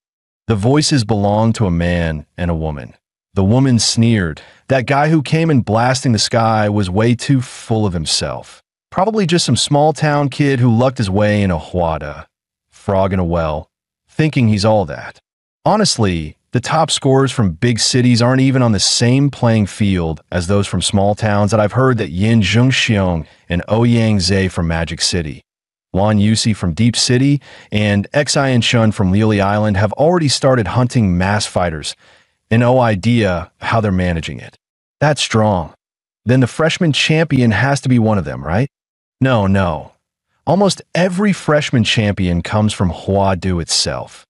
S1: The voices belonged to a man and a woman. The woman sneered. That guy who came in blasting the sky was way too full of himself. Probably just some small-town kid who lucked his way in a Huada, frog in a well, thinking he's all that. Honestly, the top scorers from big cities aren't even on the same playing field as those from small towns that I've heard that Yin Zhengxiong and Ouyang Zhe from Magic City, Wan Yusi from Deep City, and Xian Shun from Lily Island have already started hunting mass fighters, and no idea how they're managing it. That's strong. Then the freshman champion has to be one of them, right? No. Almost every freshman champion comes from Huadu itself.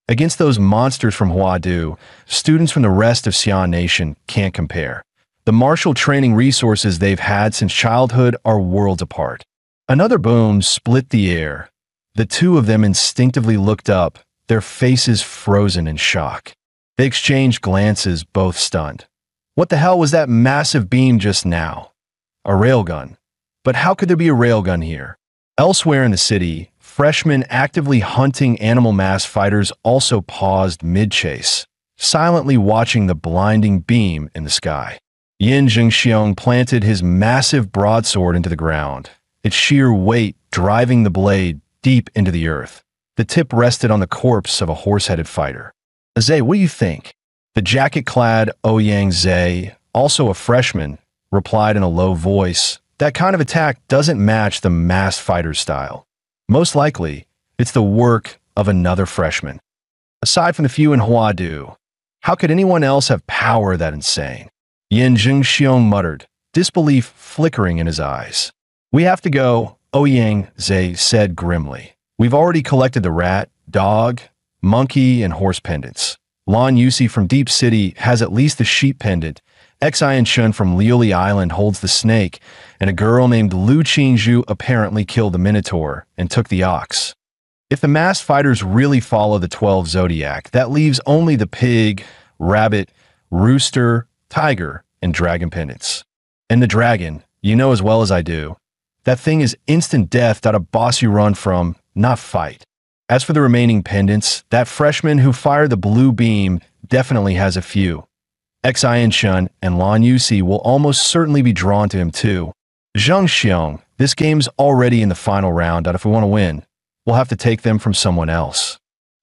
S1: Against those monsters from Huadu, students from the rest of Xian Nation can't compare. The martial training resources they've had since childhood are worlds apart. Another boom split the air. The two of them instinctively looked up, their faces frozen in shock. They exchanged glances, both stunned. What the hell was that massive beam just now? A railgun. But how could there be a railgun here? Elsewhere in the city, freshmen actively hunting animal mass fighters also paused mid-chase, silently watching the blinding beam in the sky. Yin Jingxiong planted his massive broadsword into the ground, its sheer weight driving the blade deep into the earth. The tip rested on the corpse of a horse-headed fighter. Zay, what do you think? The jacket-clad Ouyang Zay, also a freshman, replied in a low voice, that kind of attack doesn't match the masked fighter's style. Most likely, it's the work of another freshman. Aside from the few in Huadu, how could anyone else have power that insane? Yin Jingxiong muttered, disbelief flickering in his eyes. We have to go, Ouyang Zay said grimly. We've already collected the rat, dog, monkey, and horse pendants. Lan Yusi from Deep City has at least the sheep pendant. Xian Shun from Liuli Island holds the snake, and a girl named Lu Qingzhu apparently killed the minotaur and took the ox. If the masked fighters really follow the 12 zodiac, that leaves only the pig, rabbit, rooster, tiger, and dragon pendants. And the dragon, you know as well as I do, that thing is instant death that a boss you run from, not fight. As for the remaining pendants, that freshman who fired the blue beam definitely has a few. Xian Shun and Lan Yusi will almost certainly be drawn to him too. Zhang Xiong, this game's already in the final round, and if we want to win, we'll have to take them from someone else.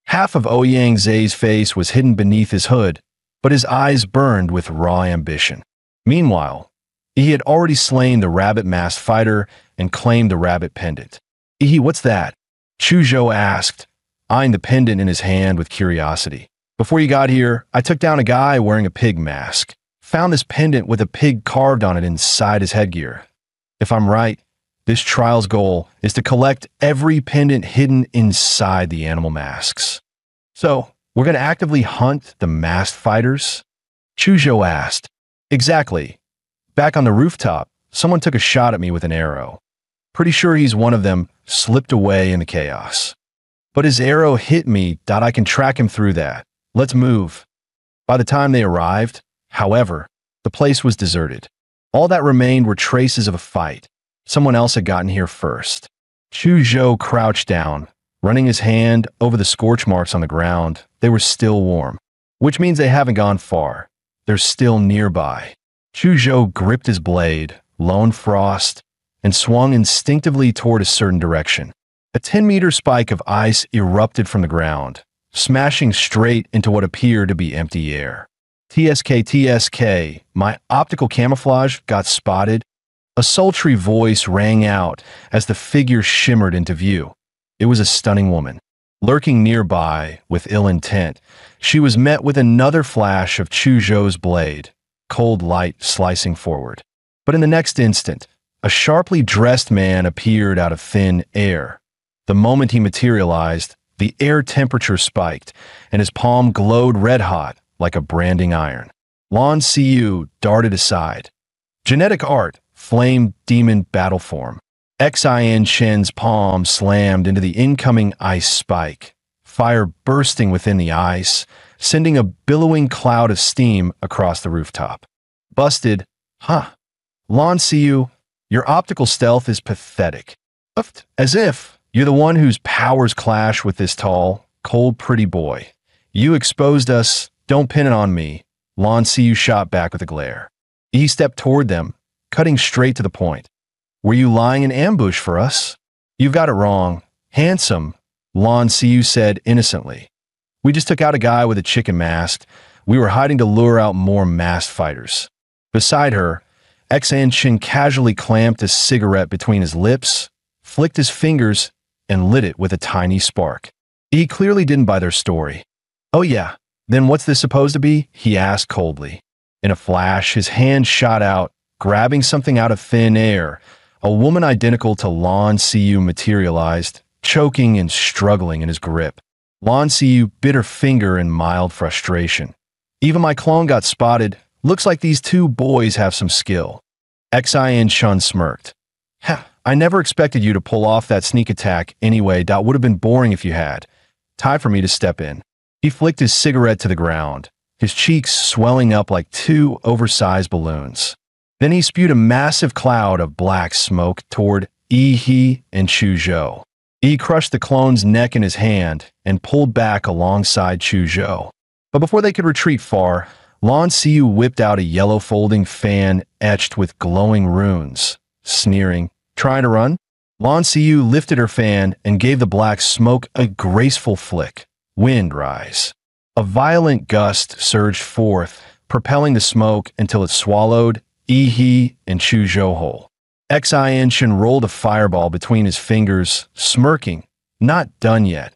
S1: Half of Ouyang Zay's face was hidden beneath his hood, but his eyes burned with raw ambition. Meanwhile, he had already slain the rabbit masked fighter and claimed the rabbit pendant. What's that? Chu Zhou asked, eyeing the pendant in his hand with curiosity. Before you got here, I took down a guy wearing a pig mask. Found this pendant with a pig carved on it inside his headgear. If I'm right, this trial's goal is to collect every pendant hidden inside the animal masks. So, we're going to actively hunt the masked fighters? Chu Zhou asked. Exactly. Back on the rooftop, someone took a shot at me with an arrow. Pretty sure he's one of them, slipped away in the chaos. But his arrow hit me, that I can track him through that. Let's move. By the time they arrived, however, the place was deserted. All that remained were traces of a fight. Someone else had gotten here first. Chu Zhou crouched down, running his hand over the scorch marks on the ground. They were still warm, which means they haven't gone far. They're still nearby. Chu Zhou gripped his blade, lone frost, and swung instinctively toward a certain direction. A 10-meter spike of ice erupted from the ground, smashing straight into what appeared to be empty air. TSK, my optical camouflage got spotted. A sultry voice rang out as the figure shimmered into view. It was a stunning woman. Lurking nearby with ill intent, she was met with another flash of Chu Zhou's blade, cold light slicing forward. But in the next instant, a sharply dressed man appeared out of thin air. The moment he materialized, the air temperature spiked, and his palm glowed red-hot like a branding iron. Lan Siyu darted aside. Genetic art, flame demon battle form. Xian Shen's palm slammed into the incoming ice spike, fire bursting within the ice, sending a billowing cloud of steam across the rooftop. Busted. Huh. Lan Siyu, your optical stealth is pathetic. As if you're the one whose powers clash with this tall, cold, pretty boy. You exposed us, don't pin it on me. Lan Siyu shot back with a glare. He stepped toward them, cutting straight to the point. Were you lying in ambush for us? You've got it wrong. Handsome, Lan Siyu said innocently. We just took out a guy with a chicken mask. We were hiding to lure out more masked fighters. Beside her, Xian Shin casually clamped a cigarette between his lips, flicked his fingers, and lit it with a tiny spark. He clearly didn't buy their story. Oh yeah, then what's this supposed to be? He asked coldly. In a flash, his hand shot out, grabbing something out of thin air. A woman identical to Lan Siyu materialized, choking and struggling in his grip. Lan Siyu bit her finger in mild frustration. Even my clone got spotted. Looks like these two boys have some skill. Xian Shun smirked. I never expected you to pull off that sneak attack anyway. That would have been boring if you had. Time for me to step in. He flicked his cigarette to the ground, his cheeks swelling up like two oversized balloons. Then he spewed a massive cloud of black smoke toward He and Chu Zhou. He crushed the clone's neck in his hand and pulled back alongside Chu Zhou. But before they could retreat far, Lan Siu whipped out a yellow folding fan etched with glowing runes, sneering, "Trying to run?" Lan Siu lifted her fan and gave the black smoke a graceful flick. Wind rise. A violent gust surged forth, propelling the smoke until it swallowed Yi and Chu Zhouhou. Xianxun rolled a fireball between his fingers, smirking. "Not done yet.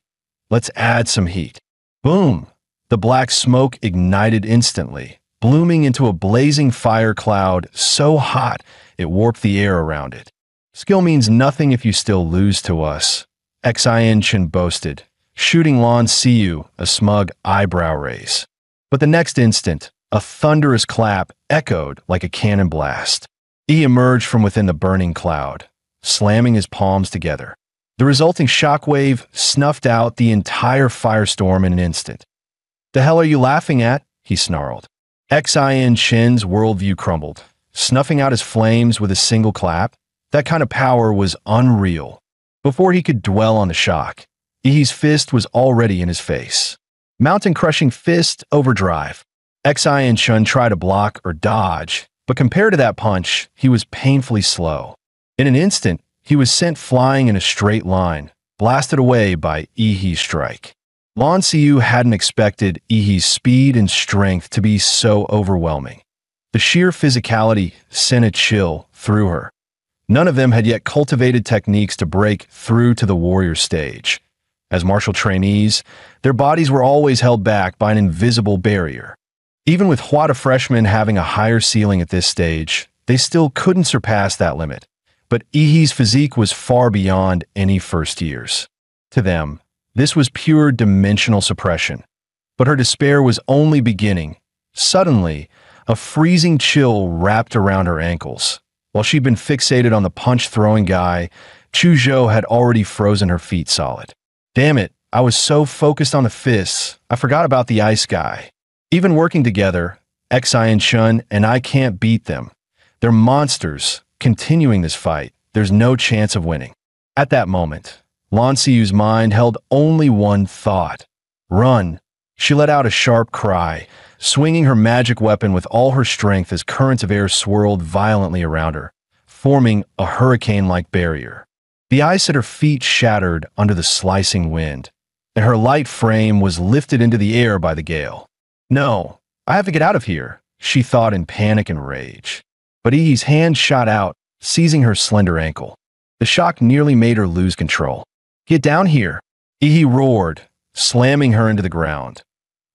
S1: Let's add some heat." Boom! The black smoke ignited instantly, blooming into a blazing fire cloud so hot it warped the air around it. "Skill means nothing if you still lose to us," Xianxun boasted, shooting Lan Siu a smug eyebrow raise. But the next instant, a thunderous clap echoed like a cannon blast. He emerged from within the burning cloud, slamming his palms together. The resulting shockwave snuffed out the entire firestorm in an instant. "The hell are you laughing at?" he snarled. Xianxun's worldview crumbled, snuffing out his flames with a single clap. That kind of power was unreal. Before he could dwell on the shock, Yi's fist was already in his face. Mountain-crushing fist overdrive. Xianxun tried to block or dodge, but compared to that punch, he was painfully slow. In an instant, he was sent flying in a straight line, blasted away by Yi's strike. Lan Siu hadn't expected Yi's speed and strength to be so overwhelming. The sheer physicality sent a chill through her. None of them had yet cultivated techniques to break through to the warrior stage. As martial trainees, their bodies were always held back by an invisible barrier. Even with Huada freshmen having a higher ceiling at this stage, they still couldn't surpass that limit. But Yi's physique was far beyond any first years. To them, this was pure dimensional suppression. But her despair was only beginning. Suddenly, a freezing chill wrapped around her ankles. While she'd been fixated on the punch-throwing guy, Chu Zhou had already frozen her feet solid. "Damn it, I was so focused on the fists, I forgot about the ice guy." Even working together, Xianxun and I can't beat them. They're monsters. Continuing this fight, there's no chance of winning. At that moment, Lan Siu's mind held only one thought. Run. She let out a sharp cry, swinging her magic weapon with all her strength as currents of air swirled violently around her, forming a hurricane-like barrier. The ice at her feet shattered under the slicing wind, and her light frame was lifted into the air by the gale. "No, I have to get out of here," she thought in panic and rage. But Yi's hand shot out, seizing her slender ankle. The shock nearly made her lose control. "Get down here!" Yi roared, slamming her into the ground.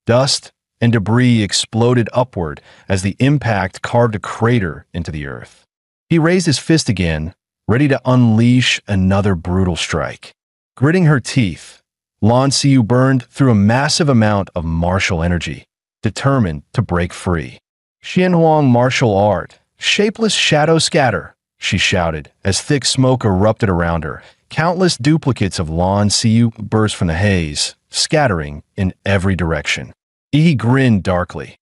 S1: Dust and debris exploded upward as the impact carved a crater into the earth. He raised his fist again, ready to unleash another brutal strike. Gritting her teeth, Lan Siu burned through a massive amount of martial energy, determined to break free. "Xianhuang martial art, shapeless shadow scatter," she shouted as thick smoke erupted around her. Countless duplicates of Lan Siu burst from the haze, scattering in every direction. Yi grinned darkly.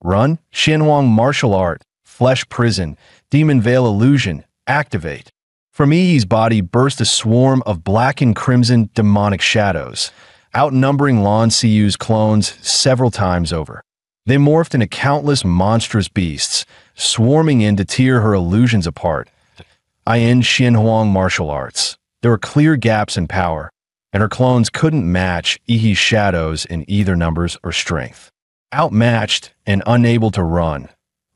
S1: "Run, Xianhuang martial art, flesh prison, demon veil illusion, activate." From Yi's body burst a swarm of black and crimson demonic shadows, outnumbering Lan Siu's clones several times over. They morphed into countless monstrous beasts, swarming in to tear her illusions apart. In Xianhuang martial arts, there were clear gaps in power, and her clones couldn't match Yi's shadows in either numbers or strength. Outmatched and unable to run,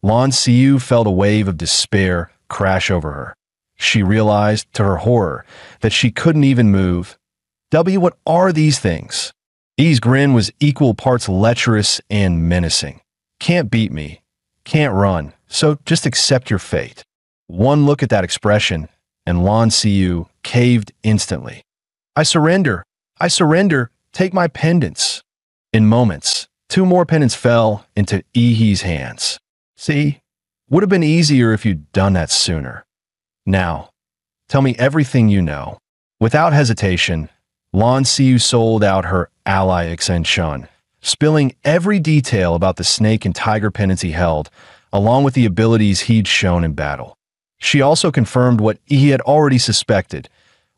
S1: Lan Siu felt a wave of despair crash over her. She realized, to her horror, that she couldn't even move. What are these things? Yi's grin was equal parts lecherous and menacing. "Can't beat me. Can't run. So just accept your fate." One look at that expression, and Lan Siu caved instantly. I surrender. Take my pendants." In moments, 2 more pendants fell into Yi's hands. "See? Would have been easier if you'd done that sooner. Now, tell me everything you know." Without hesitation, Lan Siu sold out her ally Xianxun, spilling every detail about the snake and tiger pendants he held, along with the abilities he'd shown in battle. She also confirmed what he had already suspected.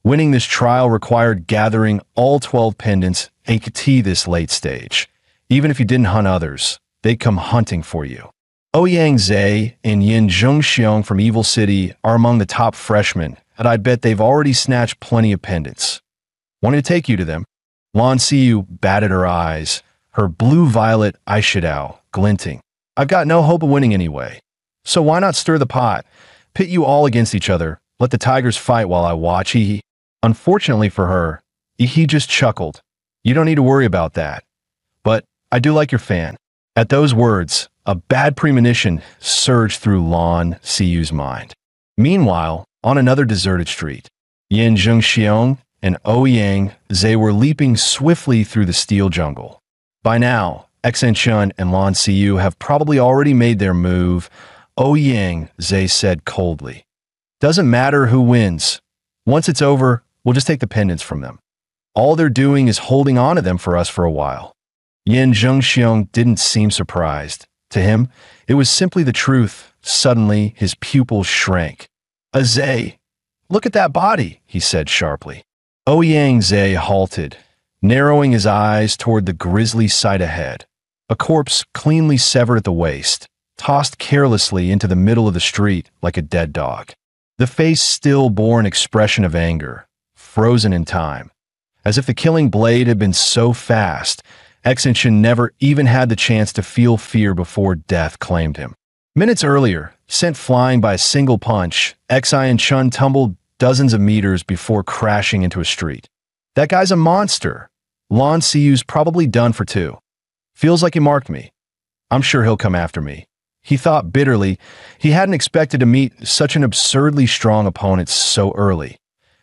S1: Winning this trial required gathering all 12 pendants AKT this late stage. Even if you didn't hunt others, they come hunting for you. Ouyang Zhe and Yin Zhengxiong from Evil City are among the top freshmen, and I bet they've already snatched plenty of pendants. Want me to take you to them? Lan Xiyu batted her eyes, her blue-violet eyeshadow glinting. I've got no hope of winning anyway. So why not stir the pot? Pit you all against each other. Let the tigers fight while I watch. He. Unfortunately for her, he just chuckled. You don't need to worry about that. But I do like your fan. At those words, a bad premonition surged through Lan Xiyu's mind. Meanwhile, on another deserted street, Yin Zhengxiong and Ouyang Zhe were leaping swiftly through the steel jungle. By now, Xen Chun and Lan Xiyu have probably already made their move. Ouyang Zhe said coldly. Doesn't matter who wins. Once it's over, we'll just take the pendants from them. All they're doing is holding on to them for us for a while. Yin Zhengxiong didn't seem surprised. To him, it was simply the truth. Suddenly, his pupils shrank. A Zhe. Look at that body, he said sharply. Ouyang Zhe halted, narrowing his eyes toward the grisly sight ahead. A corpse cleanly severed at the waist, tossed carelessly into the middle of the street like a dead dog. The face still bore an expression of anger, frozen in time. As if the killing blade had been so fast, Xenshin never even had the chance to feel fear before death claimed him. Minutes earlier, sent flying by a single punch, Xian Chun tumbled dozens of meters before crashing into a street. That guy's a monster. Lan Xiyu's probably done for two. Feels like he marked me. I'm sure he'll come after me. He thought bitterly. He hadn't expected to meet such an absurdly strong opponent so early.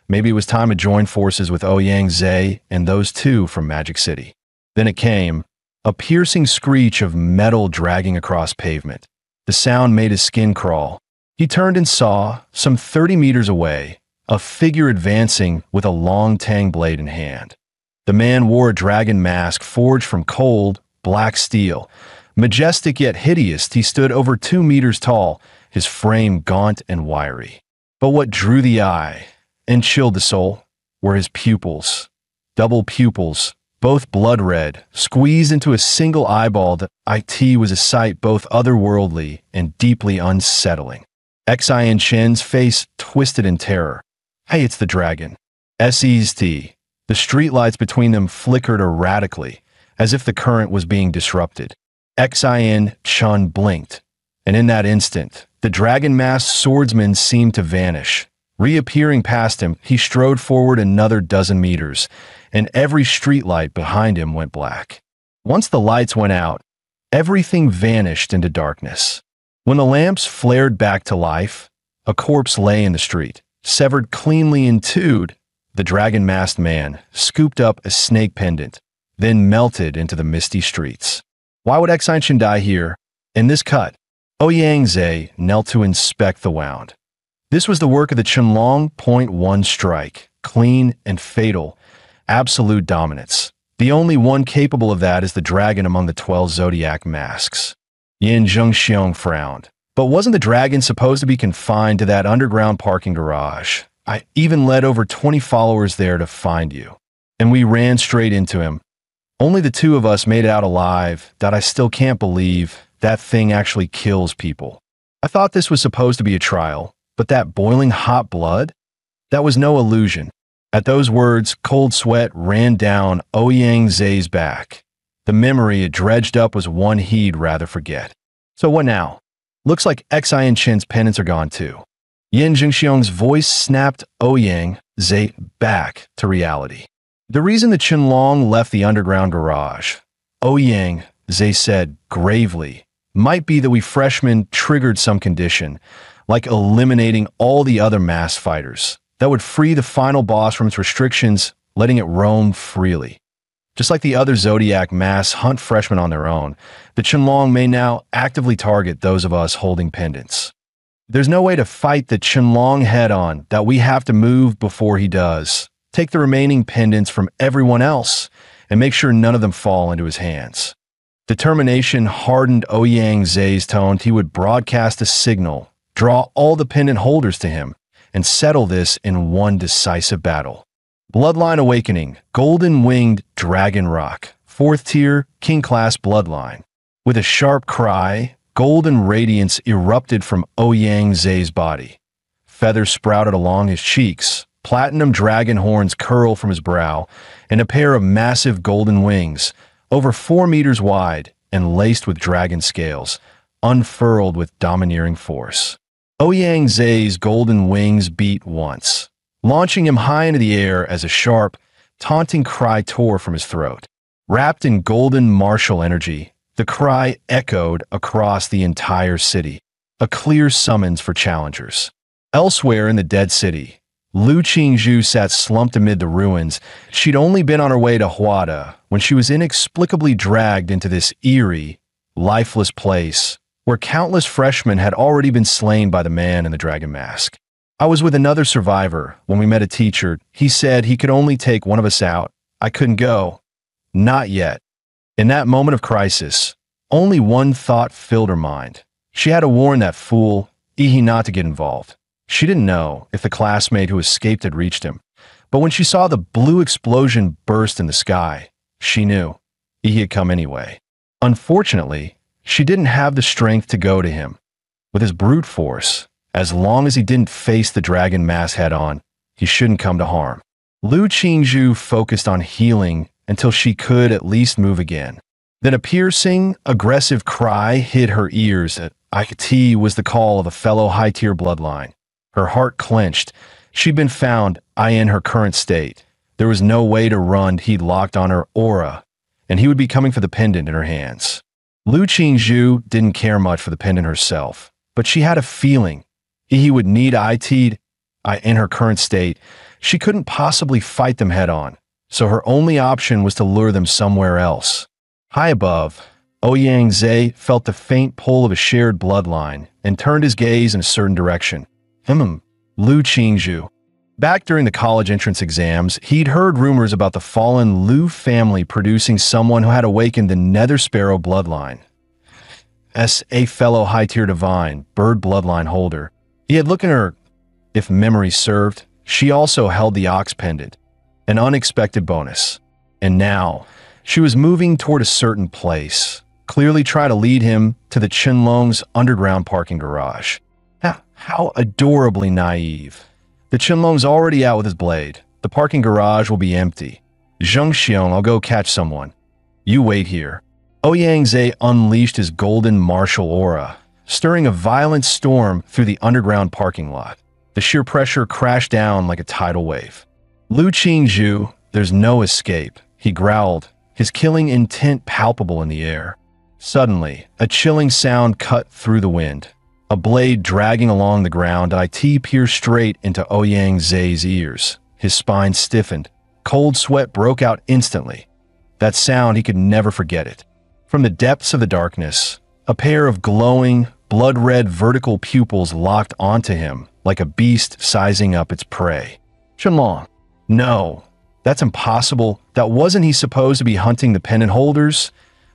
S1: Maybe it was time to join forces with Ouyang Zhe and those two from Magic City. Then it came, a piercing screech of metal dragging across pavement. The sound made his skin crawl. He turned and saw, some 30 meters away, a figure advancing with a long tang blade in hand. The man wore a dragon mask forged from cold, black steel. Majestic yet hideous, he stood over 2 meters tall, his frame gaunt and wiry. But what drew the eye and chilled the soul were his pupils. Double pupils, both blood red, squeezed into a single eyeball that was a sight both otherworldly and deeply unsettling. Xian Chen's face twisted in terror. Hey, it's the dragon. SE's T. The streetlights between them flickered erratically, as if the current was being disrupted. Xian Chun blinked, and in that instant, the dragon-masked swordsman seemed to vanish. Reappearing past him, he strode forward another dozen meters, and every streetlight behind him went black. Once the lights went out, everything vanished into darkness. When the lamps flared back to life, a corpse lay in the street, severed cleanly in two. The dragon-masked man scooped up a snake pendant, then melted into the misty streets. Why would Xian die here? In this cut, Ouyang Zhe knelt to inspect the wound. This was the work of the Qianlong .1 strike, clean and fatal, absolute dominance. The only one capable of that is the dragon among the 12 zodiac masks. Yin Zhengxiong frowned. But wasn't the dragon supposed to be confined to that underground parking garage? I even led over 20 followers there to find you. And we ran straight into him. Only the two of us made it out alive. That I still can't believe that thing actually kills people. I thought this was supposed to be a trial, but that boiling hot blood? That was no illusion. At those words, cold sweat ran down Ouyang Zhe's back. The memory it dredged up was one he'd rather forget. So what now? Looks like Xian Chen's pendants are gone too. Yin Zhengxiong's voice snapped Ouyang Zhe back to reality. The reason the Qianlong left the underground garage, Ouyang Zhe said gravely, might be that we freshmen triggered some condition, like eliminating all the other mass fighters, that would free the final boss from its restrictions, letting it roam freely. Just like the other Zodiac mass hunt freshmen on their own, the Qianlong may now actively target those of us holding pendants. There's no way to fight the Qianlong head-on that we have to move before he does. Take the remaining pendants from everyone else and make sure none of them fall into his hands. Determination hardened Ouyang Zhe's tone. He would broadcast a signal, draw all the pendant holders to him, and settle this in one decisive battle. Bloodline Awakening, Golden Winged Dragon Rock, 4th tier, King Class Bloodline. With a sharp cry, golden radiance erupted from Ouyang Zhe's body. Feathers sprouted along his cheeks, platinum dragon horns curled from his brow, and a pair of massive golden wings, over 4 meters wide and laced with dragon scales, unfurled with domineering force. Ouyang Zhe's golden wings beat once, launching him high into the air as a sharp, taunting cry tore from his throat. Wrapped in golden martial energy, the cry echoed across the entire city, a clear summons for challengers. Elsewhere in the dead city, Lu Qingzhu sat slumped amid the ruins. She'd only been on her way to Huada when she was inexplicably dragged into this eerie, lifeless place where countless freshmen had already been slain by the man in the dragon mask. I was with another survivor when we met a teacher. He said he could only take one of us out. I couldn't go. Not yet. In that moment of crisis, only one thought filled her mind. She had to warn that fool, Ihi, not to get involved. She didn't know if the classmate who escaped had reached him, but when she saw the blue explosion burst in the sky, she knew Ihi had come anyway. Unfortunately, she didn't have the strength to go to him. With his brute force, as long as he didn't face the dragon mass head-on, he shouldn't come to harm. Lu Qingzhu focused on healing until she could at least move again. Then a piercing, aggressive cry hit her ears. It was the call of a fellow high-tier bloodline. Her heart clenched. She'd been found, in her current state. There was no way to run. He'd locked on her aura, and he would be coming for the pendant in her hands. Lu Qingzhu didn't care much for the pendant herself, but she had a feeling he would need in her current state. She couldn't possibly fight them head-on, so her only option was to lure them somewhere else. High above, Ouyang Zhe felt the faint pull of a shared bloodline and turned his gaze in a certain direction. Lu Qingzhu. Back during the college entrance exams, he'd heard rumors about the fallen Lu family producing someone who had awakened the Nether Sparrow bloodline. As a fellow high-tier divine, bird bloodline holder, he had looked at her. If memory served, she also held the Ox pendant, an unexpected bonus. And now, she was moving toward a certain place, clearly trying to lead him to the Qinlong's underground parking garage. How adorably naive. The Qinlong's already out with his blade. The parking garage will be empty. Zheng Xiong, I'll go catch someone. You wait here. Ouyang Zhe unleashed his golden martial aura, stirring a violent storm through the underground parking lot. The sheer pressure crashed down like a tidal wave. Lu Qingzhu, there's no escape, he growled, his killing intent palpable in the air. Suddenly, a chilling sound cut through the wind. A blade dragging along the ground, it pierced straight into Ouyang Zhe's ears. His spine stiffened. Cold sweat broke out instantly. That sound, he could never forget it. From the depths of the darkness, a pair of glowing, blood-red vertical pupils locked onto him like a beast sizing up its prey. Qinlong. No, that's impossible. That wasn't he supposed to be hunting the pendant holders?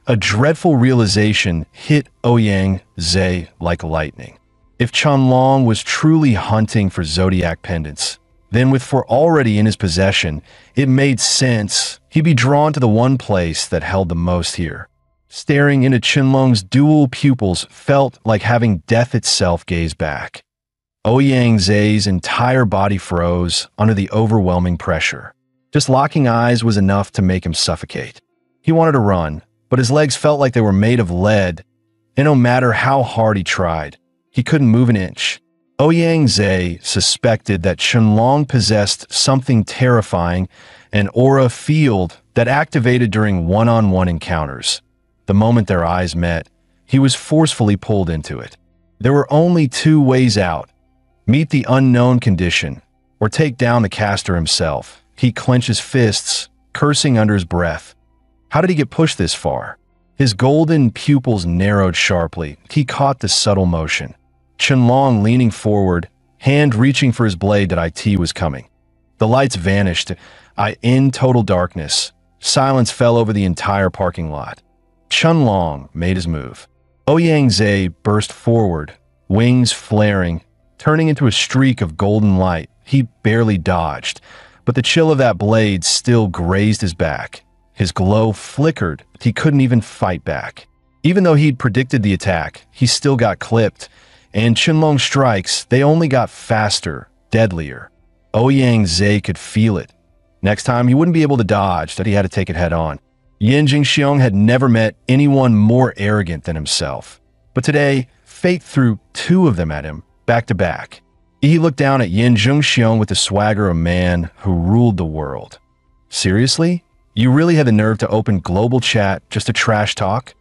S1: A dreadful realization hit Ouyang Zhe like lightning. If Qinlong was truly hunting for zodiac pendants, then with 4 already in his possession, it made sense he'd be drawn to the one place that held the most here. Staring into Qinlong's dual pupils felt like having death itself gaze back. Ouyang Zhe's entire body froze under the overwhelming pressure. Just locking eyes was enough to make him suffocate. He wanted to run, but his legs felt like they were made of lead, and no matter how hard he tried, he couldn't move an inch. Ouyang Zhe suspected that Qinlong possessed something terrifying, an aura field that activated during one-on-one encounters. The moment their eyes met, he was forcefully pulled into it. There were only 2 ways out: meet the unknown condition, or take down the caster himself. He clenched his fists, cursing under his breath. How did he get pushed this far? His golden pupils narrowed sharply. He caught the subtle motion. Qinlong leaning forward, hand reaching for his blade that was coming. The lights vanished. In total darkness, silence fell over the entire parking lot. Qinlong made his move. Ouyang Zhe burst forward, wings flaring, turning into a streak of golden light. He barely dodged, but the chill of that blade still grazed his back. His glow flickered, but he couldn't even fight back. Even though he'd predicted the attack, he still got clipped, and Qianlong's strikes, they only got faster, deadlier. Ouyang Zhe could feel it. Next time, he wouldn't be able to dodge, that he had to take it head on. Yin Jingxiong had never met anyone more arrogant than himself. But today, fate threw two of them at him, back to back. He looked down at Yin Jingxiong with the swagger of a man who ruled the world. Seriously? You really had the nerve to open global chat just to trash talk?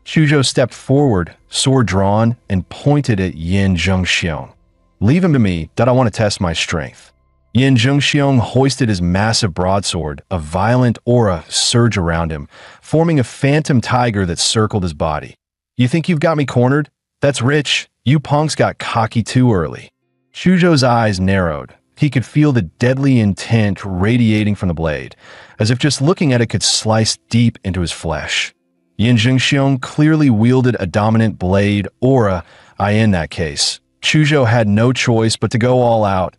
S1: Chuzhou stepped forward, sword drawn, and pointed at Yin Jingxiong. Leave him to me, that I want to test my strength. Yin Jingxiong hoisted his massive broadsword, a violent aura surged around him, forming a phantom tiger that circled his body. You think you've got me cornered? That's rich. You punks got cocky too early. Chuzhou's eyes narrowed. He could feel the deadly intent radiating from the blade, as if just looking at it could slice deep into his flesh. Yin Jingxiong clearly wielded a dominant blade aura, in that case. Chuzhou had no choice but to go all out.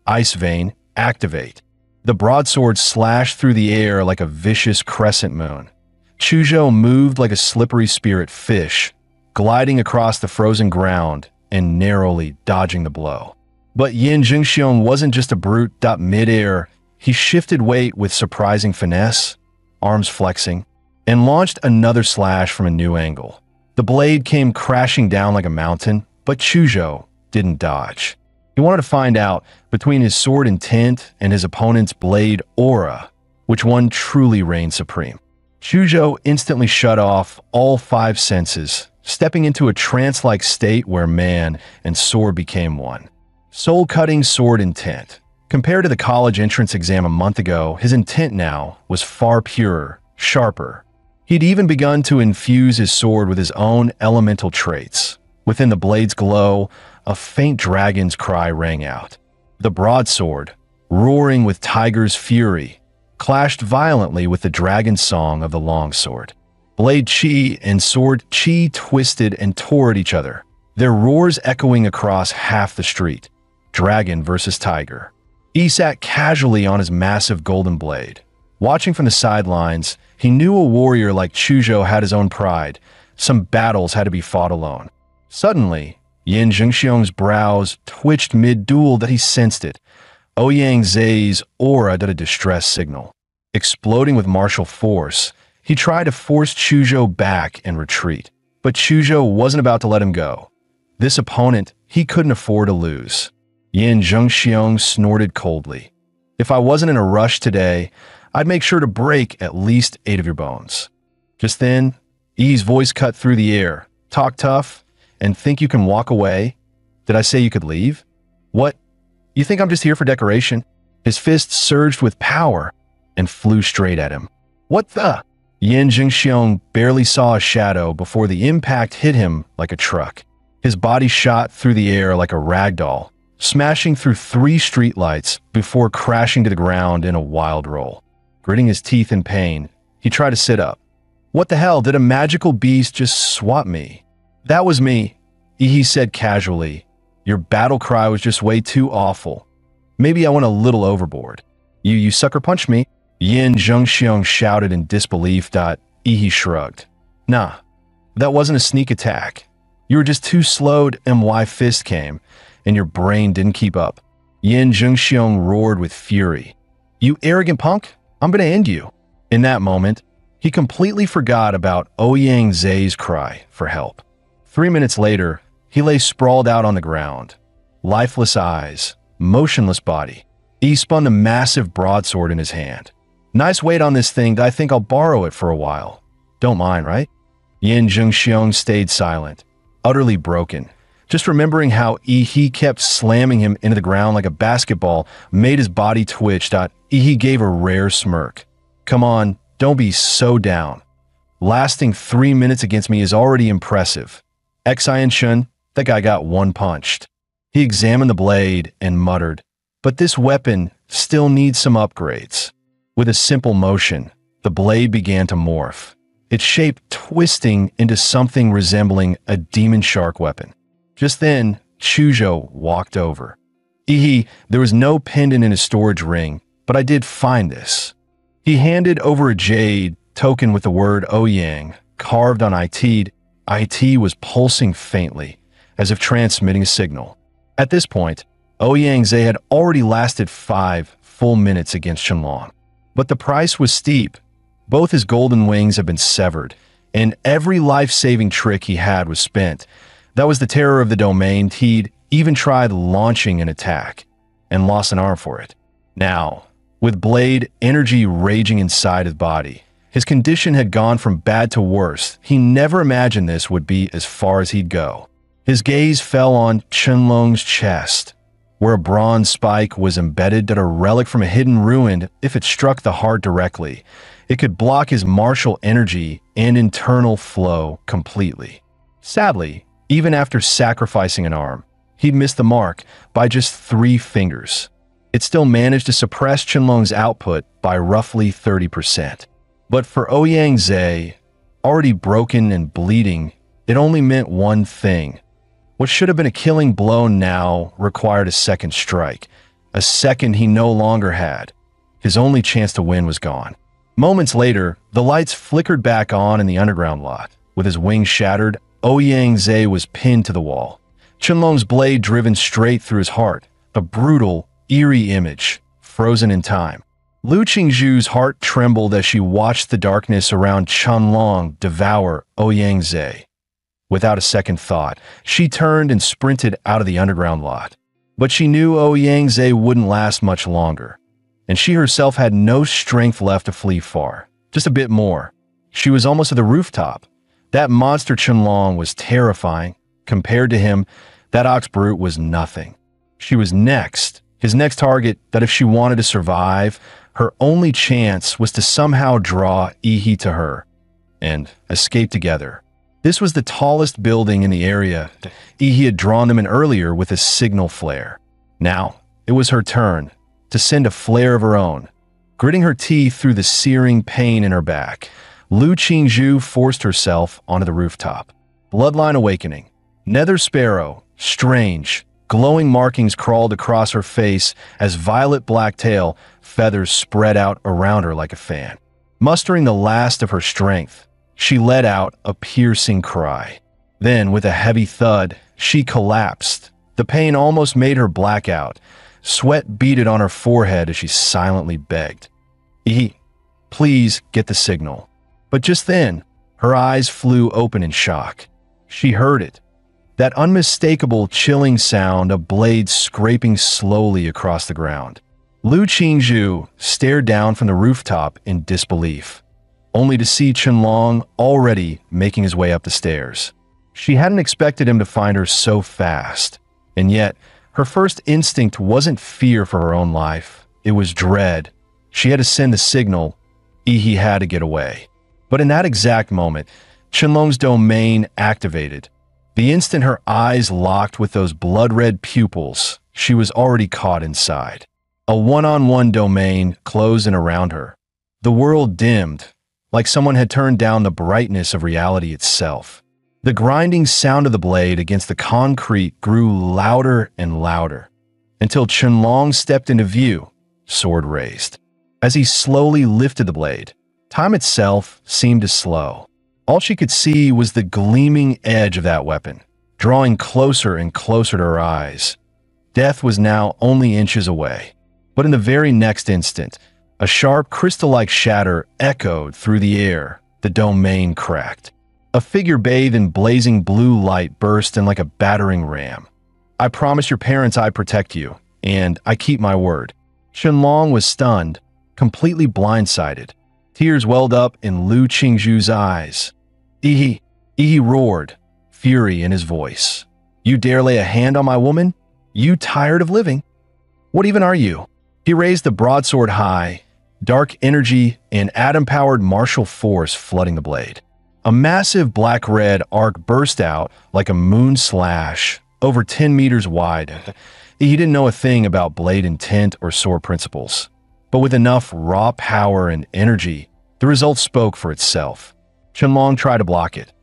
S1: Ice Vein, activate. The broadsword slashed through the air like a vicious crescent moon. Chuzhou moved like a slippery spirit fish, gliding across the frozen ground and narrowly dodging the blow. But Yin Jingxiong wasn't just a brute. Midair, he shifted weight with surprising finesse, arms flexing, and launched another slash from a new angle. The blade came crashing down like a mountain, but Chuzhou didn't dodge. He wanted to find out, between his sword intent and his opponent's blade aura, which one truly reigned supreme. Chuzhou instantly shut off all five senses, stepping into a trance-like state where man and sword became one. Soul-cutting sword intent. Compared to the college entrance exam a month ago, his intent now was far purer, sharper. He'd even begun to infuse his sword with his own elemental traits. Within the blade's glow, a faint dragon's cry rang out. The broadsword, roaring with tiger's fury, clashed violently with the dragon song of the longsword. Blade chi and sword chi twisted and tore at each other, their roars echoing across half the street. Dragon versus tiger. He sat casually on his massive golden blade. Watching from the sidelines, he knew a warrior like Chuzhou had his own pride. Some battles had to be fought alone. Suddenly, Yin Jingxiong's brows twitched mid-duel that he sensed it. Ouyang Zhe's aura did a distress signal. Exploding with martial force, he tried to force Chuzhou back and retreat. But Chuzhou wasn't about to let him go. This opponent, he couldn't afford to lose. Yin Jingxiong snorted coldly. If I wasn't in a rush today, I'd make sure to break at least 8 of your bones. Just then, Yi's voice cut through the air. Talk tough? And think you can walk away? Did I say you could leave? What? You think I'm just here for decoration? His fist surged with power and flew straight at him. What the? Yin Jingxiong barely saw a shadow before the impact hit him like a truck. His body shot through the air like a rag doll, smashing through 3 streetlights before crashing to the ground in a wild roll. Gritting his teeth in pain, he tried to sit up. What the hell, did a magical beast just swat me? That was me, he said casually. Your battle cry was just way too awful. Maybe I went a little overboard. You sucker punched me. Yin Jingxiong shouted in disbelief. He shrugged. Nah, that wasn't a sneak attack. You were just too slowed and my fist came, and your brain didn't keep up. Yin Jingxiong roared with fury. You arrogant punk, I'm gonna end you. In that moment, he completely forgot about Ouyang Zhe's cry for help. 3 minutes later, he lay sprawled out on the ground. Lifeless eyes, motionless body. He spun a massive broadsword in his hand. Nice weight on this thing, I think I'll borrow it for a while. Don't mind, right? Yin Jingxiong stayed silent, utterly broken. Just remembering how he kept slamming him into the ground like a basketball made his body twitch. He gave a rare smirk. Come on, don't be so down. Lasting 3 minutes against me is already impressive. Xian Shun, that guy got one punched. He examined the blade and muttered, but this weapon still needs some upgrades. With a simple motion, the blade began to morph, its shape twisting into something resembling a demon shark weapon. Just then, Chuzhou walked over. There was no pendant in his storage ring, but I did find this. He handed over a jade token with the word Ouyang carved on it. IT was pulsing faintly, as if transmitting a signal. At this point, Ouyangze had already lasted 5 full minutes against Qianlong. But the price was steep. Both his golden wings had been severed, and every life-saving trick he had was spent. That was the terror of the domain. He'd even tried launching an attack, and lost an arm for it. Now, with blade energy raging inside his body, his condition had gone from bad to worse. He never imagined this would be as far as he'd go. His gaze fell on Qianlong's chest, where a bronze spike was embedded, that a relic from a hidden ruin. If it struck the heart directly, it could block his martial energy and internal flow completely. Sadly, even after sacrificing an arm, he'd missed the mark by just 3 fingers. It still managed to suppress Qianlong's output by roughly 30%. But for Ouyangze, already broken and bleeding, it only meant one thing. What should have been a killing blow now required a second strike, a second he no longer had. His only chance to win was gone. Moments later, the lights flickered back on in the underground lot. With his wings shattered, Ouyangze was pinned to the wall. Qianlong's blade driven straight through his heart, a brutal, eerie image, frozen in time. Lu Qingzhu's heart trembled as she watched the darkness around Qianlong devour Ouyangze. Without a second thought, she turned and sprinted out of the underground lot. But she knew Ouyangze wouldn't last much longer, and she herself had no strength left to flee far. Just a bit more. She was almost at the rooftop. That monster Qianlong was terrifying. Compared to him, that ox brute was nothing. She was next, his next target, that if she wanted to survive, her only chance was to somehow draw Ihi to her and escape together. This was the tallest building in the area. Ihi had drawn them in earlier with a signal flare. Now, it was her turn to send a flare of her own. Gritting her teeth through the searing pain in her back, Lu Qingzhu forced herself onto the rooftop. Bloodline awakening. Nether sparrow, strange, glowing markings crawled across her face as violet black tail feathers spread out around her like a fan. Mustering the last of her strength, she let out a piercing cry. Then, with a heavy thud, she collapsed. The pain almost made her black out. Sweat beaded on her forehead as she silently begged, "Ihi, please get the signal." But just then, her eyes flew open in shock. She heard it. That unmistakable, chilling sound of blades scraping slowly across the ground. Lu Qingzhu stared down from the rooftop in disbelief, only to see Qianlong already making his way up the stairs. She hadn't expected him to find her so fast, and yet her first instinct wasn't fear for her own life. It was dread. She had to send the signal. Ihi had to get away. But in that exact moment, Qianlong's domain activated. The instant her eyes locked with those blood-red pupils, she was already caught inside. A one-on-one domain closed in around her. The world dimmed, like someone had turned down the brightness of reality itself. The grinding sound of the blade against the concrete grew louder and louder, until Qianlong stepped into view, sword raised. As he slowly lifted the blade, time itself seemed to slow. All she could see was the gleaming edge of that weapon, drawing closer and closer to her eyes. Death was now only inches away. But in the very next instant, a sharp crystal-like shatter echoed through the air. The domain cracked. A figure bathed in blazing blue light burst in like a battering ram. "I promise your parents I protect you, and I keep my word." Qianlong was stunned, completely blindsided. Tears welled up in Lu Qingzhu's eyes. "Ihi," Ihi roared, fury in his voice. "You dare lay a hand on my woman? You tired of living? What even are you?" He raised the broadsword high, dark energy and atom-powered martial force flooding the blade. A massive black-red arc burst out like a moon slash, over 10 meters wide. He didn't know a thing about blade intent or sword principles, but with enough raw power and energy, the result spoke for itself. Qianlong tried to block it,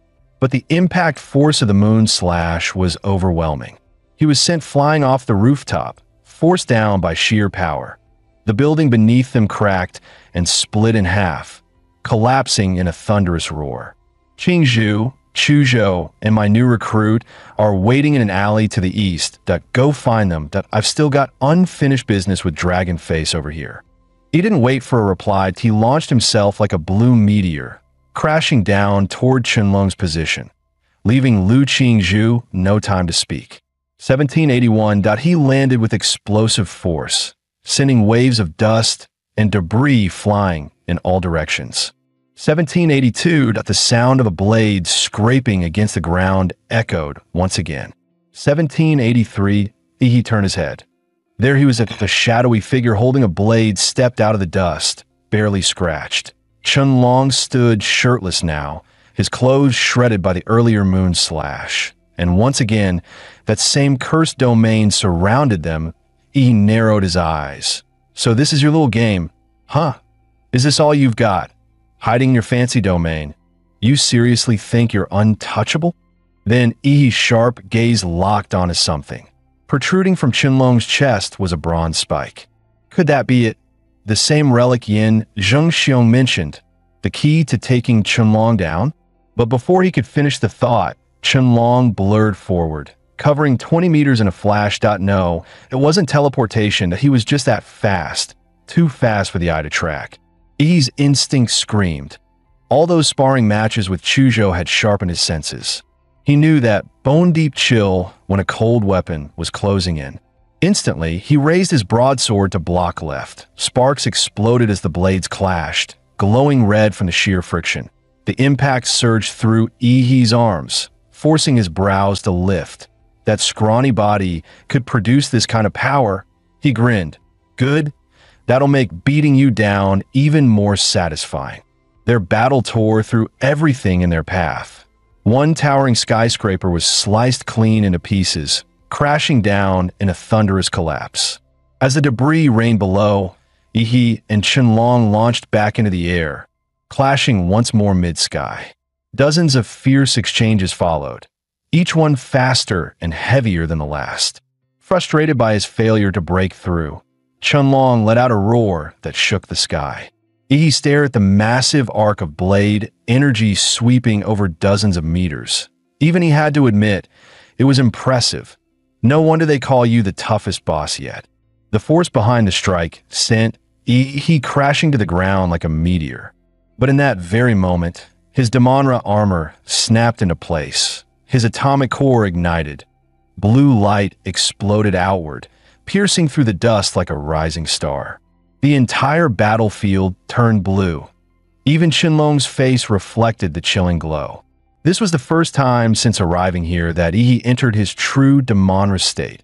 S1: but the impact force of the moon slash was overwhelming. He was sent flying off the rooftop, forced down by sheer power. The building beneath them cracked and split in half, collapsing in a thunderous roar. Qingzhu, Chuzhou and my new recruit are waiting in an alley to the east. Go find them. I've still got unfinished business with Dragon Face over here." He didn't wait for a reply. He launched himself like a blue meteor, crashing down toward Qianlong's position, leaving Lu Qingzhu no time to speak. 1781. He landed with explosive force, sending waves of dust and debris flying in all directions. 1782. The sound of a blade scraping against the ground echoed once again. 1783. He turned his head. There he was, a shadowy figure holding a blade stepped out of the dust, barely scratched. Qianlong stood shirtless now, his clothes shredded by the earlier moon slash. And once again, that same cursed domain surrounded them. He narrowed his eyes. "So this is your little game, huh? Is this all you've got? Hiding your fancy domain? You seriously think you're untouchable?" Then Yi's sharp gaze locked onto something. Protruding from Qianlong's chest was a bronze spike. Could that be it? The same relic Yin Zhengxiong mentioned, the key to taking Qianlong down? But before he could finish the thought, Qianlong blurred forward, covering 20 meters in a flash. No, it wasn't teleportation, that he was just that fast, too fast for the eye to track. Yi's instinct screamed. All those sparring matches with Chuzhou had sharpened his senses. He knew that bone-deep chill when a cold weapon was closing in. Instantly, he raised his broadsword to block left. Sparks exploded as the blades clashed, glowing red from the sheer friction. The impact surged through Yi's arms, forcing his brows to lift. That scrawny body could produce this kind of power. He grinned. "Good. That'll make beating you down even more satisfying." Their battle tore through everything in their path. One towering skyscraper was sliced clean into pieces, crashing down in a thunderous collapse. As the debris rained below, Yi and Qianlong launched back into the air, clashing once more mid-sky. Dozens of fierce exchanges followed, each one faster and heavier than the last. Frustrated by his failure to break through, Qianlong let out a roar that shook the sky. Yi stared at the massive arc of blade, energy sweeping over dozens of meters. Even he had to admit, it was impressive. No wonder they call you the toughest boss yet. The force behind the strike sent Yi crashing to the ground like a meteor. But in that very moment, his Damonra armor snapped into place. His atomic core ignited. Blue light exploded outward, piercing through the dust like a rising star. The entire battlefield turned blue. Even Qianlong's face reflected the chilling glow. This was the first time since arriving here that Yi entered his true Damonra state.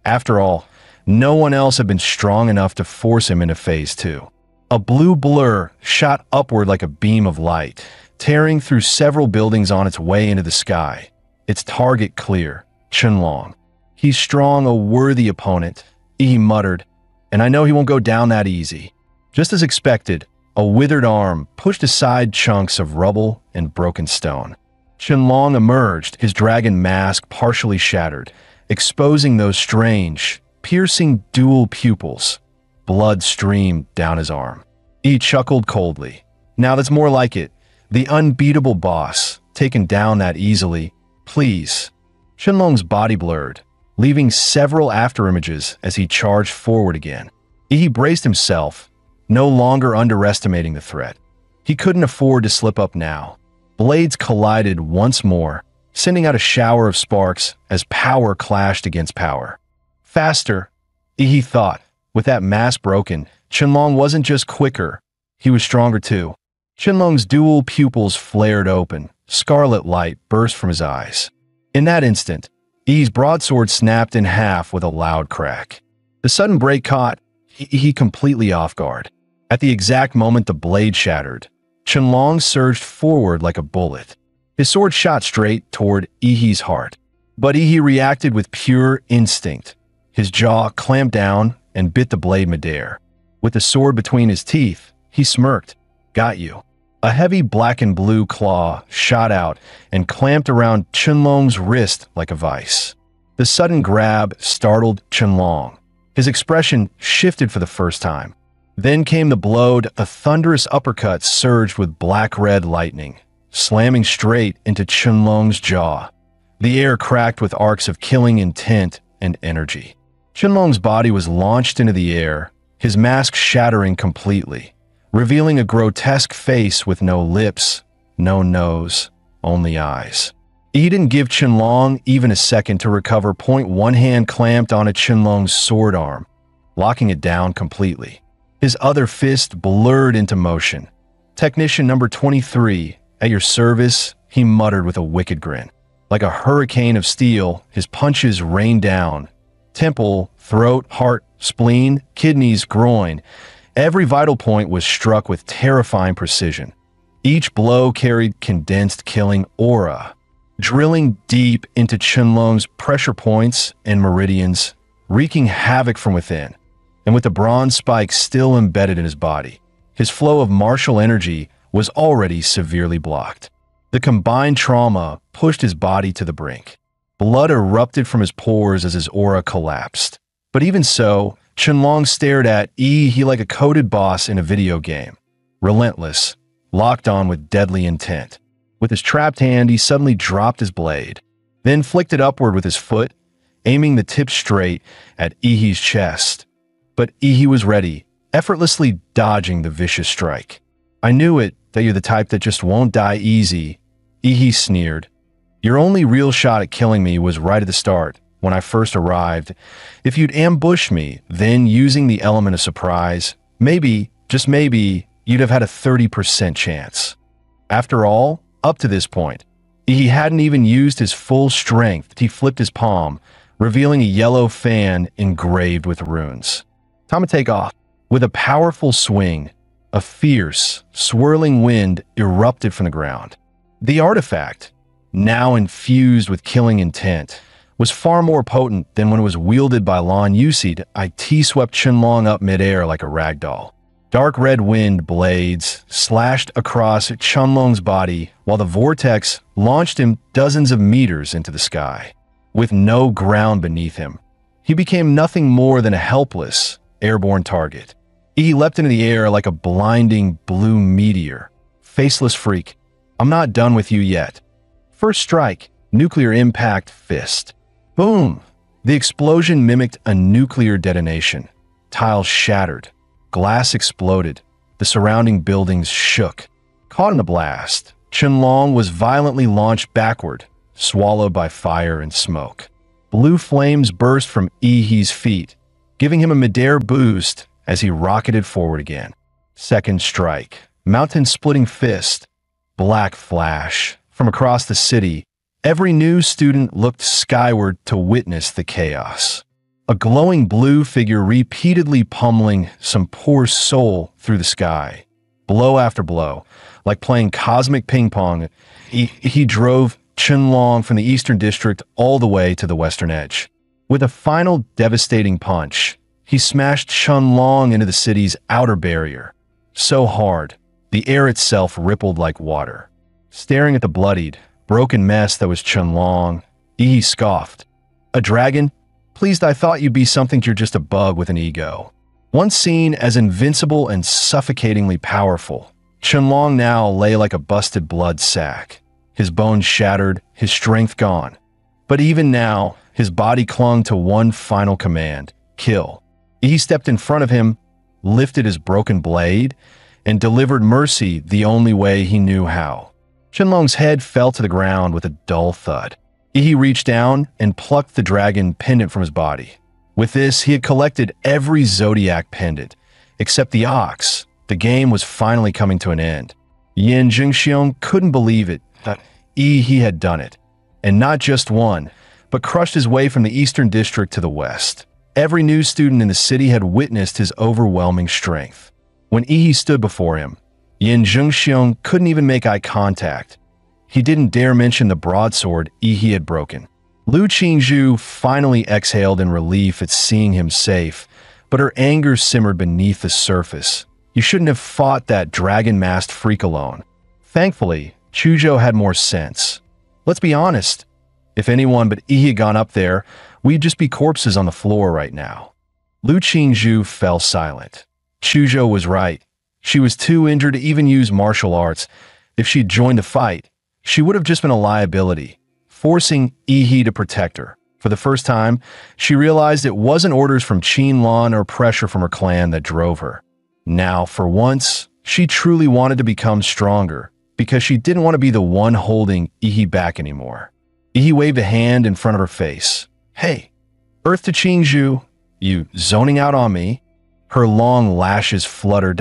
S1: After all, no one else had been strong enough to force him into Phase 2. A blue blur shot upward like a beam of light, tearing through several buildings on its way into the sky. Its target clear, Qianlong. "He's strong, a worthy opponent," Yi muttered, "and I know he won't go down that easy." Just as expected, a withered arm pushed aside chunks of rubble and broken stone. Qianlong emerged, his dragon mask partially shattered, exposing those strange, piercing dual pupils. Blood streamed down his arm. He chuckled coldly. "Now that's more like it. The unbeatable boss, taken down that easily. Please." Qianlong's body blurred, leaving several afterimages as he charged forward again. He braced himself, no longer underestimating the threat. He couldn't afford to slip up now. Blades collided once more, sending out a shower of sparks as power clashed against power. Faster, he thought. With that mask broken, Qianlong wasn't just quicker, he was stronger too. Qianlong's dual pupils flared open, scarlet light burst from his eyes. In that instant, Yi's broadsword snapped in half with a loud crack. The sudden break caught Yi completely off guard. At the exact moment the blade shattered, Qianlong surged forward like a bullet. His sword shot straight toward Yi's heart. But Yi reacted with pure instinct. His jaw clamped down and bit the blade midair. With the sword between his teeth, he smirked. "Got you." A heavy black and blue claw shot out and clamped around Qianlong's wrist like a vice. The sudden grab startled Qianlong. His expression shifted for the first time. Then came the blow. A thunderous uppercut surged with black-red lightning, slamming straight into Qianlong's jaw. The air cracked with arcs of killing intent and energy. Qianlong's body was launched into the air, his mask shattering completely, revealing a grotesque face with no lips, no nose, only eyes. He didn't give Qianlong even a second to recover. One hand clamped onto Qianlong's sword arm, locking it down completely. His other fist blurred into motion. "Technician number 23, at your service," he muttered with a wicked grin. Like a hurricane of steel, his punches rained down. Temple, throat, heart, spleen, kidneys, groin. Every vital point was struck with terrifying precision. Each blow carried condensed killing aura, drilling deep into Qianlong's pressure points and meridians, wreaking havoc from within. And with the bronze spike still embedded in his body, his flow of martial energy was already severely blocked. The combined trauma pushed his body to the brink. Blood erupted from his pores as his aura collapsed. But even so, Qianlong stared at he like a coded boss in a video game. Relentless, locked on with deadly intent. With his trapped hand, he suddenly dropped his blade, then flicked it upward with his foot, aiming the tip straight at Ihi's chest. But Ihi was ready, effortlessly dodging the vicious strike. "I knew it, that you're the type that just won't die easy," Ihi sneered. "Your only real shot at killing me was right at the start, when I first arrived. If you'd ambushed me, then using the element of surprise, maybe, just maybe, you'd have had a 30% chance." After all, up to this point, he hadn't even used his full strength. He flipped his palm, revealing a yellow fan engraved with runes. "Time to take off." With a powerful swing, a fierce, swirling wind erupted from the ground. The artifact, now infused with killing intent, was far more potent than when it was wielded by Lan Yusid. It swept Qianlong up midair like a ragdoll. Dark red wind blades slashed across Qianlong's body while the vortex launched him dozens of meters into the sky. With no ground beneath him, he became nothing more than a helpless, airborne target. He leapt into the air like a blinding blue meteor. "Faceless freak, I'm not done with you yet." First strike, nuclear impact fist. Boom! The explosion mimicked a nuclear detonation. Tiles shattered. Glass exploded. The surrounding buildings shook. Caught in the blast, Qianlong was violently launched backward, swallowed by fire and smoke. Blue flames burst from Ihi's feet, giving him a midair boost as he rocketed forward again. Second strike, mountain-splitting fist. Black flash. From across the city, every new student looked skyward to witness the chaos. A glowing blue figure repeatedly pummeling some poor soul through the sky. Blow after blow, like playing cosmic ping pong, he drove Qianlong from the eastern district all the way to the western edge. With a final devastating punch, he smashed Qianlong into the city's outer barrier. So hard, the air itself rippled like water. Staring at the bloodied, broken mess that was Qianlong, Ihi scoffed. "A dragon? Pleased I thought you'd be something. You're just a bug with an ego." Once seen as invincible and suffocatingly powerful, Qianlong now lay like a busted blood sack. His bones shattered, his strength gone. But even now, his body clung to one final command: kill. He stepped in front of him, lifted his broken blade, and delivered mercy the only way he knew how. Qianlong's head fell to the ground with a dull thud. He reached down and plucked the dragon pendant from his body. With this, he had collected every zodiac pendant, except the ox. The game was finally coming to an end. Yin Jingxiong couldn't believe it, that he had done it. And not just one, but crushed his way from the eastern district to the west. Every new student in the city had witnessed his overwhelming strength. When Ihi stood before him, Yin Jingxiong couldn't even make eye contact. He didn't dare mention the broadsword Ihi had broken. Lu Qingzhu finally exhaled in relief at seeing him safe, but her anger simmered beneath the surface. You shouldn't have fought that dragon-masked freak alone. Thankfully, Chuzhou had more sense. Let's be honest. If anyone but Ihi had gone up there, we'd just be corpses on the floor right now. Lu Qingzhu fell silent. Chuzhou was right. She was too injured to even use martial arts. If she'd joined the fight, she would have just been a liability, forcing Ihi to protect her. For the first time, she realized it wasn't orders from Qinlan or pressure from her clan that drove her. Now, for once, she truly wanted to become stronger, because she didn't want to be the one holding Ihi back anymore. Ihi waved a hand in front of her face. "Hey, Earth to Qingzhu, you zoning out on me?" Her long lashes fluttered.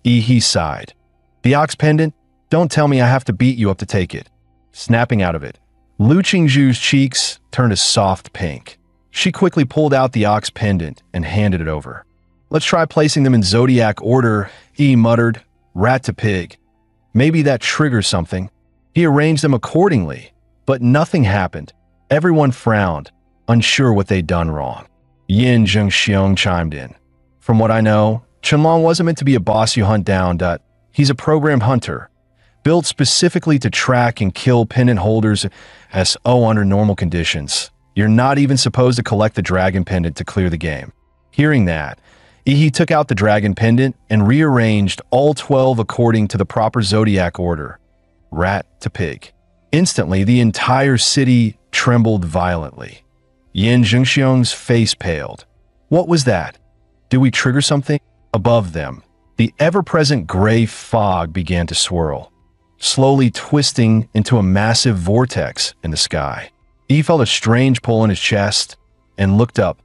S1: Ihi sighed. "The ox pendant? Don't tell me I have to beat you up to take it." Snapping out of it, Lu Qingzhu's cheeks turned a soft pink. She quickly pulled out the ox pendant and handed it over. "Let's try placing them in zodiac order," he muttered, rat to pig. Maybe that triggers something. He arranged them accordingly, but nothing happened. Everyone frowned, unsure what they'd done wrong. Yin Zhengxiong chimed in. "From what I know, Chenlong wasn't meant to be a boss you hunt down. He's a programmed hunter, built specifically to track and kill pendant holders under normal conditions. You're not even supposed to collect the dragon pendant to clear the game." Hearing that, Ihi took out the dragon pendant and rearranged all 12 according to the proper zodiac order, rat to pig. Instantly, the entire city trembled violently. Yin Zhengxiong's face paled. What was that? Did we trigger something? Above them, the ever-present gray fog began to swirl, slowly twisting into a massive vortex in the sky. He felt a strange pull in his chest and looked up.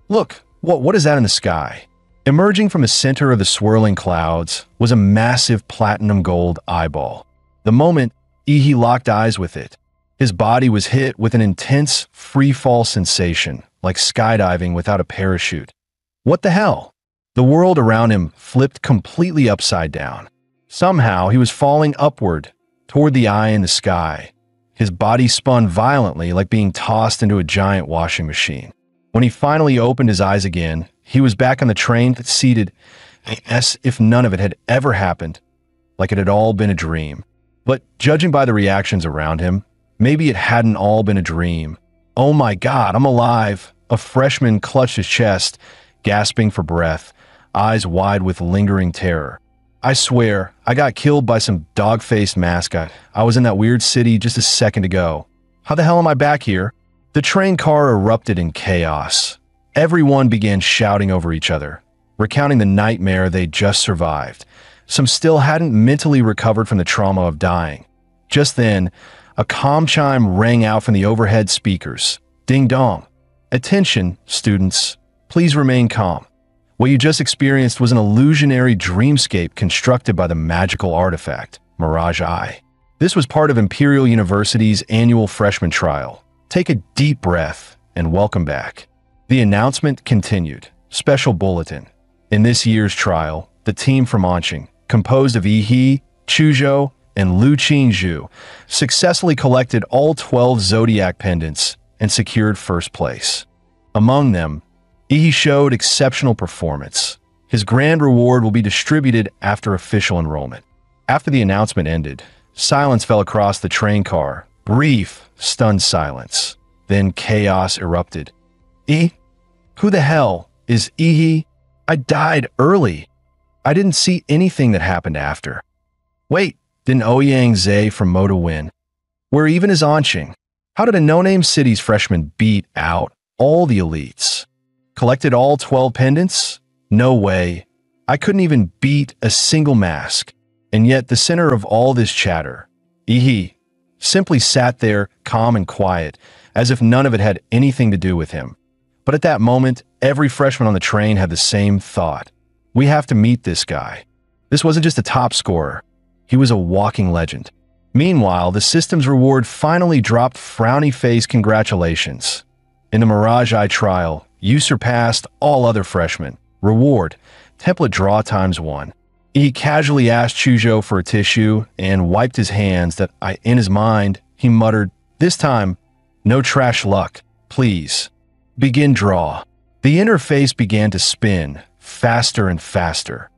S1: "Look, what is that in the sky?" Emerging from the center of the swirling clouds was a massive platinum gold eyeball. The moment Ihi locked eyes with it, his body was hit with an intense free-fall sensation, like skydiving without a parachute. What the hell? The world around him flipped completely upside down. Somehow, he was falling upward toward the eye in the sky. His body spun violently, like being tossed into a giant washing machine. When he finally opened his eyes again, he was back on the train, seated as if none of it had ever happened, like it had all been a dream. But judging by the reactions around him, maybe it hadn't all been a dream. "Oh my God, I'm alive!" A freshman clutched his chest, gasping for breath, eyes wide with lingering terror. "I swear, I got killed by some dog-faced mascot. I was in that weird city just a second ago. How the hell am I back here?" The train car erupted in chaos. Everyone began shouting over each other, recounting the nightmare they'd just survived. Some still hadn't mentally recovered from the trauma of dying. Just then, a comm chime rang out from the overhead speakers. Ding dong. "Attention, students. Please remain calm. What you just experienced was an illusionary dreamscape constructed by the magical artifact, Mirage Eye. This was part of Imperial University's annual freshman trial. Take a deep breath and welcome back." The announcement continued. Special bulletin. In this year's trial, the team from Anqing, composed of Ihi, Chuzhou, and Lu Qingzhu, successfully collected all 12 zodiac pendants and secured first place. Among them, Ihi showed exceptional performance. His grand reward will be distributed after official enrollment. After the announcement ended, silence fell across the train car. Brief, stunned silence. Then chaos erupted. Who the hell is Ihi? I died early. I didn't see anything that happened after. Wait, didn't Ouyang Zhe from Moda win? Where even is Anqing? How did a no-name city's freshman beat out all the elites? Collected all 12 pendants? No way. I couldn't even beat a single mask. And yet the center of all this chatter, Ihi, simply sat there calm and quiet, as if none of it had anything to do with him. But at that moment, every freshman on the train had the same thought. We have to meet this guy. This wasn't just a top scorer. He was a walking legend. Meanwhile, the system's reward finally dropped frowny face congratulations. In the Mirage Eye trial, you surpassed all other freshmen. Reward, template draw ×1. He casually asked Chuzhou for a tissue and wiped his hands in his mind, he muttered, "This time, no trash luck, please. Begin draw." The interface began to spin, faster and faster.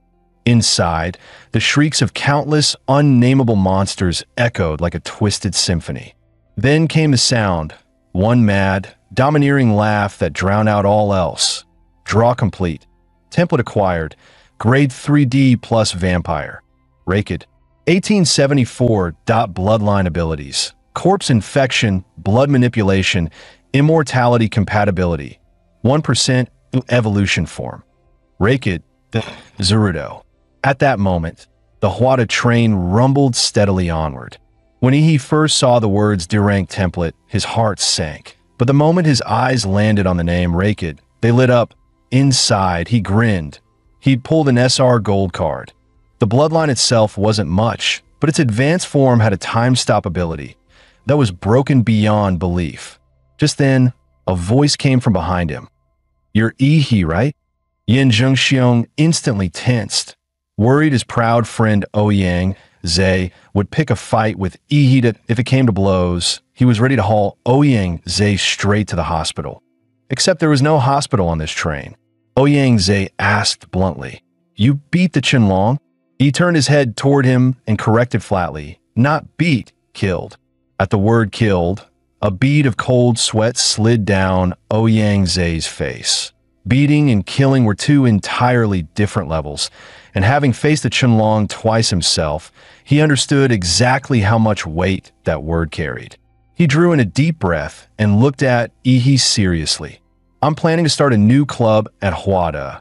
S1: Inside, the shrieks of countless, unnameable monsters echoed like a twisted symphony. Then came the sound, one mad, domineering laugh that drowned out all else. Draw complete. Template acquired. Grade 3D plus vampire. Raked. 1874. Bloodline abilities: corpse infection, blood manipulation, immortality compatibility, 1% evolution form. Raked, the Zerudo. At that moment, the Hwada train rumbled steadily onward. When he first saw the words D-rank template, his heart sank. But the moment his eyes landed on the name Raked, they lit up. Inside, he grinned. He'd pulled an SR gold card. The bloodline itself wasn't much, but its advanced form had a time-stop ability that was broken beyond belief. Just then, a voice came from behind him. "You're Ihi, right?" Yin Zhengxiong instantly tensed, worried his proud friend Ouyang Zhe would pick a fight with Ihi if it came to blows. He was ready to haul Ouyang Zhe straight to the hospital. Except there was no hospital on this train. Ouyang Zhe asked bluntly, "You beat the Qinlong?" He turned his head toward him and corrected flatly, "Not beat, killed." At the word killed, a bead of cold sweat slid down Ouyang Zhe's face. Beating and killing were two entirely different levels, and having faced the Qinlong twice himself, he understood exactly how much weight that word carried. He drew in a deep breath and looked at Ihi seriously. "I'm planning to start a new club at Hwada.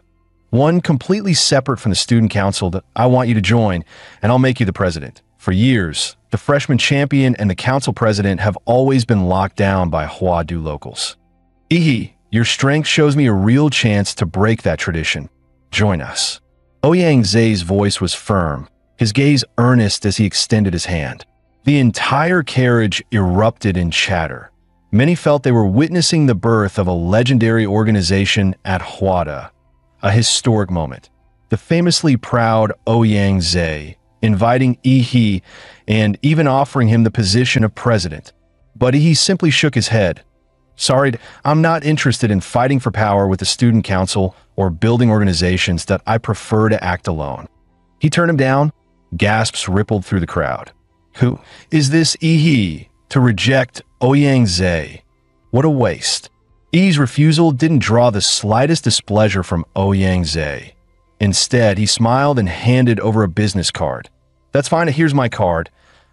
S1: One completely separate from the student council that I want you to join, and I'll make you the president." For years, the freshman champion and the council president have always been locked down by Hwadu locals. "Ihi, your strength shows me a real chance to break that tradition. Join us." Ouyang Zhe's voice was firm, his gaze earnest as he extended his hand. The entire carriage erupted in chatter. Many felt they were witnessing the birth of a legendary organization at Hwada, a historic moment. The famously proud Ouyang Zhe inviting Ihi and even offering him the position of president. But Ihi simply shook his head. "Sorry, I'm not interested in fighting for power with the student council or building organizations that I prefer to act alone." He turned him down. Gasps rippled through the crowd. Who is this Ihi to reject Ouyang Zhe? What a waste. Ihi's refusal didn't draw the slightest displeasure from Ouyang Zhe. Instead, he smiled and handed over a business card. "That's fine, here's my card.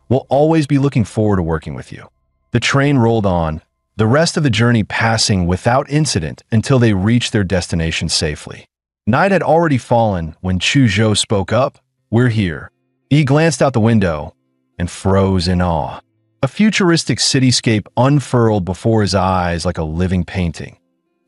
S1: We'll always be looking forward to working with you." The train rolled on, the rest of the journey passing without incident until they reached their destination safely. Night had already fallen when Chu Zhou spoke up. "We're here." He glanced out the window and froze in awe. A futuristic cityscape unfurled before his eyes like a living painting.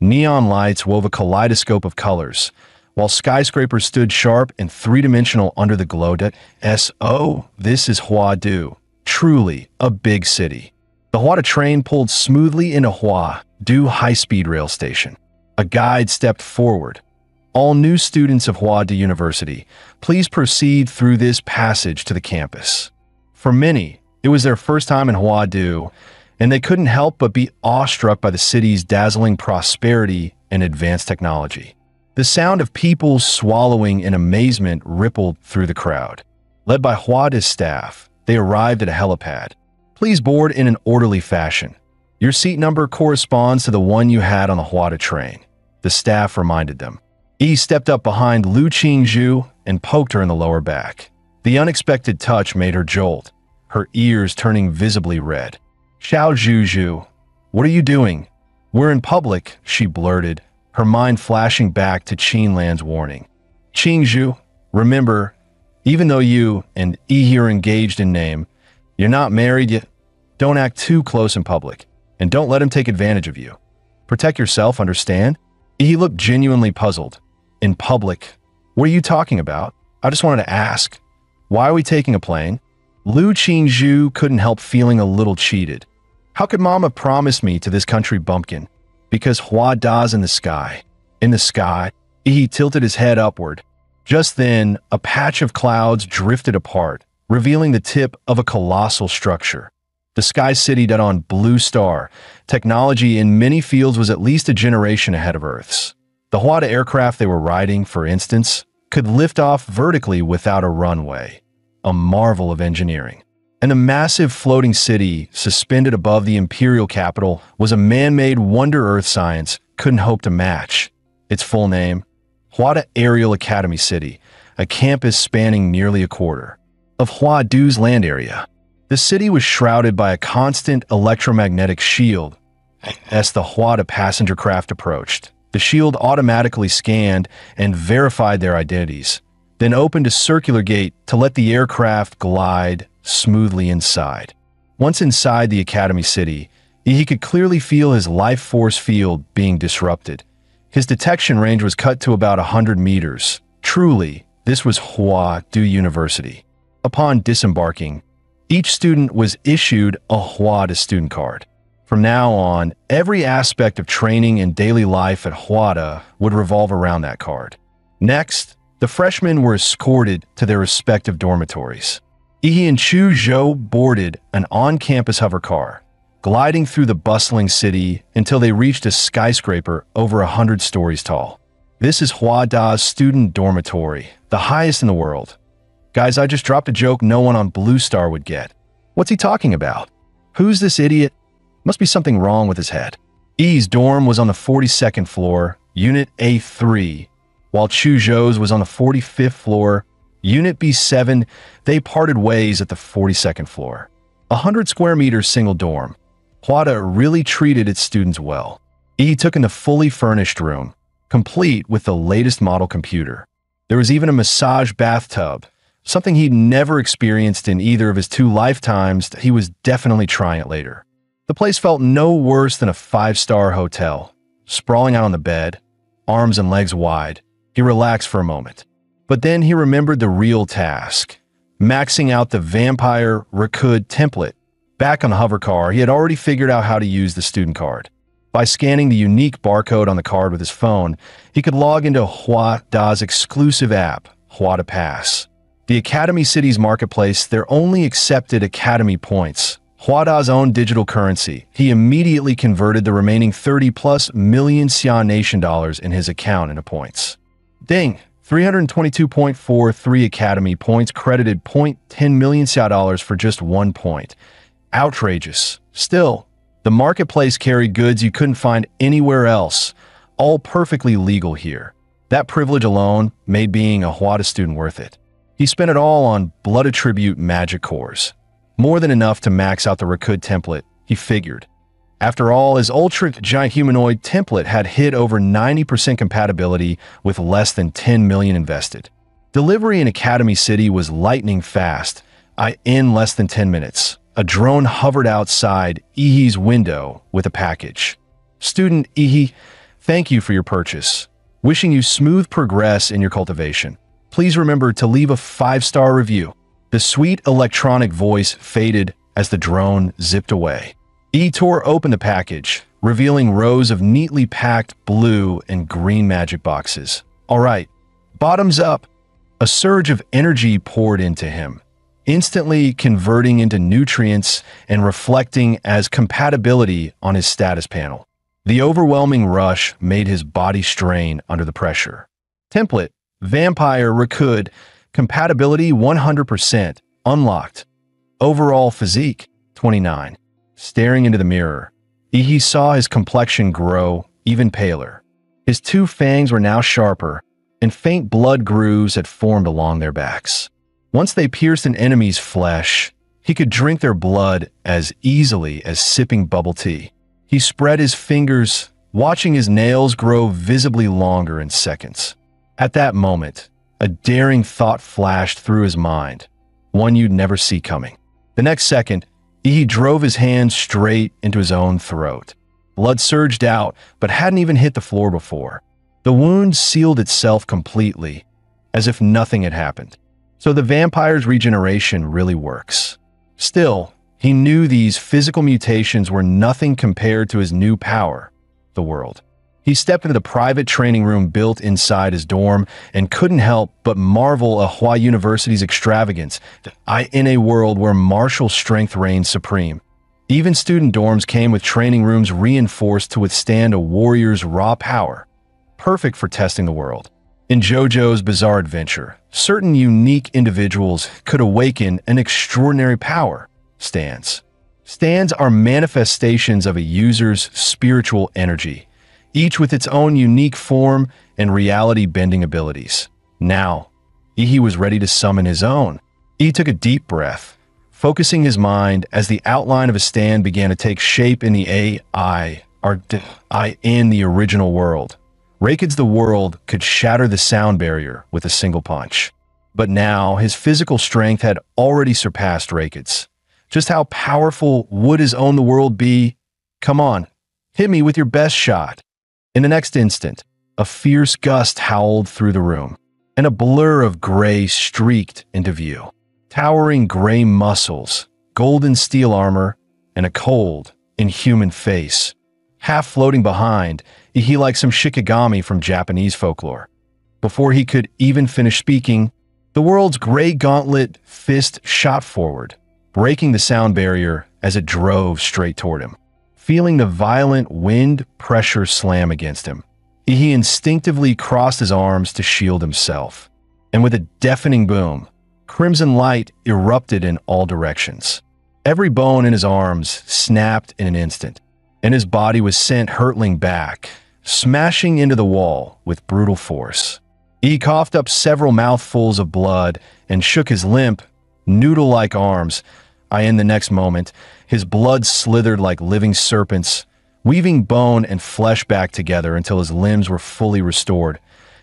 S1: Neon lights wove a kaleidoscope of colors, while skyscrapers stood sharp and three-dimensional under the glow. S.O. This is Hwadu, truly a big city. The Hwada train pulled smoothly into Hwadu high-speed rail station. A guide stepped forward. "All new students of Hwada University, please proceed through this passage to the campus." For many, it was their first time in Hwadu, and they couldn't help but be awestruck by the city's dazzling prosperity and advanced technology. The sound of people swallowing in amazement rippled through the crowd. Led by Hwada's staff, they arrived at a helipad. "Please board in an orderly fashion. Your seat number corresponds to the one you had on the Hwada train," the staff reminded them. Yi stepped up behind Lu Qingzhu and poked her in the lower back. The unexpected touch made her jolt, her ears turning visibly red. "Xiao Zhuzhu, what are you doing?" "We're in public," she blurted, her mind flashing back to Qinlan's warning. "Qingzhu, remember, even though you and Yi are engaged in name, you're not married yet. Don't act too close in public, and don't let him take advantage of you. Protect yourself, understand?" He looked genuinely puzzled. "In public? What are you talking about? I just wanted to ask. Why are we taking a plane?" Lu Qingzhu couldn't help feeling a little cheated. How could Mama promise me to this country bumpkin? Because Hwada's in the sky. In the sky, he tilted his head upward. Just then, a patch of clouds drifted apart, revealing the tip of a colossal structure. The Sky City that on Blue Star, technology in many fields was at least a generation ahead of Earth's. The Hwada aircraft they were riding, for instance, could lift off vertically without a runway. A marvel of engineering. And the massive floating city suspended above the imperial capital was a man-made wonder Earth science couldn't hope to match. Its full name, Hwada Aerial Academy City, a campus spanning nearly a quarter. of Huadu's land area. The city was shrouded by a constant electromagnetic shield as the Huada passenger craft approached. The shield automatically scanned and verified their identities, then opened a circular gate to let the aircraft glide smoothly inside. Once inside the Academy City, he could clearly feel his life force field being disrupted. His detection range was cut to about 100 meters. Truly, this was Huadu University. Upon disembarking, each student was issued a Huada student card. From now on, every aspect of training and daily life at Huada would revolve around that card. Next, the freshmen were escorted to their respective dormitories. Ihi and Chu Zhou boarded an on-campus hover car, gliding through the bustling city until they reached a skyscraper over 100 stories tall. This is Huada's student dormitory, the highest in the world. Guys, I just dropped a joke no one on Blue Star would get. What's he talking about? Who's this idiot? Must be something wrong with his head. I's dorm was on the 42nd floor, Unit A3, while Chu Zhou's was on the 45th floor, Unit B7. They parted ways at the 42nd floor. 100 square meters single dorm. Huada really treated its students well. I took in the fully furnished room, complete with the latest model computer. There was even a massage bathtub, something he'd never experienced in either of his 2 lifetimes. He was definitely trying it later. The place felt no worse than a 5-star hotel. Sprawling out on the bed, arms and legs wide, he relaxed for a moment. But then he remembered the real task, maxing out the Vampire Rakud template. Back on the hover car, he had already figured out how to use the student card. By scanning the unique barcode on the card with his phone, he could log into Huada's exclusive app, Huada Pass. The Academy City's marketplace, there only accepted Academy points, Huada's own digital currency. He immediately converted the remaining 30+ million Xia Nation dollars in his account into points. Ding! 322.43 Academy points credited 0.10 million Xia dollars for just 1 point. Outrageous. Still, the marketplace carried goods you couldn't find anywhere else, all perfectly legal here. That privilege alone made being a Huada student worth it. He spent it all on blood attribute magic cores. More than enough to max out the Rakud template, he figured. After all, his Ultra Giant Humanoid template had hit over 90% compatibility with less than 10 million invested. Delivery in Academy City was lightning fast. In less than 10 minutes, a drone hovered outside Ihi's window with a package. Student Ihi, thank you for your purchase. Wishing you smooth progress in your cultivation. Please remember to leave a 5-star review. The sweet electronic voice faded as the drone zipped away. tore open the package, revealing rows of neatly packed blue and green magic boxes. All right, bottoms up. A surge of energy poured into him, instantly converting into nutrients and reflecting as compatibility on his status panel. The overwhelming rush made his body strain under the pressure. Template, Vampire Rakud, compatibility 100%, unlocked. Overall physique, 29. Staring into the mirror, he saw his complexion grow even paler. His two fangs were now sharper, and faint blood grooves had formed along their backs. Once they pierced an enemy's flesh, he could drink their blood as easily as sipping bubble tea. He spread his fingers, watching his nails grow visibly longer in seconds. At that moment, a daring thought flashed through his mind, one you'd never see coming. The next second, he drove his hand straight into his own throat. Blood surged out, but hadn't even hit the floor before. The wound sealed itself completely, as if nothing had happened. So the vampire's regeneration really works. Still, he knew these physical mutations were nothing compared to his new power, the world. He stepped into the private training room built inside his dorm and couldn't help but marvel at Hua University's extravagance in a world where martial strength reigned supreme. Even student dorms came with training rooms reinforced to withstand a warrior's raw power, perfect for testing the world. In JoJo's Bizarre Adventure, certain unique individuals could awaken an extraordinary power. Stands. Stands are manifestations of a user's spiritual energy, each with its own unique form and reality-bending abilities. Now, Ihi was ready to summon his own. He took a deep breath, focusing his mind as the outline of a stand began to take shape in the in the original world. Raikid's the world could shatter the sound barrier with a single punch. But now, his physical strength had already surpassed Raikid's. Just how powerful would his own the world be? Come on, hit me with your best shot. In the next instant, a fierce gust howled through the room, and a blur of gray streaked into view. Towering gray muscles, golden steel armor, and a cold, inhuman face. Half floating behind, he like some shikigami from Japanese folklore. Before he could even finish speaking, the world's gray gauntlet fist shot forward, breaking the sound barrier as it drove straight toward him. Feeling the violent wind pressure slam against him, he instinctively crossed his arms to shield himself. And with a deafening boom, crimson light erupted in all directions. Every bone in his arms snapped in an instant, and his body was sent hurtling back, smashing into the wall with brutal force. He coughed up several mouthfuls of blood and shook his limp, noodle-like arms. In the next moment, his blood slithered like living serpents, weaving bone and flesh back together until his limbs were fully restored.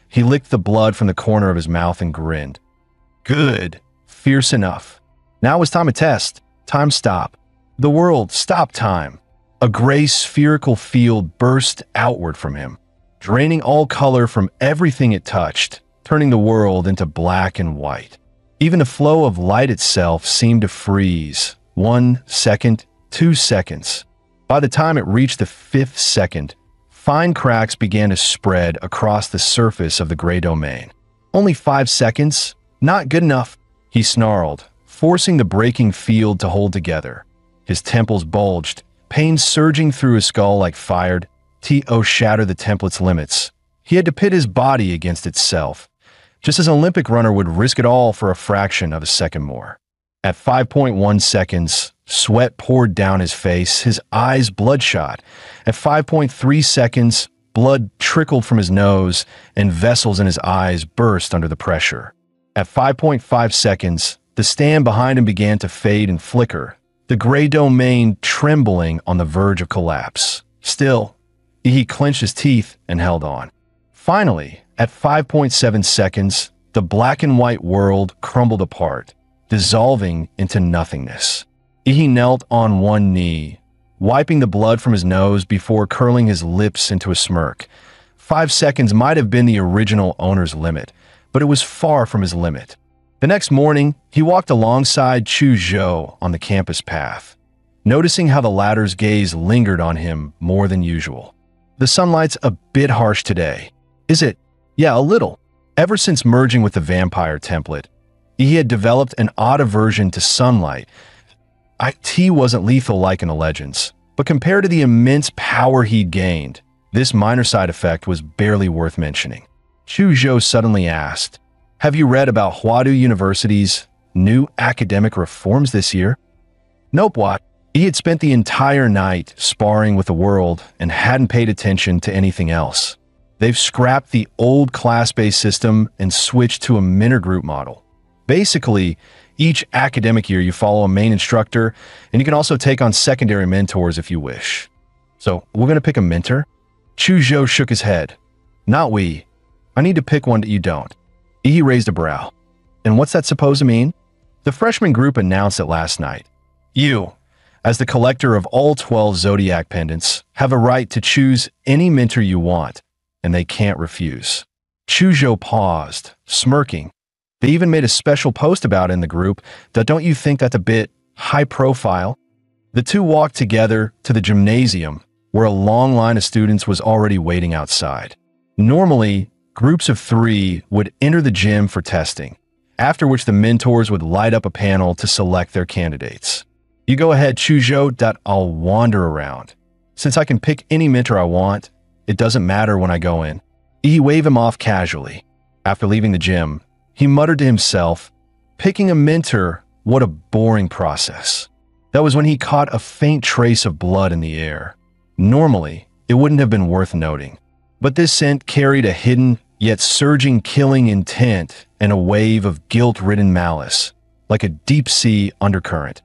S1: He licked the blood from the corner of his mouth and grinned. Good. Fierce enough. Now was time to test. Time stop. The world stop time. A gray spherical field burst outward from him, draining all color from everything it touched, turning the world into black and white. Even the flow of light itself seemed to freeze. 1 second, 2 seconds. By the time it reached the 5th second, fine cracks began to spread across the surface of the gray domain. Only 5 seconds? Not good enough, he snarled, forcing the breaking field to hold together. His temples bulged, pain surging through his skull like fired. T.O. shattered the template's limits. He had to pit his body against itself, just as an Olympic runner would risk it all for a fraction of a second more. At 5.1 seconds, sweat poured down his face, his eyes bloodshot. At 5.3 seconds, blood trickled from his nose, and vessels in his eyes burst under the pressure. At 5.5 seconds, the stand behind him began to fade and flicker, the gray domain trembling on the verge of collapse. Still, he clenched his teeth and held on. Finally, at 5.7 seconds, the black and white world crumbled apart, dissolving into nothingness. He knelt on one knee, wiping the blood from his nose before curling his lips into a smirk. 5 seconds might have been the original owner's limit, but it was far from his limit. The next morning, he walked alongside Chu Zhou on the campus path, noticing how the latter's gaze lingered on him more than usual. The sunlight's a bit harsh today. Is it? Yeah, a little. Ever since merging with the vampire template, he had developed an odd aversion to sunlight. IT wasn't lethal like in the legends, but compared to the immense power he'd gained, this minor side effect was barely worth mentioning. Chu Zhou suddenly asked, "Have you read about Huadu University's new academic reforms this year?" Nope, what? He had spent the entire night sparring with the world and hadn't paid attention to anything else. They've scrapped the old class-based system and switched to a mentor group model. Basically, each academic year you follow a main instructor, and you can also take on secondary mentors if you wish. So, we're going to pick a mentor? Chu Zhou shook his head. Not we. I need to pick one that you don't. He raised a brow. And what's that supposed to mean? The freshman group announced it last night. You, as the collector of all 12 zodiac pendants, have a right to choose any mentor you want, and they can't refuse. Chu Zhou paused, smirking. They even made a special post about it in the group. Don't you think that's a bit high profile? The two walked together to the gymnasium, where a long line of students was already waiting outside. Normally, groups of 3 would enter the gym for testing, after which the mentors would light up a panel to select their candidates. You go ahead, Chu Zhou. I'll wander around. Since I can pick any mentor I want, it doesn't matter when I go in. He waved him off casually. After leaving the gym, he muttered to himself, picking a mentor, what a boring process. That was when he caught a faint trace of blood in the air. Normally, it wouldn't have been worth noting, but this scent carried a hidden, yet surging killing intent and a wave of guilt-ridden malice. like a deep-sea undercurrent,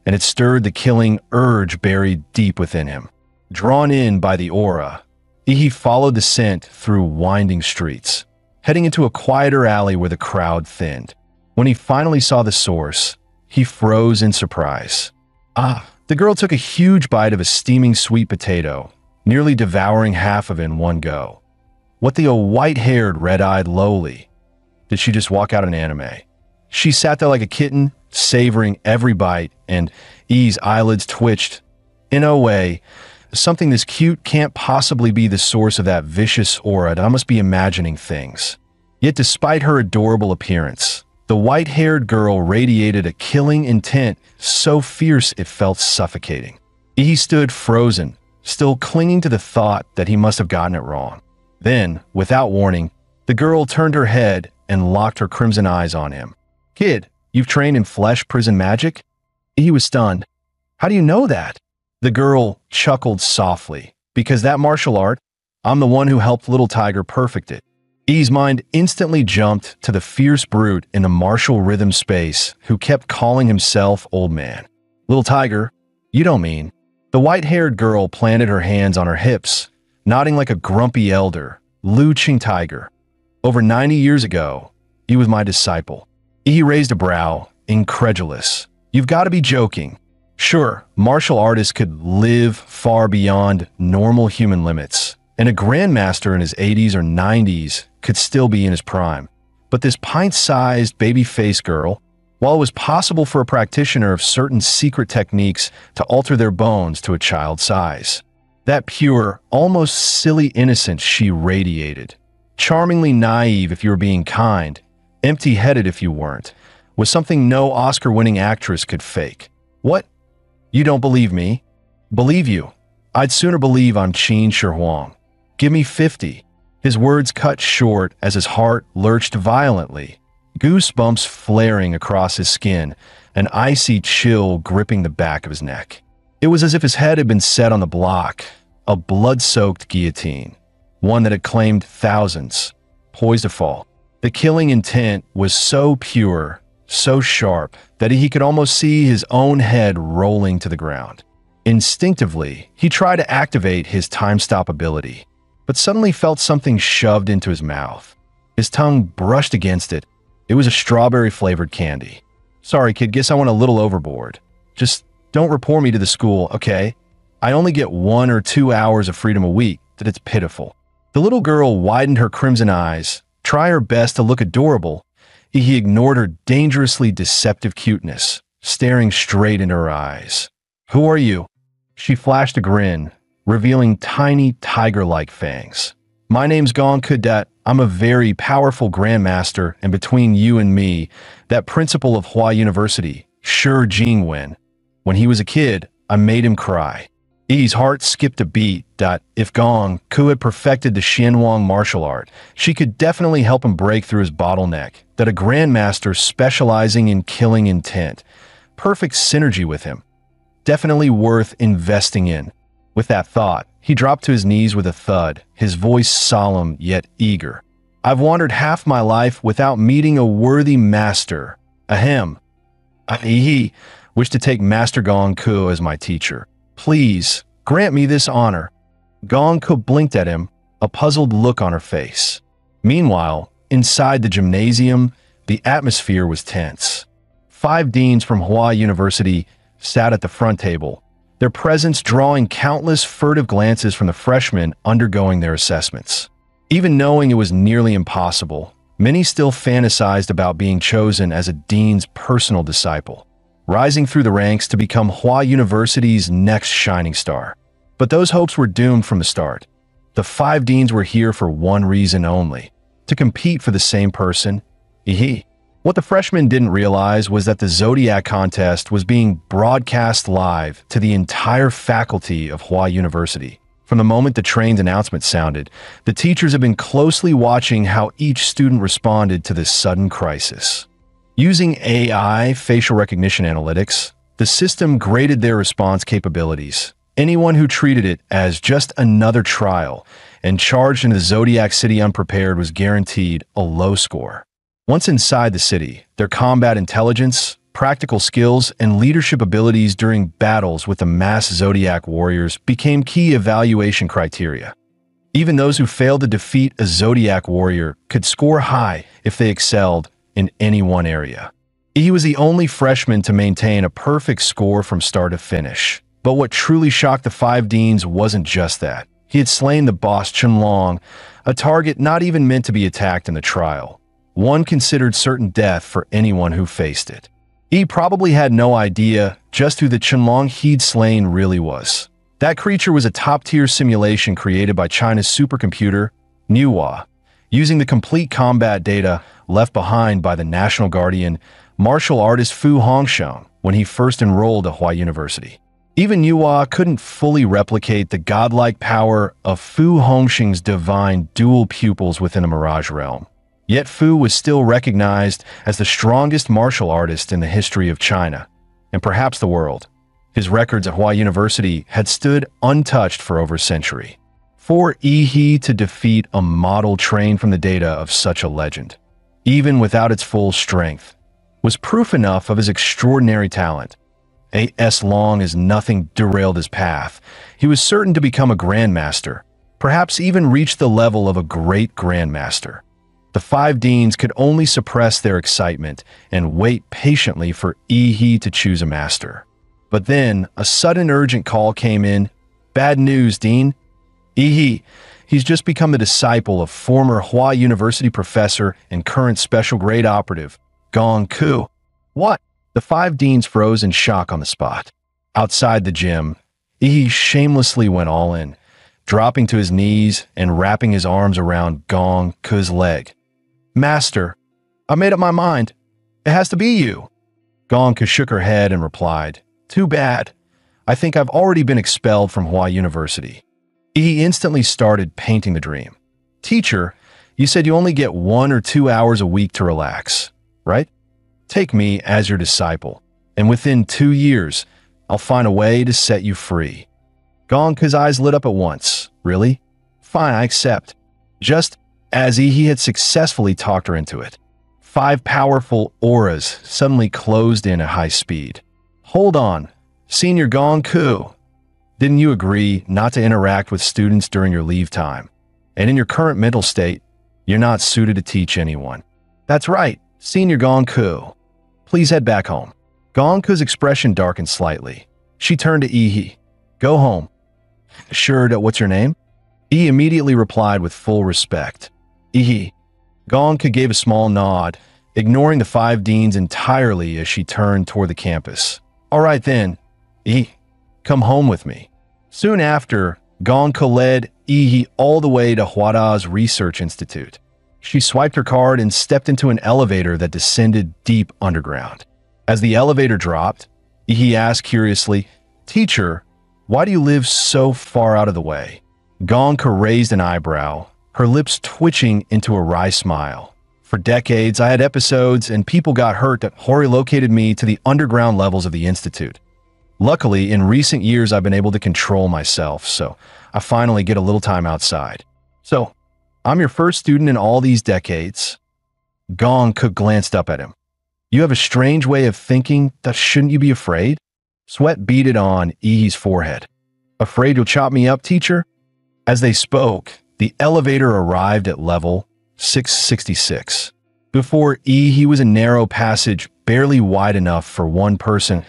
S1: and it stirred the killing urge buried deep within him. Drawn in by the aura, he followed the scent through winding streets, heading into a quieter alley where the crowd thinned. When he finally saw the source, he froze in surprise. The girl took a huge bite of a steaming sweet potato, nearly devouring half of it in one go. What the white-haired, red-eyed lowly? Did she just walk out an anime? She sat there like a kitten, savoring every bite, and E's eyelids twitched. In a way, something this cute can't possibly be the source of that vicious aura, and I must be imagining things. Yet despite her adorable appearance, the white-haired girl radiated a killing intent so fierce it felt suffocating. He stood frozen, still clinging to the thought that he must have gotten it wrong. Then, without warning, the girl turned her head and locked her crimson eyes on him. "Kid, you've trained in flesh prison magic?" He was stunned. "How do you know that?" The girl chuckled softly. "Because that martial art, I'm the one who helped Little Tiger perfect it." E's mind instantly jumped to the fierce brute in the martial rhythm space who kept calling himself Old Man. "Little Tiger? You don't mean..." The white-haired girl planted her hands on her hips, nodding like a grumpy elder. "Lu Ching Tiger. Over 90 years ago, he was my disciple." He raised a brow, incredulous. "You've got to be joking." Sure, martial artists could live far beyond normal human limits, and a grandmaster in his 80s or 90s could still be in his prime. But this pint-sized baby-faced girl, while it was possible for a practitioner of certain secret techniques to alter their bones to a child's size, that pure, almost silly innocence she radiated, charmingly naive if you were being kind, empty-headed if you weren't, was something no Oscar-winning actress could fake. "What? You don't believe me?" "Believe you? I'd sooner believe I'm Qin Shi Huang. Give me 50. His words cut short as his heart lurched violently, goosebumps flaring across his skin, an icy chill gripping the back of his neck. It was as if his head had been set on the block, a blood-soaked guillotine, one that had claimed thousands, poised to fall. The killing intent was so pure, so sharp, that he could almost see his own head rolling to the ground. Instinctively, he tried to activate his time-stop ability, but suddenly felt something shoved into his mouth. His tongue brushed against it. It was a strawberry-flavored candy. "Sorry, kid, guess I went a little overboard. Just don't report me to the school, okay? I only get 1 or 2 hours of freedom a week, that it's pitiful." The little girl widened her crimson eyes, try her best to look adorable. He ignored her dangerously deceptive cuteness, staring straight into her eyes. "Who are you?" She flashed a grin, revealing tiny tiger-like fangs. "My name's Gong Cadet. I'm a very powerful grandmaster, and between you and me, that principal of Hua University, Shi Jingwen. When he was a kid, I made him cry." E's heart skipped a beat. If Gong Ku had perfected the Xianwang martial art, she could definitely help him break through his bottleneck, that a grandmaster specializing in killing intent. Perfect synergy with him. Definitely worth investing in. With that thought, he dropped to his knees with a thud, his voice solemn yet eager. "I've wandered half my life without meeting a worthy master. Ahem. I wish to take Master Gong Ku as my teacher. Please, grant me this honor." Gong Ku blinked at him, a puzzled look on her face. Meanwhile, inside the gymnasium, the atmosphere was tense. 5 deans from Hua University sat at the front table, their presence drawing countless furtive glances from the freshmen undergoing their assessments. Even knowing it was nearly impossible, many still fantasized about being chosen as a dean's personal disciple, rising through the ranks to become Hua University's next shining star. But those hopes were doomed from the start. The 5 deans were here for one reason only: to compete for the same person. What the freshmen didn't realize was that the Zodiac contest was being broadcast live to the entire faculty of Hua University. From the moment the train's announcement sounded, the teachers had been closely watching how each student responded to this sudden crisis. Using AI facial recognition analytics, the system graded their response capabilities. Anyone who treated it as just another trial and charged into the Zodiac City unprepared was guaranteed a low score. Once inside the city, their combat intelligence, practical skills, and leadership abilities during battles with the mass Zodiac warriors became key evaluation criteria. Even those who failed to defeat a Zodiac warrior could score high if they excelled in any one area. He was the only freshman to maintain a perfect score from start to finish. But what truly shocked the five deans wasn't just that. He had slain the boss Qianlong, a target not even meant to be attacked in the trial. One considered certain death for anyone who faced it. He probably had no idea just who the Qianlong he'd slain really was. That creature was a top-tier simulation created by China's supercomputer, Manhua, using the complete combat data left behind by the National Guardian martial artist Fu Hongxiang when he first enrolled at Hua University. Even Manhua couldn't fully replicate the godlike power of Fu Hongxiang's divine dual pupils within the Mirage realm. Yet Fu was still recognized as the strongest martial artist in the history of China, and perhaps the world. His records at Hua University had stood untouched for over a century. For Yi to defeat a model trained from the data of such a legend, even without its full strength, was proof enough of his extraordinary talent. As long as nothing derailed his path, he was certain to become a grandmaster, perhaps even reach the level of a great grandmaster. The five deans could only suppress their excitement and wait patiently for Yi to choose a master. But then, a sudden urgent call came in. "Bad news, Dean. Yi, he's just become the disciple of former Hua University professor and current special grade operative, Gong Ku." "What?" The five deans froze in shock on the spot. Outside the gym, Yi shamelessly went all in, dropping to his knees and wrapping his arms around Gong Ku's leg. "Master, I made up my mind. It has to be you." Gong Ku shook her head and replied, "Too bad. I think I've already been expelled from Hua University." He instantly started painting the dream. "Teacher, you said you only get 1 or 2 hours a week to relax, right? Take me as your disciple, and within 2 years, I'll find a way to set you free." Gong Ku's eyes lit up at once. "Really? Fine, I accept." Just as he had successfully talked her into it, 5 powerful auras suddenly closed in at high speed. "Hold on, Senior Gong Ku. Didn't you agree not to interact with students during your leave time? And in your current mental state, you're not suited to teach anyone." "That's right, Senior Gong Ku. Please head back home." Gong Ku's expression darkened slightly. She turned to Yi. "Go home." "Sure, what's your name?" Yi immediately replied with full respect. "Yi." Gong Ku gave a small nod, ignoring the five deans entirely as she turned toward the campus. "All right then, Yi, come home with me." Soon after, Gong Ku led Yi all the way to Huada's Research Institute. She swiped her card and stepped into an elevator that descended deep underground. As the elevator dropped, Yi asked curiously, "Teacher, why do you live so far out of the way?" Gong Ku raised an eyebrow, her lips twitching into a wry smile. "For decades, I had episodes and people got hurt that relocated me to the underground levels of the Institute. Luckily, in recent years, I've been able to control myself, so I finally get a little time outside. So, I'm your first student in all these decades." Gong Ku glanced up at him. "You have a strange way of thinking that shouldn't you be afraid?" Sweat beaded on Yi's forehead. "Afraid you'll chop me up, teacher?" As they spoke, the elevator arrived at level 666. Before Yi was a narrow passage barely wide enough for one person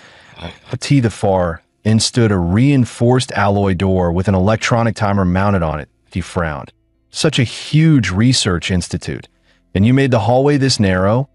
S1: to the far end stood a reinforced alloy door with an electronic timer mounted on it. He frowned. "Such a huge research institute, and you made the hallway this narrow?"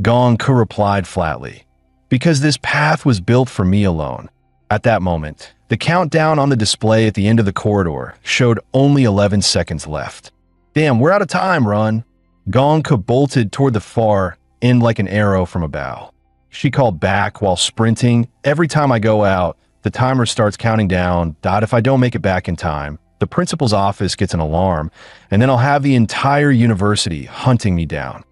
S1: Gong Ku replied flatly, "Because this path was built for me alone." At that moment, the countdown on the display at the end of the corridor showed only 11 seconds left. "Damn, we're out of time, run." Gong Ku bolted toward the far end like an arrow from a bow. She called back while sprinting. "Every time I go out, the timer starts counting down. If I don't make it back in time, the principal's office gets an alarm, and then I'll have the entire university hunting me down."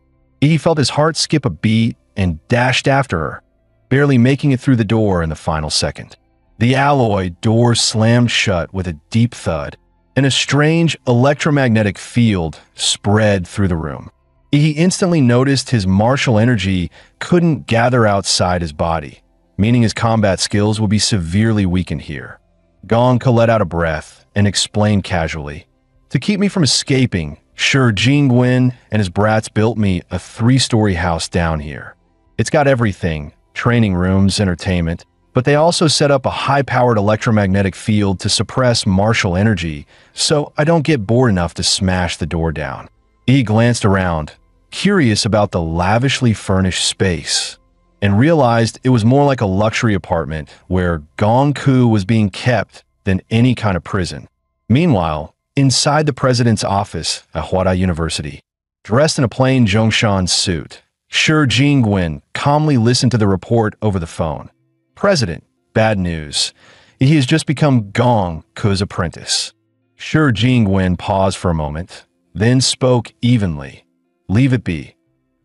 S1: He felt his heart skip a beat and dashed after her, barely making it through the door in the final second. The alloy door slammed shut with a deep thud, and a strange electromagnetic field spread through the room. He instantly noticed his martial energy couldn't gather outside his body, meaning his combat skills would be severely weakened here. Gonka let out a breath and explained casually, "To keep me from escaping, Sure Jingwen and his brats built me a 3-story house down here. It's got everything, training rooms, entertainment, but they also set up a high-powered electromagnetic field to suppress martial energy, so I don't get bored enough to smash the door down." He glanced around, curious about the lavishly furnished space, and realized it was more like a luxury apartment where Gongku was being kept than any kind of prison. Meanwhile, inside the president's office at Huada University, dressed in a plain Zhongshan suit, Shi Jingwen calmly listened to the report over the phone. "President, bad news. He has just become Gong Ku's apprentice." Shi Jingwen paused for a moment, then spoke evenly. "Leave it be.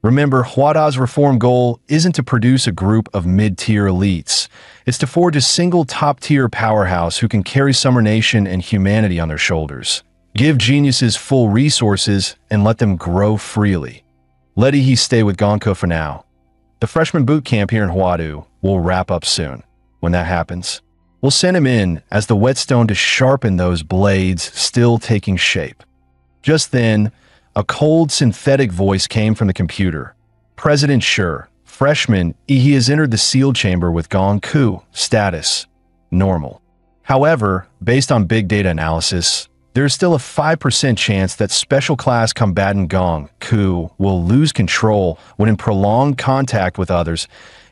S1: Remember, Huada's reform goal isn't to produce a group of mid-tier elites. It's to forge a single top-tier powerhouse who can carry Summer Nation and humanity on their shoulders. Give geniuses full resources and let them grow freely. Let he stay with Gonko for now. The freshman boot camp here in Huadu will wrap up soon. When that happens, we'll send him in as the whetstone to sharpen those blades still taking shape." Just then, a cold synthetic voice came from the computer. "President Sure, freshman, he has entered the sealed chamber with Gong Ku. Status, normal. However, based on big data analysis, there is still a 5% chance that special class combatant Gong Ku will lose control when in prolonged contact with others.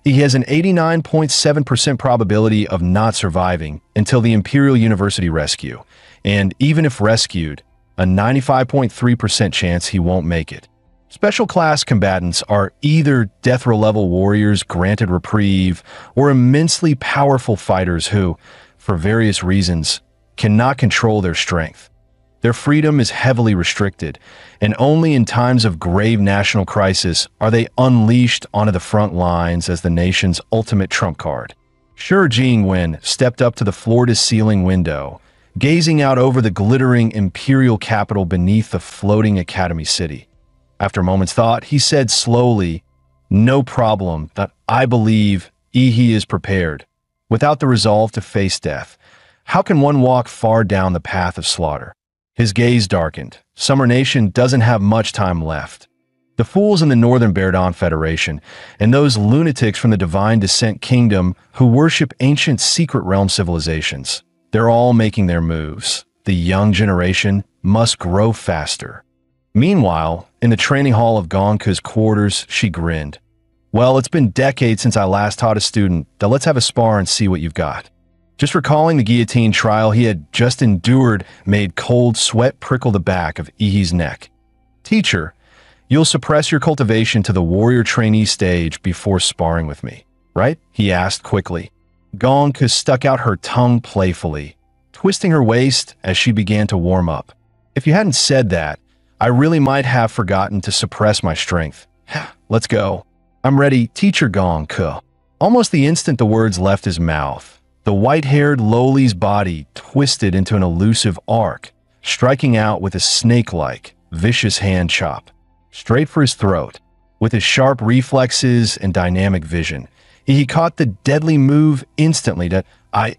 S1: He has an 89.7% probability of not surviving until the Imperial University rescue, and even if rescued, a 95.3% chance he won't make it. Special class combatants are either death row level warriors granted reprieve or immensely powerful fighters who, for various reasons, cannot control their strength. Their freedom is heavily restricted, and only in times of grave national crisis are they unleashed onto the front lines as the nation's ultimate trump card." Shi Jingwen stepped up to the floor-to-ceiling window, gazing out over the glittering imperial capital beneath the floating academy city. After a moment's thought, he said slowly, "No problem, that I believe he is prepared. Without the resolve to face death, how can one walk far down the path of slaughter?" His gaze darkened. Summer Nation doesn't have much time left. The fools in the Northern Berdon Federation and those lunatics from the Divine Descent Kingdom who worship ancient secret realm civilizations, they're all making their moves. The young generation must grow faster. Meanwhile, in the training hall of Gonka's quarters, she grinned. "Well, it's been decades since I last taught a student. Now let's have a spar and see what you've got." Just recalling the guillotine trial he had just endured made cold sweat prickle the back of Ihi's neck. "Teacher, you'll suppress your cultivation to the warrior trainee stage before sparring with me, right?" he asked quickly. Gonka stuck out her tongue playfully, twisting her waist as she began to warm up. "If you hadn't said that, I really might have forgotten to suppress my strength. Let's go. I'm ready, Teacher Gonka." Almost the instant the words left his mouth, the white-haired lowly's body twisted into an elusive arc, striking out with a snake-like, vicious hand chop, straight for his throat. With his sharp reflexes and dynamic vision, he caught the deadly move instantly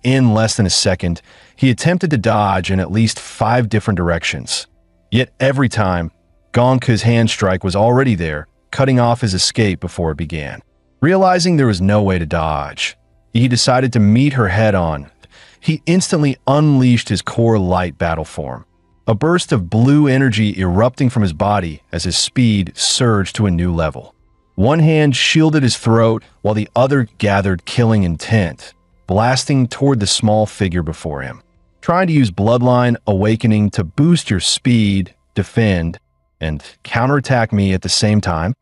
S1: in less than a second. He attempted to dodge in at least 5 different directions. Yet every time, Gonka's hand strike was already there, cutting off his escape before it began. Realizing there was no way to dodge, he decided to meet her head-on. He instantly unleashed his core light battle form, a burst of blue energy erupting from his body as his speed surged to a new level. One hand shielded his throat while the other gathered killing intent, blasting toward the small figure before him. Trying to use Bloodline Awakening to boost your speed, defend, and counterattack me at the same time?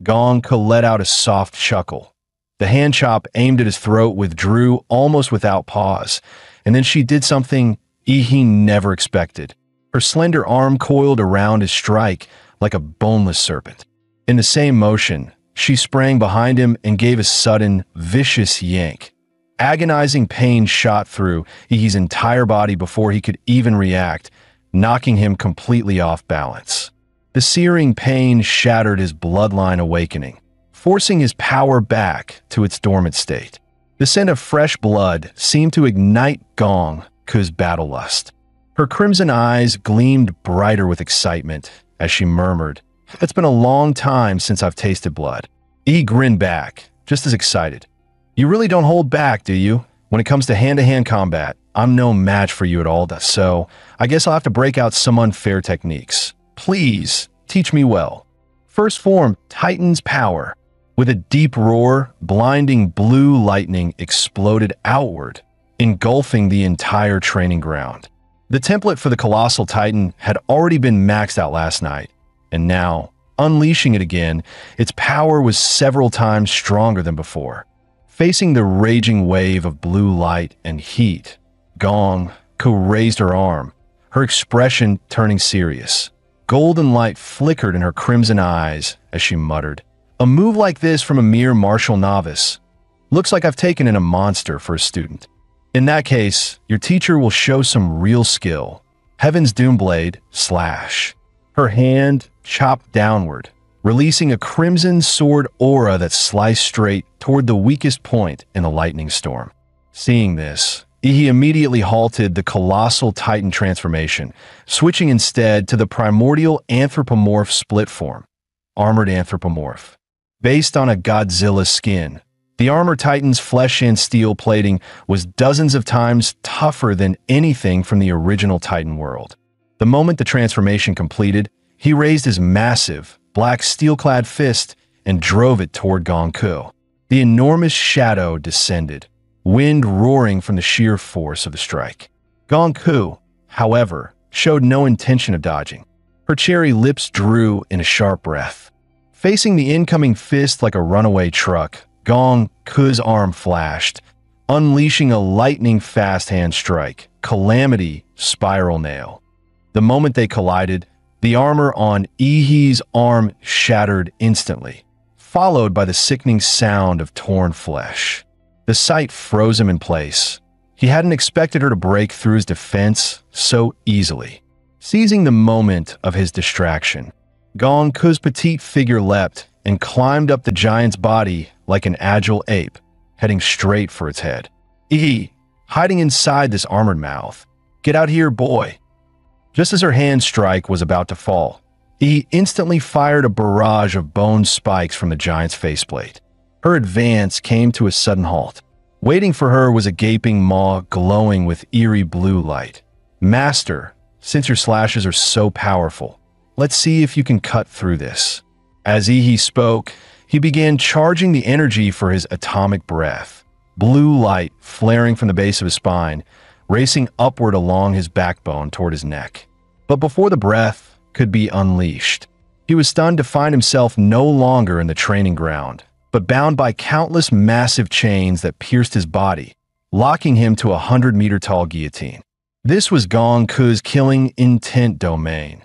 S1: Gonka let out a soft chuckle. The hand chop aimed at his throat withdrew almost without pause, and then she did something he never expected. Her slender arm coiled around his strike like a boneless serpent. In the same motion, she sprang behind him and gave a sudden, vicious yank. Agonizing pain shot through Ihi's entire body before he could even react, knocking him completely off balance. The searing pain shattered his bloodline awakening, forcing his power back to its dormant state. The scent of fresh blood seemed to ignite Gong Ku's battle lust. Her crimson eyes gleamed brighter with excitement as she murmured, "It's been a long time since I've tasted blood." He grinned back, just as excited. "You really don't hold back, do you? When it comes to hand-to-hand combat, I'm no match for you at all, so I guess I'll have to break out some unfair techniques. Please, teach me well." First form, Titan's power. With a deep roar, blinding blue lightning exploded outward, engulfing the entire training ground. The template for the Colossal Titan had already been maxed out last night, and now, unleashing it again, its power was several times stronger than before. Facing the raging wave of blue light and heat, Gong Ku raised her arm, her expression turning serious. Golden light flickered in her crimson eyes as she muttered, "A move like this from a mere martial novice. Looks like I've taken in a monster for a student. In that case, your teacher will show some real skill." Heaven's Doomblade slash. Her hand chopped downward, releasing a crimson sword aura that sliced straight toward the weakest point in the lightning storm. Seeing this, he immediately halted the Colossal Titan transformation, switching instead to the primordial anthropomorph split form, Armored Anthropomorph. Based on a Godzilla skin, the Armor Titan's flesh and steel plating was dozens of times tougher than anything from the original Titan world. The moment the transformation completed, he raised his massive, black steel-clad fist and drove it toward Gong Ku. The enormous shadow descended, wind roaring from the sheer force of the strike. Gong Ku, however, showed no intention of dodging. Her cherry lips drew in a sharp breath. Facing the incoming fist like a runaway truck, Gong Ku's arm flashed, unleashing a lightning-fast hand strike, Calamity Spiral Nail. The moment they collided, the armor on Ihi's arm shattered instantly, followed by the sickening sound of torn flesh. The sight froze him in place. He hadn't expected her to break through his defense so easily. Seizing the moment of his distraction, Gong Ku's petite figure leapt and climbed up the giant's body like an agile ape, heading straight for its head. "Ihi, hiding inside this armored mouth. Get out here, boy." Just as her hand strike was about to fall, he instantly fired a barrage of bone spikes from the giant's faceplate. Her advance came to a sudden halt. Waiting for her was a gaping maw glowing with eerie blue light. "Master, since your slashes are so powerful, let's see if you can cut through this." As Ihi spoke, he began charging the energy for his atomic breath. Blue light flaring from the base of his spine, racing upward along his backbone toward his neck. But before the breath could be unleashed, he was stunned to find himself no longer in the training ground, but bound by countless massive chains that pierced his body, locking him to a 100-meter-tall guillotine. This was Gong Ku's killing intent domain.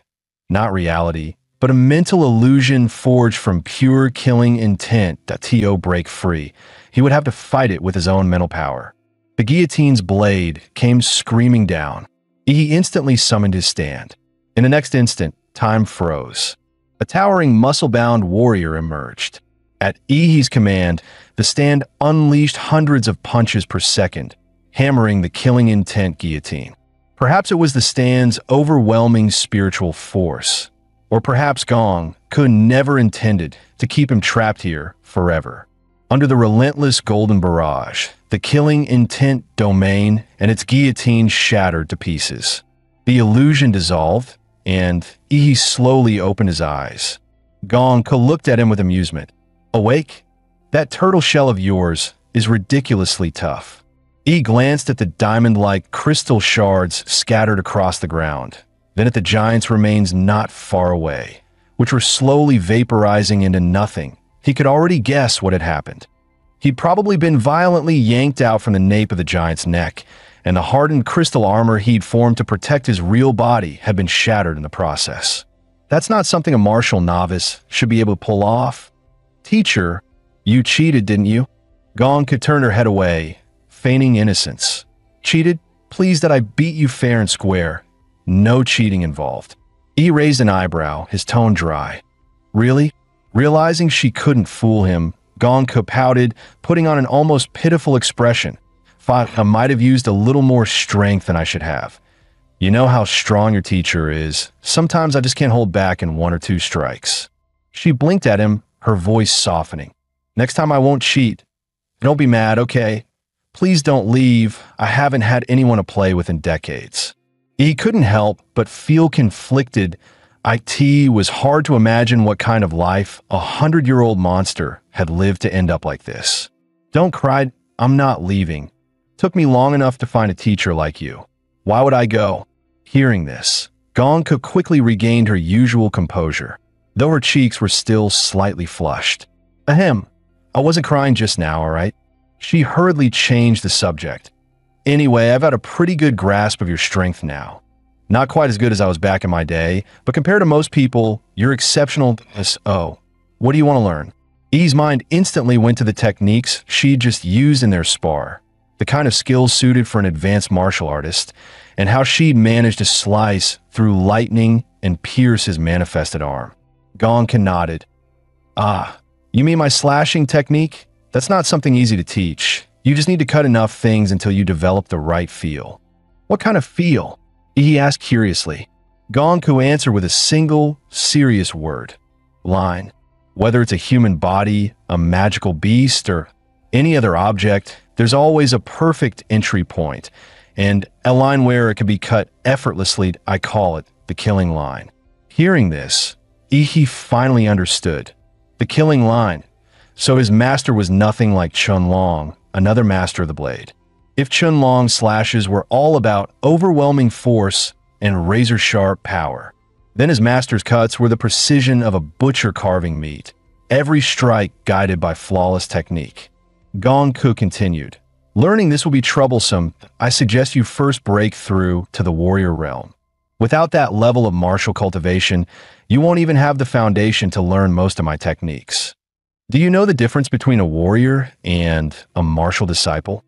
S1: Not reality, but a mental illusion forged from pure killing intent that T.O. break free. He would have to fight it with his own mental power. The guillotine's blade came screaming down. He instantly summoned his stand. In the next instant, time froze. A towering muscle-bound warrior emerged. At Ihi's command, the stand unleashed hundreds of punches per second, hammering the killing intent guillotine. Perhaps it was the stand's overwhelming spiritual force. Or perhaps Gong Ku never intended to keep him trapped here forever. Under the relentless golden barrage, the killing intent domain and its guillotine shattered to pieces. The illusion dissolved, and Ihi slowly opened his eyes. Gong Ku looked at him with amusement. "Awake? That turtle shell of yours is ridiculously tough." He glanced at the diamond-like crystal shards scattered across the ground, then at the giant's remains not far away, which were slowly vaporizing into nothing. He could already guess what had happened. He'd probably been violently yanked out from the nape of the giant's neck, and the hardened crystal armor he'd formed to protect his real body had been shattered in the process. That's not something a martial novice should be able to pull off. "Teacher, you cheated, didn't you?" Gong could turn her head away, feigning innocence. "Cheated? Pleased that I beat you fair and square. No cheating involved." He raised an eyebrow, his tone dry. Really? Realizing she couldn't fool him, Gonku pouted, putting on an almost pitiful expression. I might have used a little more strength than I should have. You know how strong your teacher is. Sometimes I just can't hold back in 1 or 2 strikes. She blinked at him, her voice softening. Next time I won't cheat. Don't be mad, okay? Please don't leave. I haven't had anyone to play with in decades. He couldn't help but feel conflicted. It was hard to imagine what kind of life a 100-year-old monster had lived to end up like this. Don't cry, I'm not leaving. Took me long enough to find a teacher like you. Why would I go? Hearing this, Gonku quickly regained her usual composure, though her cheeks were still slightly flushed. Ahem, I wasn't crying just now, alright? She hurriedly changed the subject. Anyway, I've got a pretty good grasp of your strength now. Not quite as good as I was back in my day, but compared to most people, you're exceptional. Oh, what do you want to learn? E's mind instantly went to the techniques she'd just used in their spar, the kind of skills suited for an advanced martial artist, and how she'd managed to slice through lightning and pierce his manifested arm. Gonku nodded. Ah, you mean my slashing technique? That's not something easy to teach. You just need to cut enough things until you develop the right feel. What kind of feel? He asked curiously. Gonku answered with a single, serious word. Line. Whether it's a human body, a magical beast, or any other object, there's always a perfect entry point, and a line where it can be cut effortlessly. I call it the killing line. Hearing this, he finally understood. The killing line. So his master was nothing like Chunlong, another master of the blade. If Chunlong's slashes were all about overwhelming force and razor-sharp power, then his master's cuts were the precision of a butcher carving meat, every strike guided by flawless technique. Gonku continued. Learning this will be troublesome. I suggest you first break through to the warrior realm. Without that level of martial cultivation, you won't even have the foundation to learn most of my techniques. Do you know the difference between a warrior and a martial disciple?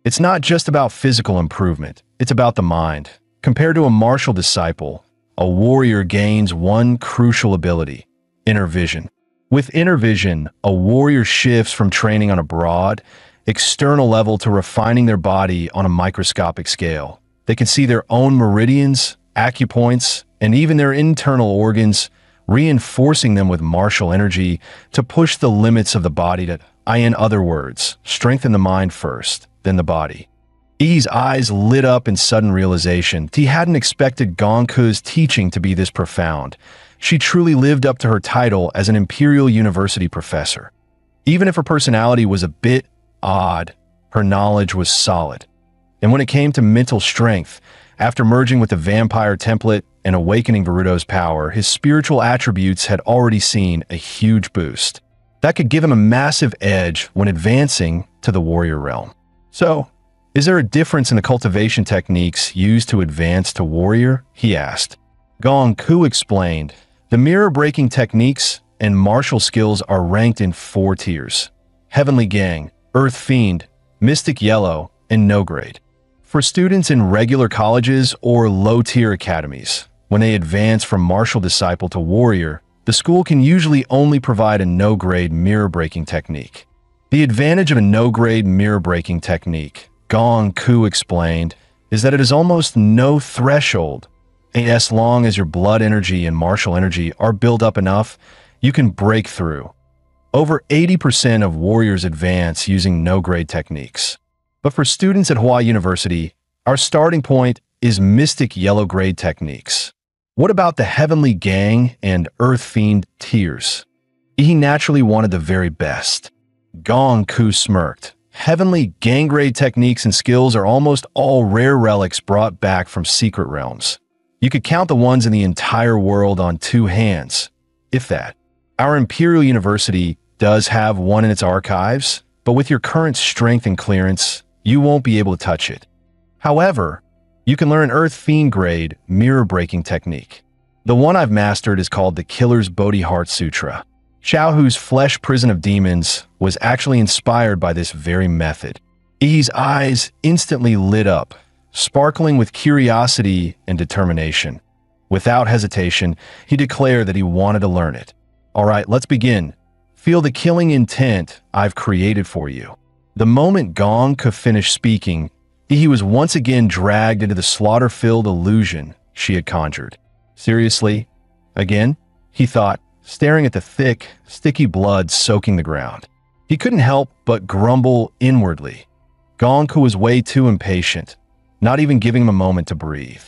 S1: It's not just about physical improvement, it's about the mind. Compared to a martial disciple, a warrior gains one crucial ability: inner vision. With inner vision, a warrior shifts from training on a broad, external level to refining their body on a microscopic scale. They can see their own meridians, acupoints, and even their internal organs, reinforcing them with martial energy to push the limits of the body to, in other words, strengthen the mind first, then the body. E's eyes lit up in sudden realization. He hadn't expected Gonku's teaching to be this profound. She truly lived up to her title as an Imperial University professor. Even if her personality was a bit odd, her knowledge was solid. And when it came to mental strength, after merging with the vampire template and awakening Naruto's power, his spiritual attributes had already seen a huge boost. That could give him a massive edge when advancing to the warrior realm. So, is there a difference in the cultivation techniques used to advance to warrior? He asked. Gonku explained. The mirror-breaking techniques and martial skills are ranked in 4 tiers: Heavenly Gang, Earth Fiend, Mystic Yellow, and No Grade. For students in regular colleges or low-tier academies, when they advance from martial disciple to warrior, the school can usually only provide a no-grade mirror-breaking technique. The advantage of a no-grade mirror-breaking technique, Gonku explained, is that it is almost no threshold. As long as your blood energy and martial energy are built up enough, you can break through. Over 80% of warriors advance using no-grade techniques. But for students at Hawaii University, our starting point is Mystic Yellow grade techniques. What about the Heavenly Gang and Earth Fiend tiers? He naturally wanted the very best. Gonku smirked. Heavenly Gang grade techniques and skills are almost all rare relics brought back from secret realms. You could count the ones in the entire world on 2 hands, if that. Our Imperial University does have one in its archives, but with your current strength and clearance, you won't be able to touch it. However, you can learn Earth Fiend grade mirror-breaking technique. The one I've mastered is called the Killer's Bodhi Heart Sutra. Xiaohu's Flesh Prison of Demons was actually inspired by this very method. E's eyes instantly lit up, sparkling with curiosity and determination. Without hesitation, he declared that he wanted to learn it. All right, let's begin. Feel the killing intent I've created for you. The moment Gong could finish speaking, he was once again dragged into the slaughter-filled illusion she had conjured. Seriously? Again? He thought, staring at the thick, sticky blood soaking the ground. He couldn't help but grumble inwardly. Gonku was way too impatient, not even giving him a moment to breathe.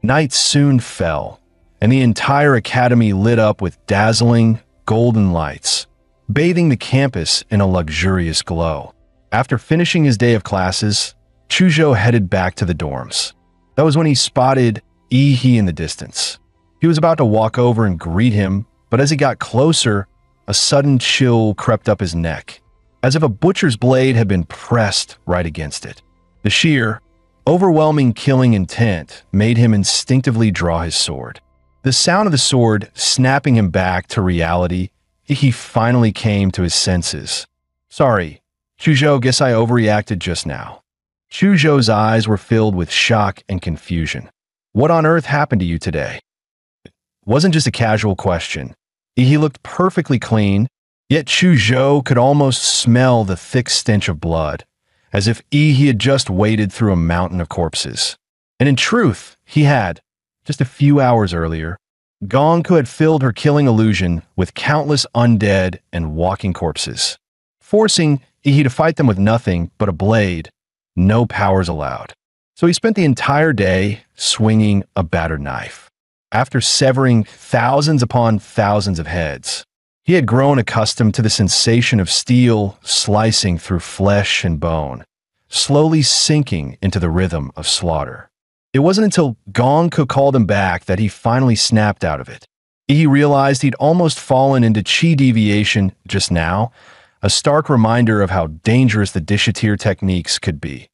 S1: Night soon fell, and the entire academy lit up with dazzling, golden lights, bathing the campus in a luxurious glow. After finishing his day of classes, Chuzhou headed back to the dorms. That was when he spotted Yi in the distance. He was about to walk over and greet him, but as he got closer, a sudden chill crept up his neck, as if a butcher's blade had been pressed right against it. The sheer, overwhelming killing intent made him instinctively draw his sword. The sound of the sword snapping him back to reality, he finally came to his senses. Sorry, Chuzhou, guess I overreacted just now. Chuzhou's eyes were filled with shock and confusion. What on earth happened to you today? It wasn't just a casual question. He looked perfectly clean, yet Chuzhou could almost smell the thick stench of blood, as if he had just waded through a mountain of corpses. And in truth, he had, just a few hours earlier, Gonku had filled her killing illusion with countless undead and walking corpses, forcing Yi to fight them with nothing but a blade, no powers allowed. So he spent the entire day swinging a battered knife. After severing thousands upon thousands of heads, he had grown accustomed to the sensation of steel slicing through flesh and bone, slowly sinking into the rhythm of slaughter. It wasn't until Gonku called him back that he finally snapped out of it. He realized he'd almost fallen into chi deviation just now, a stark reminder of how dangerous the Dishatir techniques could be.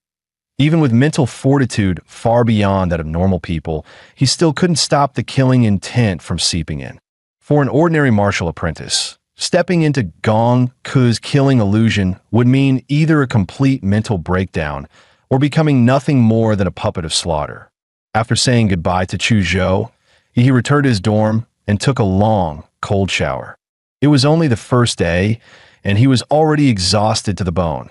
S1: Even with mental fortitude far beyond that of normal people, he still couldn't stop the killing intent from seeping in. For an ordinary martial apprentice, stepping into Gonku's killing illusion would mean either a complete mental breakdown or becoming nothing more than a puppet of slaughter. After saying goodbye to Chuzhou, he returned to his dorm and took a long, cold shower. It was only the first day, and he was already exhausted to the bone.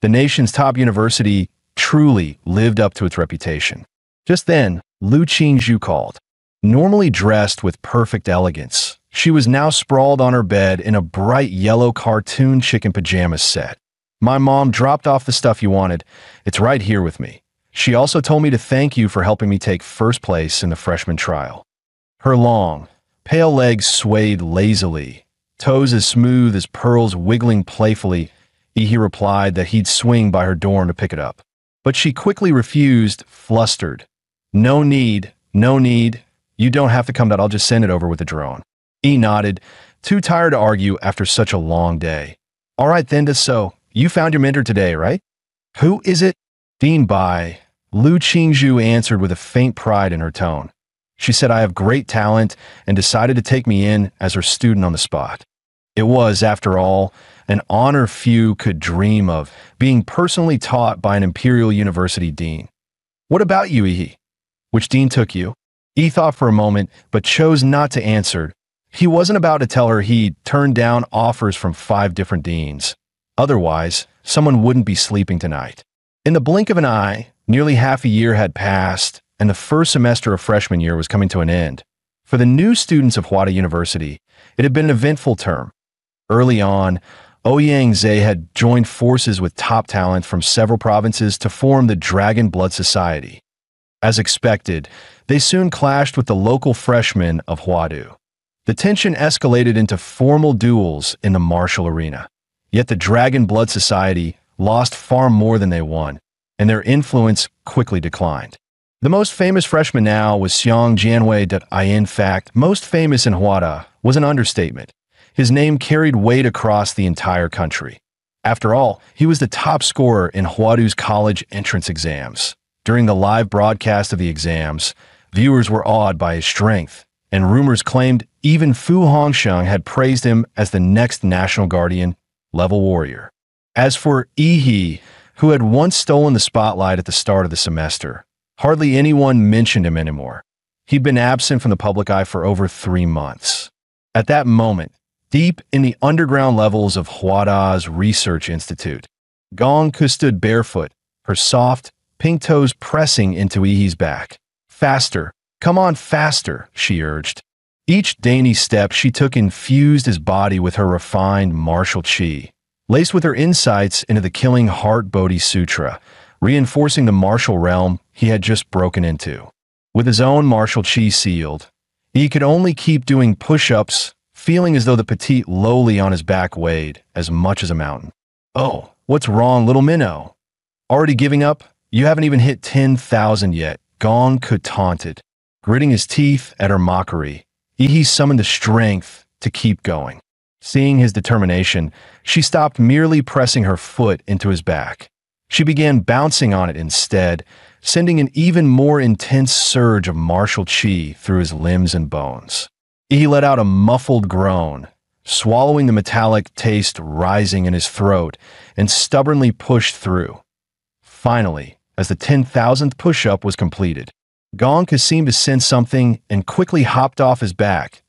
S1: The nation's top university truly lived up to its reputation. Just then, Lu Qingzhu called. Normally dressed with perfect elegance, she was now sprawled on her bed in a bright yellow cartoon chicken pajamas set. My mom dropped off the stuff you wanted. It's right here with me. She also told me to thank you for helping me take first place in the freshman trial. Her long, pale legs swayed lazily, toes as smooth as pearls wiggling playfully. He replied that he'd swing by her dorm to pick it up. But she quickly refused, flustered. No need, no need. You don't have to come out. I'll just send it over with a drone. He nodded, too tired to argue after such a long day. All right then, so you found your mentor today, right? Who is it? Dean Bai. Lu Qingzhu answered with a faint pride in her tone. She said I have great talent and decided to take me in as her student on the spot. It was, after all, an honor few could dream of, being personally taught by an imperial university dean. What about you, Yi? Which dean took you? Yi thought for a moment, but chose not to answer. He wasn't about to tell her he'd turned down offers from 5 different deans. Otherwise, someone wouldn't be sleeping tonight. In the blink of an eye, nearly half a year had passed, and the first semester of freshman year was coming to an end. For the new students of Huada University, it had been an eventful term. Early on, Ouyang Zhe had joined forces with top talent from several provinces to form the Dragon Blood Society. As expected, they soon clashed with the local freshmen of Huadu. The tension escalated into formal duels in the martial arena. Yet the Dragon Blood Society lost far more than they won, and their influence quickly declined. The most famous freshman now was Xiang Jianwei. In fact, most famous in Huada was an understatement. His name carried weight across the entire country. After all, he was the top scorer in Huadu's college entrance exams. During the live broadcast of the exams, viewers were awed by his strength, and rumors claimed even Fu Hongsheng had praised him as the next national guardian, level warrior. As for Yi, who had once stolen the spotlight at the start of the semester, hardly anyone mentioned him anymore. He'd been absent from the public eye for over 3 months. At that moment, deep in the underground levels of Huada's research institute, Gongku stood barefoot, her soft, pink toes pressing into Ihi's back. Faster, come on faster, she urged. Each dainty step she took infused his body with her refined martial chi, laced with her insights into the killing heart Bodhi Sutra, reinforcing the martial realm he had just broken into. With his own martial chi sealed, he could only keep doing push-ups, feeling as though the petite lowly on his back weighed as much as a mountain. Oh, what's wrong, little minnow? Already giving up? You haven't even hit 10,000 yet, Gongku taunted. Gritting his teeth at her mockery, Ihi summoned the strength to keep going. Seeing his determination, she stopped merely pressing her foot into his back. She began bouncing on it instead, sending an even more intense surge of martial chi through his limbs and bones. He let out a muffled groan, swallowing the metallic taste rising in his throat, and stubbornly pushed through. Finally, as the 10,000th push-up was completed, Gongku seemed to sense something and quickly hopped off his back.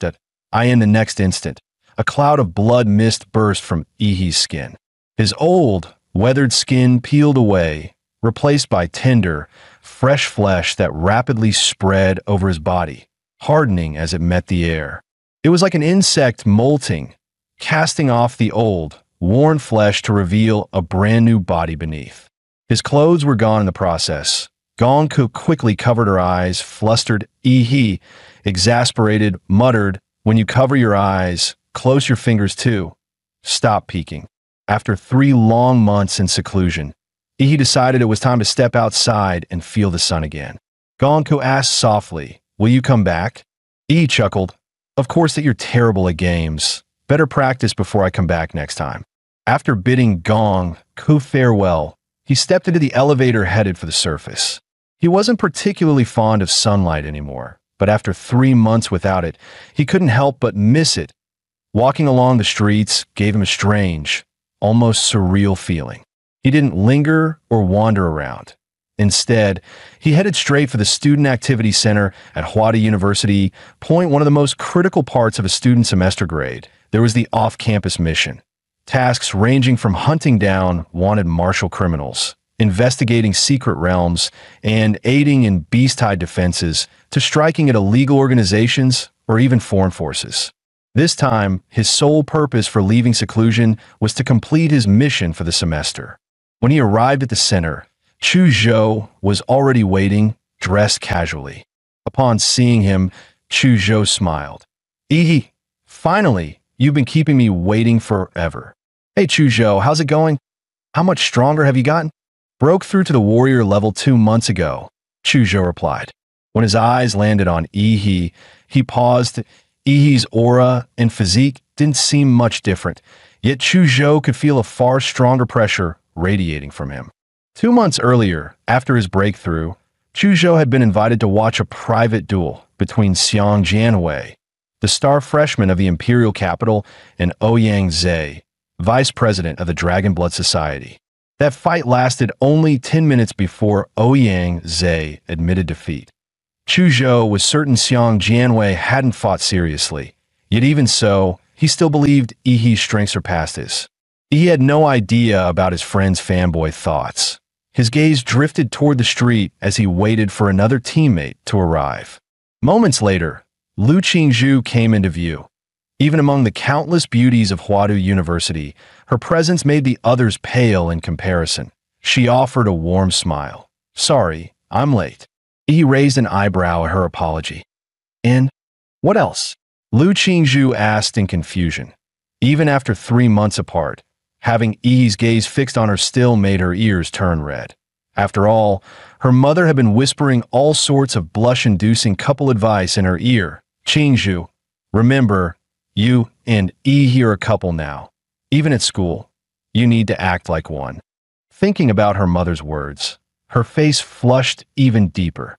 S1: In the next instant, a cloud of blood mist burst from Ihi's skin. His old, weathered skin peeled away, replaced by tender, fresh flesh that rapidly spread over his body, hardening as it met the air. It was like an insect molting, casting off the old, worn flesh to reveal a brand new body beneath. His clothes were gone in the process. Gongku quickly covered her eyes, flustered. Ihi, exasperated, muttered, "When you cover your eyes, close your fingers too. Stop peeking." After 3 long months in seclusion, Ihi decided it was time to step outside and feel the sun again. Gongku asked softly, "Will you come back?" Ihi chuckled, "Of course that you're terrible at games. Better practice before I come back next time." After bidding Gongku farewell, he stepped into the elevator headed for the surface. He wasn't particularly fond of sunlight anymore, but after 3 months without it, he couldn't help but miss it. Walking along the streets gave him a strange, almost surreal feeling. He didn't linger or wander around. Instead, he headed straight for the Student Activity Center at Huada University. One of the most critical parts of a student semester grade. There was the off-campus mission. Tasks ranging from hunting down wanted martial criminals, investigating secret realms, and aiding in beast-tide defenses, to striking at illegal organizations or even foreign forces. This time, his sole purpose for leaving seclusion was to complete his mission for the semester. When he arrived at the center, Chu Zhou was already waiting, dressed casually. Upon seeing him, Chu Zhou smiled. "Ihi, finally, you've been keeping me waiting forever." "Hey Chu Zhou, how's it going? How much stronger have you gotten?" "Broke through to the warrior level 2 months ago," Chu Zhou replied. When his eyes landed on Ihi, he paused. Ihi's aura and physique didn't seem much different, yet Chu Zhou could feel a far stronger pressure radiating from him. 2 months earlier, after his breakthrough, Chu Zhou had been invited to watch a private duel between Xiang Jianhui, the star freshman of the imperial capital, and Ouyang Zhe, vice president of the Dragon Blood Society. That fight lasted only 10 minutes before Ouyang Zhe admitted defeat. Chu Zhou was certain Xiang Jianhui hadn't fought seriously, yet even so, he still believed Ihi's strength surpassed his. He had no idea about his friend's fanboy thoughts. His gaze drifted toward the street as he waited for another teammate to arrive. Moments later, Lu Qingzhu came into view. Even among the countless beauties of Huadu University, her presence made the others pale in comparison. She offered a warm smile. "Sorry, I'm late." He raised an eyebrow at her apology. "And what else?" Lu Qingzhu asked in confusion. Even after 3 months apart, having Ihi's gaze fixed on her still made her ears turn red. After all, her mother had been whispering all sorts of blush-inducing couple advice in her ear. "Qingzhu, remember, you and Ihi are a couple now. Even at school, you need to act like one." Thinking about her mother's words, her face flushed even deeper.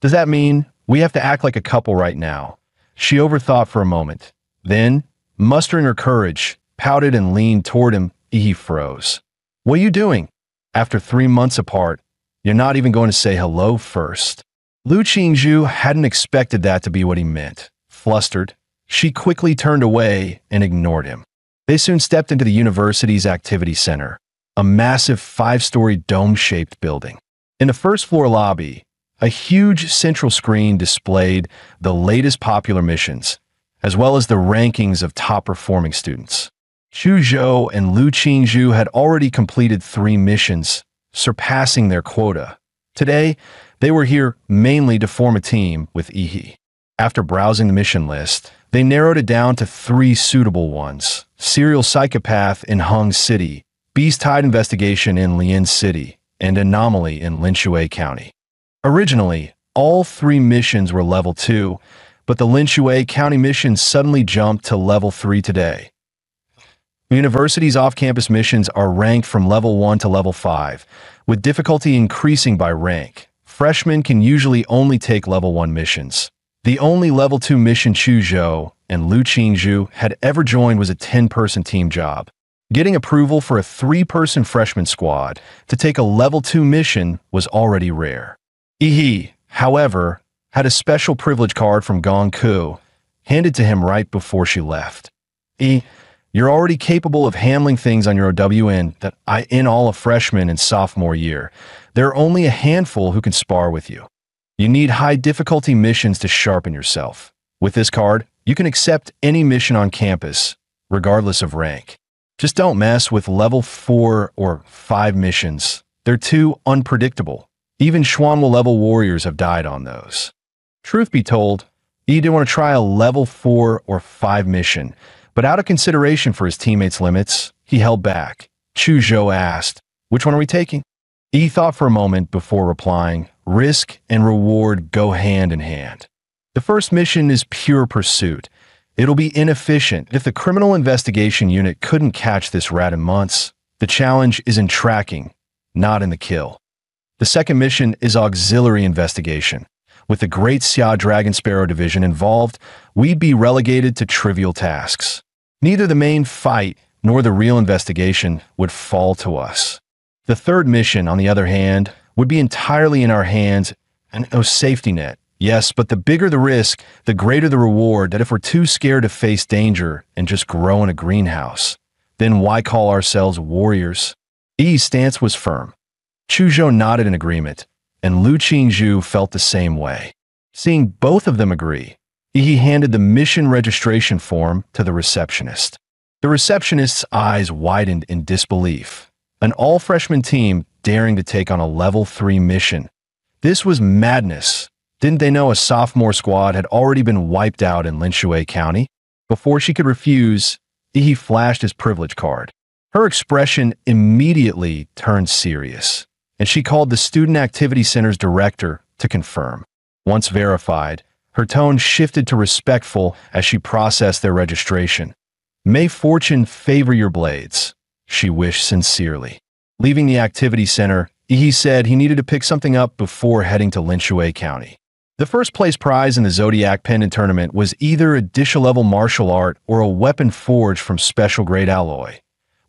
S1: "Does that mean we have to act like a couple right now?" She overthought for a moment. Then, mustering her courage, pouted and leaned toward him. He froze. "What are you doing? After 3 months apart, you're not even going to say hello first." Lu Qingzhu hadn't expected that to be what he meant. Flustered, she quickly turned away and ignored him. They soon stepped into the university's activity center, a massive 5-story dome-shaped building. In the first-floor lobby, a huge central screen displayed the latest popular missions, as well as the rankings of top-performing students. Chu Zhou and Lu Qingzhu had already completed 3 missions, surpassing their quota. Today, they were here mainly to form a team with Yi. After browsing the mission list, they narrowed it down to 3 suitable ones: Serial Psychopath in Hung City, Beast-Tide Investigation in Lian City, and Anomaly in Linshui County. Originally, all 3 missions were level 2, but the Linshui County mission suddenly jumped to level 3 today. The university's off-campus missions are ranked from level 1 to level 5, with difficulty increasing by rank. Freshmen can usually only take level 1 missions. The only level 2 mission Chu Zhou and Lu Qingzhu had ever joined was a 10-person team job. Getting approval for a 3-person freshman squad to take a level 2 mission was already rare. Yi, however, had a special privilege card from Gong Ku, handed to him right before she left. You're already capable of handling things on your OWN that in all of freshman and sophomore year. There are only a handful who can spar with you. You need high difficulty missions to sharpen yourself. With this card, you can accept any mission on campus, regardless of rank. Just don't mess with level 4 or 5 missions. They're too unpredictable. Even Xuanwu level warriors have died on those. Truth be told, Yi didn't want to try a level 4 or 5 mission, but out of consideration for his teammates' limits, he held back. Chu Zhou asked, "Which one are we taking?" Yi thought for a moment before replying, "Risk and reward go hand in hand. The first mission is pure pursuit. It'll be inefficient if the criminal investigation unit couldn't catch this rat in months. The challenge is in tracking, not in the kill. The second mission is auxiliary investigation. With the Great Xia Dragon Sparrow Division involved, we'd be relegated to trivial tasks. Neither the main fight nor the real investigation would fall to us. The third mission, on the other hand, would be entirely in our hands and no safety net. Yes, but the bigger the risk, the greater the reward. That if we're too scared to face danger and just grow in a greenhouse, then why call ourselves warriors?" Yi's stance was firm. Chu Zhou nodded in agreement, and Lu Qingzhu felt the same way. Seeing both of them agree, Yi handed the mission registration form to the receptionist. The receptionist's eyes widened in disbelief. An all-freshman team daring to take on a level 3 mission. This was madness. Didn't they know a sophomore squad had already been wiped out in Linshui County? Before she could refuse, Yi flashed his privilege card. Her expression immediately turned serious, and she called the Student Activity Center's director to confirm. Once verified, her tone shifted to respectful as she processed their registration. "May fortune favor your blades," she wished sincerely. Leaving the activity center, Yi said he needed to pick something up before heading to Linshui County. The first place prize in the Zodiac Pendant Tournament was either a Disha-level martial art or a weapon forged from special grade alloy.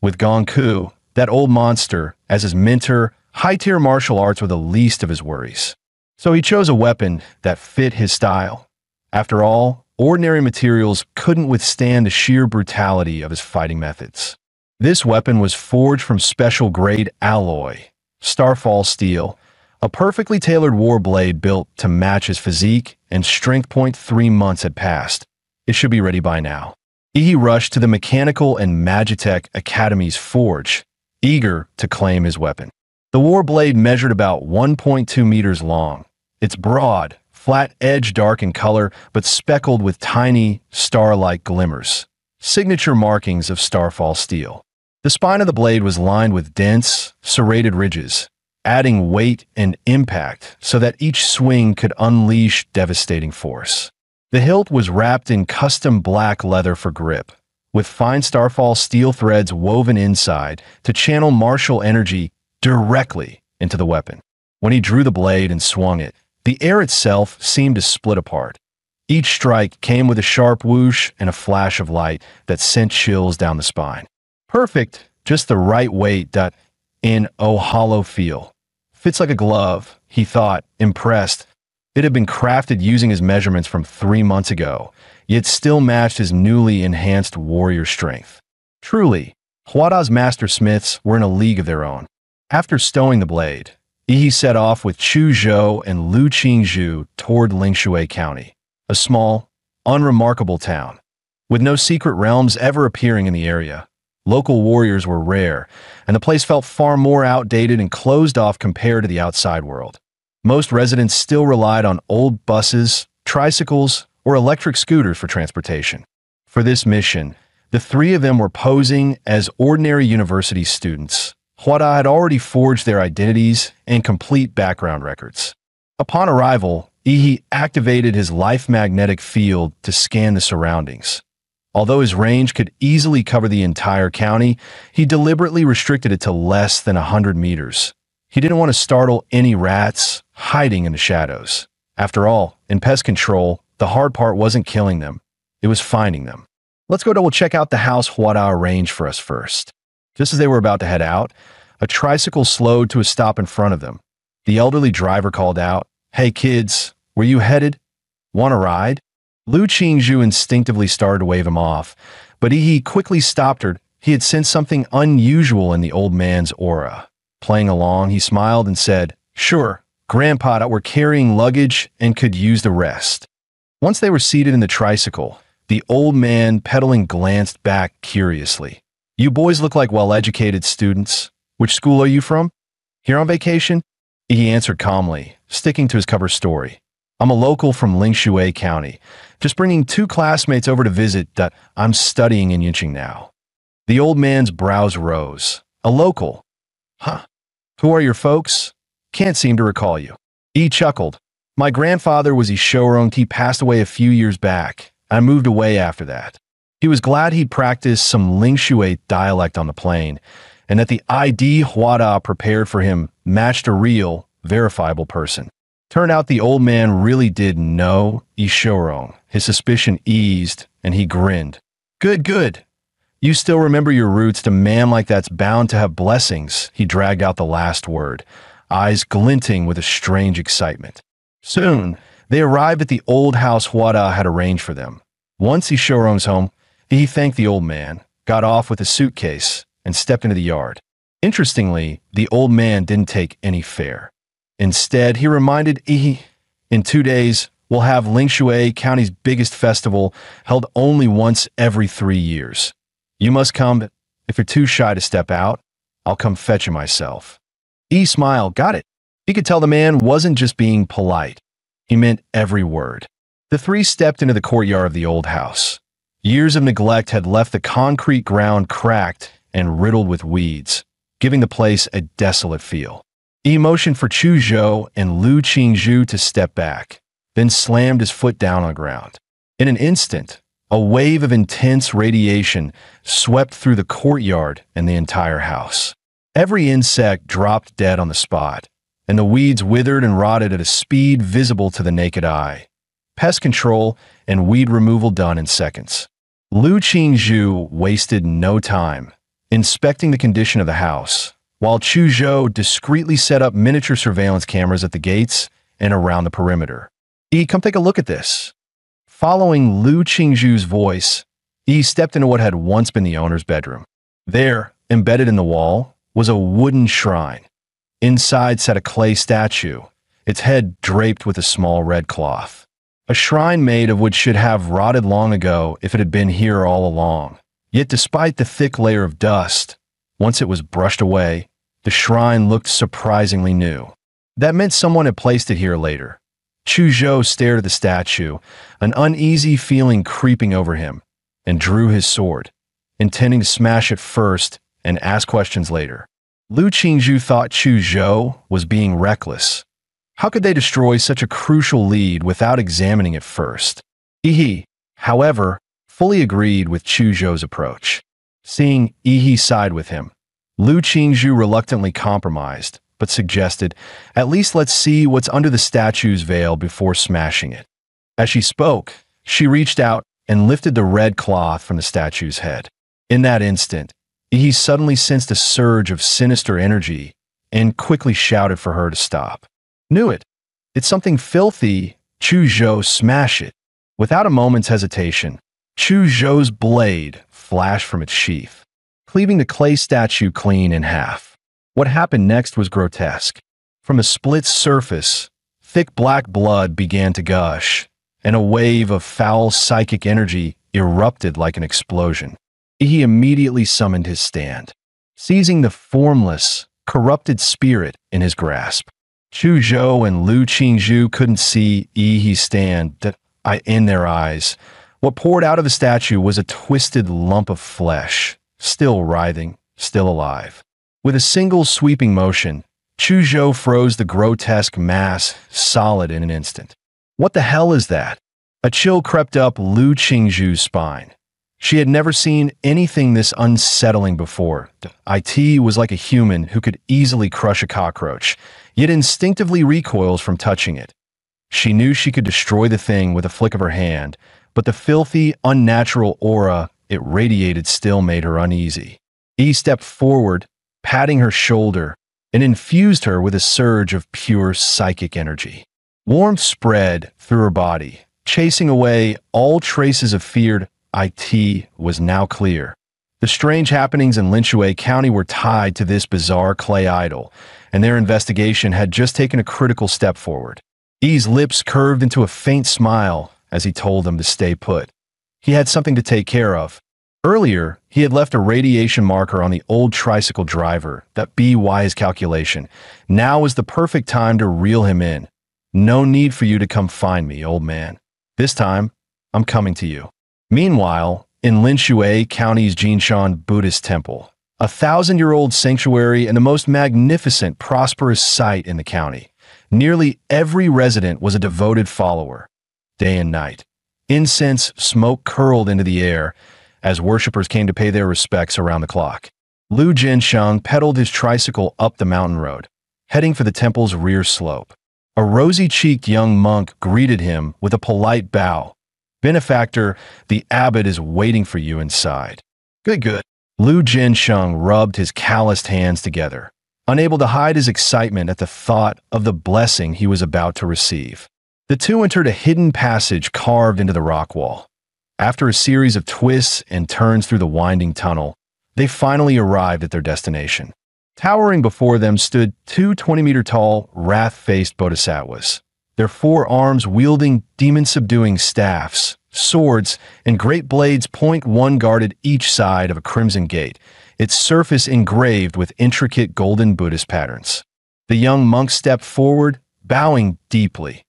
S1: With Gong Ku, that old monster, as his mentor, high-tier martial arts were the least of his worries. So he chose a weapon that fit his style. After all, ordinary materials couldn't withstand the sheer brutality of his fighting methods. This weapon was forged from special grade alloy, Starfall steel, a perfectly tailored war blade built to match his physique and strength. 3 months had passed. It should be ready by now. Yi rushed to the Mechanical and Magitech Academy's forge, eager to claim his weapon. The war blade measured about 1.2 meters long. Its broad, flat edge dark in color, but speckled with tiny, star-like glimmers, signature markings of Starfall steel. The spine of the blade was lined with dense, serrated ridges, adding weight and impact so that each swing could unleash devastating force. The hilt was wrapped in custom black leather for grip, with fine Starfall steel threads woven inside to channel martial energy directly into the weapon. When he drew the blade and swung it, the air itself seemed to split apart. Each strike came with a sharp whoosh and a flash of light that sent chills down the spine. Perfect, just the right weight in hollow feel. Fits like a glove, he thought, impressed. It had been crafted using his measurements from 3 months ago, yet still matched his newly enhanced warrior strength. Truly, Huada's master smiths were in a league of their own. After stowing the blade, Yi set off with Chu Zhou and Lu Qingzhu toward Lingshui County, a small, unremarkable town. With no secret realms ever appearing in the area, local warriors were rare, and the place felt far more outdated and closed off compared to the outside world. Most residents still relied on old buses, tricycles, or electric scooters for transportation. For this mission, the three of them were posing as ordinary university students. Huada had already forged their identities and complete background records. Upon arrival, Yi activated his life magnetic field to scan the surroundings. Although his range could easily cover the entire county, he deliberately restricted it to less than 100 meters. He didn't want to startle any rats hiding in the shadows. After all, in pest control, the hard part wasn't killing them, it was finding them. Let's go double check out the house Huada arranged for us first. Just as they were about to head out, a tricycle slowed to a stop in front of them. The elderly driver called out, "Hey kids, where you headed? Want a ride?" Lu Qingzhu instinctively started to wave him off, but he quickly stopped her. He had sensed something unusual in the old man's aura. Playing along, he smiled and said, "Sure, Grandpa, we're carrying luggage and could use the rest." Once they were seated in the tricycle, the old man pedaling glanced back curiously. "You boys look like well-educated students. Which school are you from?" "Here on vacation?" He answered calmly, sticking to his cover story. "I'm a local from Lingshui County, just bringing 2 classmates over to visit. I'm studying in Yinqing now." The old man's brows rose. "A local? Huh. Who are your folks? Can't seem to recall you." He chuckled. "My grandfather was Ishorong. He passed away a few years back. I moved away after that." He was glad he'd practiced some Lingshui dialect on the plane, and that the ID Huada prepared for him matched a real, verifiable person. Turned out the old man really did know Ishorong. His suspicion eased, and he grinned. Good, good. You still remember your roots. To man like that's bound to have blessings." He dragged out the last word, eyes glinting with a strange excitement. Soon, they arrived at the old house Huada had arranged for them. Once Ishorong's home, he thanked the old man, got off with his suitcase, and stepped into the yard. Interestingly, the old man didn't take any fare. Instead, he reminded Yi, "In 2 days, we'll have Lingshui County's biggest festival, held only once every 3 years. You must come, but if you're too shy to step out, I'll come fetch you myself." Yi smiled. Got it. He could tell the man wasn't just being polite. He meant every word. The three stepped into the courtyard of the old house. Years of neglect had left the concrete ground cracked and riddled with weeds, giving the place a desolate feel. He motioned for Chu Zhou and Lu Qingzhu to step back, then slammed his foot down on the ground. In an instant, a wave of intense radiation swept through the courtyard and the entire house. Every insect dropped dead on the spot, and the weeds withered and rotted at a speed visible to the naked eye. Pest control and weed removal done in seconds. Lu Qingzhu wasted no time inspecting the condition of the house, while Chu Zhou discreetly set up miniature surveillance cameras at the gates and around the perimeter. Come take a look at this." Following Lu Qingzhu's voice, Yi stepped into what had once been the owner's bedroom. There, embedded in the wall, was a wooden shrine. Inside sat a clay statue, its head draped with a small red cloth. A shrine made of what should have rotted long ago if it had been here all along. Yet despite the thick layer of dust, once it was brushed away, the shrine looked surprisingly new. That meant someone had placed it here later. Chu Zhou stared at the statue, an uneasy feeling creeping over him, and drew his sword, intending to smash it first and ask questions later. Lu Qingzhu thought Chu Zhou was being reckless. How could they destroy such a crucial lead without examining it first? Yi, however, fully agreed with Chu Zhou's approach. Seeing Yi side with him, Lu Qingzhu reluctantly compromised, but suggested, "At least let's see what's under the statue's veil before smashing it." As she spoke, she reached out and lifted the red cloth from the statue's head. In that instant, Yi suddenly sensed a surge of sinister energy and quickly shouted for her to stop. "Knew it. It's something filthy. Chu Zhou smash it. Without a moment's hesitation, Chu Zhou's blade flashed from its sheath, cleaving the clay statue clean in half. What happened next was grotesque. From a split surface, thick black blood began to gush, and a wave of foul psychic energy erupted like an explosion. He immediately summoned his stand, seizing the formless, corrupted spirit in his grasp. Chu Zhou and Lu Qingzhu couldn't see Yi's stand in their eyes. What poured out of the statue was a twisted lump of flesh, still writhing, still alive. With a single sweeping motion, Chu Zhou froze the grotesque mass solid in an instant. What the hell is that? A chill crept up Lu Qingzhu's spine. She had never seen anything this unsettling before. It was like a human who could easily crush a cockroach, yet instinctively recoils from touching it. She knew she could destroy the thing with a flick of her hand, but the filthy, unnatural aura it radiated still made her uneasy. He stepped forward, patting her shoulder, and infused her with a surge of pure psychic energy. Warmth spread through her body, chasing away all traces of feared. It was now clear. The strange happenings in Linshui County were tied to this bizarre clay idol, and their investigation had just taken a critical step forward. Yi's lips curved into a faint smile as he told them to stay put. He had something to take care of. Earlier, he had left a radiation marker on the old tricycle driver. That be wise calculation. Now was the perfect time to reel him in. No need for you to come find me, old man. This time, I'm coming to you. Meanwhile, in Linshui County's Jinshan Buddhist temple, a 1,000-year-old sanctuary and the most magnificent, prosperous site in the county, nearly every resident was a devoted follower. Day and night, incense smoke curled into the air as worshippers came to pay their respects around the clock. Lu Jinsheng pedaled his tricycle up the mountain road, heading for the temple's rear slope. A rosy-cheeked young monk greeted him with a polite bow. Benefactor, the abbot is waiting for you inside. Good, good. Lu Jinsheng rubbed his calloused hands together, unable to hide his excitement at the thought of the blessing he was about to receive. The two entered a hidden passage carved into the rock wall. After a series of twists and turns through the winding tunnel, they finally arrived at their destination. Towering before them stood two 20-meter-tall, wrath-faced bodhisattvas, their four arms wielding demon-subduing staffs, swords, and great blades one guarded each side of a crimson gate, its surface engraved with intricate golden Buddhist patterns. The young monk stepped forward, bowing deeply.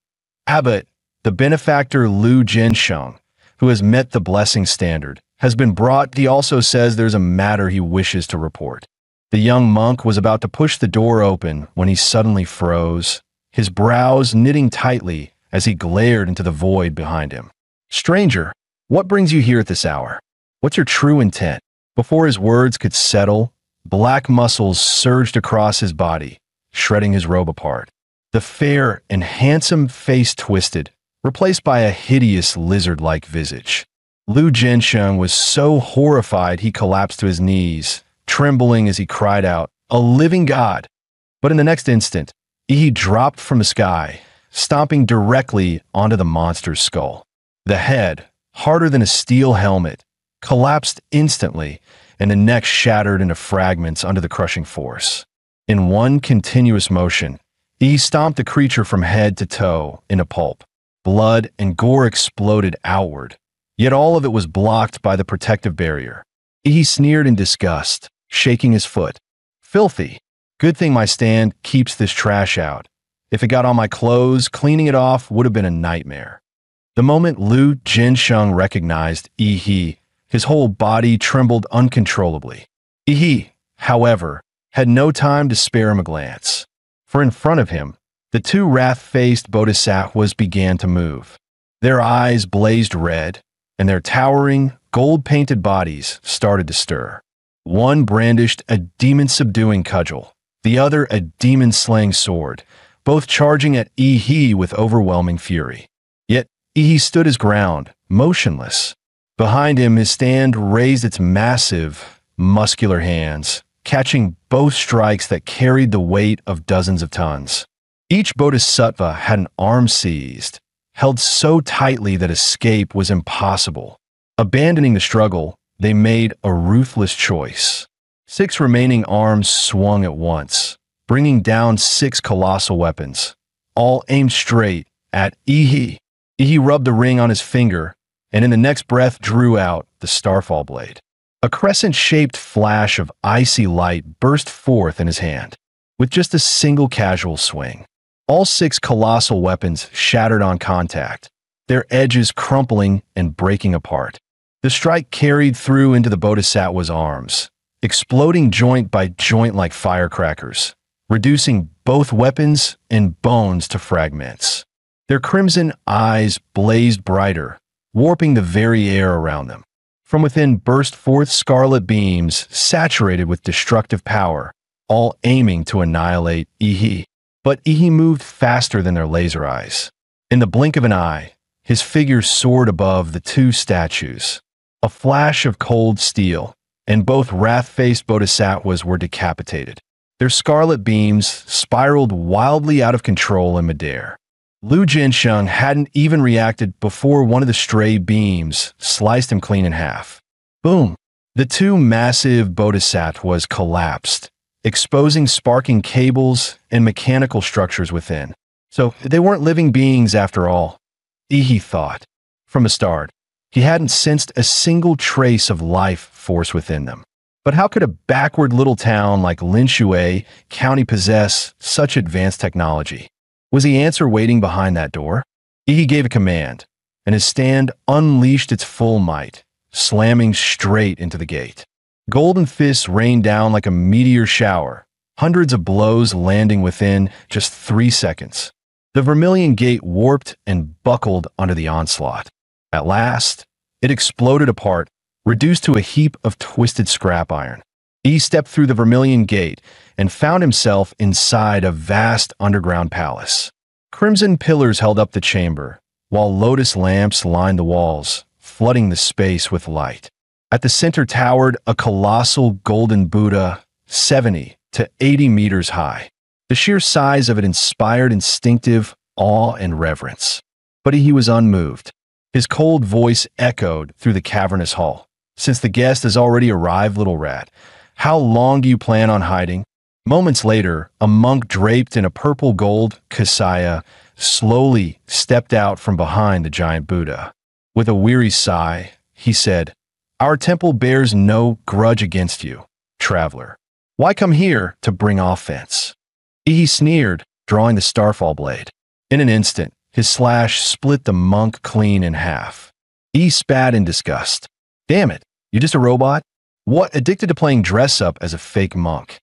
S1: Abbot, the benefactor Lu Jinsheng, who has met the blessing standard, has been brought. He also says there's a matter he wishes to report. The young monk was about to push the door open when he suddenly froze, his brows knitting tightly as he glared into the void behind him. Stranger, what brings you here at this hour? What's your true intent? Before his words could settle, black muscles surged across his body, shredding his robe apart. The fair and handsome face twisted, replaced by a hideous lizard-like visage. Lu Jinsheng was so horrified he collapsed to his knees, trembling as he cried out, "A living god!" But in the next instant, he dropped from the sky, stomping directly onto the monster's skull. The head, harder than a steel helmet, collapsed instantly, and the neck shattered into fragments under the crushing force. In one continuous motion, he stomped the creature from head to toe into pulp. Blood and gore exploded outward, yet all of it was blocked by the protective barrier. He sneered in disgust, shaking his foot. Filthy. Good thing my stand keeps this trash out. If it got on my clothes, cleaning it off would have been a nightmare. The moment Lu Jinsheng recognized Yi, his whole body trembled uncontrollably. Yi, however, had no time to spare him a glance. For in front of him, the two wrath-faced bodhisattvas began to move. Their eyes blazed red, and their towering, gold-painted bodies started to stir. One brandished a demon-subduing cudgel, the other a demon-slaying sword, both charging at Yi with overwhelming fury. Yet Yi stood his ground, motionless. Behind him, his stand raised its massive, muscular hands, catching both strikes that carried the weight of dozens of tons. Each bodhisattva had an arm seized, held so tightly that escape was impossible. Abandoning the struggle, they made a ruthless choice. 6 remaining arms swung at once, bringing down 6 colossal weapons, all aimed straight at Ihi. Ihi rubbed the ring on his finger, and in the next breath drew out the Starfall blade. A crescent-shaped flash of icy light burst forth in his hand, with just a single casual swing. All 6 colossal weapons shattered on contact, their edges crumpling and breaking apart. The strike carried through into the bodhisattva's arms, exploding joint by joint like firecrackers, reducing both weapons and bones to fragments. Their crimson eyes blazed brighter, warping the very air around them. From within burst forth scarlet beams saturated with destructive power, all aiming to annihilate Ihi. But Ihi moved faster than their laser eyes. In the blink of an eye, his figure soared above the 2 statues. A flash of cold steel, and both wrath-faced bodhisattvas were decapitated. Their scarlet beams spiraled wildly out of control in midair. Lu Jinsheng hadn't even reacted before one of the stray beams sliced him clean in half. Boom! The 2 massive bodhisattvas collapsed, exposing sparking cables and mechanical structures within. So they weren't living beings after all, Ihi thought. From the start, he hadn't sensed a single trace of life force within them. But how could a backward little town like Linshui County possess such advanced technology? Was the answer waiting behind that door? Ihi gave a command, and his stand unleashed its full might, slamming straight into the gate. Golden fists rained down like a meteor shower, hundreds of blows landing within just 3 seconds. The vermilion gate warped and buckled under the onslaught. At last, it exploded apart, reduced to a heap of twisted scrap iron. He stepped through the vermilion gate and found himself inside a vast underground palace. Crimson pillars held up the chamber, while lotus lamps lined the walls, flooding the space with light. At the center towered a colossal golden Buddha, 70 to 80 meters high. The sheer size of it inspired instinctive awe and reverence. But he was unmoved. His cold voice echoed through the cavernous hall. "Since the guest has already arrived, little rat, how long do you plan on hiding?" Moments later, a monk draped in a purple gold kasaya slowly stepped out from behind the giant Buddha. With a weary sigh, he said, "Our temple bears no grudge against you, traveler. Why come here to bring offense?" He sneered, drawing the Starfall blade. In an instant, his slash split the monk clean in half. He spat in disgust. "Damn it, you're just a robot? What, addicted to playing dress-up as a fake monk?"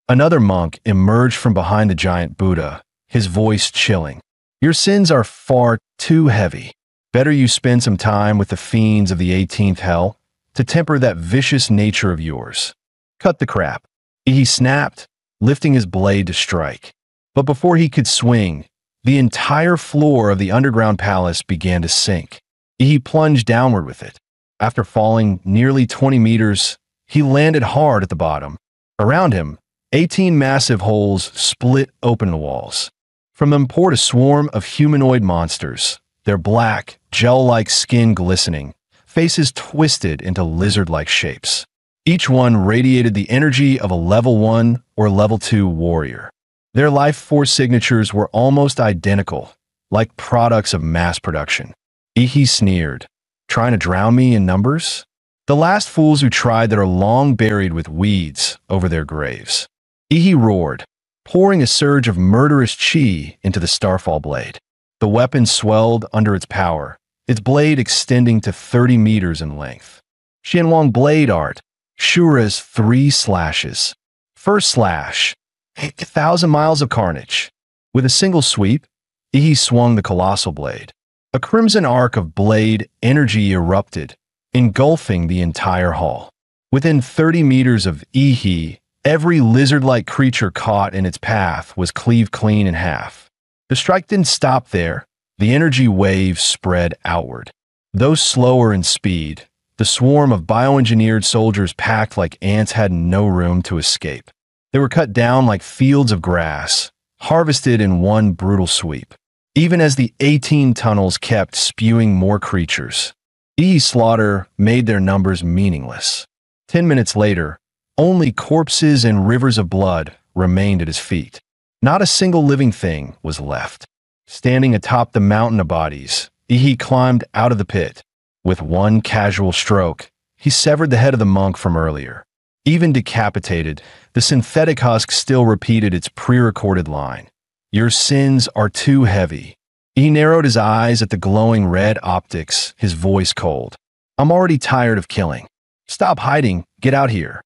S1: Another monk emerged from behind the giant Buddha, his voice chilling. "Your sins are far too heavy. Better you spend some time with the fiends of the 18th hell to temper that vicious nature of yours. Cut the crap." He snapped, lifting his blade to strike. But before he could swing, the entire floor of the underground palace began to sink. He plunged downward with it. After falling nearly 20 meters, he landed hard at the bottom. Around him, 18 massive holes split open the walls. From them poured a swarm of humanoid monsters, their black, gel-like skin glistening, faces twisted into lizard-like shapes. Each one radiated the energy of a level 1 or level 2 warrior. Their life force signatures were almost identical, like products of mass production. Ihi sneered, "Trying to drown me in numbers? The last fools who tried that are long buried with weeds over their graves." Ihi roared, pouring a surge of murderous chi into the Starfall blade. The weapon swelled under its power, its blade extending to 30 meters in length. Xianwang blade art, Shura's 3 slashes. First slash, 1,000 miles of carnage. With a single sweep, Ihi swung the colossal blade. A crimson arc of blade energy erupted, engulfing the entire hall. Within 30 meters of Ihi, every lizard-like creature caught in its path was cleaved clean in half. The strike didn't stop there. The energy wave spread outward. Though slower in speed, the swarm of bioengineered soldiers packed like ants had no room to escape. They were cut down like fields of grass, harvested in one brutal sweep. Even as the 18 tunnels kept spewing more creatures, Ihi's slaughter made their numbers meaningless. 10 minutes later, only corpses and rivers of blood remained at his feet. Not a single living thing was left. Standing atop the mountain of bodies, Ihi climbed out of the pit. With one casual stroke, he severed the head of the monk from earlier. Even decapitated, the synthetic husk still repeated its pre-recorded line. "Your sins are too heavy." He narrowed his eyes at the glowing red optics, his voice cold. "I'm already tired of killing. Stop hiding, get out here."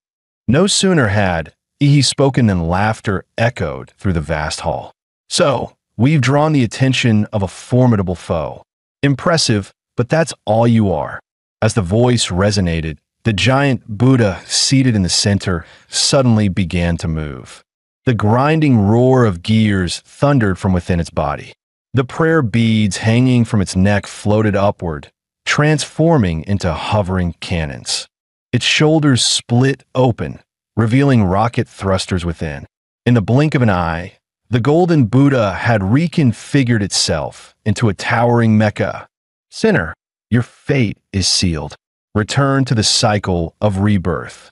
S1: No sooner had Ihi spoken than laughter echoed through the vast hall. "So, we've drawn the attention of a formidable foe. Impressive, but that's all you are." As the voice resonated, the giant Buddha seated in the center suddenly began to move. The grinding roar of gears thundered from within its body. The prayer beads hanging from its neck floated upward, transforming into hovering cannons. Its shoulders split open, revealing rocket thrusters within. In the blink of an eye, the golden Buddha had reconfigured itself into a towering mecha. "Sinner, your fate is sealed. Return to the cycle of rebirth."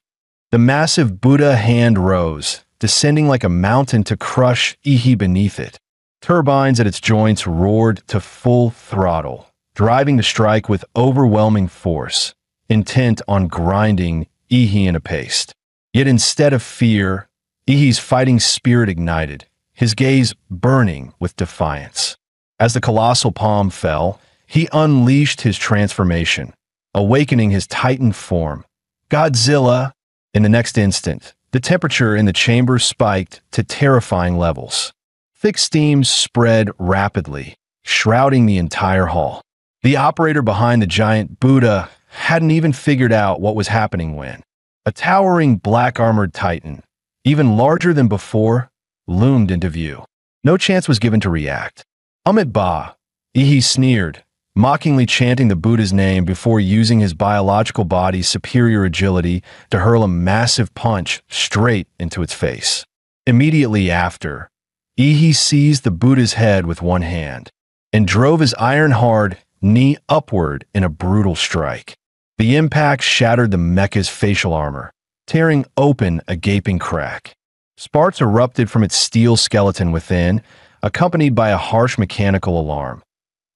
S1: The massive Buddha hand rose, descending like a mountain to crush Ihi beneath it. Turbines at its joints roared to full throttle, driving the strike with overwhelming force, intent on grinding Ihi in a paste. Yet instead of fear, Ihi's fighting spirit ignited, his gaze burning with defiance. As the colossal palm fell, he unleashed his transformation, awakening his titan form. Godzilla! In the next instant, the temperature in the chamber spiked to terrifying levels. Thick steam spread rapidly, shrouding the entire hall. The operator behind the giant Buddha hadn't even figured out what was happening when a towering black-armored titan, even larger than before, loomed into view. No chance was given to react. "Amit Ba," Ihi sneered, mockingly chanting the Buddha's name before using his biological body's superior agility to hurl a massive punch straight into its face. Immediately after, Ihi seized the Buddha's head with one hand and drove his iron-hard knee upward in a brutal strike. The impact shattered the mecha's facial armor, tearing open a gaping crack. Sparks erupted from its steel skeleton within, accompanied by a harsh mechanical alarm.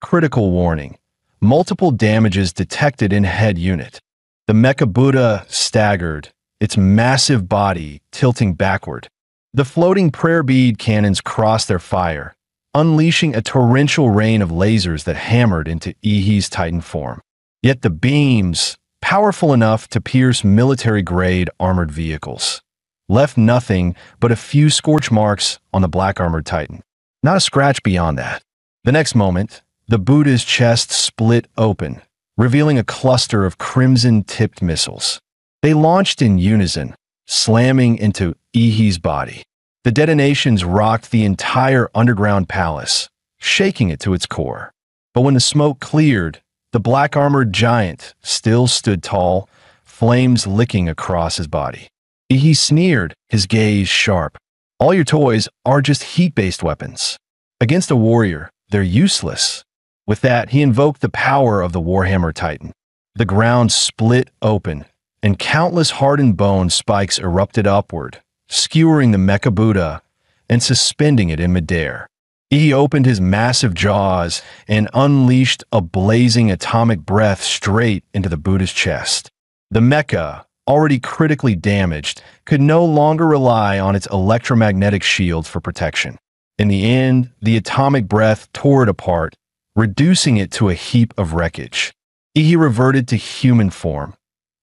S1: Critical warning. Multiple damages detected in head unit. The Mecha Buddha staggered, its massive body tilting backward. The floating prayer bead cannons crossed their fire, unleashing a torrential rain of lasers that hammered into Ihi's titan form. Yet the beams, powerful enough to pierce military-grade armored vehicles, left nothing but a few scorch marks on the black-armored titan. Not a scratch beyond that. The next moment, the Buddha's chest split open, revealing a cluster of crimson-tipped missiles. They launched in unison, slamming into Ihi's body. The detonations rocked the entire underground palace, shaking it to its core. But when the smoke cleared, the black-armored giant still stood tall, flames licking across his body. Ihi sneered, his gaze sharp. "All your toys are just heat-based weapons. Against a warrior, they're useless." With that, he invoked the power of the Warhammer Titan. The ground split open, and countless hardened bone spikes erupted upward, skewering the Mecha Buddha and suspending it in midair. He opened his massive jaws and unleashed a blazing atomic breath straight into the Buddha's chest. The mecha, already critically damaged, could no longer rely on its electromagnetic shields for protection. In the end, the atomic breath tore it apart, reducing it to a heap of wreckage. He reverted to human form,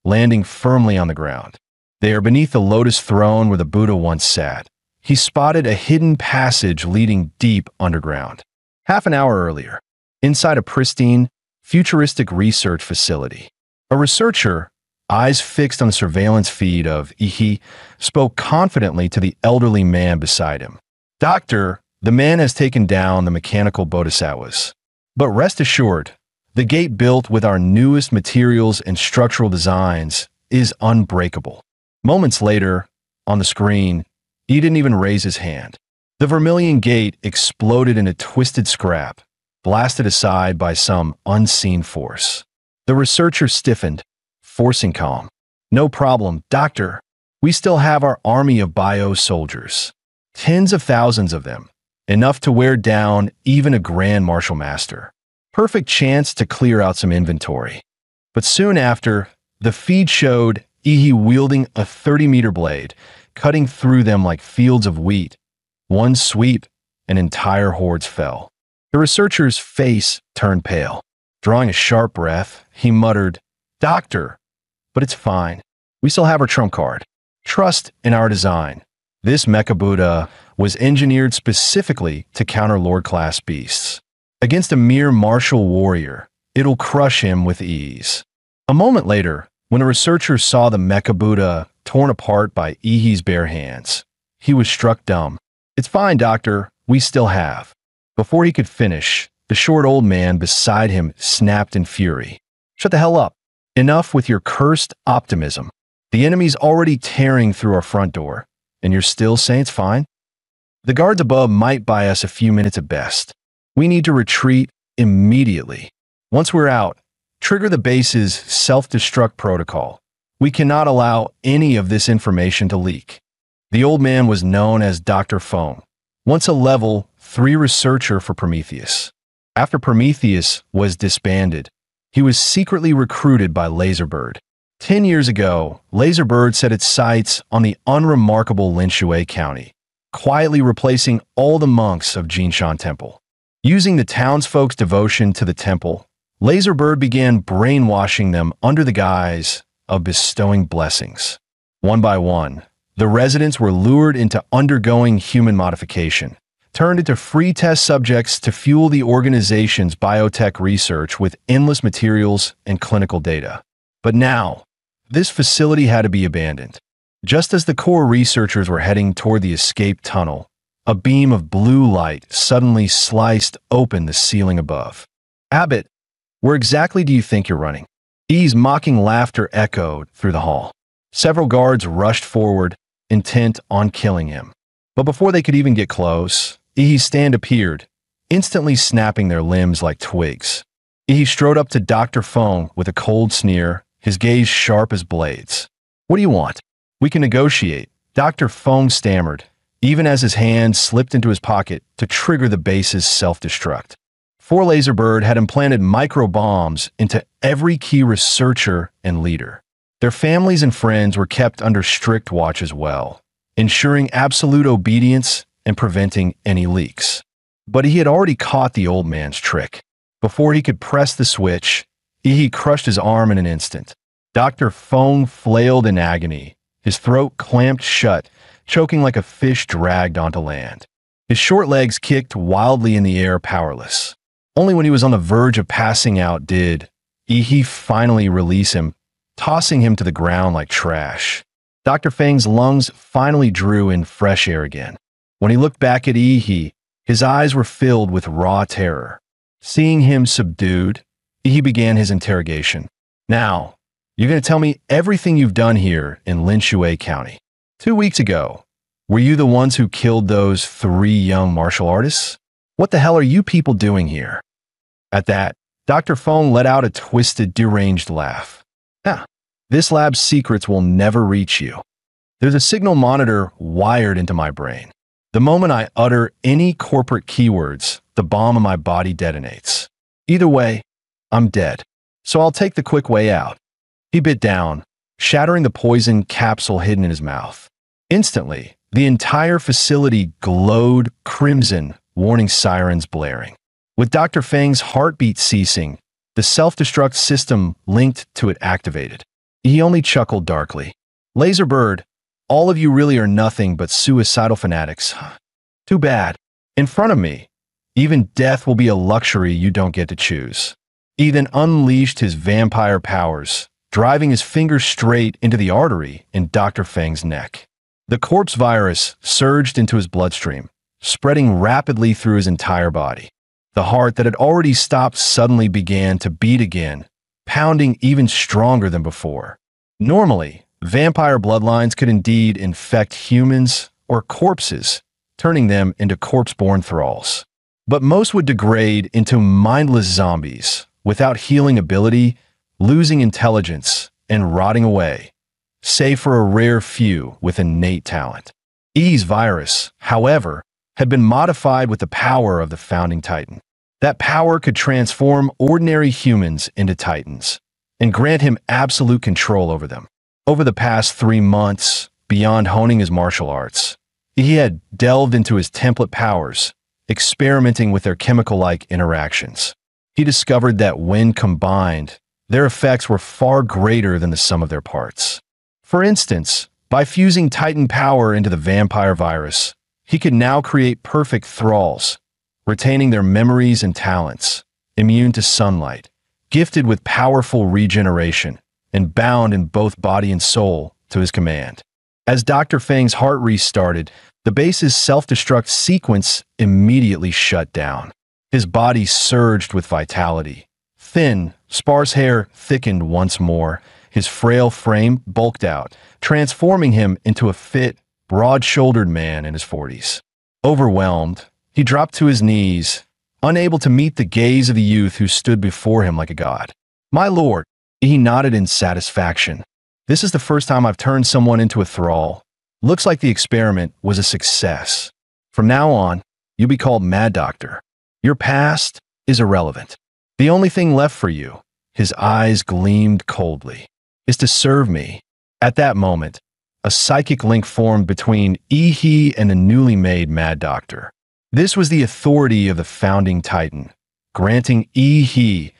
S1: landing firmly on the ground. There, beneath the lotus throne where the Buddha once sat, he spotted a hidden passage leading deep underground. Half an hour earlier, inside a pristine, futuristic research facility, a researcher, eyes fixed on the surveillance feed of Ihi, spoke confidently to the elderly man beside him. "Doctor, the man has taken down the mechanical bodhisattvas. But rest assured, the gate built with our newest materials and structural designs is unbreakable." Moments later, on the screen, he didn't even raise his hand. The vermilion gate exploded in a twisted scrap, blasted aside by some unseen force. The researcher stiffened, forcing calm. No problem, Doctor. We still have our army of bio soldiers. Tens of thousands of them. Enough to wear down even a Grand Marshal Master. Perfect chance to clear out some inventory. But soon after, the feed showed Ihi wielding a 30-meter blade, cutting through them like fields of wheat. One sweep, and entire hordes fell. The researcher's face turned pale. Drawing a sharp breath, he muttered, Doctor, but it's fine. We still have our trump card. Trust in our design. This Mecha Buddha was engineered specifically to counter Lord-class beasts. Against a mere martial warrior, it'll crush him with ease. A moment later, when a researcher saw the Mecha Buddha torn apart by Ihi's bare hands, he was struck dumb. It's fine, Doctor. We still have. Before he could finish, the short old man beside him snapped in fury. Shut the hell up. Enough with your cursed optimism. The enemy's already tearing through our front door, and you're still saying it's fine? The guards above might buy us a few minutes at best. We need to retreat immediately. Once we're out, trigger the base's self-destruct protocol. We cannot allow any of this information to leak. The old man was known as Dr. Fong, once a level 3 researcher for Prometheus. After Prometheus was disbanded, he was secretly recruited by Laserbird. 10 years ago, Laserbird set its sights on the unremarkable Linshui County, quietly replacing all the monks of Jinshan Temple. Using the townsfolk's devotion to the temple, Laserbird began brainwashing them under the guise of bestowing blessings. One by one, the residents were lured into undergoing human modification, turned into free test subjects to fuel the organization's biotech research with endless materials and clinical data. But now, this facility had to be abandoned. Just as the core researchers were heading toward the escape tunnel, a beam of blue light suddenly sliced open the ceiling above. Abbott, where exactly do you think you're running? E's mocking laughter echoed through the hall. Several guards rushed forward, intent on killing him. But before they could even get close, Ihi's stand appeared, instantly snapping their limbs like twigs. Ihi strode up to Dr. Fong with a cold sneer, his gaze sharp as blades. What do you want? We can negotiate, Dr. Fong stammered, even as his hand slipped into his pocket to trigger the base's self-destruct. 4 Laserbird had implanted micro-bombs into every key researcher and leader. Their families and friends were kept under strict watch as well, ensuring absolute obedience and preventing any leaks. But he had already caught the old man's trick. Before he could press the switch, Ihi crushed his arm in an instant. Dr. Fong flailed in agony, his throat clamped shut, choking like a fish dragged onto land. His short legs kicked wildly in the air, powerless. Only when he was on the verge of passing out did Ihi finally release him, tossing him to the ground like trash. Dr. Fang's lungs finally drew in fresh air again. When he looked back at Ihi, his eyes were filled with raw terror. Seeing him subdued, Ihi began his interrogation. Now, you're going to tell me everything you've done here in Linshui County. 2 weeks ago, were you the ones who killed those 3 young martial artists? What the hell are you people doing here? At that, Dr. Fong let out a twisted, deranged laugh. This lab's secrets will never reach you. There's a signal monitor wired into my brain. The moment I utter any corporate keywords, the bomb in my body detonates. Either way, I'm dead. So I'll take the quick way out. He bit down, shattering the poison capsule hidden in his mouth. Instantly, the entire facility glowed crimson, warning sirens blaring. With Dr. Fang's heartbeat ceasing, the self-destruct system linked to it activated. He only chuckled darkly. Laserbird, all of you really are nothing but suicidal fanatics. Too bad. In front of me, even death will be a luxury you don't get to choose. He then unleashed his vampire powers, driving his finger straight into the artery in Dr. Fang's neck. The corpse virus surged into his bloodstream, spreading rapidly through his entire body. The heart that had already stopped suddenly began to beat again, pounding even stronger than before. Normally, vampire bloodlines could indeed infect humans or corpses, turning them into corpse-born thralls. But most would degrade into mindless zombies, without healing ability, losing intelligence, and rotting away, save for a rare few with innate talent. E's virus, however, had been modified with the power of the founding Titan. That power could transform ordinary humans into Titans and grant him absolute control over them. Over the past 3 months, beyond honing his martial arts, he had delved into his template powers, experimenting with their chemical-like interactions. He discovered that when combined, their effects were far greater than the sum of their parts. For instance, by fusing Titan power into the vampire virus, he could now create perfect thralls, retaining their memories and talents, immune to sunlight, gifted with powerful regeneration, and bound in both body and soul to his command. As Dr. Fang's heart restarted, the base's self-destruct sequence immediately shut down. His body surged with vitality. Thin, sparse hair thickened once more. His frail frame bulked out, transforming him into a fit, broad-shouldered man in his 40s. Overwhelmed, he dropped to his knees, unable to meet the gaze of the youth who stood before him like a god. "My lord," he nodded in satisfaction. "This is the first time I've turned someone into a thrall. Looks like the experiment was a success. From now on, you'll be called Mad Doctor. Your past is irrelevant. The only thing left for you," his eyes gleamed coldly, "is to serve me." At that moment, a psychic link formed between He and the newly made Mad Doctor. This was the authority of the founding Titan, granting He,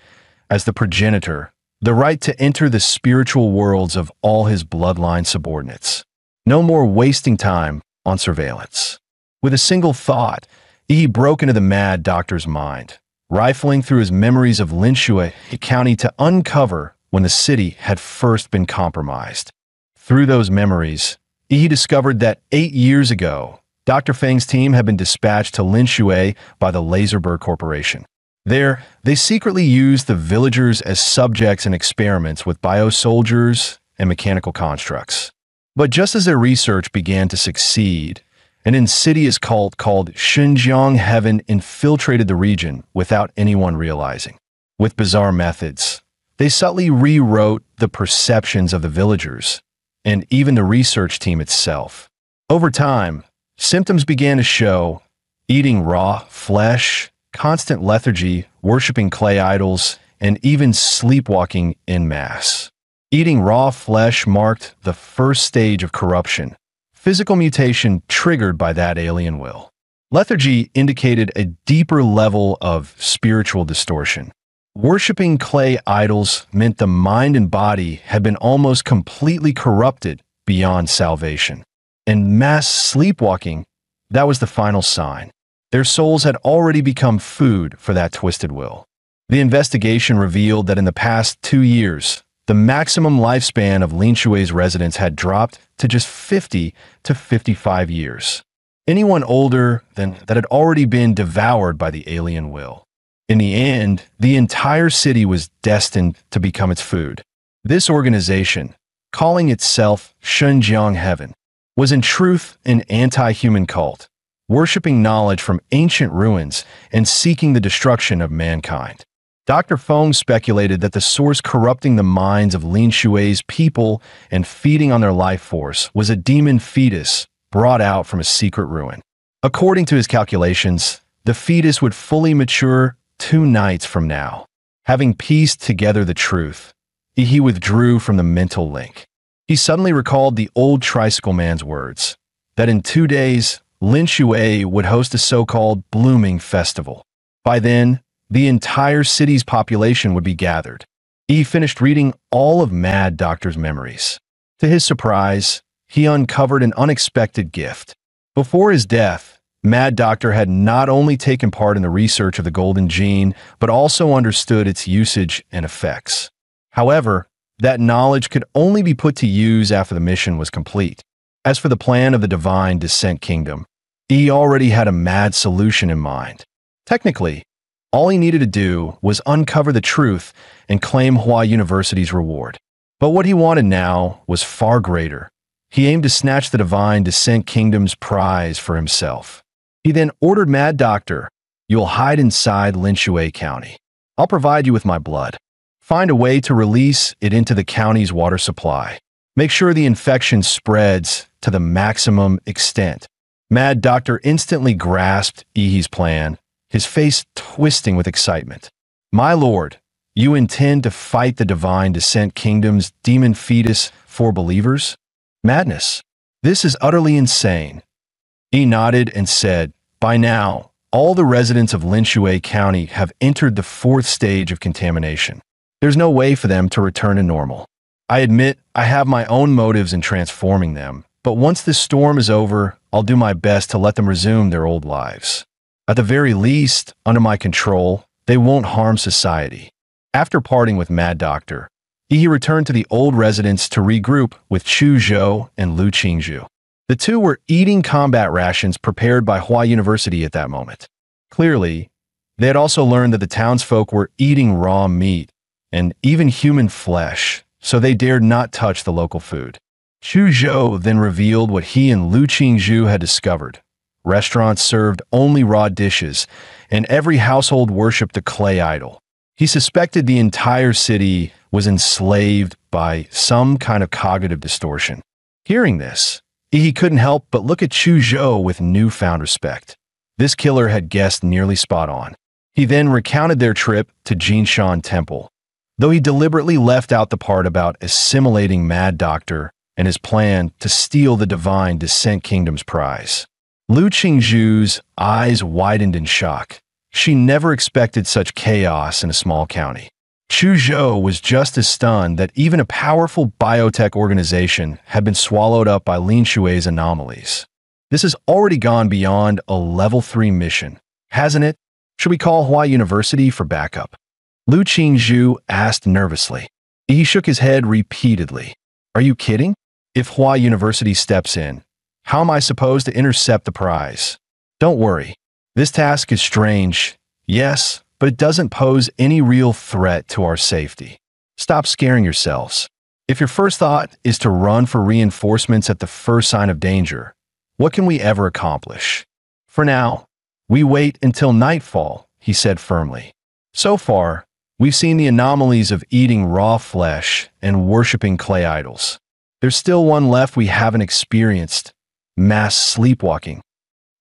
S1: as the progenitor, the right to enter the spiritual worlds of all his bloodline subordinates. No more wasting time on surveillance. With a single thought, He broke into the Mad Doctor's mind, rifling through his memories of Linshue County to uncover when the city had first been compromised. Through those memories, He discovered that 8 years ago, Dr. Fang's team had been dispatched to Linshue by the Laserberg Corporation. There, they secretly used the villagers as subjects in experiments with biosoldiers and mechanical constructs. But just as their research began to succeed, an insidious cult called Xinjiang Heaven infiltrated the region without anyone realizing. With bizarre methods, they subtly rewrote the perceptions of the villagers and even the research team itself. Over time, symptoms began to show: eating raw flesh, constant lethargy, worshipping clay idols, and even sleepwalking en masse. Eating raw flesh marked the first stage of corruption, physical mutation triggered by that alien will. Lethargy indicated a deeper level of spiritual distortion. Worshipping clay idols meant the mind and body had been almost completely corrupted beyond salvation. And mass sleepwalking, that was the final sign. Their souls had already become food for that twisted will. The investigation revealed that in the past 2 years, the maximum lifespan of Linshue's residents had dropped to just 50 to 55 years. Anyone older than that had already been devoured by the alien will. In the end, the entire city was destined to become its food. This organization, calling itself Xinjiang Heaven, was in truth an anti-human cult, worshipping knowledge from ancient ruins and seeking the destruction of mankind. Dr. Fong speculated that the source corrupting the minds of Lin Shui's people and feeding on their life force was a demon fetus brought out from a secret ruin. According to his calculations, the fetus would fully mature 2 nights from now. Having pieced together the truth, he withdrew from the mental link. He suddenly recalled the old tricycle man's words, that in 2 days, Lin Shui would host a so-called blooming festival. By then, the entire city's population would be gathered. He finished reading all of Mad Doctor's memories. To his surprise, he uncovered an unexpected gift. Before his death, Mad Doctor had not only taken part in the research of the Golden Gene, but also understood its usage and effects. However, that knowledge could only be put to use after the mission was complete. As for the plan of the Divine Descent Kingdom, he already had a mad solution in mind. Technically, all he needed to do was uncover the truth and claim Hua University's reward. But what he wanted now was far greater. He aimed to snatch the Divine Descent Kingdom's prize for himself. He then ordered Mad Doctor, "You'll hide inside Linshui County. I'll provide you with my blood. Find a way to release it into the county's water supply. Make sure the infection spreads to the maximum extent." Mad Doctor instantly grasped Ihi's plan, his face twisting with excitement. "My lord, you intend to fight the Divine Descent Kingdom's demon fetus for believers? Madness. This is utterly insane." He nodded and said, "By now, all the residents of Linshui County have entered the 4th stage of contamination. There's no way for them to return to normal. I admit I have my own motives in transforming them, but once this storm is over, I'll do my best to let them resume their old lives. At the very least, under my control, they won't harm society." After parting with Mad Doctor, he returned to the old residence to regroup with Chu Zhou and Lu Qingzhu. The two were eating combat rations prepared by Hua University at that moment. Clearly, they had also learned that the townsfolk were eating raw meat and even human flesh, so they dared not touch the local food. Chu Zhou then revealed what he and Lu Qingzhu had discovered. Restaurants served only raw dishes, and every household worshipped a clay idol. He suspected the entire city was enslaved by some kind of cognitive distortion. Hearing this, he couldn't help but look at Chu Zhou with newfound respect. This killer had guessed nearly spot on. He then recounted their trip to Jinshan Temple, though he deliberately left out the part about assimilating Mad Doctor and his plan to steal the Divine Descent Kingdom's prize. Lu Qingzhu's eyes widened in shock. She never expected such chaos in a small county. Chu Zhou was just as stunned that even a powerful biotech organization had been swallowed up by Lin Shui's anomalies. This has already gone beyond a level 3 mission, hasn't it? Should we call Hua University for backup? Lu Qingzhu asked nervously. He shook his head repeatedly. Are you kidding? If Hua University steps in, how am I supposed to intercept the prize? Don't worry. This task is strange, yes, but it doesn't pose any real threat to our safety. Stop scaring yourselves. If your first thought is to run for reinforcements at the first sign of danger, what can we ever accomplish? For now, we wait until nightfall, he said firmly. So far, we've seen the anomalies of eating raw flesh and worshipping clay idols. There's still one left we haven't experienced, mass sleepwalking.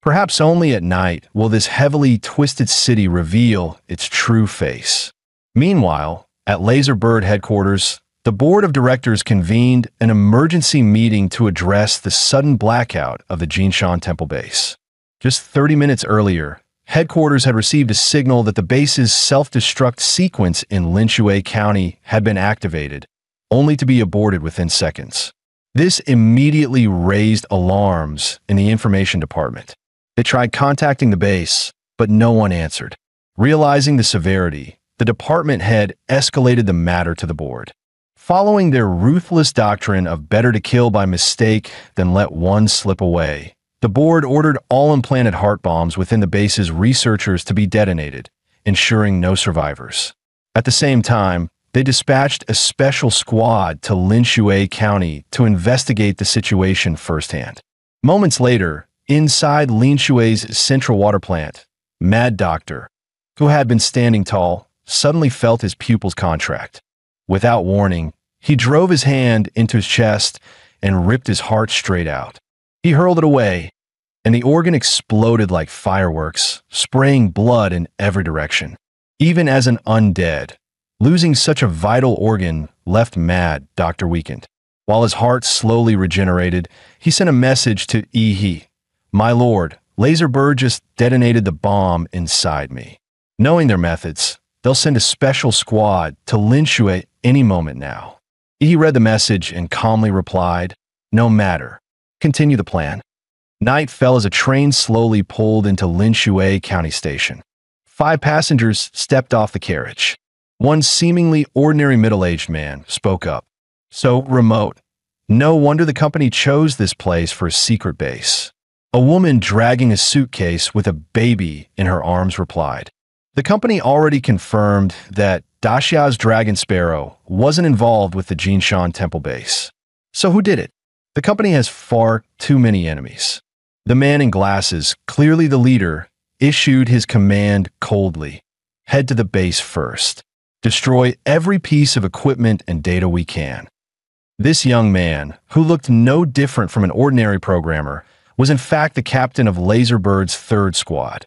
S1: Perhaps only at night will this heavily twisted city reveal its true face. Meanwhile, at Laserbird headquarters, the board of directors convened an emergency meeting to address the sudden blackout of the Jinshan Temple base. Just 30 minutes earlier, headquarters had received a signal that the base's self-destruct sequence in Linshui County had been activated, only to be aborted within seconds. This immediately raised alarms in the information department. They tried contacting the base, but no one answered. Realizing the severity, the department head escalated the matter to the board. Following their ruthless doctrine of better to kill by mistake than let one slip away, the board ordered all implanted heart bombs within the base's researchers to be detonated, ensuring no survivors. At the same time, they dispatched a special squad to Linshui County to investigate the situation firsthand. Moments later, inside Linshui's central water plant, Mad Doctor, who had been standing tall, suddenly felt his pupils contract. Without warning, he drove his hand into his chest and ripped his heart straight out. He hurled it away, and the organ exploded like fireworks, spraying blood in every direction. Even as an undead, losing such a vital organ left Mad Doctor weakened. While his heart slowly regenerated, he sent a message to Ihi. My lord, Laserbird just detonated the bomb inside me. Knowing their methods, they'll send a special squad to Linshui any moment now. He read the message and calmly replied, no matter. Continue the plan. Night fell as a train slowly pulled into Linshui County Station. 5 passengers stepped off the carriage. One seemingly ordinary middle-aged man spoke up. So remote. No wonder the company chose this place for a secret base. A woman dragging a suitcase with a baby in her arms replied. The company already confirmed that Daxia's Dragon Sparrow wasn't involved with the Jinshan Temple base. So who did it? The company has far too many enemies. The man in glasses, clearly the leader, issued his command coldly. Head to the base first. Destroy every piece of equipment and data we can. This young man, who looked no different from an ordinary programmer, was in fact the captain of Laserbird's third squad,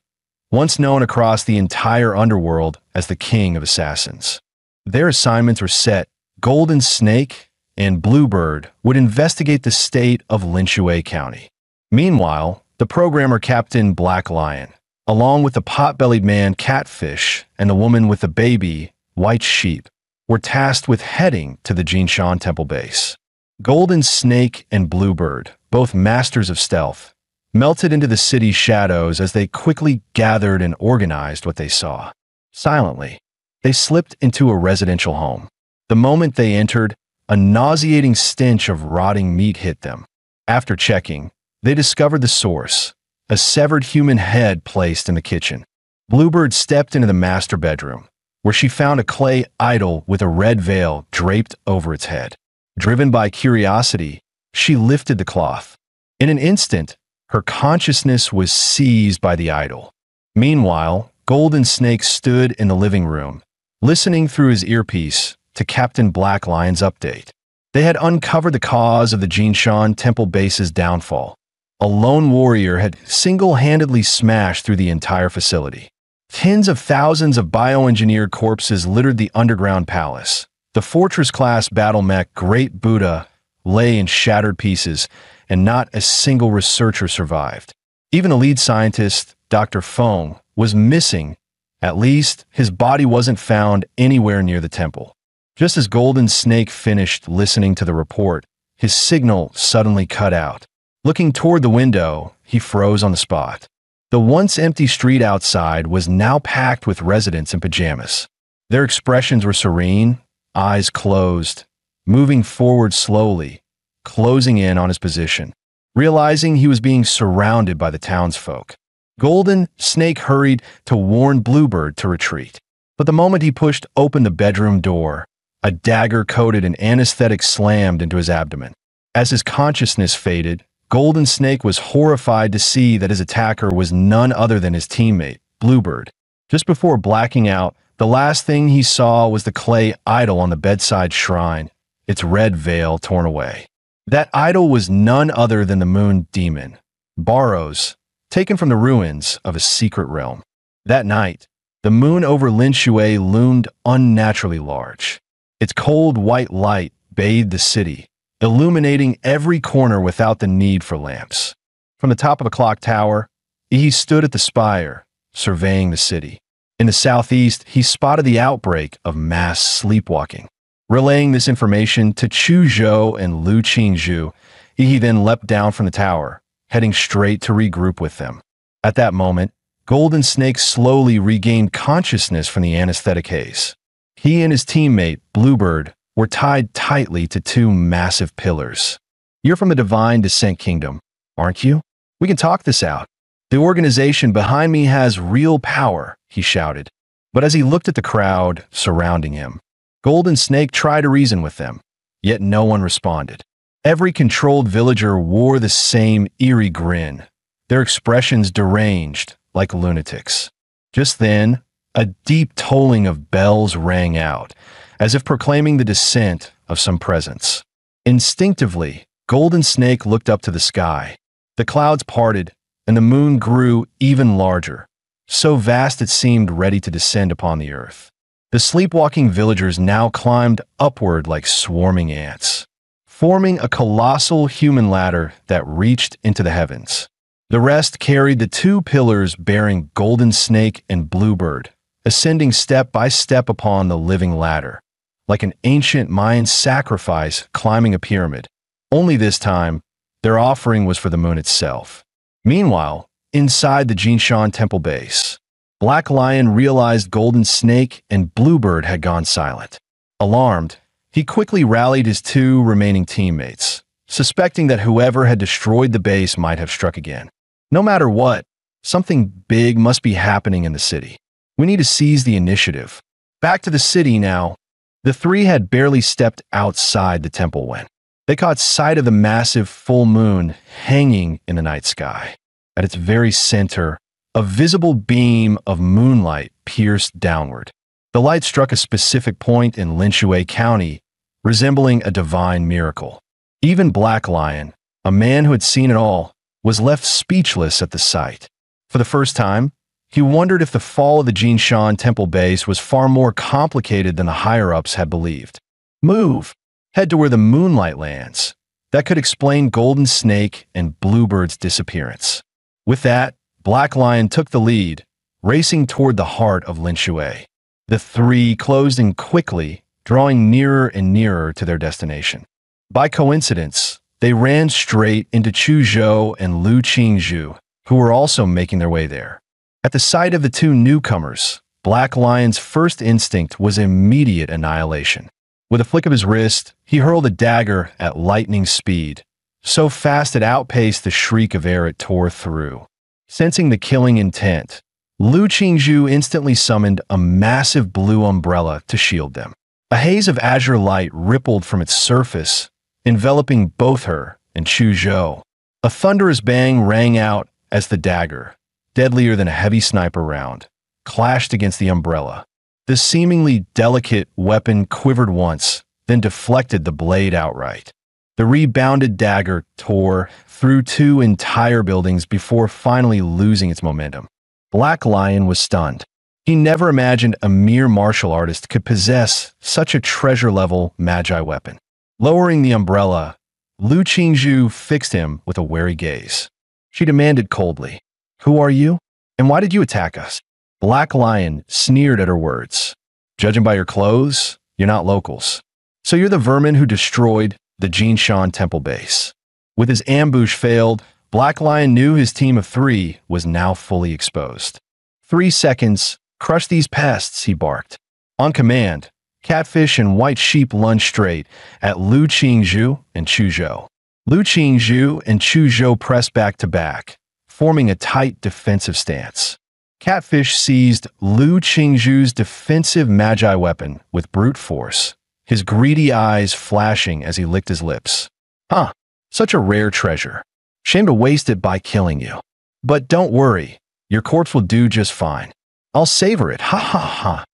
S1: once known across the entire underworld as the King of Assassins. Their assignments were set. Golden Snake and Bluebird would investigate the state of Linshue County. Meanwhile, the programmer Captain Black Lion, along with the pot-bellied man Catfish and the woman with the baby, White Sheep, were tasked with heading to the Jinshan Temple base. Golden Snake and Bluebird, both masters of stealth, melted into the city's shadows as they quickly gathered and organized what they saw. Silently, they slipped into a residential home. The moment they entered, a nauseating stench of rotting meat hit them. After checking, they discovered the source, a severed human head placed in the kitchen. Bluebird stepped into the master bedroom, where she found a clay idol with a red veil draped over its head. Driven by curiosity, she lifted the cloth. In an instant, her consciousness was seized by the idol. Meanwhile, Golden Snake stood in the living room, listening through his earpiece to Captain Black Lion's update. They had uncovered the cause of the Jinshan Temple base's downfall. A lone warrior had single-handedly smashed through the entire facility. Tens of thousands of bioengineered corpses littered the underground palace. The fortress-class battle mech Great Buddha lay in shattered pieces, and not a single researcher survived. Even the lead scientist, Dr. Fong, was missing. At least, his body wasn't found anywhere near the temple. Just as Golden Snake finished listening to the report, his signal suddenly cut out. Looking toward the window, he froze on the spot. The once empty street outside was now packed with residents in pajamas. Their expressions were serene, eyes closed, moving forward slowly, closing in on his position. Realizing he was being surrounded by the townsfolk, Golden Snake hurried to warn Bluebird to retreat. But the moment he pushed open the bedroom door, a dagger coated in anesthetic slammed into his abdomen. As his consciousness faded, Golden Snake was horrified to see that his attacker was none other than his teammate, Bluebird. Just before blacking out, the last thing he saw was the clay idol on the bedside shrine, its red veil torn away. That idol was none other than the moon demon, Barrows, taken from the ruins of a secret realm. That night, the moon over Linshue loomed unnaturally large. Its cold white light bathed the city, illuminating every corner without the need for lamps. From the top of a clock tower, he stood at the spire, surveying the city. In the southeast, he spotted the outbreak of mass sleepwalking. Relaying this information to Chu Zhou and Lu Qingzhu, he then leapt down from the tower, heading straight to regroup with them. At that moment, Golden Snake slowly regained consciousness from the anesthetic haze. He and his teammate, Bluebird, were tied tightly to two massive pillars. "You're from the Divine Descent Kingdom, aren't you? We can talk this out. The organization behind me has real power," he shouted. But as he looked at the crowd surrounding him, Golden Snake tried to reason with them, yet no one responded. Every controlled villager wore the same eerie grin, their expressions deranged like lunatics. Just then, a deep tolling of bells rang out, as if proclaiming the descent of some presence. Instinctively, Golden Snake looked up to the sky. The clouds parted, and the moon grew even larger, so vast it seemed ready to descend upon the earth. The sleepwalking villagers now climbed upward like swarming ants, forming a colossal human ladder that reached into the heavens. The rest carried the two pillars bearing Golden Snake and Bluebird, ascending step by step upon the living ladder, like an ancient Mayan sacrifice climbing a pyramid. Only this time, their offering was for the moon itself. Meanwhile, inside the Jinshan Temple base, Black Lion realized Golden Snake and Bluebird had gone silent. Alarmed, he quickly rallied his two remaining teammates, suspecting that whoever had destroyed the base might have struck again. No matter what, something big must be happening in the city. We need to seize the initiative. Back to the city now. The three had barely stepped outside the temple when they caught sight of the massive full moon hanging in the night sky. at its very center, a visible beam of moonlight pierced downward. The light struck a specific point in Linshui County, resembling a divine miracle. Even Black Lion, a man who had seen it all, was left speechless at the sight. For the first time, he wondered if the fall of the Jinshan temple base was far more complicated than the higher-ups had believed. Move! Head to where the moonlight lands. That could explain Golden Snake and Bluebird's disappearance. With that, Black Lion took the lead, racing toward the heart of Linshui. The three closed in quickly, drawing nearer and nearer to their destination. By coincidence, they ran straight into Chu Zhou and Lu Qingzhu, who were also making their way there. At the sight of the two newcomers, Black Lion's first instinct was immediate annihilation. With a flick of his wrist, he hurled a dagger at lightning speed, so fast it outpaced the shriek of air it tore through. Sensing the killing intent, Lu Qingzhu instantly summoned a massive blue umbrella to shield them. A haze of azure light rippled from its surface, enveloping both her and Chu Zhou. A thunderous bang rang out as the dagger, deadlier than a heavy sniper round, clashed against the umbrella. The seemingly delicate weapon quivered once, then deflected the blade outright. The rebounded dagger tore through two entire buildings before finally losing its momentum. Black Lion was stunned. He never imagined a mere martial artist could possess such a treasure-level magi weapon. Lowering the umbrella, Lu Qingzhu fixed him with a wary gaze. She demanded coldly, "Who are you? And why did you attack us?" Black Lion sneered at her words. "Judging by your clothes, you're not locals. So you're the vermin who destroyed the Jinshan temple base." With his ambush failed, Black Lion knew his team of three was now fully exposed. 3 seconds, crush these pests, he barked. On command, Catfish and White Sheep lunged straight at Lu Qingzhu and Chu Zhou. Lu Qingzhu and Chu Zhou pressed back to back, forming a tight defensive stance. Catfish seized Lu Qingzhu's defensive magi weapon with brute force, his greedy eyes flashing as he licked his lips. "Huh, such a rare treasure. Shame to waste it by killing you. But don't worry, your corpse will do just fine. I'll savor it, ha ha ha."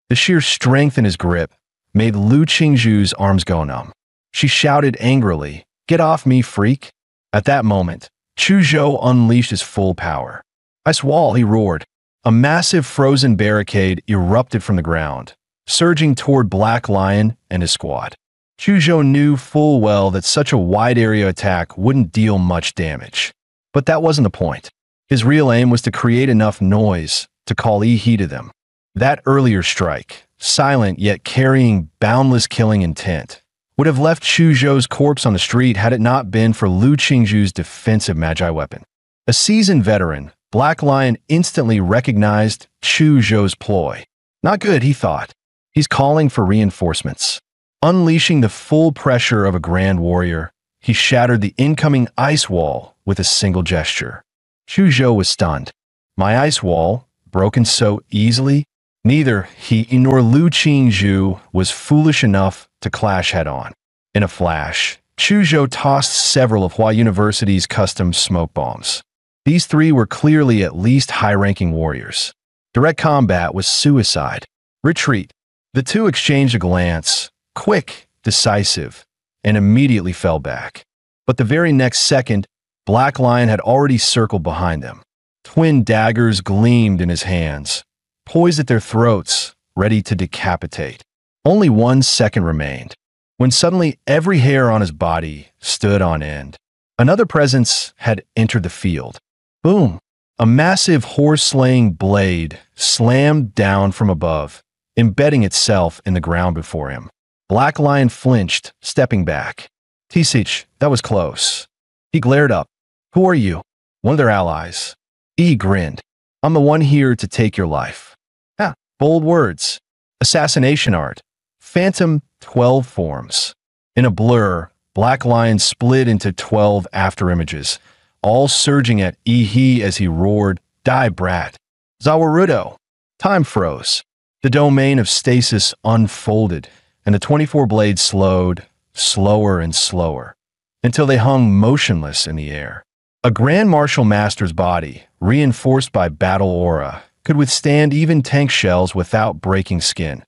S1: The sheer strength in his grip made Lu Qingzhu's arms go numb. She shouted angrily, "Get off me, freak." At that moment, Chu Zhou unleashed his full power. "Ice wall," he roared. A massive frozen barricade erupted from the ground, surging toward Black Lion and his squad. Chu Zhou knew full well that such a wide-area attack wouldn't deal much damage. But that wasn't the point. His real aim was to create enough noise to call heed to them. That earlier strike, silent yet carrying boundless killing intent, would have left Chu Zhou's corpse on the street had it not been for Lu Qingzhu's defensive magi weapon. A seasoned veteran, Black Lion instantly recognized Chu Zhou's ploy. Not good, he thought. He's calling for reinforcements. Unleashing the full pressure of a grand warrior, he shattered the incoming ice wall with a single gesture. Chu Zhou was stunned. My ice wall, broken so easily? Neither he nor Lu Qingzhu was foolish enough to clash head-on. In a flash, Chu Zhou tossed several of Hua University's custom smoke bombs. These three were clearly at least high-ranking warriors. Direct combat was suicide. Retreat. The two exchanged a glance, quick, decisive, and immediately fell back. But the very next second, Black Lion had already circled behind them. Twin daggers gleamed in his hands, poised at their throats, ready to decapitate. Only 1 second remained, when suddenly every hair on his body stood on end. Another presence had entered the field. Boom! A massive horse-slaying blade slammed down from above, embedding itself in the ground before him. Black Lion flinched, stepping back. "Tisich, that was close." He glared up. "Who are you?" "One of their allies." He grinned. "I'm the one here to take your life." Ah, bold words. Assassination art. Phantom 12 forms. In a blur, Black Lion split into 12 afterimages, all surging at Ihi as he roared, "Die, brat!" Zawarudo. Time froze. The domain of stasis unfolded, and the 24 blades slowed, slower and slower, until they hung motionless in the air. A Grand Martial Master's body, reinforced by battle aura, could withstand even tank shells without breaking skin.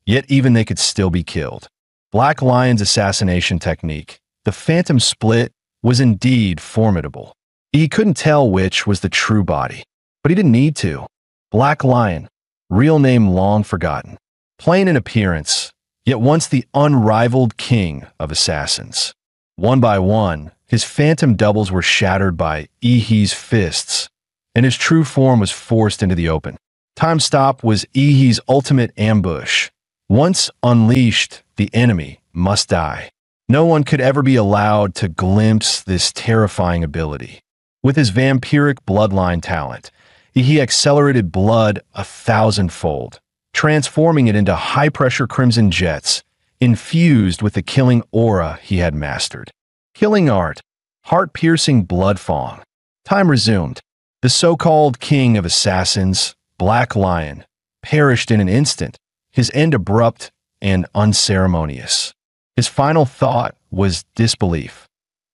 S1: Yet even they could still be killed. Black Lion's assassination technique, the Phantom Split, was indeed formidable. He couldn't tell which was the true body, but he didn't need to. Black Lion, real name long forgotten, plain in appearance, yet once the unrivaled king of assassins. One by one, his phantom doubles were shattered by Ihi's fists, and his true form was forced into the open. Time Stop was Ihi's ultimate ambush. Once unleashed, the enemy must die. No one could ever be allowed to glimpse this terrifying ability. With his vampiric bloodline talent, he accelerated blood 1,000-fold, transforming it into high-pressure crimson jets, infused with the killing aura he had mastered. Killing art, heart-piercing blood fong. Time resumed. The so-called king of assassins, Black Lion, perished in an instant, his end abrupt and unceremonious. His final thought was disbelief.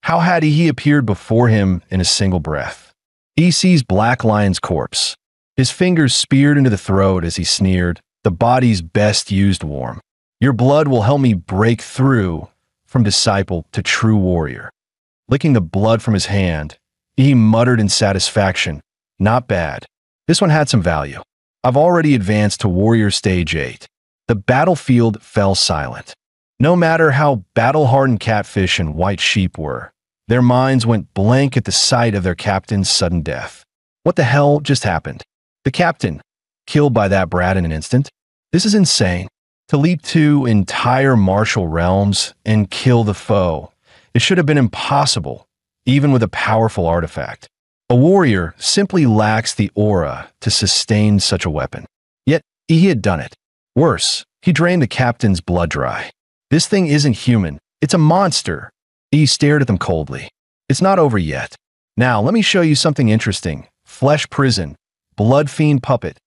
S1: How had he appeared before him in a single breath? He sees Black Lion's corpse, his fingers speared into the throat as he sneered, the body's best used warm. Your blood will help me break through from disciple to true warrior. Licking the blood from his hand, he muttered in satisfaction, not bad. This one had some value. I've already advanced to warrior stage 8. The battlefield fell silent. No matter how battle-hardened catfish and white sheep were, their minds went blank at the sight of their captain's sudden death. What the hell just happened? The captain, killed by that brat in an instant? This is insane. To leap 2 entire martial realms and kill the foe. It should have been impossible, even with a powerful artifact. A warrior simply lacks the aura to sustain such a weapon. Yet, he had done it. Worse, he drained the captain's blood dry. This thing isn't human. It's a monster. He stared at them coldly. It's not over yet. Now, let me show you something interesting. Flesh prison. Blood fiend puppet.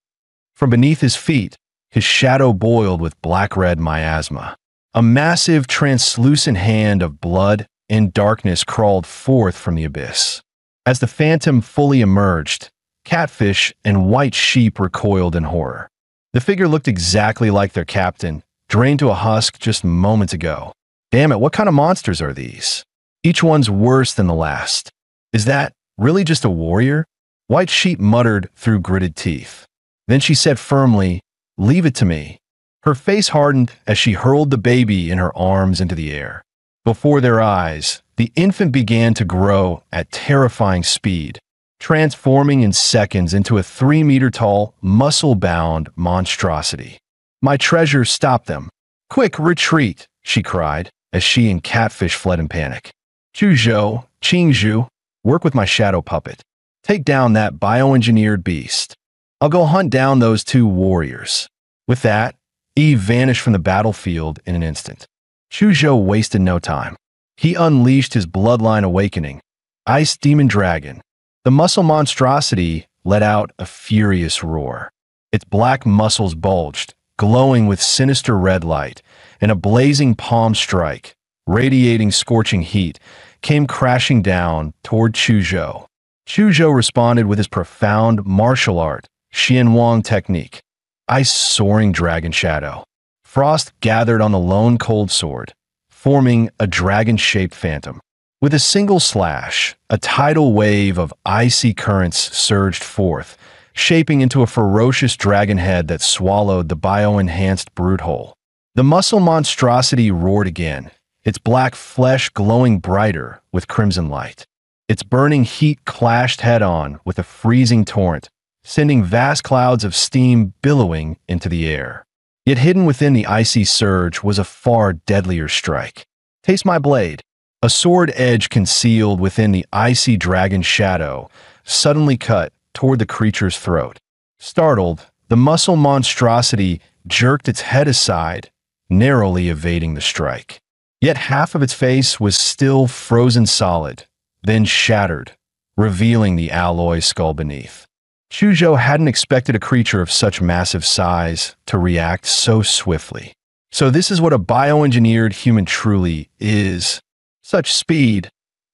S1: From beneath his feet, his shadow boiled with black-red miasma. A massive, translucent hand of blood and darkness crawled forth from the abyss. As the phantom fully emerged, catfish and white sheep recoiled in horror. The figure looked exactly like their captain, drained to a husk just moments ago. Damn it, what kind of monsters are these? Each one's worse than the last. Is that really just a warrior? White sheep muttered through gritted teeth. Then she said firmly, "Leave it to me." Her face hardened as she hurled the baby in her arms into the air. Before their eyes, the infant began to grow at terrifying speed, transforming in seconds into a 3-meter-tall, muscle-bound monstrosity. My treasure stopped them. "Quick, retreat," she cried, as she and Catfish fled in panic. "Chuzhou, Qingzhu, work with my shadow puppet. Take down that bioengineered beast. I'll go hunt down those 2 warriors." With that, Eve vanished from the battlefield in an instant. Chuzhou wasted no time. He unleashed his bloodline awakening, Ice Demon Dragon. The muscle monstrosity let out a furious roar. Its black muscles bulged, glowing with sinister red light, and a blazing palm strike, radiating scorching heat, came crashing down toward Chuzhou. Chuzhou responded with his profound martial art, Xianwang technique, Ice Soaring Dragon Shadow. Frost gathered on the lone cold sword, forming a dragon-shaped phantom. With a single slash, a tidal wave of icy currents surged forth, shaping into a ferocious dragon head that swallowed the bio-enhanced brute whole. The muscle monstrosity roared again, its black flesh glowing brighter with crimson light. Its burning heat clashed head-on with a freezing torrent, sending vast clouds of steam billowing into the air. Yet hidden within the icy surge was a far deadlier strike. Taste my blade. A sword edge concealed within the icy dragon shadow suddenly cut toward the creature's throat. Startled, the muscle monstrosity jerked its head aside, narrowly evading the strike. Yet half of its face was still frozen solid, then shattered, revealing the alloy skull beneath. Chuzhou hadn't expected a creature of such massive size to react so swiftly. So this is what a bioengineered human truly is. Such speed.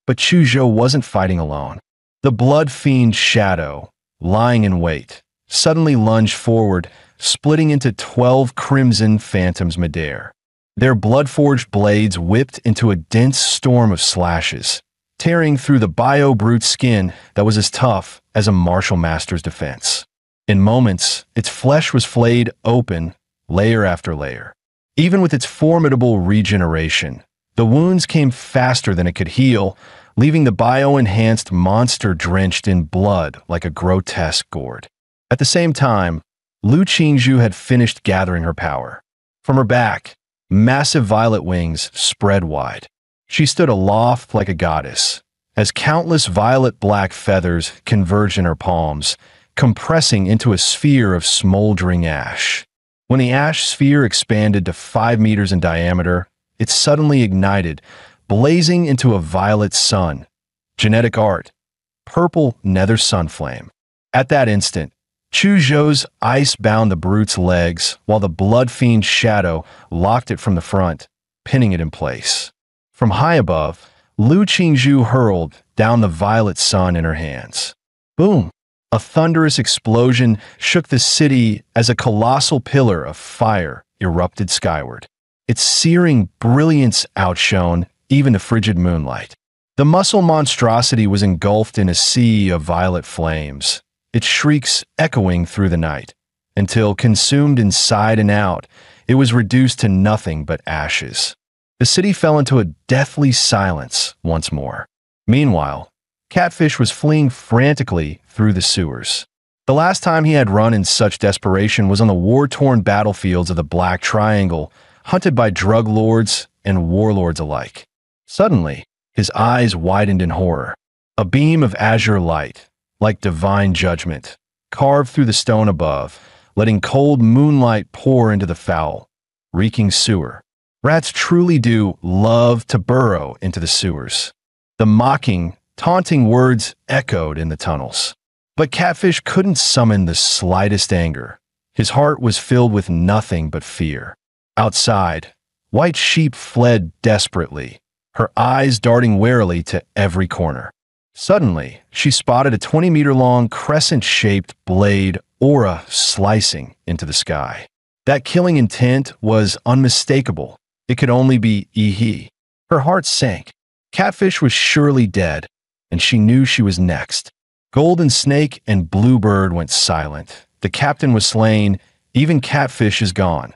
S1: But Chuzhou wasn't fighting alone. The blood fiend Shadow, lying in wait, suddenly lunged forward, splitting into 12 crimson phantoms midair. Their blood-forged blades whipped into a dense storm of slashes, tearing through the bio-brute skin that was as tough as a martial master's defense. In moments, its flesh was flayed open, layer after layer. Even with its formidable regeneration, the wounds came faster than it could heal, leaving the bio-enhanced monster drenched in blood like a grotesque gourd. At the same time, Lu Qingzhu had finished gathering her power. From her back, massive violet wings spread wide. She stood aloft like a goddess, as countless violet-black feathers converged in her palms, compressing into a sphere of smoldering ash. When the ash sphere expanded to 5 meters in diameter, it suddenly ignited, blazing into a violet sun. Genetic art. Purple nether sunflame. At that instant, Chu Zhou's ice bound the brute's legs, while the blood fiend's Shadow locked it from the front, pinning it in place. From high above, Lu Qingzhu hurled down the violet sun in her hands. Boom! A thunderous explosion shook the city as a colossal pillar of fire erupted skyward. Its searing brilliance outshone even the frigid moonlight. The muscle monstrosity was engulfed in a sea of violet flames, its shrieks echoing through the night, until, consumed inside and out, it was reduced to nothing but ashes. The city fell into a deathly silence once more. Meanwhile, Catfish was fleeing frantically through the sewers. The last time he had run in such desperation was on the war-torn battlefields of the Black Triangle, hunted by drug lords and warlords alike. Suddenly, his eyes widened in horror. A beam of azure light, like divine judgment, carved through the stone above, letting cold moonlight pour into the foul, reeking sewer. Rats truly do love to burrow into the sewers. The mocking, taunting words echoed in the tunnels. But Catfish couldn't summon the slightest anger. His heart was filled with nothing but fear. Outside, White Sheep fled desperately, her eyes darting warily to every corner. Suddenly, she spotted a 20-meter-long crescent-shaped blade aura slicing into the sky. That killing intent was unmistakable. It could only be Yi. Her heart sank. Catfish was surely dead, and she knew she was next. Golden Snake and Bluebird went silent. The captain was slain. Even Catfish is gone.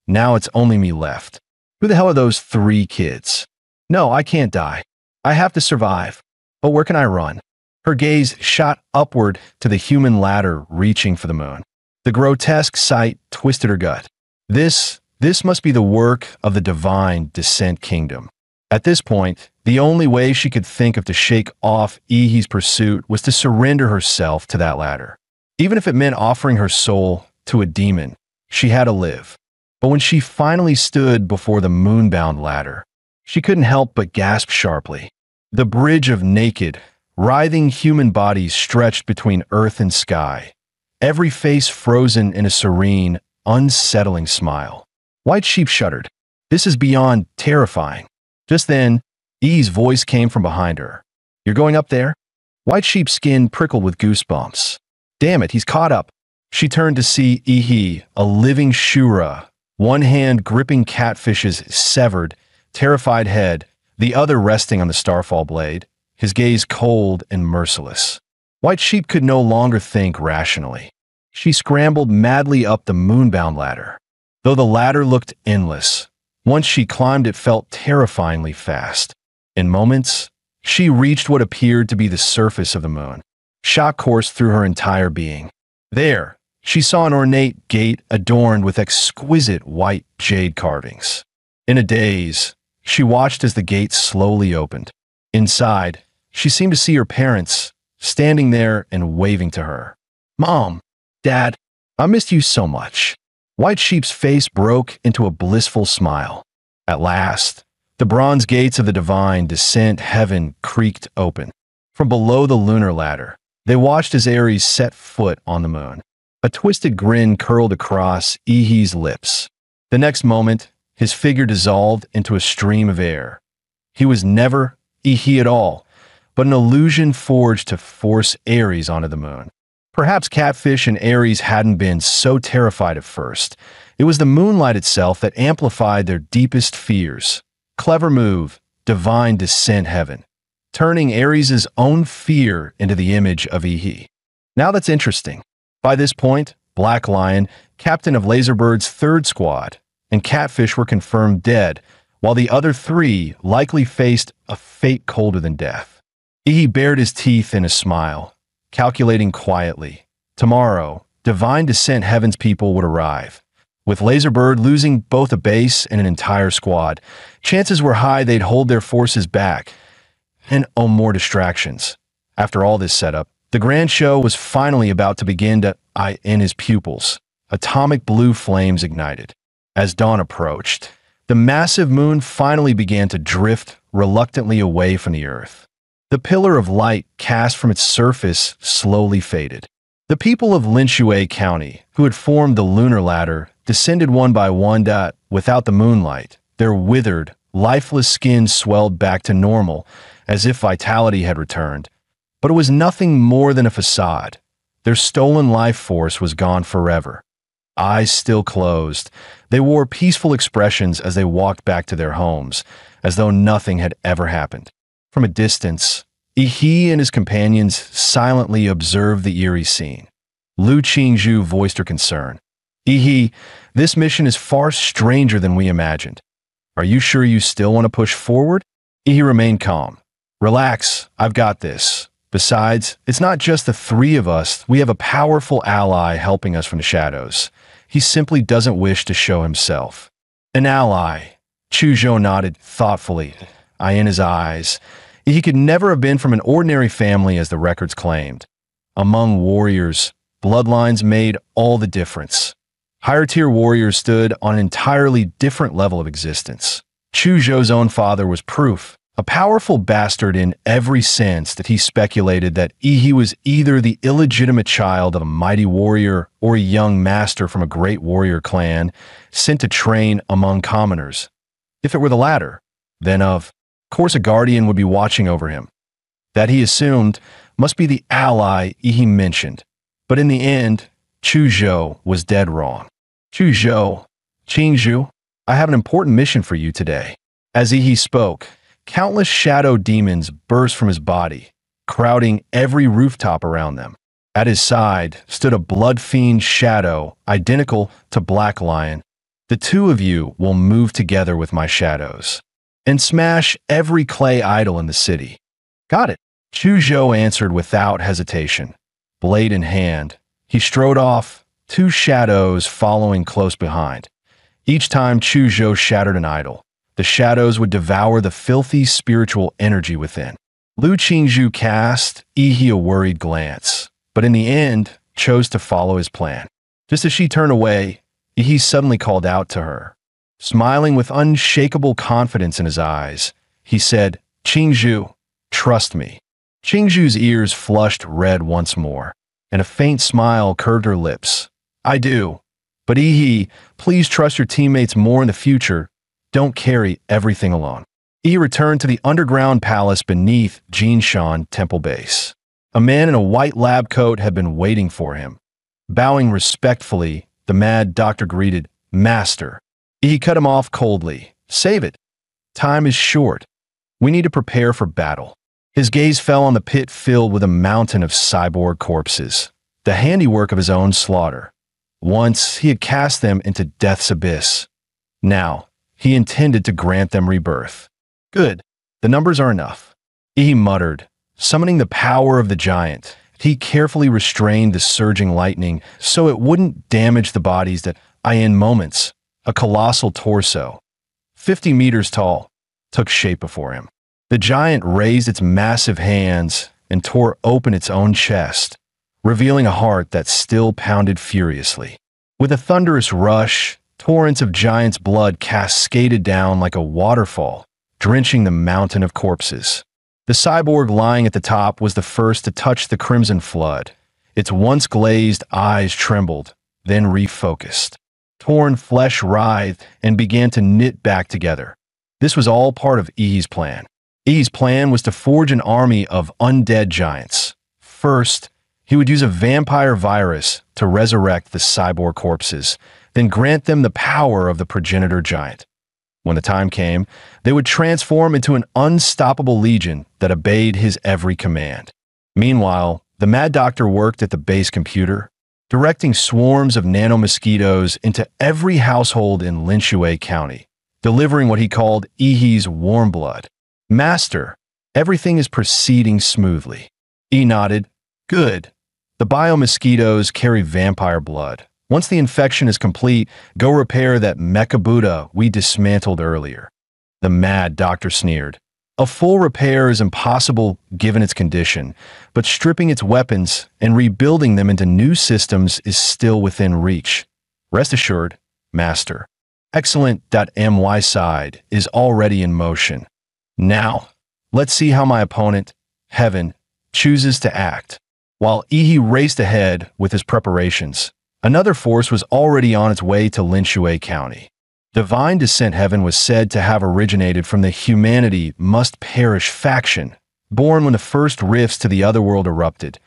S1: Now it's only me left. Who the hell are those 3 kids? No, I can't die. I have to survive. But where can I run? Her gaze shot upward to the human ladder reaching for the moon. The grotesque sight twisted her gut. This must be the work of the divine Descent Kingdom. At this point, the only way she could think of to shake off Ihi's pursuit was to surrender herself to that ladder. Even if it meant offering her soul to a demon, she had to live. But when she finally stood before the moonbound ladder, she couldn't help but gasp sharply. The bridge of naked, writhing human bodies stretched between earth and sky, every face frozen in a serene, unsettling smile. White Sheep shuddered. This is beyond terrifying. Just then, E's voice came from behind her. You're going up there? White Sheep's skin prickled with goosebumps. Damn it, he's caught up. She turned to see Ihi, a living Shura, one hand gripping Catfish's severed, terrified head, the other resting on the starfall blade, his gaze cold and merciless. White Sheep could no longer think rationally. She scrambled madly up the moonbound ladder. Though the ladder looked endless, once she climbed it felt terrifyingly fast. In moments, she reached what appeared to be the surface of the moon. Shock coursed through her entire being. There, she saw an ornate gate adorned with exquisite white jade carvings. In a daze, she watched as the gate slowly opened. Inside, she seemed to see her parents, standing there and waving to her. Mom, Dad, I missed you so much. White Sheep's face broke into a blissful smile. At last, the bronze gates of the divine descent heaven creaked open. From below the lunar ladder, they watched as Ares set foot on the moon. A twisted grin curled across Ihi's lips. The next moment, his figure dissolved into a stream of air. He was never Ihi at all, but an illusion forged to force Ares onto the moon. Perhaps Catfish and Ares hadn't been so terrified at first. It was the moonlight itself that amplified their deepest fears. Clever move, divine descent heaven, turning Ares' own fear into the image of Ihi. Now that's interesting. By this point, Black Lion, captain of Laserbird's third squad, and Catfish were confirmed dead, while the other three likely faced a fate colder than death. Ihi bared his teeth in a smile, calculating quietly. Tomorrow, divine descent heaven's people would arrive. With Laserbird losing both a base and an entire squad, chances were high they'd hold their forces back. And oh, more distractions. After all this setup, the grand show was finally about to begin to eye in his pupils. Atomic blue flames ignited. As dawn approached, the massive moon finally began to drift reluctantly away from the earth. The pillar of light cast from its surface slowly faded. The people of Linshue County, who had formed the lunar ladder, descended one by one. Without the moonlight, their withered, lifeless skins swelled back to normal, as if vitality had returned. But it was nothing more than a facade. Their stolen life force was gone forever. Eyes still closed, they wore peaceful expressions as they walked back to their homes, as though nothing had ever happened. From a distance, Ihi and his companions silently observed the eerie scene. Lu Qingzhu voiced her concern. Ihi, this mission is far stranger than we imagined. Are you sure you still want to push forward? Ihi remained calm. Relax, I've got this. Besides, it's not just the three of us, we have a powerful ally helping us from the shadows. He simply doesn't wish to show himself. An ally. Chuzhou nodded thoughtfully, eye in his eyes. He could never have been from an ordinary family as the records claimed. Among warriors, bloodlines made all the difference. Higher-tier warriors stood on an entirely different level of existence. Chuzhou's own father was proof, a powerful bastard in every sense that he speculated that Ihi was either the illegitimate child of a mighty warrior or a young master from a great warrior clan sent to train among commoners. If it were the latter, then of course a guardian would be watching over him. That he assumed must be the ally Ihi mentioned. But in the end, Chuzhou was dead wrong. Qingzhu, I have an important mission for you today. As Ihi spoke, countless shadow demons burst from his body, crowding every rooftop around them. At his side stood a blood fiend shadow identical to Black Lion. The two of you will move together with my shadows and smash every clay idol in the city. Got it, Chuzhou answered without hesitation. Blade in hand, he strode off, two shadows following close behind. Each time Chuzhou shattered an idol, the shadows would devour the filthy spiritual energy within. Lu Qingzhu cast Ihi a worried glance, but in the end chose to follow his plan. Just as she turned away, Ihi suddenly called out to her. Smiling with unshakable confidence in his eyes, he said, Qingzhu, trust me. Qingzhu's ears flushed red once more, and a faint smile curved her lips. I do. But Ihi, please trust your teammates more in the future. Don't carry everything alone. Ihi returned to the underground palace beneath Jinshan Temple Base. A man in a white lab coat had been waiting for him. Bowing respectfully, the mad doctor greeted, Master. Ihi cut him off coldly. Save it. Time is short. We need to prepare for battle. His gaze fell on the pit filled with a mountain of cyborg corpses, the handiwork of his own slaughter. Once he had cast them into death's abyss. Now, he intended to grant them rebirth. Good. The numbers are enough. He muttered, summoning the power of the giant. He carefully restrained the surging lightning so it wouldn't damage the bodies that, in moments, a colossal torso, 50 meters tall, took shape before him. The giant raised its massive hands and tore open its own chest, revealing a heart that still pounded furiously. With a thunderous rush, torrents of giant's blood cascaded down like a waterfall, drenching the mountain of corpses. The cyborg lying at the top was the first to touch the crimson flood. Its once glazed eyes trembled, then refocused. Torn flesh writhed and began to knit back together. This was all part of Ihi's plan. I's plan was to forge an army of undead giants. First, he would use a vampire virus to resurrect the cyborg corpses, then grant them the power of the progenitor giant. When the time came, they would transform into an unstoppable legion that obeyed his every command. Meanwhile, the Mad Doctor worked at the base computer, directing swarms of nanomosquitoes into every household in Linshue County, delivering what he called Ihi's warm blood. Master, everything is proceeding smoothly. E nodded. Good. The biomosquitoes carry vampire blood. Once the infection is complete, go repair that Mecha Buddha we dismantled earlier. The Mad Doctor sneered. A full repair is impossible given its condition, but stripping its weapons and rebuilding them into new systems is still within reach. Rest assured, Master. Excellent.my side is already in motion. Now, let's see how my opponent, Heaven, chooses to act. While Ihi raced ahead with his preparations, another force was already on its way to Linshue County. Divine Descent Heaven was said to have originated from the Humanity Must Perish faction, born when the first rifts to the otherworld erupted.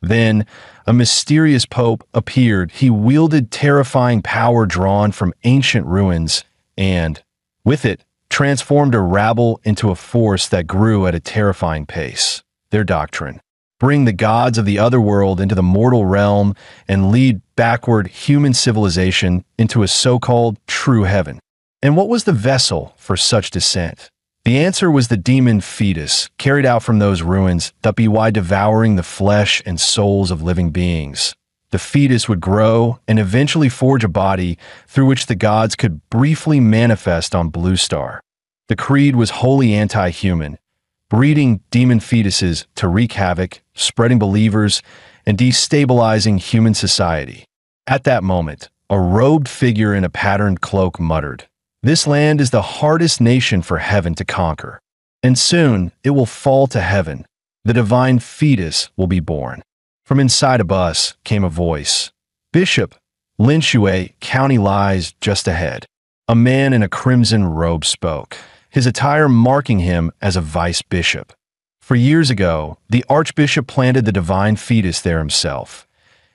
S1: Then, a mysterious pope appeared. He wielded terrifying power drawn from ancient ruins and, with it, transformed a rabble into a force that grew at a terrifying pace. Their doctrine: bring the gods of the otherworld into the mortal realm and lead backward human civilization into a so-called true heaven. And what was the vessel for such descent? The answer was the demon fetus, carried out from those ruins, by devouring the flesh and souls of living beings. The fetus would grow and eventually forge a body through which the gods could briefly manifest on Blue Star. The creed was wholly anti-human, breeding demon fetuses to wreak havoc, spreading believers, and destabilizing human society. At that moment, a robed figure in a patterned cloak muttered, "This land is the hardest nation for Heaven to conquer, and soon it will fall to Heaven. The divine fetus will be born." From inside a bus came a voice. "Bishop, Linshue County lies just ahead." A man in a crimson robe spoke, his attire marking him as a vice bishop. For years ago, the archbishop planted the divine fetus there himself.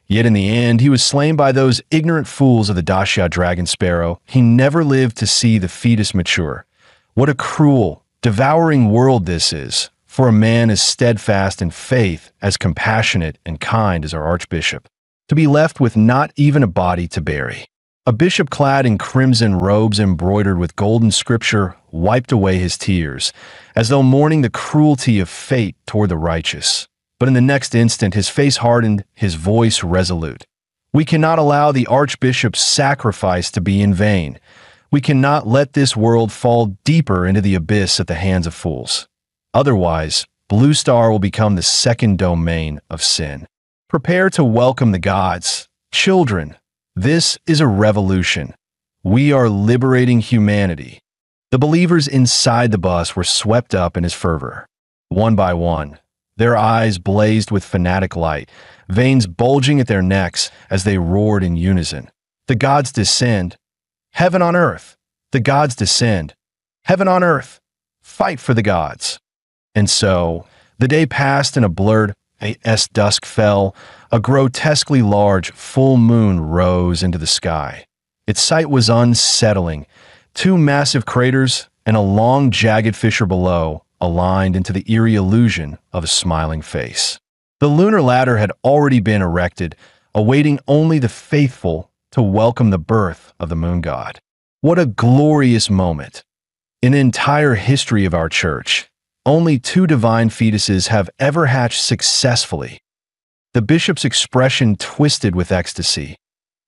S1: Yet in the end, he was slain by those ignorant fools of the Daxia dragon sparrow. He never lived to see the fetus mature. What a cruel, devouring world this is, for a man as steadfast in faith, as compassionate and kind as our archbishop, to be left with not even a body to bury. A bishop clad in crimson robes embroidered with golden scripture wiped away his tears, as though mourning the cruelty of fate toward the righteous. But in the next instant, his face hardened, his voice resolute. "We cannot allow the archbishop's sacrifice to be in vain. We cannot let this world fall deeper into the abyss at the hands of fools. Otherwise, Blue Star will become the second domain of sin. Prepare to welcome the gods. Children, this is a revolution. We are liberating humanity." The believers inside the bus were swept up in his fervor. One by one, their eyes blazed with fanatic light, veins bulging at their necks as they roared in unison. "The gods descend. Heaven on earth. The gods descend. Heaven on earth. Fight for the gods." And so, the day passed in a blurred, as dusk fell, a grotesquely large full moon rose into the sky. Its sight was unsettling. Two massive craters and a long, jagged fissure below aligned into the eerie illusion of a smiling face. The lunar ladder had already been erected, awaiting only the faithful to welcome the birth of the moon god. What a glorious moment! In the entire history of our church, only 2 divine fetuses have ever hatched successfully. The bishop's expression twisted with ecstasy.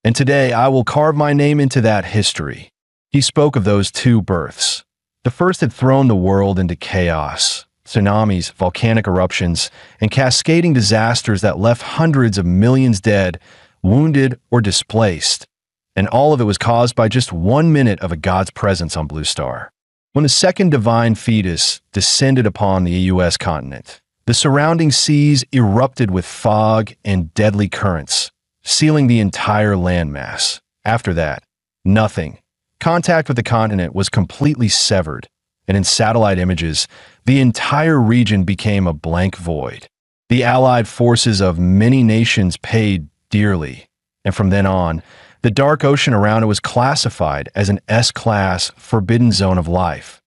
S1: "And today I will carve my name into that history." He spoke of those 2 births. The first had thrown the world into chaos, tsunamis, volcanic eruptions, and cascading disasters that left hundreds of millions dead, wounded, or displaced. And all of it was caused by just 1 minute of a god's presence on Blue Star. When the second divine fetus descended upon the U.S. continent, the surrounding seas erupted with fog and deadly currents, sealing the entire landmass. After that, nothing. Contact with the continent was completely severed. and in satellite images, the entire region became a blank void. The allied forces of many nations paid dearly, and from then on, the dark ocean around it was classified as an S-class forbidden zone of life,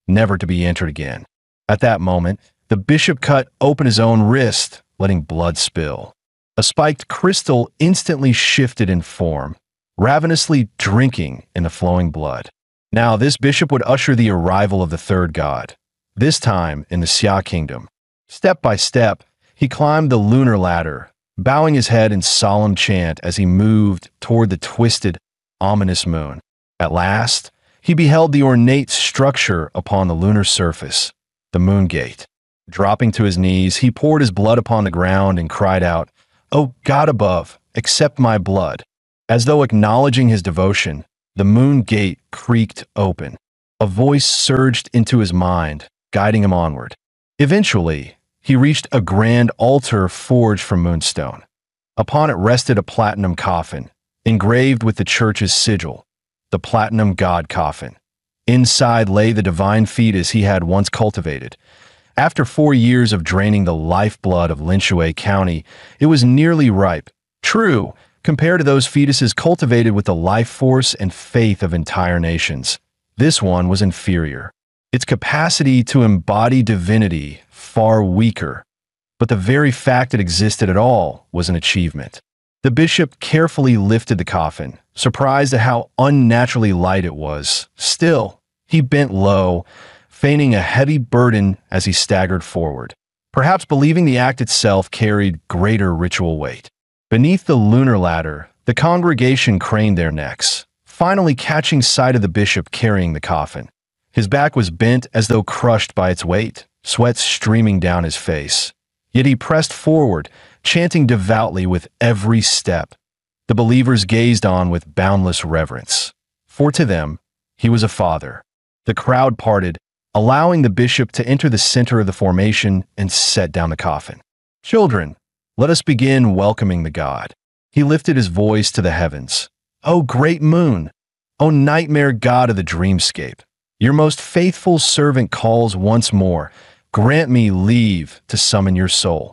S1: never to be entered again. At that moment, the bishop cut open his own wrist, letting blood spill. A spiked crystal instantly shifted in form, ravenously drinking in the flowing blood. Now this bishop would usher the arrival of the third god, this time in the Xia kingdom. Step by step, he climbed the lunar ladder, bowing his head in solemn chant as he moved toward the twisted, ominous moon. At last, he beheld the ornate structure upon the lunar surface, the moon gate. Dropping to his knees, he poured his blood upon the ground and cried out, "O God above, accept my blood." As though acknowledging his devotion, the moon gate creaked open. A voice surged into his mind, guiding him onward. Eventually, he reached a grand altar forged from moonstone. Upon it rested a platinum coffin, engraved with the church's sigil, the platinum god coffin. Inside lay the divine fetus he had once cultivated. After 4 years of draining the lifeblood of Linshui County, it was nearly ripe. True, compared to those fetuses cultivated with the life force and faith of entire nations, this one was inferior. Its capacity to embody divinity far weaker, but the very fact it existed at all was an achievement. The bishop carefully lifted the coffin, surprised at how unnaturally light it was. Still, he bent low, feigning a heavy burden as he staggered forward, perhaps believing the act itself carried greater ritual weight. Beneath the lunar ladder, the congregation craned their necks, finally catching sight of the bishop carrying the coffin. His back was bent as though crushed by its weight, sweat streaming down his face. Yet he pressed forward, chanting devoutly with every step. The believers gazed on with boundless reverence, for to them, he was a father. The crowd parted, allowing the bishop to enter the center of the formation and set down the coffin. "Children, let us begin welcoming the god." He lifted his voice to the heavens. "O great moon, O nightmare god of the dreamscape, your most faithful servant calls once more. Grant me leave to summon your soul.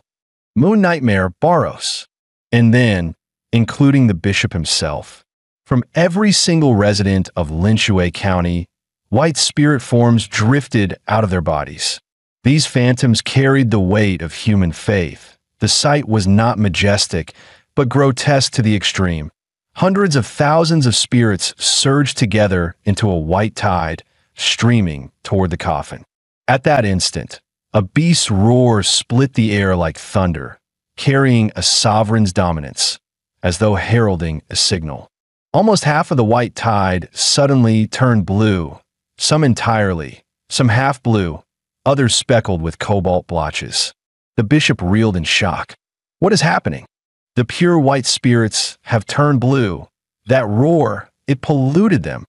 S1: Moon Nightmare Baros." And then, including the bishop himself, from every single resident of Linshui County, white spirit forms drifted out of their bodies. These phantoms carried the weight of human faith. The sight was not majestic, but grotesque to the extreme. Hundreds of thousands of spirits surged together into a white tide, streaming toward the coffin. At that instant, a beast's roar split the air like thunder, carrying a sovereign's dominance, as though heralding a signal. Almost half of the white tide suddenly turned blue, some entirely, some half blue, others speckled with cobalt blotches. The bishop reeled in shock. What is happening? The pure white spirits have turned blue. That roar, it polluted them.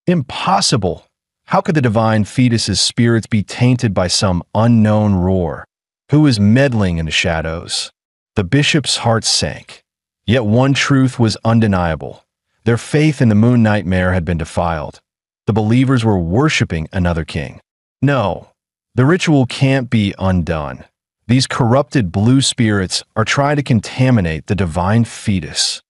S1: Impossible! How could the divine fetus's spirits be tainted by some unknown roar? Who is meddling in the shadows? The bishop's heart sank. Yet one truth was undeniable. Their faith in the moon nightmare had been defiled. The believers were worshiping another king. No, the ritual can't be undone. These corrupted blue spirits are trying to contaminate the divine fetus.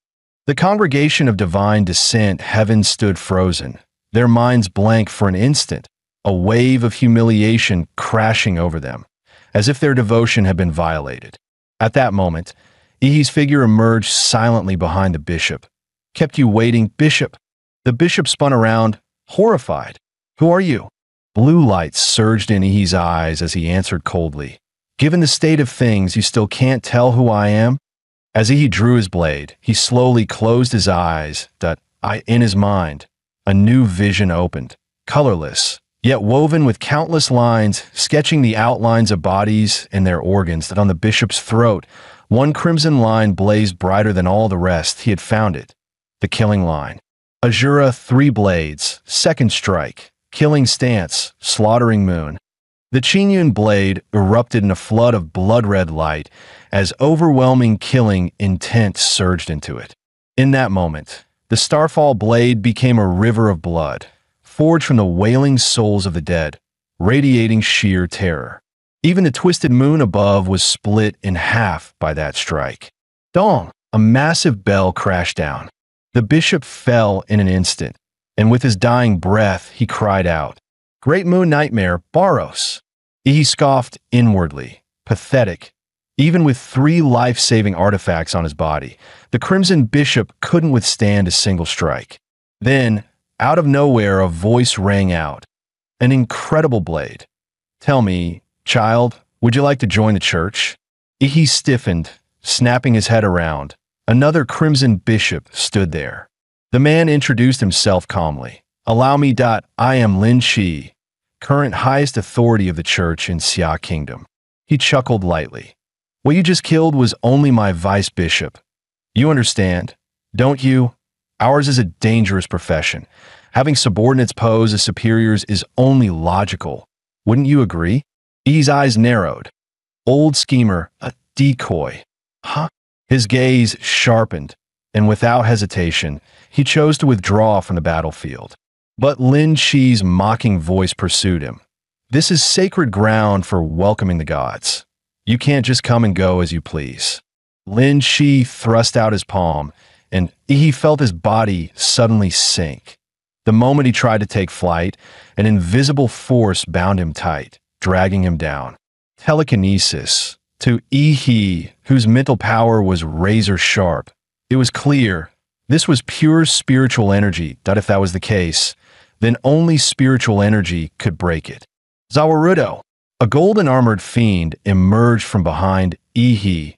S1: The congregation of divine descent heaven stood frozen, their minds blank for an instant, a wave of humiliation crashing over them, as if their devotion had been violated. At that moment, Ihi's figure emerged silently behind the bishop. "Kept you waiting, bishop." The bishop spun around, horrified. "Who are you?" Blue lights surged in Ihi's eyes as he answered coldly. "Given the state of things, you still can't tell who I am?" As Ihi drew his blade, he slowly closed his eyes. In his mind, a new vision opened, colorless, yet woven with countless lines, sketching the outlines of bodies and their organs. That on the bishop's throat, one crimson line blazed brighter than all the rest. He had found it. The killing line. Azura 3 blades, second strike, killing stance, slaughtering moon. The Chinyun blade erupted in a flood of blood-red light as overwhelming killing intent surged into it. In that moment, the Starfall blade became a river of blood, forged from the wailing souls of the dead. radiating sheer terror. Even the twisted moon above was split in half by that strike. Dong! A massive bell crashed down. The bishop fell in an instant, and with his dying breath, he cried out, "Great moon nightmare, Baros!" He scoffed inwardly, pathetic. Even with 3 life-saving artifacts on his body, the Crimson Bishop couldn't withstand a single strike. Then, out of nowhere, a voice rang out. An incredible blade. "Tell me, child, would you like to join the church?" He stiffened, snapping his head around. Another Crimson Bishop stood there. The man introduced himself calmly. "Allow me. I am Lin Shi, current highest authority of the church in Xia Kingdom." He chuckled lightly. "What you just killed was only my vice bishop. You understand, don't you? Ours is a dangerous profession. Having subordinates pose as superiors is only logical. Wouldn't you agree?" E's eyes narrowed. "Old schemer, a decoy." Huh? His gaze sharpened, and without hesitation, he chose to withdraw from the battlefield. But Lin Shi's mocking voice pursued him. "This is sacred ground for welcoming the gods. You can't just come and go as you please." Lin Shi thrust out his palm, and he felt his body suddenly sink. The moment he tried to take flight, an invisible force bound him tight, dragging him down. Telekinesis. To He, whose mental power was razor sharp, it was clear this was pure spiritual energy. That if that was the case, then only spiritual energy could break it. Zawarudo. A golden-armored fiend emerged from behind Ihi,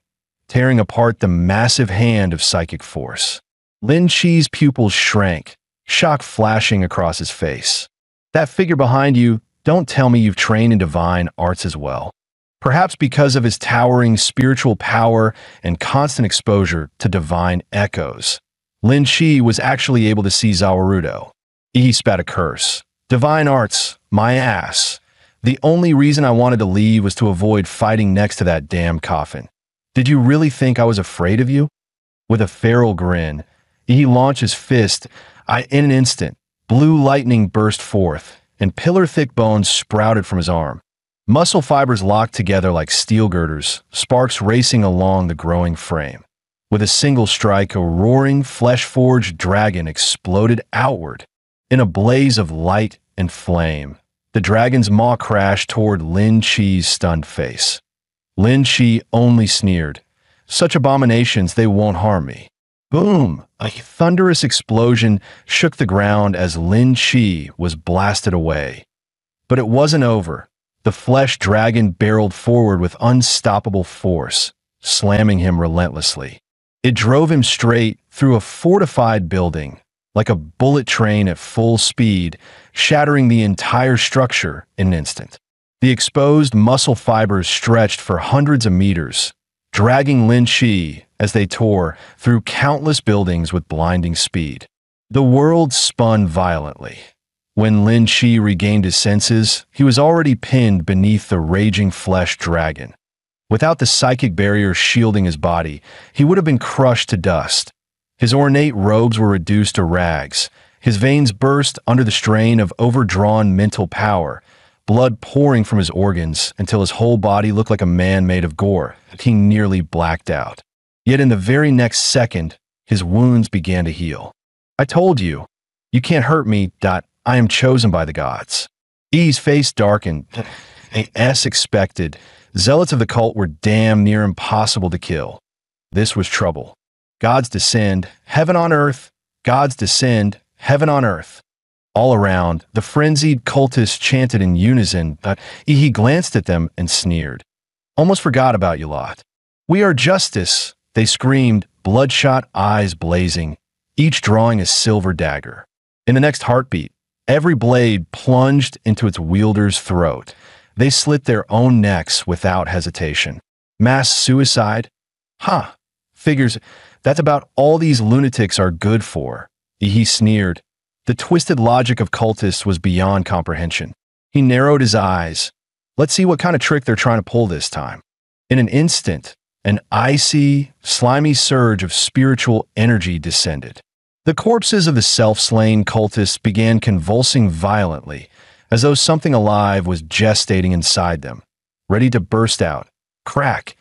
S1: tearing apart the massive hand of psychic force. Lin Shi's pupils shrank, shock flashing across his face. "That figure behind you, don't tell me you've trained in divine arts as well." Perhaps because of his towering spiritual power and constant exposure to divine echoes, Lin Shi was actually able to see Zawarudo. He spat a curse. "Divine arts, my ass. The only reason I wanted to leave was to avoid fighting next to that damn coffin. Did you really think I was afraid of you?" With a feral grin, he launched his fist. In an instant, blue lightning burst forth, and pillar-thick bones sprouted from his arm. Muscle fibers locked together like steel girders, sparks racing along the growing frame. With a single strike, a roaring, flesh-forged dragon exploded outward. In a blaze of light and flame, the dragon's maw crashed toward Lin Shi's stunned face. Lin Shi only sneered. "Such abominations, they won't harm me." Boom! A thunderous explosion shook the ground as Lin Shi was blasted away. But it wasn't over. The flesh dragon barreled forward with unstoppable force, slamming him relentlessly. It drove him straight through a fortified building, like a bullet train at full speed, shattering the entire structure in an instant. The exposed muscle fibers stretched for hundreds of meters, dragging Lin Shi as they tore through countless buildings with blinding speed. The world spun violently. When Lin Shi regained his senses, he was already pinned beneath the raging flesh dragon. Without the psychic barrier shielding his body, he would have been crushed to dust. His ornate robes were reduced to rags. His veins burst under the strain of overdrawn mental power, blood pouring from his organs until his whole body looked like a man made of gore. He nearly blacked out. Yet in the very next second, his wounds began to heal. "I told you, you can't hurt me. I am chosen by the gods." E's face darkened. As expected, zealots of the cult were damn near impossible to kill. This was trouble. Gods descend, heaven on earth. Gods descend, heaven on earth. All around, the frenzied cultists chanted in unison, but he glanced at them and sneered. "Almost forgot about you lot. We are justice," they screamed, bloodshot eyes blazing, each drawing a silver dagger. In the next heartbeat, every blade plunged into its wielder's throat. They slit their own necks without hesitation. Mass suicide? Huh. Figures, that's about all these lunatics are good for. He sneered. The twisted logic of cultists was beyond comprehension. He narrowed his eyes. Let's see what kind of trick they're trying to pull this time. In an instant, an icy, slimy surge of spiritual energy descended. The corpses of the self-slain cultists began convulsing violently, as though something alive was gestating inside them, ready to burst out. Crack!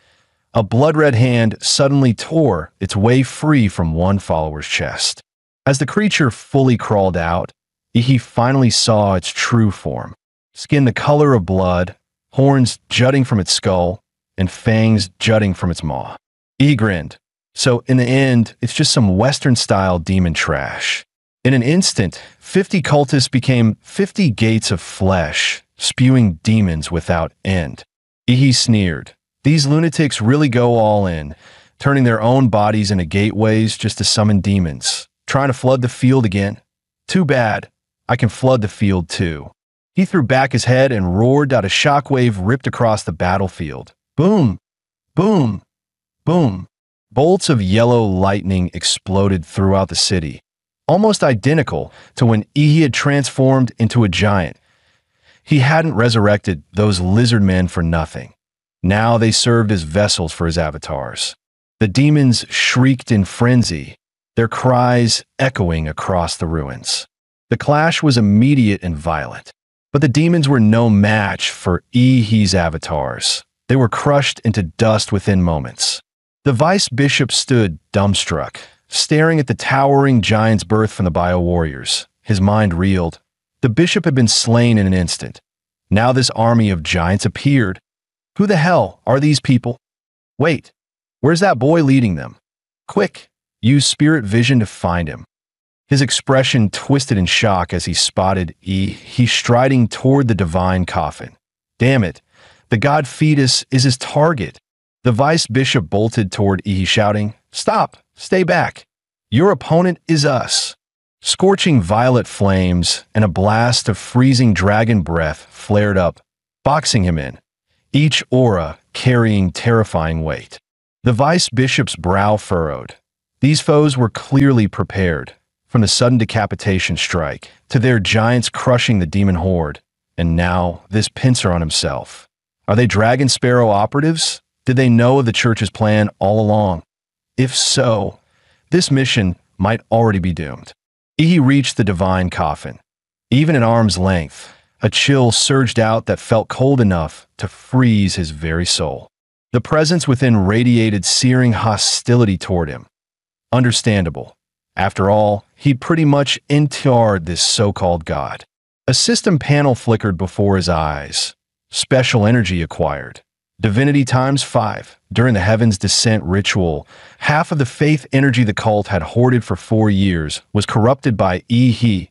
S1: A blood-red hand suddenly tore its way free from one follower's chest. As the creature fully crawled out, he finally saw its true form. Skin the color of blood, horns jutting from its skull, and fangs jutting from its maw. He grinned. So in the end, it's just some Western-style demon trash. In an instant, 50 cultists became 50 gates of flesh, spewing demons without end. He sneered. These lunatics really go all in, turning their own bodies into gateways just to summon demons, trying to flood the field again. Too bad. I can flood the field too. He threw back his head and roared out a shockwave ripped across the battlefield. Boom! Boom! Boom! Bolts of yellow lightning exploded throughout the city, almost identical to when Ihi had transformed into a giant. He hadn't resurrected those lizard men for nothing. Now they served as vessels for his avatars. The demons shrieked in frenzy, their cries echoing across the ruins. The clash was immediate and violent, but the demons were no match for Ihi's avatars. They were crushed into dust within moments. The vice bishop stood dumbstruck, staring at the towering giant's birth from the bio-warriors. His mind reeled. The bishop had been slain in an instant. Now this army of giants appeared. Who the hell are these people? Wait, where's that boy leading them? Quick, use spirit vision to find him. His expression twisted in shock as he spotted he striding toward the divine coffin. Damn it, the god fetus is his target. The vice bishop bolted toward Ihi, shouting, "Stop! Stay back! Your opponent is us!" Scorching violet flames and a blast of freezing dragon breath flared up, boxing him in, each aura carrying terrifying weight. The vice bishop's brow furrowed. These foes were clearly prepared, from the sudden decapitation strike to their giants crushing the demon horde, and now this pincer on himself. Are they Dragon Sparrow operatives? Did they know of the church's plan all along? If so, this mission might already be doomed. He reached the divine coffin. Even at arm's length, a chill surged out that felt cold enough to freeze his very soul. The presence within radiated searing hostility toward him. Understandable. After all, he'd pretty much entered this so-called god. A system panel flickered before his eyes. Special energy acquired. Divinity times 5. During the Heaven's Descent ritual, half of the faith energy the cult had hoarded for 4 years was corrupted by Ihi.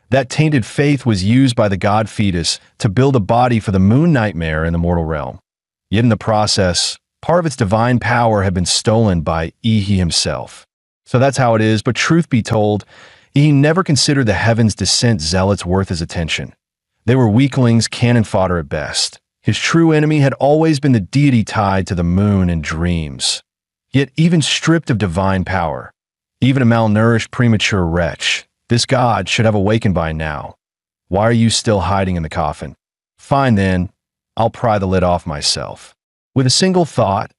S1: That tainted faith was used by the god fetus to build a body for the moon nightmare in the mortal realm. Yet in the process, part of its divine power had been stolen by Ihi himself. So that's how it is, but truth be told, Ihi never considered the Heaven's Descent zealots worth his attention. They were weaklings, cannon fodder at best. His true enemy had always been the deity tied to the moon in dreams. Yet even stripped of divine power, even a malnourished premature wretch, this god should have awakened by now. Why are you still hiding in the coffin? Fine then, I'll pry the lid off myself. With a single thought,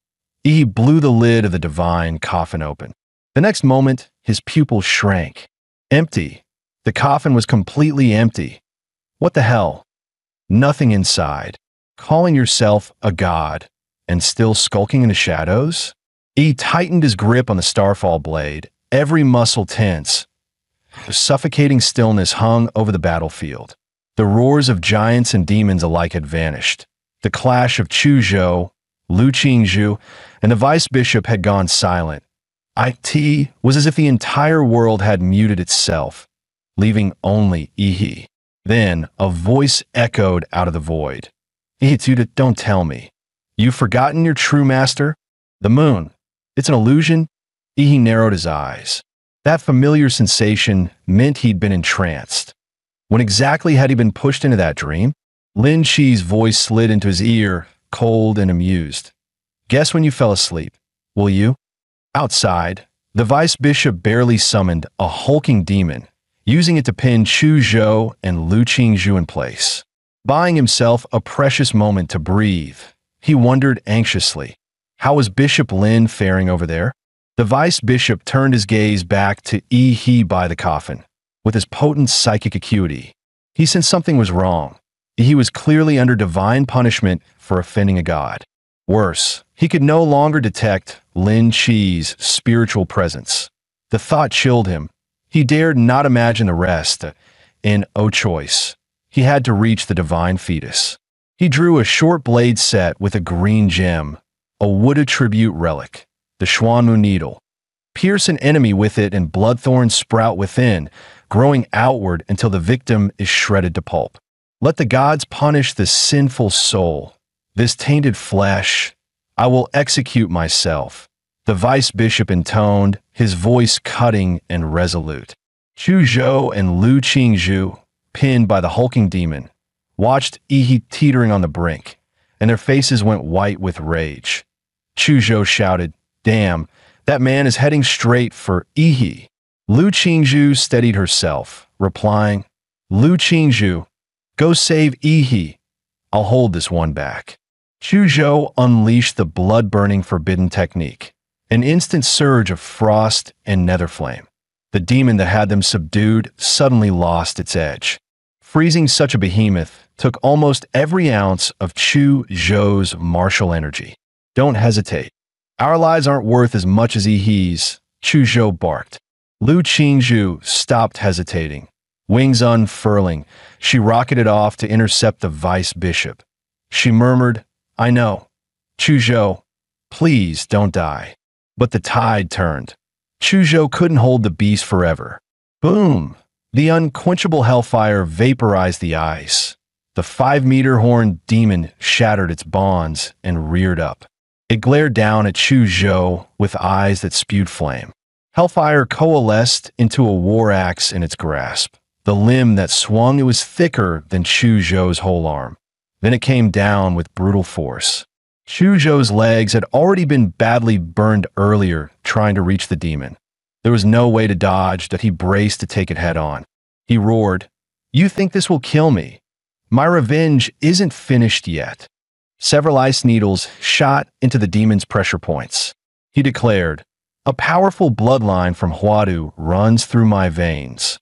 S1: he blew the lid of the divine coffin open. The next moment, his pupils shrank. Empty. The coffin was completely empty. What the hell? Nothing inside. Calling yourself a god and still skulking in the shadows? He tightened his grip on the starfall blade, every muscle tense. A suffocating stillness hung over the battlefield. The roars of giants and demons alike had vanished. The clash of Chuzhou, Lu Qingzhu, and the vice bishop had gone silent. It was as if the entire world had muted itself, leaving only Ihi. Then a voice echoed out of the void. Ihituda, don't tell me. You've forgotten your true master? The moon. It's an illusion? Ihi narrowed his eyes. That familiar sensation meant he'd been entranced. When exactly had he been pushed into that dream? Lin Chi's voice slid into his ear, cold and amused. Guess when you fell asleep, will you? Outside, the vice bishop barely summoned a hulking demon, using it to pin Chuzhou and Lu Qingzhu in place. Buying himself a precious moment to breathe, he wondered anxiously, how was Bishop Lin faring over there? The vice bishop turned his gaze back to Ihi by the coffin. With his potent psychic acuity, He sensed something was wrong. He was clearly under divine punishment for offending a god. Worse, he could no longer detect Lin Chi's spiritual presence. The thought chilled him. He dared not imagine the rest. In O choice, he had to reach the divine fetus. He drew a short blade set with a green gem, a wooded tribute relic, the Xuanmu needle. Pierce an enemy with it and bloodthorns sprout within, growing outward until the victim is shredded to pulp. Let the gods punish this sinful soul, this tainted flesh. I will execute myself, the vice bishop intoned, his voice cutting and resolute. Chu Zhou and Lu Qingzhu, pinned by the hulking demon, watched Yi teetering on the brink, and their faces went white with rage. Chu Zhou shouted, "Damn, that man is heading straight for Yi." Lu Qingzhu steadied herself, replying, "Lu Qingzhu, go save Yi. I'll hold this one back." Chu Zhou unleashed the blood-burning forbidden technique, an instant surge of frost and nether flame. The demon that had them subdued suddenly lost its edge. Freezing such a behemoth took almost every ounce of Chu Zhou's martial energy. "Don't hesitate. Our lives aren't worth as much as Yi's," Chu Zhou barked. Lu Qingzhu stopped hesitating. Wings unfurling, she rocketed off to intercept the vice bishop. She murmured, "I know. Chu Zhou, please don't die." But the tide turned. Chu Zhou couldn't hold the beast forever. Boom! The unquenchable hellfire vaporized the ice. The 5-meter horned demon shattered its bonds and reared up. It glared down at Chu Zhou with eyes that spewed flame. Hellfire coalesced into a war axe in its grasp. The limb that swung, it was thicker than Chu Zhou's whole arm. Then it came down with brutal force. Chu Zhou's legs had already been badly burned earlier trying to reach the demon. There was no way to dodge that he braced to take it head on. He roared, "You think this will kill me? My revenge isn't finished yet." Several ice needles shot into the demon's pressure points. He declared, "A powerful bloodline from Huadu runs through my veins.